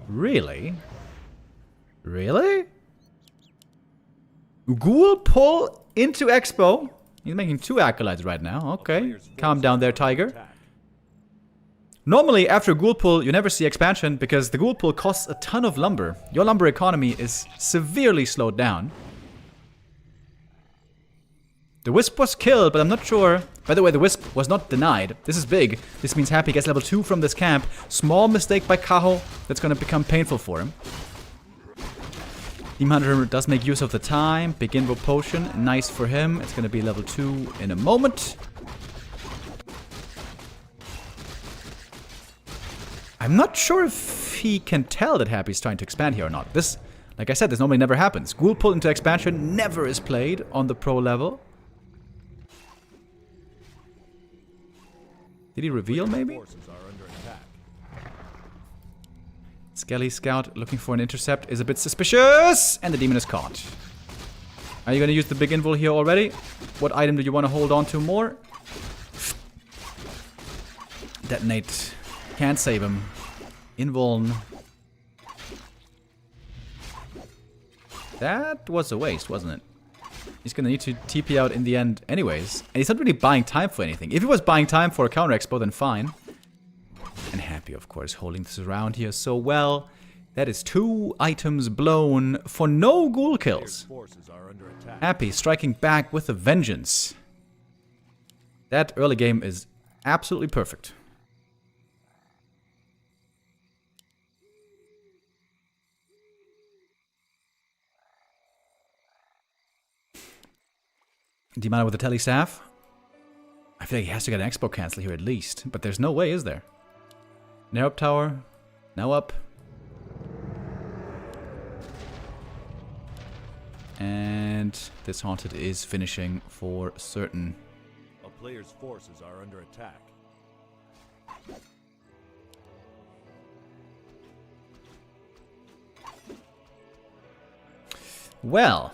Really? Really? Ghoul pull into Expo. He's making 2 acolytes right now. Okay. Calm down there, Tiger. Normally, after a ghoul pull, you never see expansion because the ghoul pull costs a ton of lumber. Your lumber economy is severely slowed down. The Wisp was killed, but I'm not sure. By the way, the Wisp was not denied. This is big. This means Happy gets level 2 from this camp. Small mistake by Kaho. That's going to become painful for him. Team Hunter does make use of the time. Big Invo Potion. Nice for him. It's going to be level 2 in a moment. I'm not sure if he can tell that Happy's trying to expand here or not. This, like I said, this normally never happens. Ghoul pull into expansion never is played on the pro level. Did he reveal, maybe? forces are under attack. Skelly Scout looking for an intercept is a bit suspicious, and the demon is caught. Are you going to use the big invul here already? What item do you want to hold on to more? Detonate. Can't save him. Invuln. That was a waste, wasn't it? He's gonna need to TP out in the end anyways. And he's not really buying time for anything. If he was buying time for a counter expo, then fine. And Happy, of course, holding this around here so well. That is 2 items blown for no ghoul kills. Forces are under attack. Happy striking back with a vengeance. That early game is absolutely perfect. Demana with the tele staff. I feel like he has to get an expo cancel here at least. But there's no way, is there? Nair up tower. Now up. And this Haunted is finishing for certain. A player's forces are under attack. Well,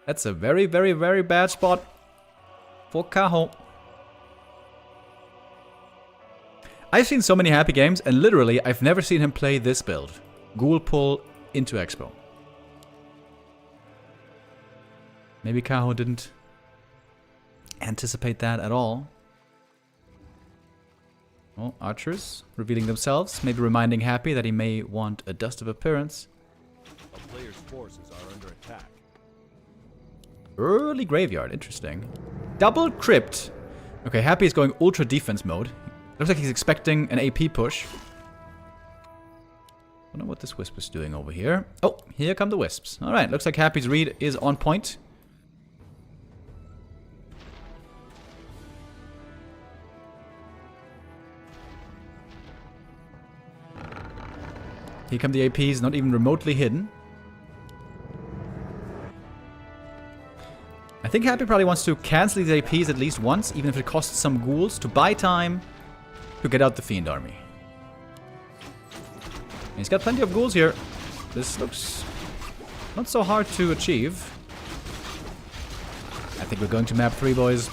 that's a very, very, very bad spot for Kaho. I've seen so many Happy games, and literally, I've never seen him play this build. Ghoul pull into Expo. Maybe Kaho didn't anticipate that at all. Oh, archers revealing themselves, maybe reminding Happy that he may want a dust of appearance. A player's forces are under attack. Early graveyard, interesting. Double crypt. Okay, Happy is going ultra defense mode. Looks like he's expecting an AP push. I don't know what this Wisp is doing over here. Oh, here come the Wisps. Alright, looks like Happy's read is on point. Here come the APs, not even remotely hidden. I think Happy probably wants to cancel these APs at least once, even if it costs some ghouls, to buy time to get out the Fiend army. And he's got plenty of ghouls here. This looks not so hard to achieve. I think we're going to map 3, boys.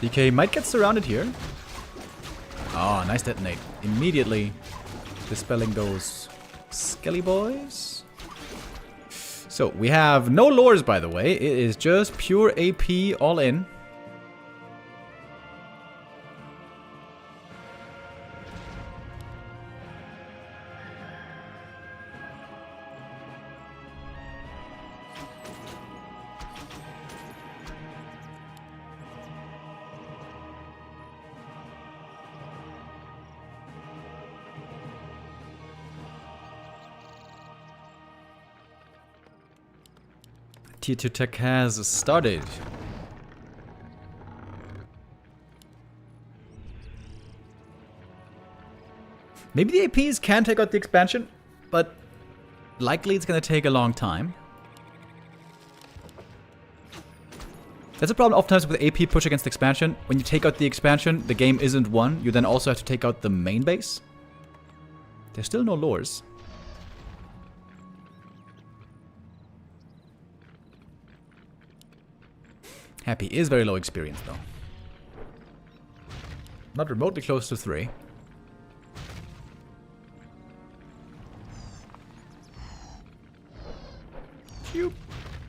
DK might get surrounded here. Oh, nice detonate. Immediately dispelling those skelly boys. So, we have no lures, by the way. It is just pure AP all in. Tier 2 tech has started. Maybe the APs can take out the expansion, but likely it's going to take a long time. That's a problem oftentimes with AP push against expansion. When you take out the expansion, the game isn't won. You then also have to take out the main base. There's still no lures. Happy is very low experience, though. Not remotely close to 3. Choop,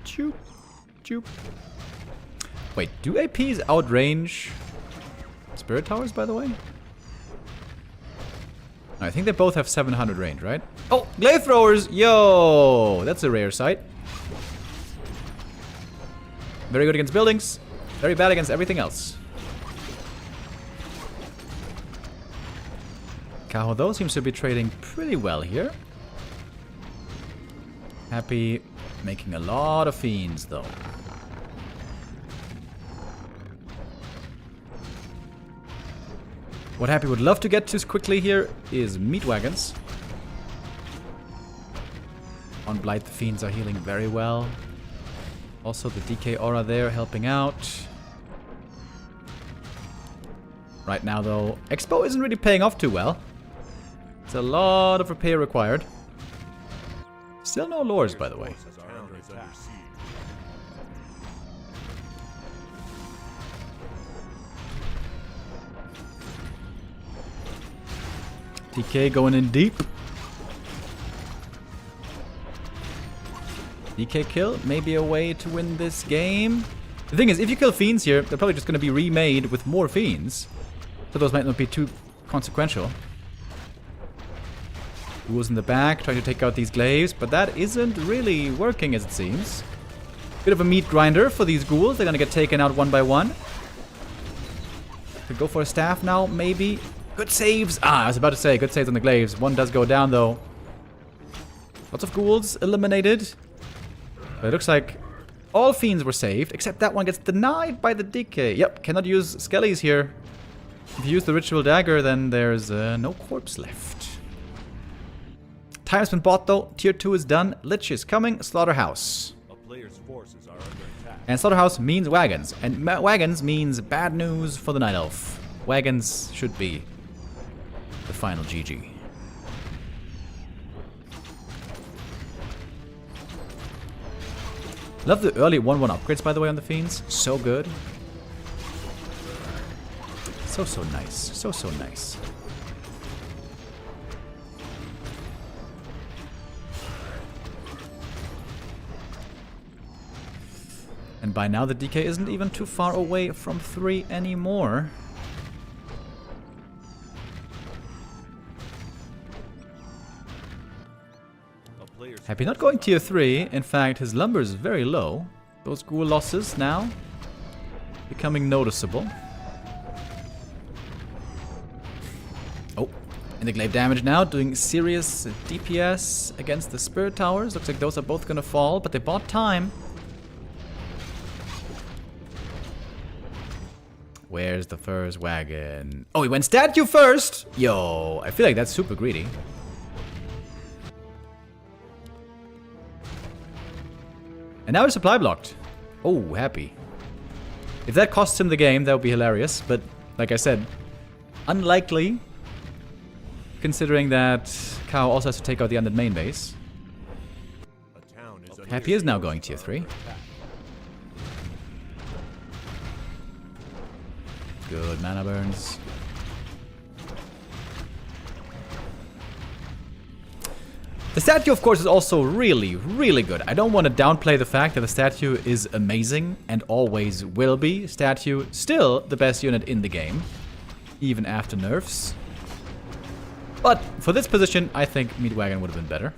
choop, choop. Wait, do APs outrange Spirit Towers, by the way? I think they both have 700 range, right? Oh, Glaive Throwers! Yo! That's a rare sight. Very good against buildings. Very bad against everything else. Kaho, though, seems to be trading pretty well here. Happy making a lot of fiends, though. What Happy would love to get to quickly here is meat wagons. On Blight, the fiends are healing very well. Also, the DK aura there helping out. Right now, though, Expo isn't really paying off too well. It's a lot of repair required. Still no lures, by the way. DK going in deep. DK kill, maybe a way to win this game. The thing is, if you kill fiends here, they're probably just going to be remade with more fiends. So those might not be too consequential. Ghouls in the back, trying to take out these glaives, but that isn't really working as it seems. Bit of a meat grinder for these ghouls. They're going to get taken out one by one. Could go for a staff now, maybe. Good saves! Ah, I was about to say, good saves on the glaives. One does go down, though. Lots of ghouls eliminated. But it looks like all fiends were saved, except that one gets denied by the DK. Yep, cannot use skellies here. If you use the ritual dagger, then there's no corpse left. Time's been bought, though. Tier 2 is done. Lich is coming. Slaughterhouse. A player's forces are under attack. And Slaughterhouse means wagons. And wagons means bad news for the Night Elf. Wagons should be the final GG. Love the early 1-1 upgrades, by the way, on the Fiends. So good. So nice. So nice. And by now the DK isn't even too far away from 3 anymore. Happy not going tier 3. In fact, his lumber is very low. Those ghoul losses now becoming noticeable. Oh, and the glaive damage now doing serious DPS against the spirit towers. Looks like those are both gonna fall, but they bought time. Where's the first wagon? Oh, he went statue first! Yo, I feel like that's super greedy. And now he's supply blocked. Oh, happy. If that costs him the game, that would be hilarious. But, like I said, unlikely. Considering that Kaho also has to take out the undead main base. Happy is now going tier 3. Good mana burns. The statue, of course, is also really, really good. I don't want to downplay the fact that the statue is amazing and always will be. Statue, still the best unit in the game, even after nerfs. But for this position, I think Meat Wagon would have been better.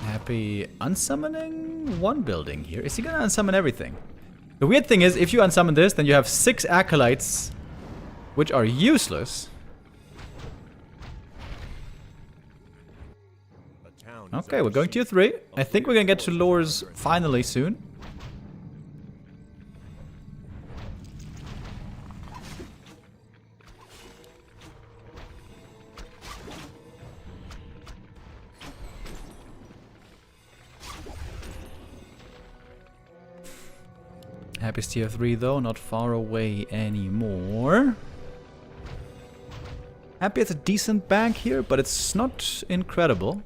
Happy unsummoning one building here. Is he gonna unsummon everything? The weird thing is, if you unsummon this, then you have 6 acolytes, which are useless. Okay, we're going tier 3. I think we're gonna get to lures finally soon. Happy's tier 3 though, not far away anymore. Happy has a decent bank here, but it's not incredible.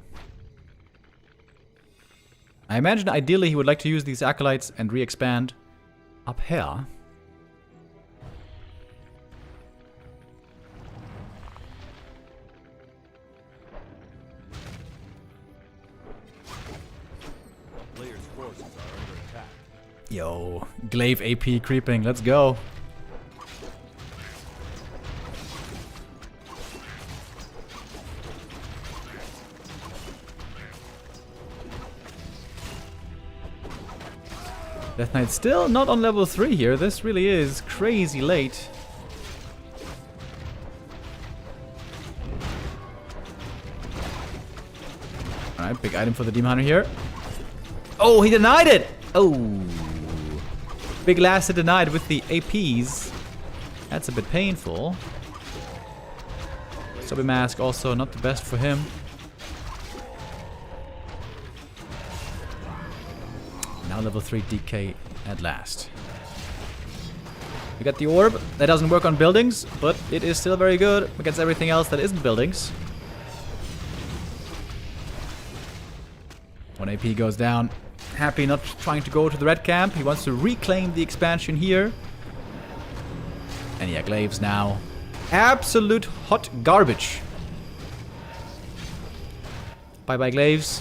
I imagine ideally he would like to use these acolytes and re-expand up here. Players' forces are under attack. Yo, glaive AP creeping, let's go. Death Knight still not on level 3 here. This really is crazy late. Alright, big item for the Demon Hunter here. Oh, he denied it! Oh. Big Lasted denied with the APs. That's a bit painful. Subby Mask also not the best for him. Now level 3 DK at last. We got the orb. That doesn't work on buildings, but it is still very good against everything else that isn't buildings. 1 AP goes down. Happy not trying to go to the red camp. He wants to reclaim the expansion here. And yeah, glaives now. Absolute hot garbage. Bye-bye glaives.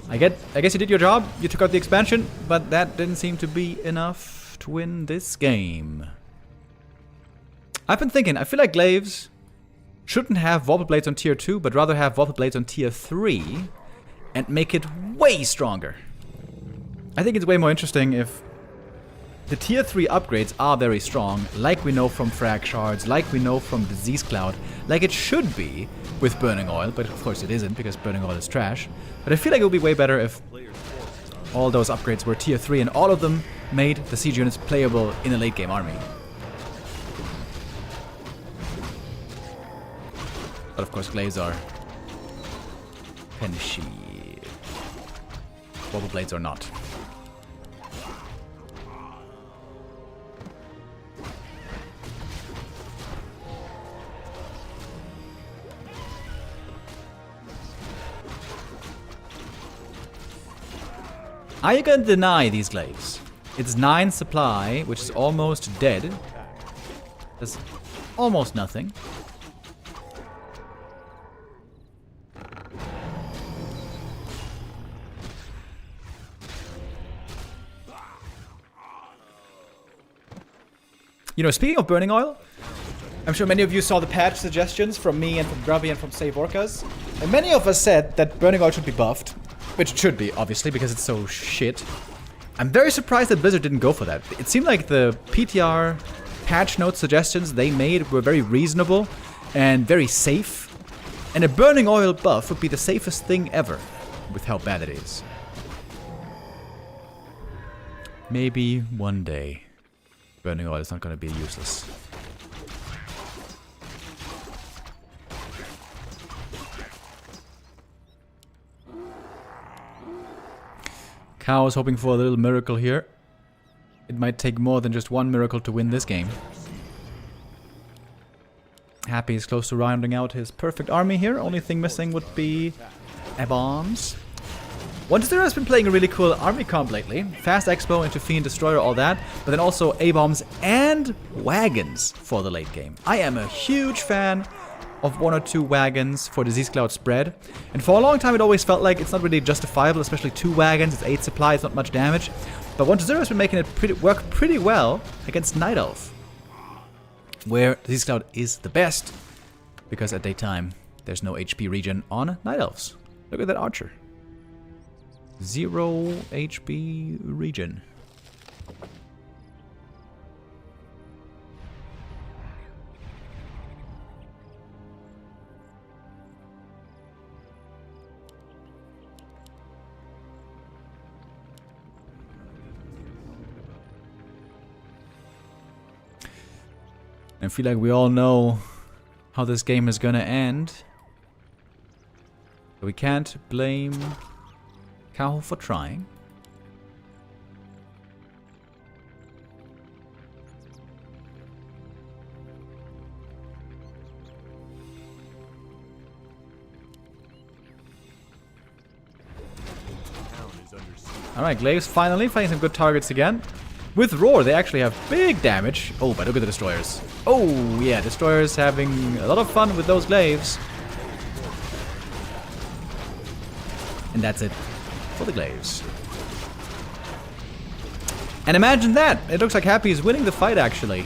I guess you did your job. You took out the expansion, but that didn't seem to be enough to win this game. I've been thinking, I feel like glaives shouldn't have Vorpal Blades on tier 2, but rather have Vorpal Blades on tier 3 and make it way stronger. I think it's way more interesting if the tier 3 upgrades are very strong, like we know from Frag Shards, like we know from Disease Cloud, like it should be with Burning Oil, but of course it isn't because Burning Oil is trash. But I feel like it would be way better if all those upgrades were tier 3 and all of them made the siege units playable in a late game army. But of course glaives are penishy. Vorpal Blades are not. Are you gonna deny these glaives? It's 9 supply, which is almost dead. That's almost nothing. You know, speaking of burning oil, I'm sure many of you saw the patch suggestions from me and from Grubby and from Save Orcas. And many of us said that burning oil should be buffed. Which it should be, obviously, because it's so shit. I'm very surprised that Blizzard didn't go for that. It seemed like the PTR patch note suggestions they made were very reasonable and very safe. And a burning oil buff would be the safest thing ever, with how bad it is. Maybe one day, burning oil is not going to be useless. Kaho is hoping for a little miracle here. It might take more than just one miracle to win this game. Happy is close to rounding out his perfect army here. Only thing missing would be A-bombs. OneZero has been playing a really cool army comp lately. Fast Expo into Fiend Destroyer, all that. But then also A-bombs and wagons for the late game. I am a huge fan of 1 or 2 wagons for Disease Cloud spread. And for a long time it always felt like it's not really justifiable, especially 2 wagons, it's 8 supply, it's not much damage. But OneZero has been making it work pretty well against Night Elf, where Disease Cloud is the best, because at daytime there's no HP regen on Night Elves. Look at that archer. 0 HP regen. I feel like we all know how this game is gonna end. We can't blame Kaho for trying. Alright, Glaives finally finding some good targets again. With Roar, they actually have big damage. Oh, but look at the Destroyers. Oh, yeah, Destroyers having a lot of fun with those Glaives. And that's it for the Glaives. And imagine that! It looks like Happy is winning the fight, actually.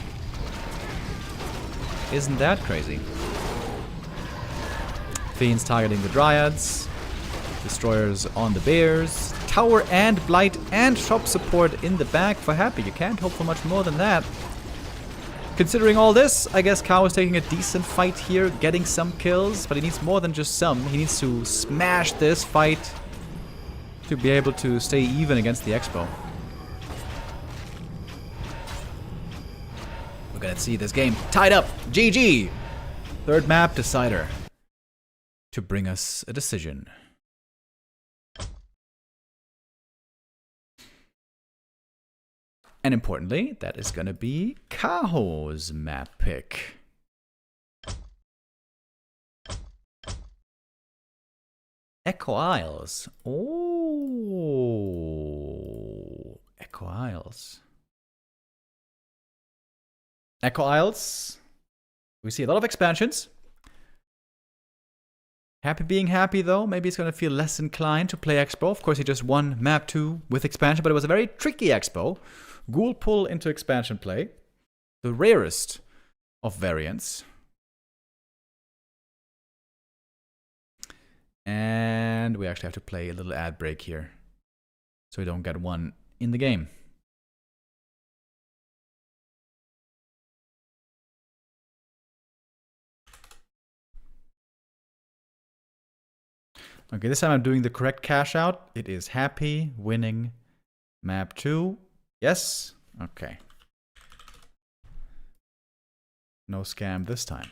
Isn't that crazy? Fiends targeting the Dryads. Destroyers on the Bears. Tower and Blight and shop support in the back for Happy. You can't hope for much more than that. Considering all this, I guess Kaho is taking a decent fight here, getting some kills, but he needs more than just some. He needs to smash this fight to be able to stay even against the Expo. We're gonna see this game tied up. GG! Third map decider to bring us a decision. And importantly, that is going to be Kaho's map pick. Echo Isles. Oh, Echo Isles. Echo Isles. We see a lot of expansions. Happy being happy though. Maybe he's going to feel less inclined to play Expo. Of course, he just won map 2 with expansion, but it was a very tricky Expo. Ghoul pull into expansion play. The rarest of variants. And we actually have to play a little ad break here, so we don't get one in the game. Okay, this time I'm doing the correct cash out. It is Happy winning map 2. Yes? Okay. No scam this time.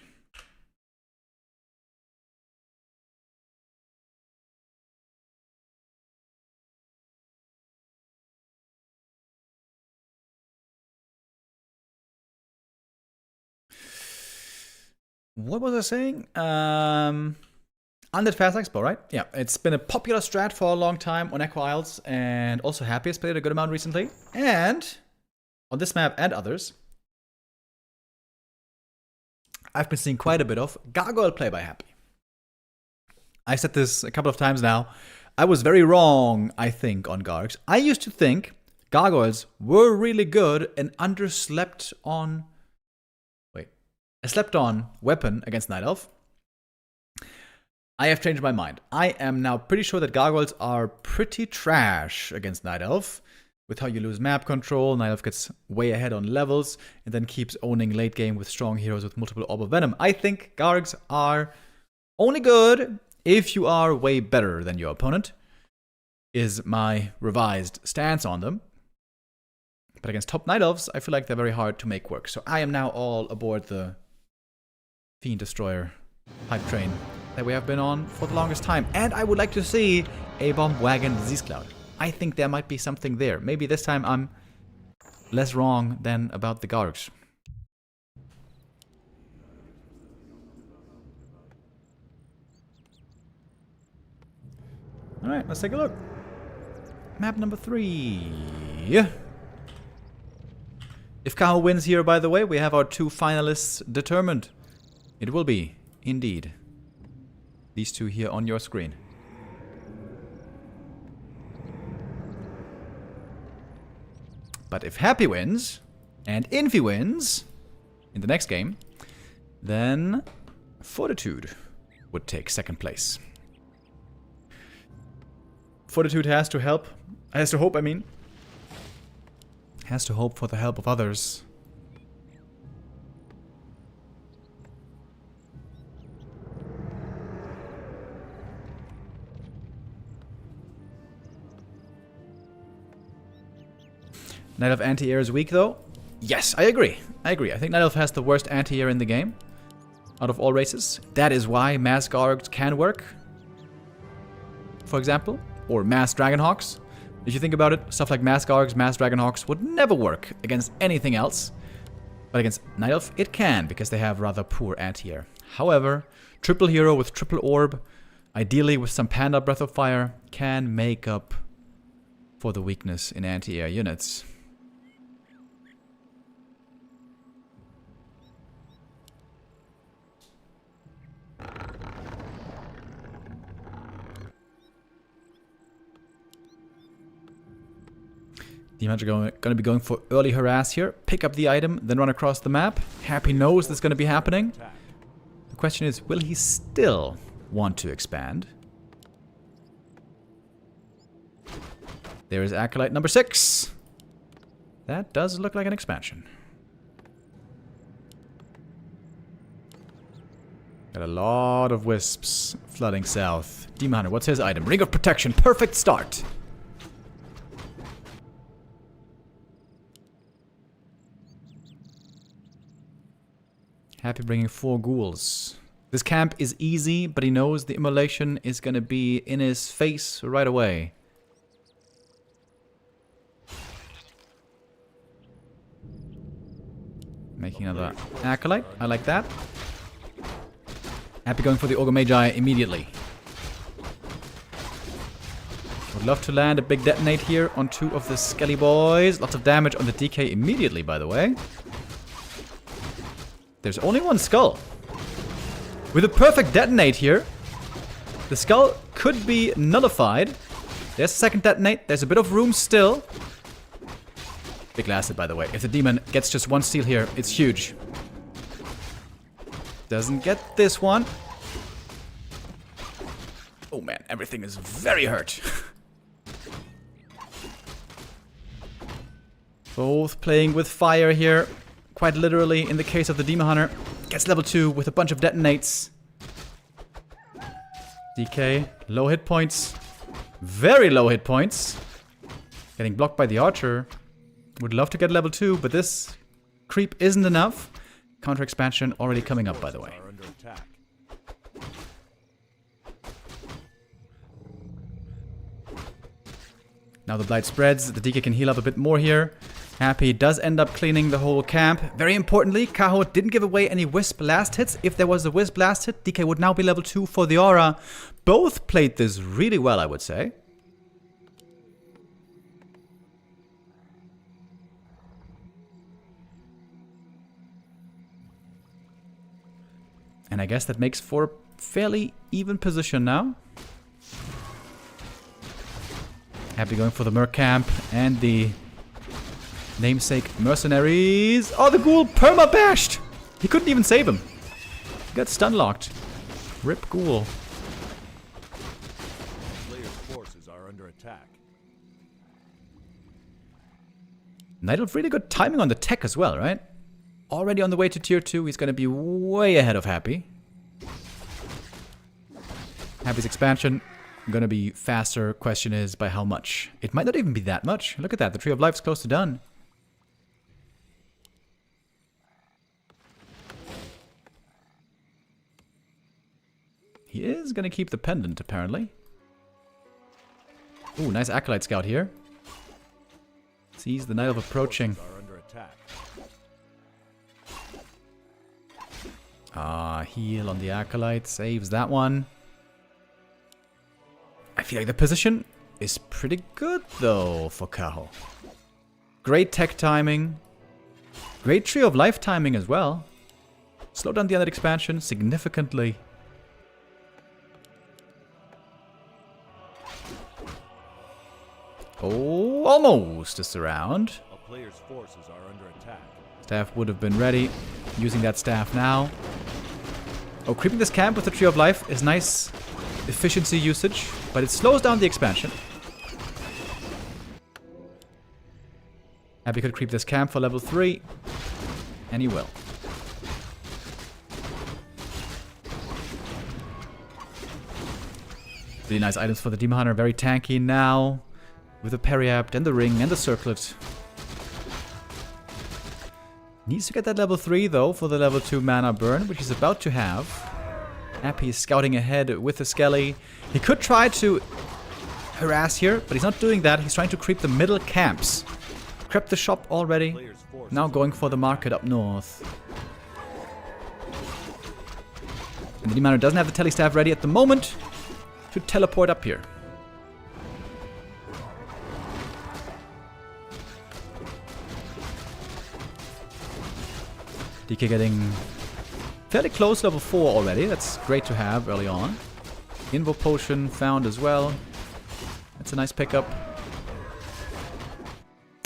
What was I saying? Undead Fast Expo, right? Yeah, it's been a popular strat for a long time on Echo Isles, and also Happy has played a good amount recently. And on this map and others, I've been seeing quite a bit of Gargoyle play by Happy. I said this a couple of times now. I was very wrong, I think, on Gargs. I used to think Gargoyles were really good and underslept on a slept-on weapon against Night Elf, I have changed my mind. I am now pretty sure that gargoyles are pretty trash against Night Elf. With how you lose map control, Night Elf gets way ahead on levels, and then keeps owning late game with strong heroes with multiple Orb of Venom. I think Gargs are only good if you are way better than your opponent, is my revised stance on them. But against top Night Elves, I feel like they're very hard to make work. So I am now all aboard the Fiend Destroyer hype train that we have been on for the longest time. And I would like to see a Bomb Wagon Disease Cloud. I think there might be something there. Maybe this time I'm less wrong than about the Gargs. Alright, let's take a look. Map number 3. If Kaho wins here, by the way, we have our 2 finalists determined. It will be, indeed, these 2 here on your screen. But if Happy wins, and Infy wins, in the next game, then Fortitude would take second place. Fortitude has to hope, has to hope for the help of others. Night Elf anti-air is weak though? Yes, I agree. I think Night Elf has the worst anti-air in the game out of all races. That is why Mass Gargs can work, for example, or Mass Dragonhawks. If you think about it, stuff like Mass Gargs, Mass Dragonhawks would never work against anything else. But against Night Elf, it can, because they have rather poor anti-air. However, triple hero with triple orb, ideally with some Panda Breath of Fire, can make up for the weakness in anti-air units. Demons are going to be going for early harass here. Pick up the item, then run across the map. Happy knows this is going to be happening. The question is, will he still want to expand? There is Acolyte number 6. That does look like an expansion. Got a lot of wisps flooding south. Demon Hunter, what's his item? Ring of Protection, perfect start. Happy bringing 4 ghouls. This camp is easy, but he knows the immolation is going to be in his face right away. Making another Acolyte. I like that. Happy going for the Ogre Magi immediately. Would love to land a big detonate here on 2 of the Skelly boys. Lots of damage on the DK immediately, by the way. There's only 1 skull. With a perfect detonate here, the skull could be nullified. There's a second detonate. There's a bit of room still. Big lasted, by the way. If the demon gets just 1 steal here, it's huge. Doesn't get this one. Oh man, everything is very hurt. Both playing with fire here. Quite literally, in the case of the Demon Hunter. Gets level 2 with a bunch of detonates. DK, low hit points. Very low hit points. Getting blocked by the Archer. Would love to get level 2, but this creep isn't enough. Counter expansion already coming up, by the way. Now the blight spreads. The DK can heal up a bit more here. Happy does end up cleaning the whole camp. Very importantly, Kaho didn't give away any Wisp last hits. If there was a Wisp last hit, DK would now be level 2 for the aura. Both played this really well, I would say. And I guess that makes for a fairly even position now. Happy going for the Merc camp and the namesake mercenaries. Oh, the ghoul perma-bashed! He couldn't even save him. He got stun locked. Rip Ghoul. Player's forces are under attack. Night Elf really good timing on the tech as well, right? Already on the way to tier 2. He's going to be way ahead of Happy. Happy's expansion going to be faster. Question is by how much? It might not even be that much. Look at that. The Tree of Life's close to done. He is going to keep the pendant, apparently. Ooh, nice Acolyte Scout here. Sees the Night Elf approaching. Are under attack. Heal on the Acolyte. Saves that one. I feel like the position is pretty good, though, for Kaho. Great tech timing. Great Tree of Life timing as well. Slow down the Undead expansion significantly. Oh, almost a surround. A player's forces are under attack. Staff would have been ready. Using that staff now. Oh, creeping this camp with the Tree of Life is nice efficiency usage, but it slows down the expansion. Happy could creep this camp for level 3, and he will. Really nice items for the Demon Hunter, very tanky now. With the Periapt and the Ring and the Circlet. Needs to get that level 3 though for the level 2 mana burn, which he's about to have. Happy is scouting ahead with the Skelly. He could try to harass here, but he's not doing that. He's trying to creep the middle camps. Crept the shop already. Now going for the market up north. And the Demon doesn't have the Telestaff ready at the moment to teleport up here. DK getting fairly close, level 4 already. That's great to have early on. Invo Potion found as well. That's a nice pickup.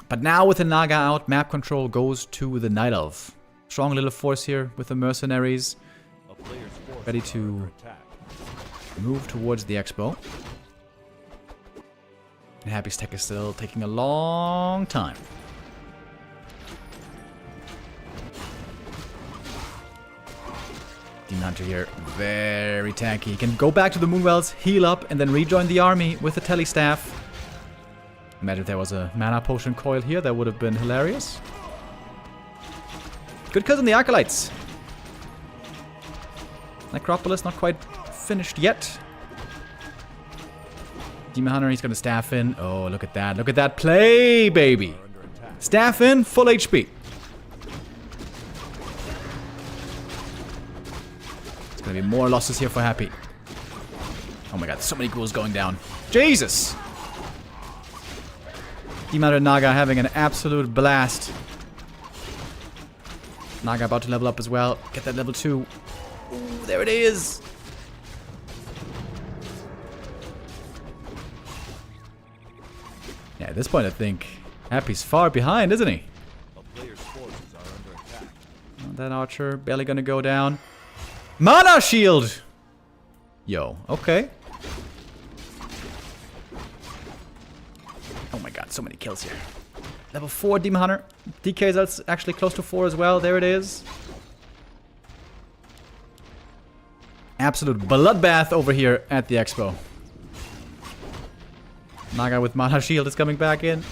But now with the Naga out, map control goes to the Night Elf. Strong little force here with the mercenaries. Ready to move towards the Expo. And Happy's tech is still taking a long time. Demon Hunter here, very tanky. He can go back to the Moonwells, heal up, and then rejoin the army with the Telestaff. Imagine if there was a mana potion coil here, that would have been hilarious. Good kills on the Acolytes. Necropolis not quite finished yet. Demon Hunter, he's gonna staff in. Oh, look at that. Look at that play, baby. Staff in, full HP. Gonna be more losses here for Happy. Oh my god, so many ghouls going down. Jesus! Demon and Naga having an absolute blast. Naga about to level up as well. Get that level 2. Ooh, there it is! Yeah, at this point I think Happy's far behind, isn't he? A player's forces are under attack. That archer barely gonna go down. Mana shield! Yo, okay. Oh my god, so many kills here. Level 4 Demon Hunter. DK is actually close to 4 as well. There it is. Absolute bloodbath over here at the Expo. Naga with Mana shield is coming back in.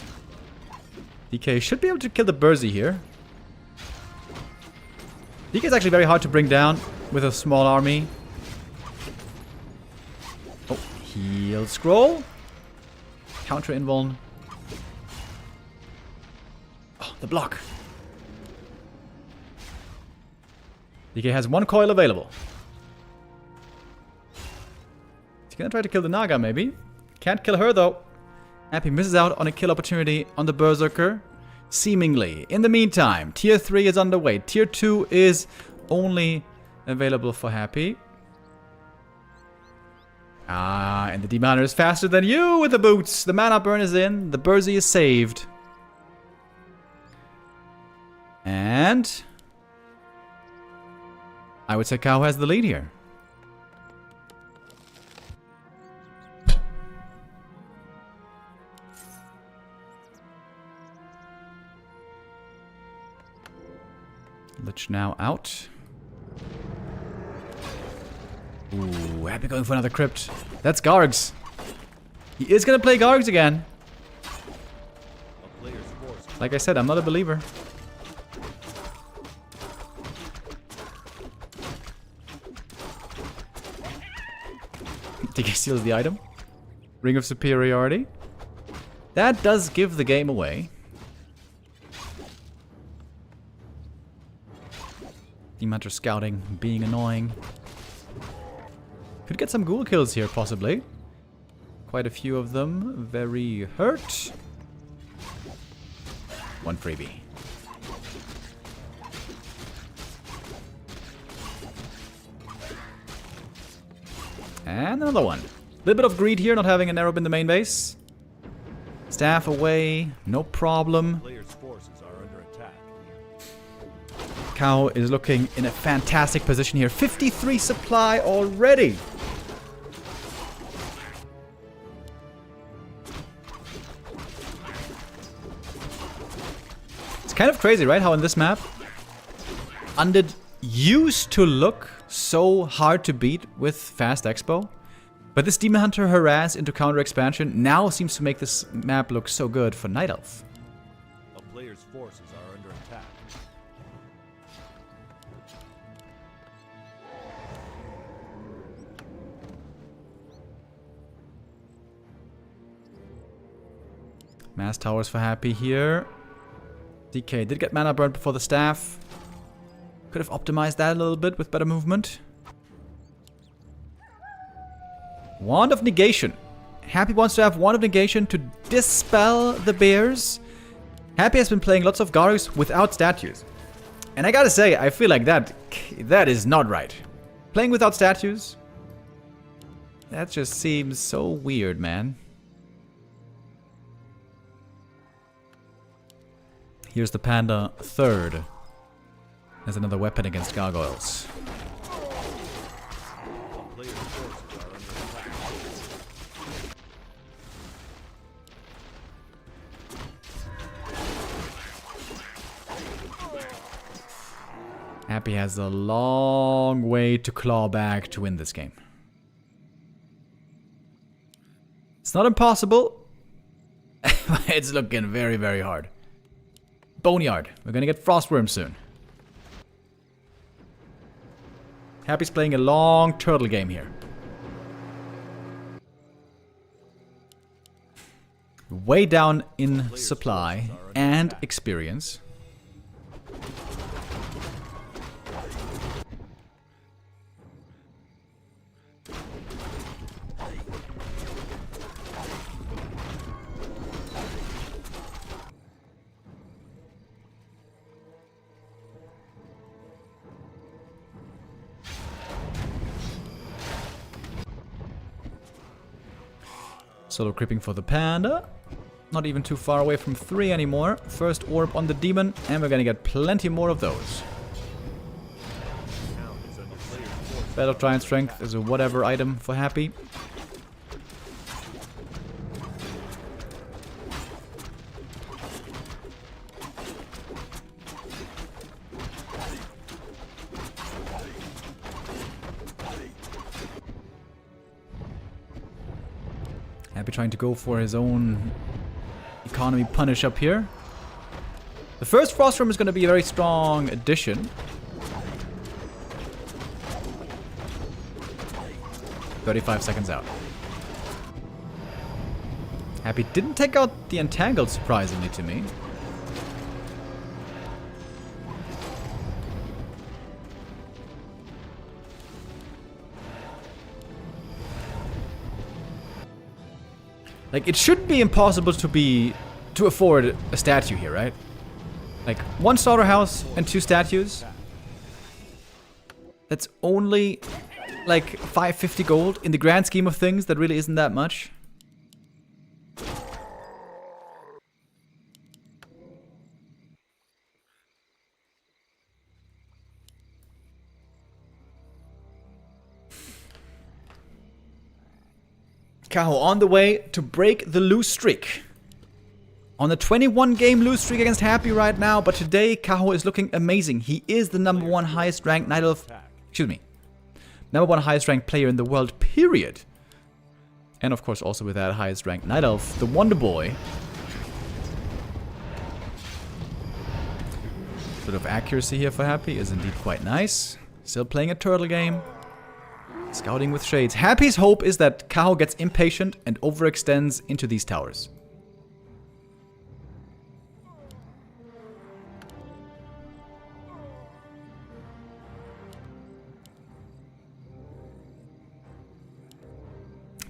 DK should be able to kill the Burzy here. DK is actually very hard to bring down with a small army. Oh, heal scroll. Counter invuln. Oh, the block. DK has 1 coil available. He's gonna try to kill the Naga, maybe. Can't kill her, though. Happy misses out on a kill opportunity on the Berserker. Seemingly. In the meantime, Tier 3 is underway. Tier 2 is only available for Happy. Ah, and the Demon Hunter is faster than you with the boots. The mana burn is in. The Burzy is saved. And I would say Kaho has the lead here. Lich now out. Ooh, Happy going for another crypt. That's Gargs. He is gonna play Gargs again. A player's force. Like I said, I'm not a believer. DK steals the item. Ring of Superiority. That does give the game away. Demon Hunter scouting, being annoying. Could get some ghoul kills here, possibly. Quite a few of them. Very hurt. One freebie. And another one. Little bit of greed here, not having an arrow in the main base. Staff away, no problem. Player's forces are under attack. Kaho is looking in a fantastic position here. 53 supply already. It's kind of crazy, right? How in this map, Undead used to look so hard to beat with fast expo. But this Demon Hunter harass into counter expansion now seems to make this map look so good for Night Elf. A player's forces are under attack. Mass towers for Happy here. DK did get mana burn before the staff. Could have optimized that a little bit with better movement. Wand of Negation. Happy wants to have Wand of Negation to dispel the bears. Happy has been playing lots of Gargs without statues. And I gotta say, I feel like that is not right. Playing without statues? That just seems so weird, man. Here's the Panda third. As another weapon against gargoyles. A player's forces are under attack. Happy has a long way to claw back to win this game. It's not impossible. It's looking very, very hard. Boneyard. We're gonna get Frostworm soon. Happy's playing a long turtle game here. Way down in supply and experience. Solo creeping for the Panda. Not even too far away from 3 anymore. First orb on the demon, and we're gonna get plenty more of those. Battle Giant Strength is a whatever item for Happy. Happy trying to go for his own economy punish up here. The first Frost Room is going to be a very strong addition. 35 seconds out. Happy didn't take out the Entangled, surprisingly to me. Like, it shouldn't be impossible to afford a statue here, right? Like, 1 slaughterhouse and 2 statues. That's only like 550 gold. In the grand scheme of things, that really isn't that much. Kaho on the way to break the lose streak. On a 21 game lose streak against Happy right now, but today Kaho is looking amazing. He is the number 1 highest ranked Night Elf, number 1 highest ranked player in the world, period. And of course also with that highest ranked Night Elf, the Wonder Boy. Bit of accuracy here for Happy is indeed quite nice. Still playing a turtle game. Scouting with shades. Happy's hope is that Kaho gets impatient and overextends into these towers.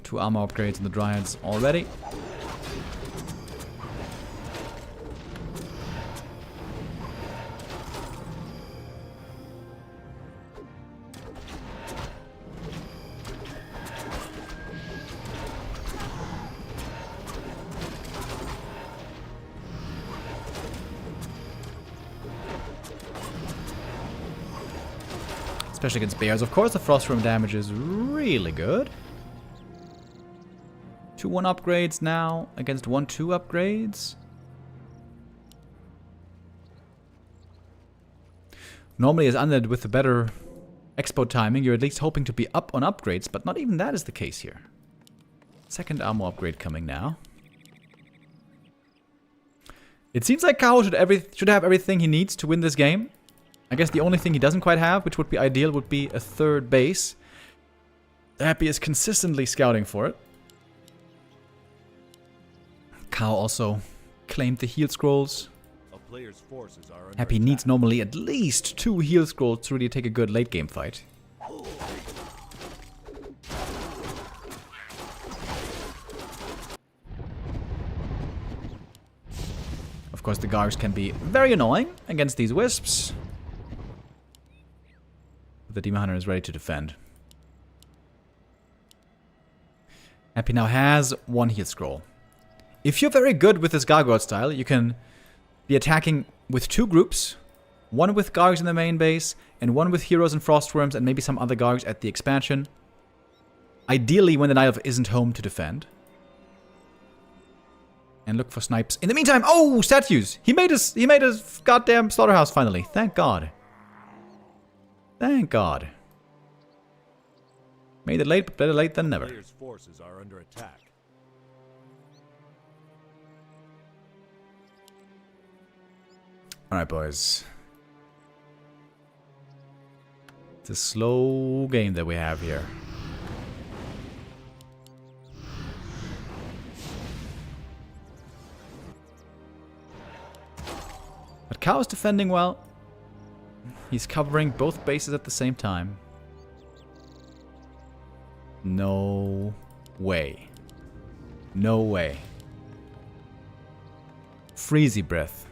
Two armor upgrades on the Dryads already. Especially against bears, of course, the Frost Room damage is really good. 2-1 upgrades now against 1-2 upgrades. Normally, as Undead with the better expo timing, you're at least hoping to be up on upgrades, but not even that is the case here. Second armor upgrade coming now. It seems like Kaho should have everything he needs to win this game. I guess the only thing he doesn't quite have, which would be ideal, would be a third base. Happy is consistently scouting for it. Kaho also claimed the heal scrolls. A player's forces are under Happy attack. needs normally at least 2 heal scrolls to really take a good late game fight. Of course, the Gargs can be very annoying against these wisps. The Demon Hunter is ready to defend. Happy now has 1 heal scroll. If you're very good with this Gargoyle style, you can be attacking with 2 groups. 1 with Gargs in the main base, and 1 with Heroes and Frostworms, and maybe some other Gargs at the expansion. Ideally when the Night Elf isn't home to defend. And look for snipes. In the meantime, oh, statues! He made his goddamn slaughterhouse finally. Thank God. Thank God. Made it late, but better late than never. Player's forces are under attack. Alright, boys. It's a slow game that we have here. But Kaho is defending well. He's covering both bases at the same time. No way. No way. Freezy Breath.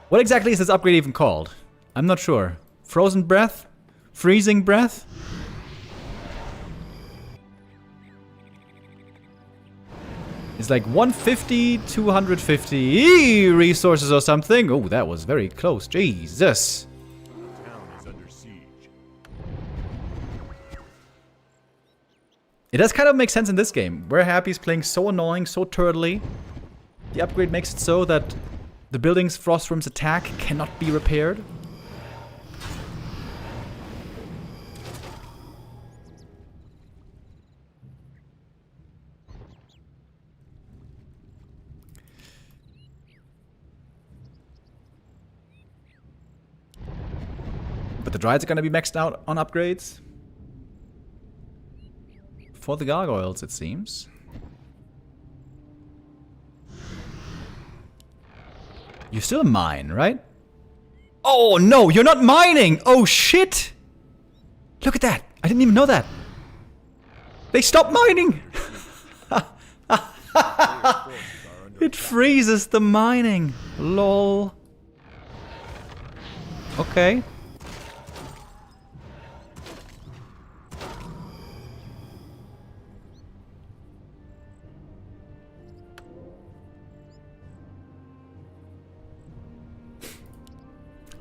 What exactly is this upgrade even called? I'm not sure. Frozen Breath? Freezing Breath? It's like 150, 250 resources or something. Oh, that was very close. Jesus. The town is under siege. It does kind of make sense in this game. Where Happy's playing so annoying, so turtly. The upgrade makes it so that the building's Frostrum's attack cannot be repaired. But the Dryads are going to be maxed out on upgrades. For the Gargoyles, it seems. You still mine, right? Oh no, you're not mining! Oh shit! Look at that! I didn't even know that! They stopped mining! It freezes the mining! Lol. Okay.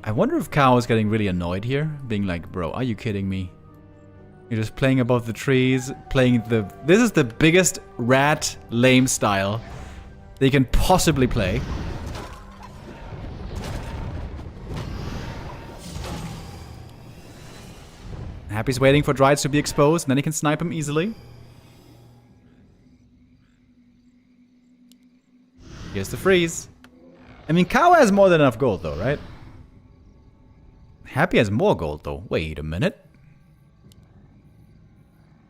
I wonder if Kaho is getting really annoyed here, being like, bro, are you kidding me? You're just playing above the trees, playing the... This is the biggest rat lame style that you can possibly play. Happy's waiting for Dryades to be exposed, and then he can snipe him easily. Here's the freeze. I mean, Kaho has more than enough gold, though, right? Happy has more gold, though. Wait a minute.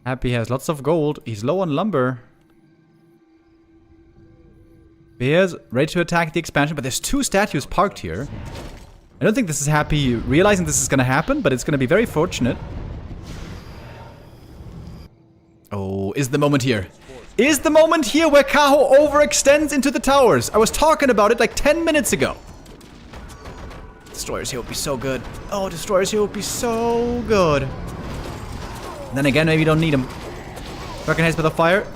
Happy has lots of gold. He's low on lumber. Bears ready to attack the expansion, but there's 2 statues parked here. I don't think this is Happy realizing this is going to happen, but it's going to be very fortunate. Oh, is the moment here? Is the moment here where Kaho overextends into the towers? I was talking about it like 10 minutes ago. Destroyers here would be so good. Oh, Destroyers here would be so good. Then again, maybe you don't need them. Drunken Haze with the fire.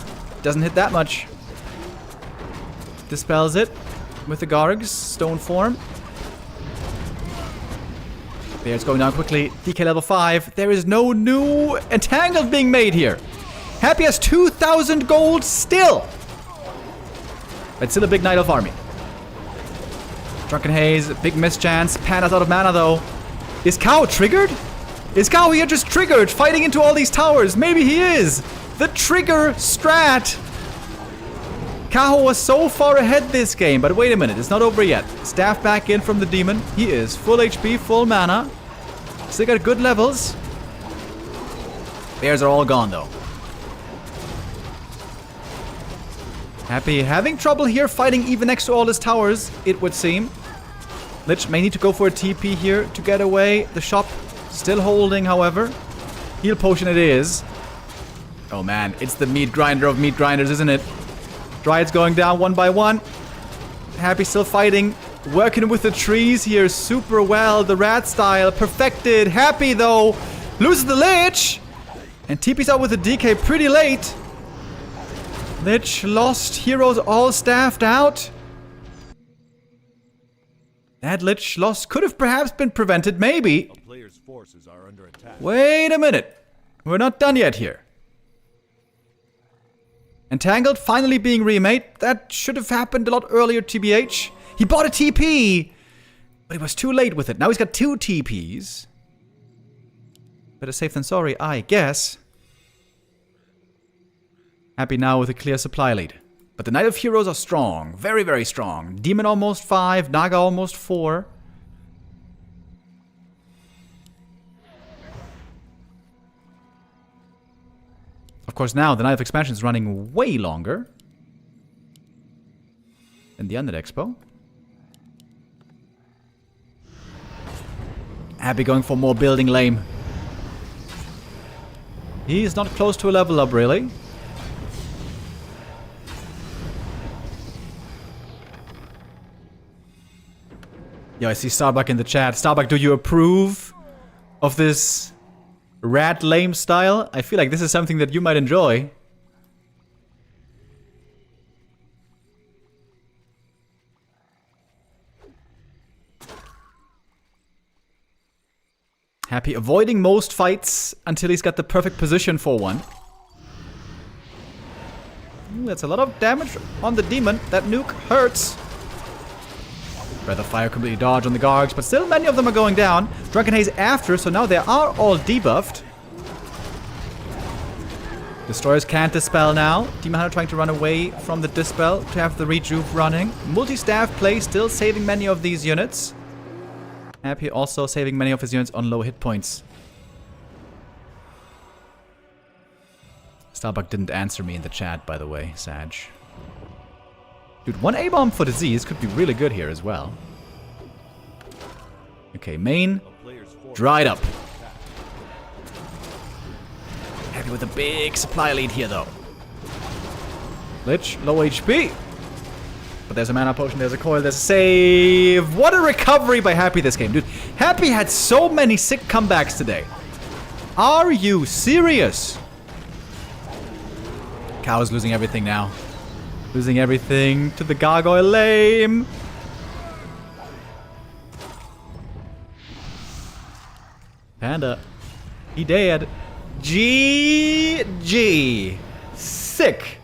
Doesn't hit that much. Dispels it with the Gargs. Stone form. Bear's going down quickly. DK level 5. There is no new Entangled being made here. Happy has 2,000 gold still. But still a big Night Elf army. Drunken Haze, big mischance. Panda's out of mana though. Is Kaho triggered? Is Kaho here just triggered, fighting into all these towers? Maybe he is. The trigger strat. Kaho was so far ahead this game, but wait a minute, it's not over yet. Staff back in from the demon. He is full HP, full mana. Still got good levels. Bears are all gone though. Happy having trouble here fighting even next to all his towers, it would seem. Lich may need to go for a TP here to get away. The shop still holding, however. Heal potion it is. Oh man, it's the meat grinder of meat grinders, isn't it? Dryads going down one by one. Happy still fighting. Working with the trees here super well. The rat style perfected. Happy though. Loses the Lich. And TP's out with the DK pretty late. Lich lost. Heroes all staffed out. That Lich loss could have perhaps been prevented, maybe. A player's forces are under attack. Wait a minute. We're not done yet here. Entangled finally being remade. That should have happened a lot earlier, TBH. He bought a TP, but he was too late with it. Now he's got 2 TPs. Better safe than sorry, I guess. Happy now with a clear supply lead. But the Night of Heroes are strong. Very, very strong. Demon almost 5. Naga almost 4. Of course, now the Night of Expansion is running way longer than the Undead Expo. Happy going for more building lame. He's not close to a level up, really. Yo, I see Starbuck in the chat. Starbuck, do you approve of this rat lame style? I feel like this is something that you might enjoy. Happy avoiding most fights until he's got the perfect position for one. Ooh, that's a lot of damage on the demon. That nuke hurts. Breath of Fire completely dodge on the Gargs, but still many of them are going down. Drunken Haze after, so now they are all debuffed. Destroyers can't dispel now. Demon Hunter trying to run away from the dispel to have the rejuve running. Multi-staff play still saving many of these units. Happy also saving many of his units on low hit points. Starbuck didn't answer me in the chat, by the way, Sag. Dude, 1 A-bomb for disease could be really good here as well. Okay, main. Dried up. Happy with a big supply lead here, though. Lich, low HP. But there's a mana potion, there's a coil, there's a save. What a recovery by Happy this game, dude. Happy had so many sick comebacks today. Are you serious? Kaho's losing everything now. Losing everything to the gargoyle lame. Panda. He dead. GG. Sick.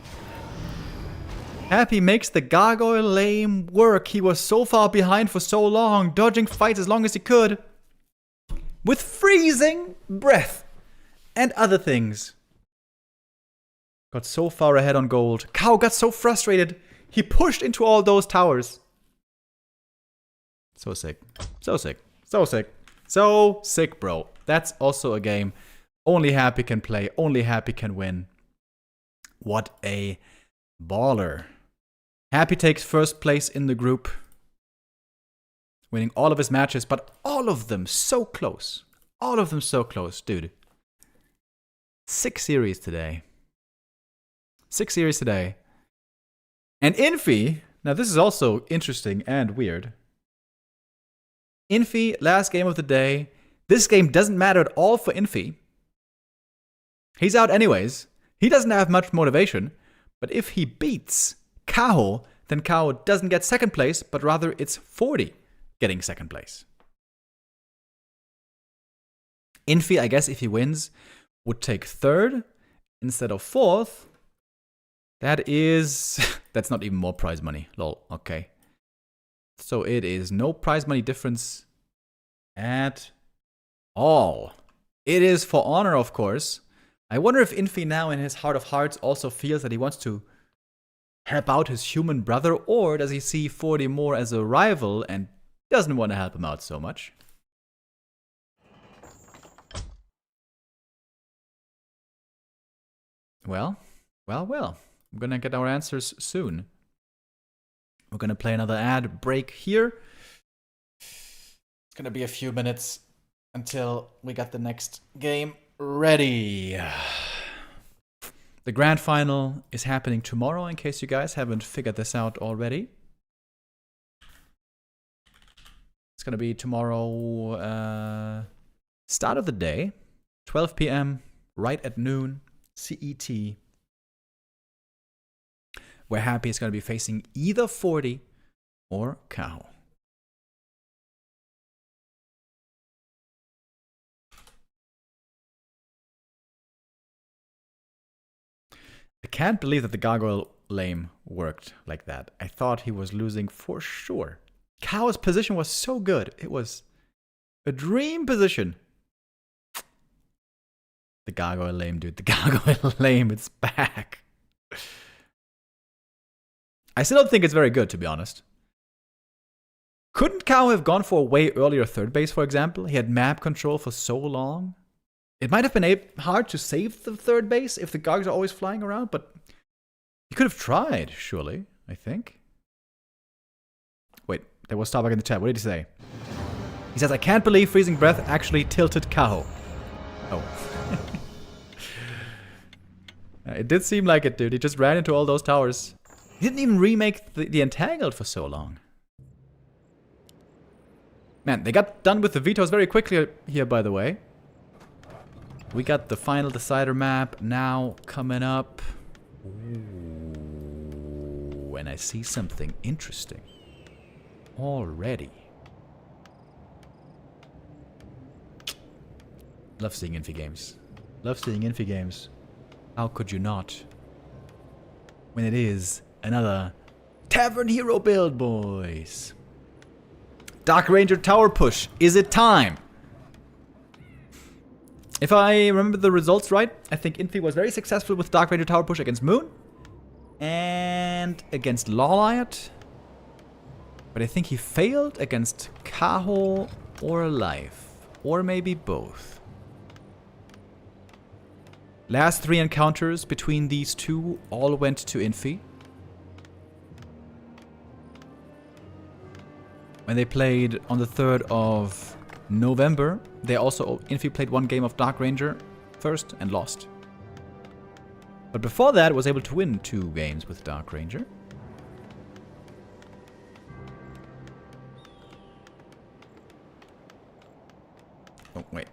Happy makes the gargoyle lame work. He was so far behind for so long, dodging fights as long as he could. With freezing breath and other things. Got so far ahead on gold. Kaho got so frustrated. He pushed into all those towers. So sick. So sick. So sick. So sick, bro. That's also a game only Happy can play. Only Happy can win. What a baller. Happy takes first place in the group. Winning all of his matches, but all of them so close. All of them so close, dude. 6 series today. 6 series today. And Infy, now this is also interesting and weird. Infy, last game of the day. This game doesn't matter at all for Infy. He's out anyways. He doesn't have much motivation. But if he beats Kaho, then Kaho doesn't get second place, but rather it's Forti getting second place. Infy, I guess if he wins, would take third instead of fourth. That is... that's not even more prize money. Lol, okay. So it is no prize money difference at all. It is for honor, of course. I wonder if Infy now in his heart of hearts also feels that he wants to help out his human brother, or does he see Forti more as a rival and doesn't want to help him out so much? Well. We're gonna get our answers soon. We're gonna play another ad break here. It's gonna be a few minutes until we got the next game ready. The grand final is happening tomorrow, in case you guys haven't figured this out already. It's gonna be tomorrow, start of the day, 12 p.m., right at noon, CET. Where Happy is gonna be facing either Forti or Kaho. I can't believe that the gargoyle lame worked like that. I thought he was losing for sure. Kaho's position was so good. It was a dream position. The gargoyle lame, dude. The gargoyle lame. It's back. I still don't think it's very good, to be honest. Couldn't Kaho have gone for a way earlier third base, for example? He had map control for so long. It might have been hard to save the third base if the gargoyles are always flying around, but he could have tried, surely, I think. Wait, there was Starbuck in the chat. What did he say? He says, I can't believe Freezing Breath actually tilted Kaho. Oh. It did seem like it, dude. He just ran into all those towers. He didn't even remake the Entangled for so long. Man, they got done with the vetoes very quickly here, by the way. We got the final decider map now coming up. Ooh, and I see something interesting already. Love seeing Infy games. Love seeing Infy games. How could you not? When it is another Tavern Hero build, boys. Dark Ranger tower push. Is it time? If I remember the results right, I think Infy was very successful with Dark Ranger tower push against Moon. And against Lawliot. But I think he failed against Kaho or Life. Or maybe both. Last 3 encounters between these two all went to Infy. When they played on the 3rd of November, Infy played 1 game of Dark Ranger first and lost. But before that, was able to win 2 games with Dark Ranger. Oh, wait.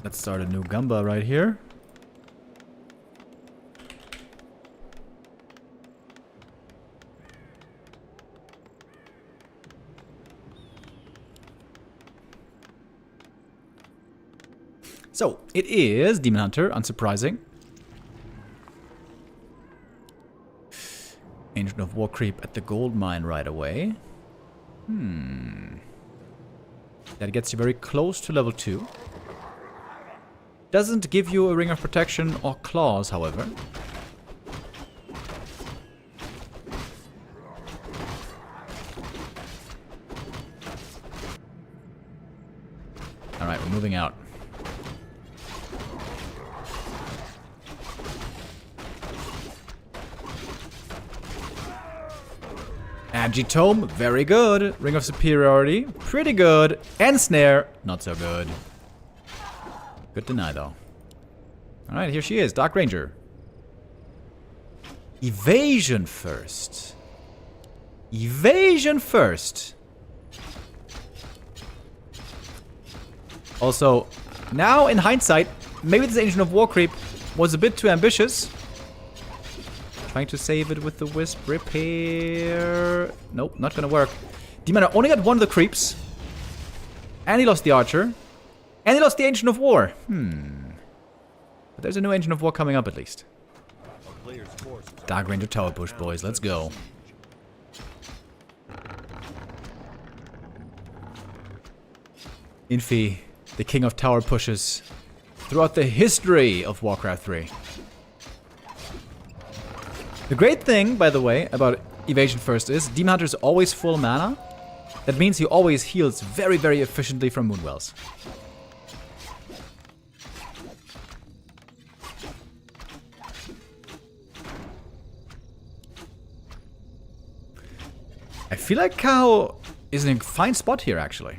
Let's start a new Gumba right here. So, it is Demon Hunter, unsurprising. Ancient of War creep at the gold mine right away. That gets you very close to level 2. Doesn't give you a ring of protection or claws, however. Alright, we're moving out. Agitome, very good. Ring of Superiority, pretty good. And Snare, not so good. Good deny, though. Alright, here she is, Dark Ranger. Evasion first. Evasion first. Also, now in hindsight, maybe this Ancient of War creep was a bit too ambitious. Trying to save it with the Wisp Repair. Nope, not gonna work. Demon only got one of the creeps. And he lost the Archer. And he lost the Ancient of War. But there's a new Ancient of War coming up at least. Dark Ranger Tower Push, boys. Let's go. Infy, the king of tower pushes throughout the history of Warcraft 3. The great thing, by the way, about Evasion First is Demon Hunter is always full mana. That means he always heals very, very efficiently from Moonwells. I feel like Kaho is in a fine spot here, actually.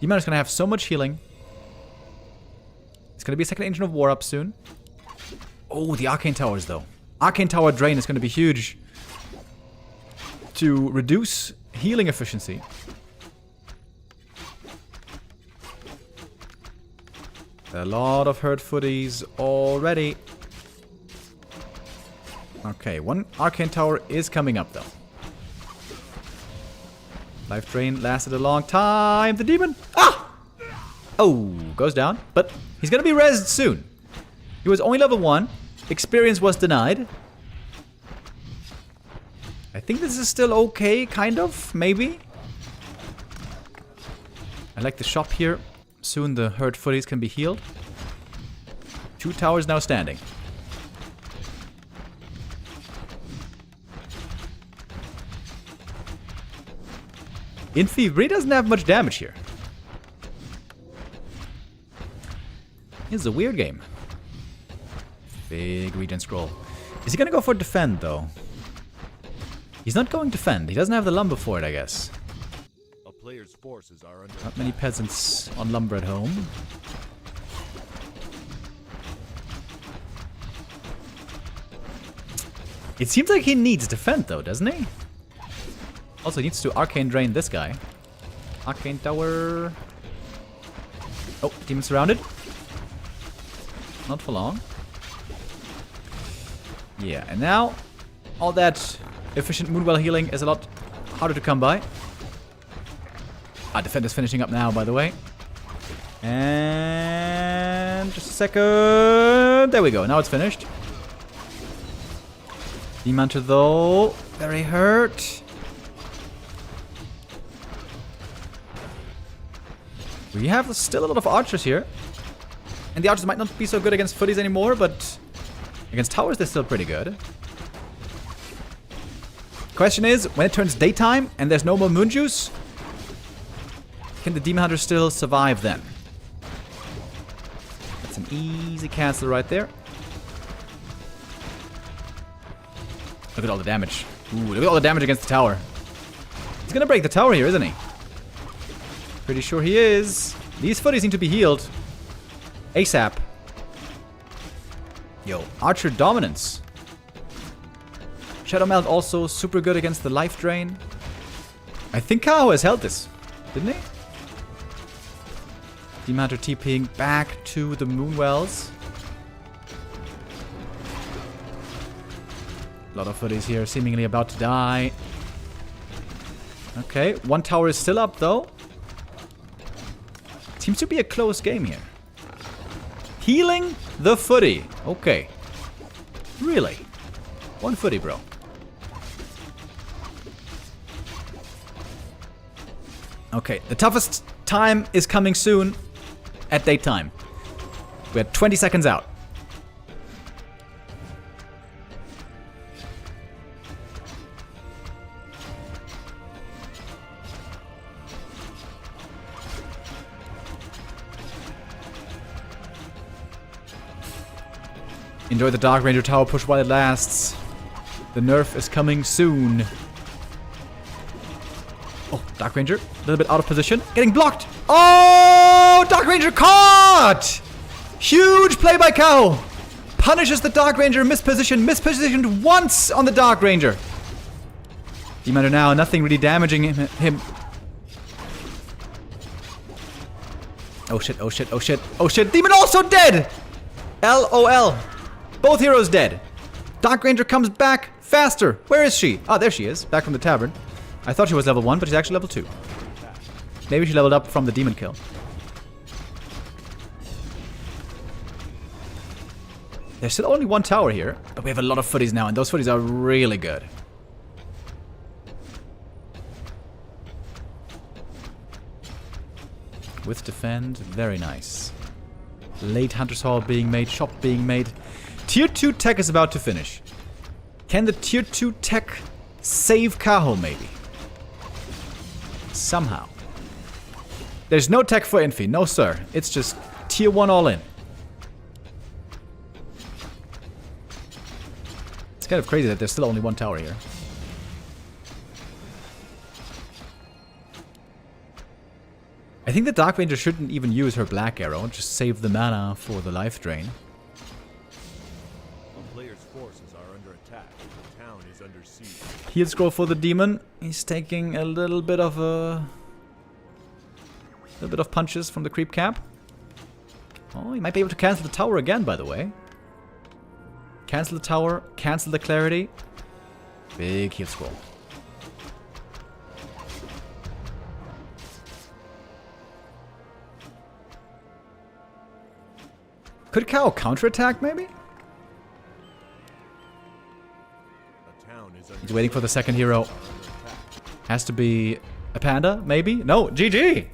Demon is going to have so much healing. It's going to be a second Ancient of War up soon. Oh, the Arcane Towers, though. Arcane Tower Drain is going to be huge to reduce healing efficiency. A lot of hurt footies already. Okay, one Arcane Tower is coming up, though. Life Drain lasted a long time. The demon! Ah! Oh, goes down. But he's going to be rezzed soon. He was only level 1. Experience was denied. I think this is still okay, kind of, maybe. I like the shop here. Soon the hurt footies can be healed. 2 towers now standing. Infy really doesn't have much damage here. This is a weird game. Big regen scroll. Is he gonna go for defend, though? He's not going defend. He doesn't have the lumber for it, I guess. A player's forces are under Not many peasants on lumber at home. It seems like he needs defend, though, doesn't he? Also, he needs to Arcane Drain this guy. Arcane Tower. Oh, demon surrounded. Not for long. Yeah, and now all that efficient Moonwell healing is a lot harder to come by. Defend is finishing up now, by the way. And just a second. There we go. Now it's finished. Demon Hunter, though, very hurt. We have still a lot of archers here. And the archers might not be so good against footies anymore, but against towers they're still pretty good. Question is, when it turns daytime and there's no more moon juice, can the Demon Hunter still survive then? That's an easy cancel right there. Look at all the damage. Ooh, look at all the damage against the tower. He's gonna break the tower here, isn't he? Pretty sure he is. These footies need to be healed. ASAP. Yo, Archer dominance. Shadow Melt also super good against the life drain. I think Kaho has held this, didn't he? Demon Hunter TPing back to the Moonwells. A lot of footies here seemingly about to die. Okay, one tower is still up though. Seems to be a close game here. Healing the footy. Okay. Really? One footy, bro. Okay, the toughest time is coming soon at daytime. We're 20 seconds out. Enjoy the Dark Ranger tower push while it lasts. The nerf is coming soon. Oh, Dark Ranger, a little bit out of position. Getting blocked. Oh, Dark Ranger caught! Huge play by Kaho. Punishes the Dark Ranger, mispositioned once on the Dark Ranger. Demon now, nothing really damaging him. Oh shit, oh shit, oh shit, oh shit. Demon also dead! LOL. Both heroes dead. Dark Ranger comes back faster. Where is she? Oh, there she is. Back from the tavern. I thought she was level 1, but she's actually level 2. Maybe she leveled up from the demon kill. There's still only one tower here, but we have a lot of footies now, and those footies are really good. With defend, very nice. Late Hunter's Hall being made, shop being made. Tier 2 tech is about to finish. Can the Tier 2 tech save Kaho, maybe? Somehow. There's no tech for Infy, no sir. It's just Tier 1 all in. It's kind of crazy that there's still only one tower here. I think the Dark Ranger shouldn't even use her Black Arrow, just save the mana for the life drain. A player's forces are under attack. The town is under siege. Heal scroll for the demon. He's taking a little bit of punches from the creep cap. Oh, he might be able to cancel the tower again, by the way. Cancel the tower, cancel the clarity. Big heal scroll. Could Kaho counterattack, maybe? He's waiting for the second hero. Has to be a panda, maybe? No, GG!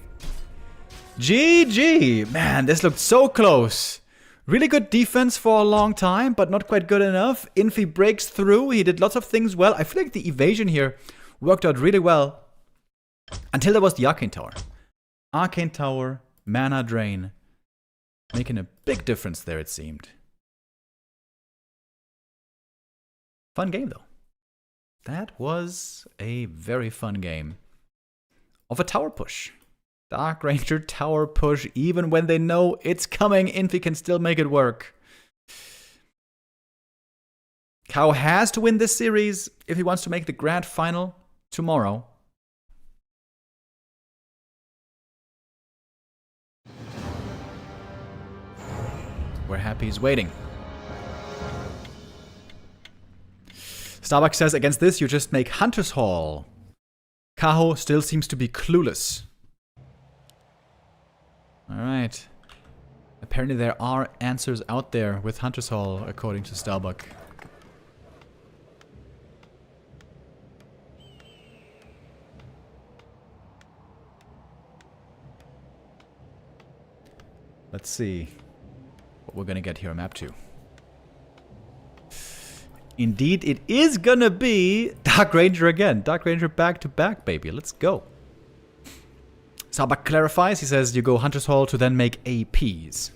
GG! Man, this looked so close. Really good defense for a long time, but not quite good enough. Infy breaks through. He did lots of things well. I feel like the evasion here worked out really well. Until there was the Arcane Tower. Arcane Tower, mana drain. Making a big difference there, it seemed. Fun game, though. That was a very fun game. Of a tower push. Dark Ranger tower push, even when they know it's coming, Infy can still make it work. Kaho has to win this series if he wants to make the grand final tomorrow. We're happy he's waiting. Starbucks says, against this you just make Hunter's Hall. Kaho still seems to be clueless. Alright. Apparently there are answers out there with Hunter's Hall, according to Starbuck. Let's see what we're gonna get here on map 2. Indeed, it is gonna be Dark Ranger again. Dark Ranger back to back, baby. Let's go. Starbuck clarifies. He says you go Hunter's Hall to then make APs.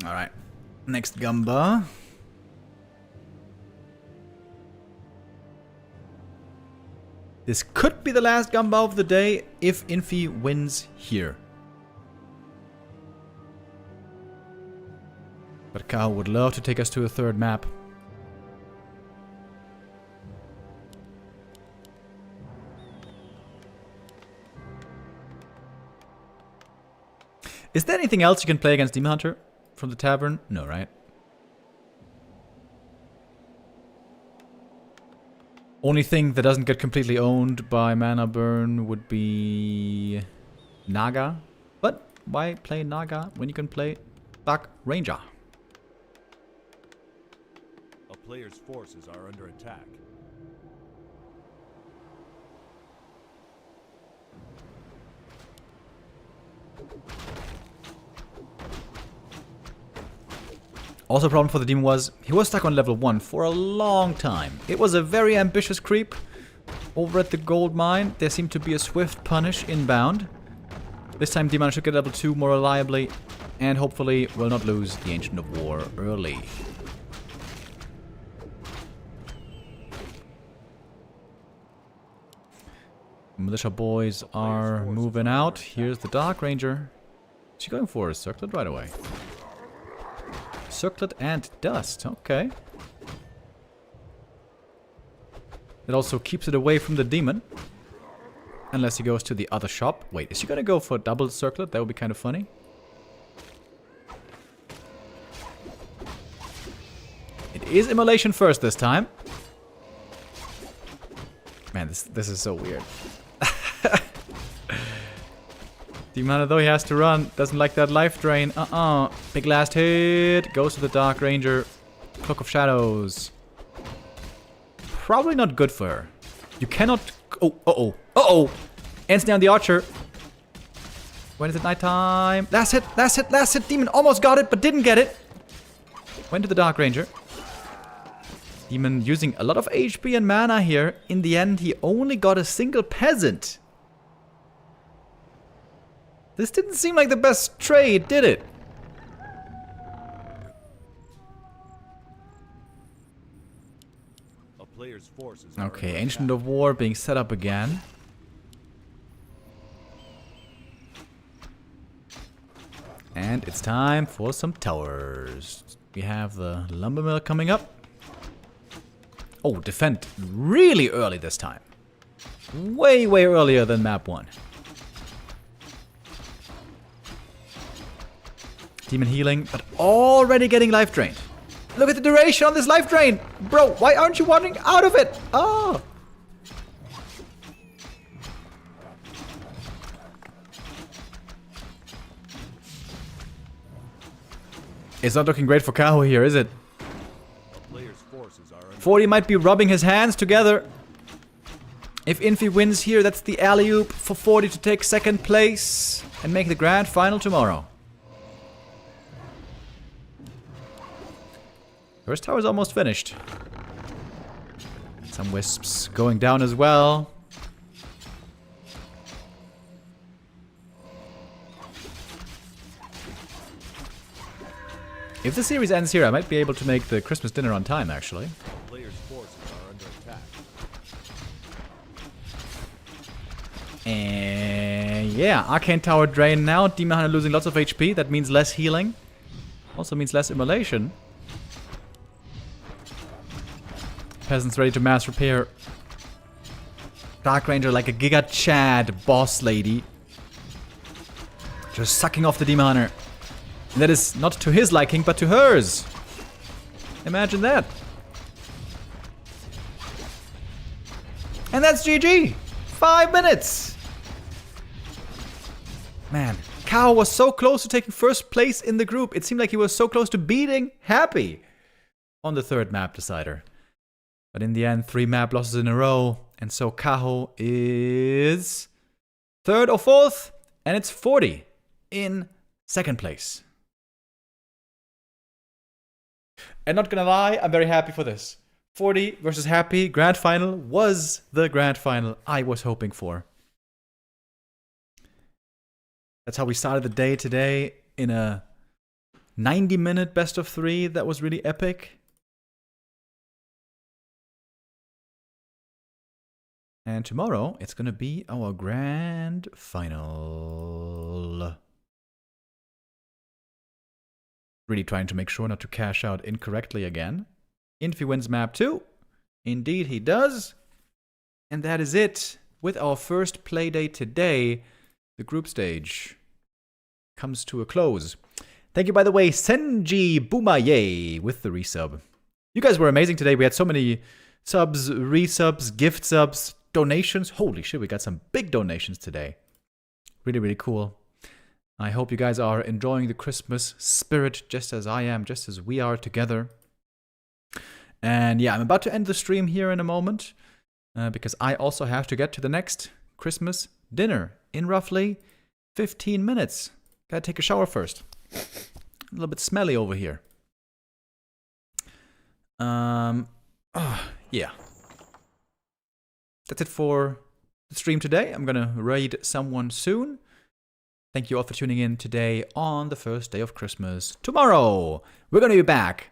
Alright. Next Gumba. This could be the last Gumba of the day if Infy wins here. But Kaho would love to take us to a third map. Is there anything else you can play against Demon Hunter? from the tavern? No, right? Only thing that doesn't get completely owned by mana burn would be Naga. But why play Naga when you can play Dark Ranger? A player's forces are under attack. Also, a problem for the demon was he was stuck on level 1 for a long time. It was a very ambitious creep. Over at the gold mine, there seemed to be a swift punish inbound. This time, demon should get level 2 more reliably, and hopefully will not lose the Ancient of War early. Militia boys are moving out. Here's the Dark Ranger. Is she going for a circlet right away? Circlet and dust, okay. It also keeps it away from the demon. Unless he goes to the other shop. Wait, is he gonna go for a double circlet? That would be kind of funny. It is immolation first this time. Man, this is so weird. Demon, though he has to run, doesn't like that life drain. Big last hit. Goes to the Dark Ranger. Cloak of Shadows. Probably not good for her. You cannot... Oh. Ends down the Archer. When is it nighttime? Last hit. Demon almost got it, but didn't get it. Went to the Dark Ranger. Demon using a lot of HP and mana here. In the end, he only got a single peasant. This didn't seem like the best trade, did it? A player's forces are Okay, under Ancient attack. of War being set up again. And it's time for some towers. We have the lumber mill coming up. Oh, defend really early this time. Way earlier than map 1. Demon healing, but already getting life drained. Look at the duration on this life drain! Bro, why aren't you running out of it? Oh! It's not looking great for Kaho here, is it? A player's forces are under Forti might be rubbing his hands together. If Infy wins here, that's the alley-oop for Forti to take second place and make the grand final tomorrow. First tower is almost finished. Some wisps going down as well. If the series ends here, I might be able to make the Christmas dinner on time, actually. a player's forces are under attack. And yeah, Arcane Tower drained now. Demon Hunter losing lots of HP. That means less healing. Also means less immolation. Peasants ready to mass repair. Dark Ranger like a Giga Chad boss lady. Just sucking off the Demon Hunter. And that is not to his liking, but to hers. Imagine that. And that's GG. 5 minutes. Man, Kaho was so close to taking first place in the group. It seemed like he was so close to beating Happy on the third map decider. But in the end, 3 map losses in a row. And so Kaho is third or fourth. And it's Forti in second place. And not gonna lie, I'm very happy for this. Forti versus Happy grand final was the grand final I was hoping for. That's how we started the day today in a 90-minute best of 3 that was really epic. And tomorrow, it's gonna be our grand final. Really trying to make sure not to cash out incorrectly again. Infy wins map 2. Indeed he does. And that is it. With our first playdate today, the group stage comes to a close. Thank you, by the way, Senji Bumaye with the resub. You guys were amazing today. We had so many subs, resubs, gift subs, donations. Holy shit, we got some big donations today. Really, really cool. I hope you guys are enjoying the Christmas spirit just as I am, just as we are together. And yeah, I'm about to end the stream here in a moment because I also have to get to the next Christmas dinner in roughly 15 minutes. Gotta take a shower first. A little bit smelly over here. Yeah. That's it for the stream today. I'm gonna raid someone soon. Thank you all for tuning in today on the first day of Christmas. Tomorrow, we're gonna be back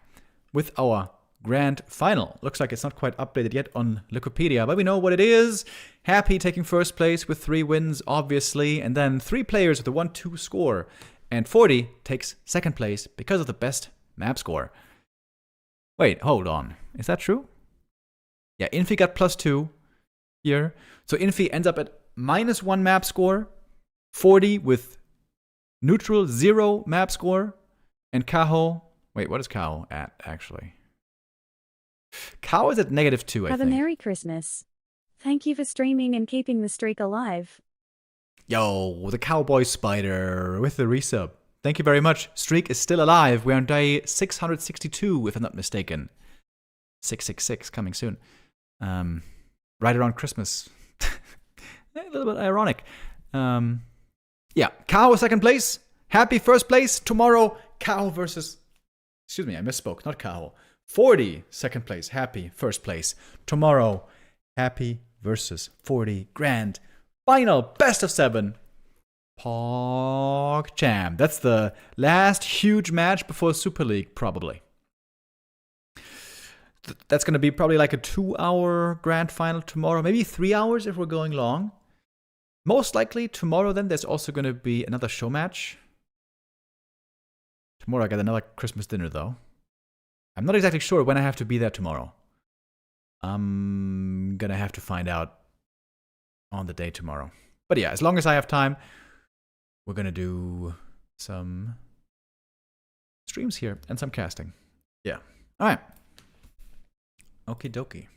with our grand final. Looks like it's not quite updated yet on Wikipedia, but we know what it is. Happy taking first place with 3 wins, obviously, and then 3 players with a 1-2 score. And Forti takes second place because of the best map score. Wait, hold on. Is that true? Yeah, Infy got +2 here. So Infy ends up at -1 map score. Forti with neutral 0 map score. And Kaho... Wait, what is Kaho at, actually? Kaho is at -2, I think. Have a Merry Christmas. Thank you for streaming and keeping the streak alive. Yo, the Cowboy Spider with the resub. Thank you very much. Streak is still alive. We're on day 662, if I'm not mistaken. 666 coming soon. Right around Christmas. A little bit ironic. Yeah, Kaho second place. Happy first place. Tomorrow, Kaho versus... Excuse me, I misspoke. Not Kaho. Forti second place. Happy first place. Tomorrow, Happy versus Forti. Grand final. Best of 7. PogChamp. That's the last huge match before Super League, probably. That's going to be probably like a 2-hour grand final tomorrow. Maybe 3 hours if we're going long. Most likely tomorrow then there's also going to be another show match. Tomorrow I got another Christmas dinner though. I'm not exactly sure when I have to be there tomorrow. I'm going to have to find out on the day tomorrow. But yeah, as long as I have time, we're going to do some streams here and some casting. Yeah. All right. Okie dokie.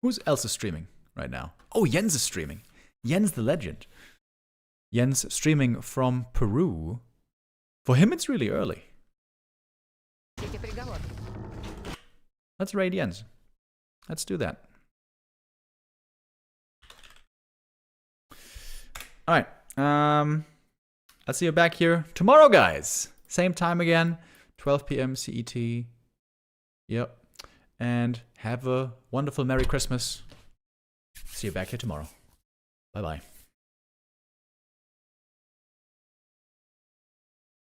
Who else is streaming right now? Oh, Jens is streaming. Jens the legend. Jens streaming from Peru. For him, it's really early. Let's raid Jens. Let's do that. All right. I'll see you back here tomorrow, guys. Same time again, 12 p.m. CET. Yep. And have a wonderful Merry Christmas. See you back here tomorrow. Bye-bye.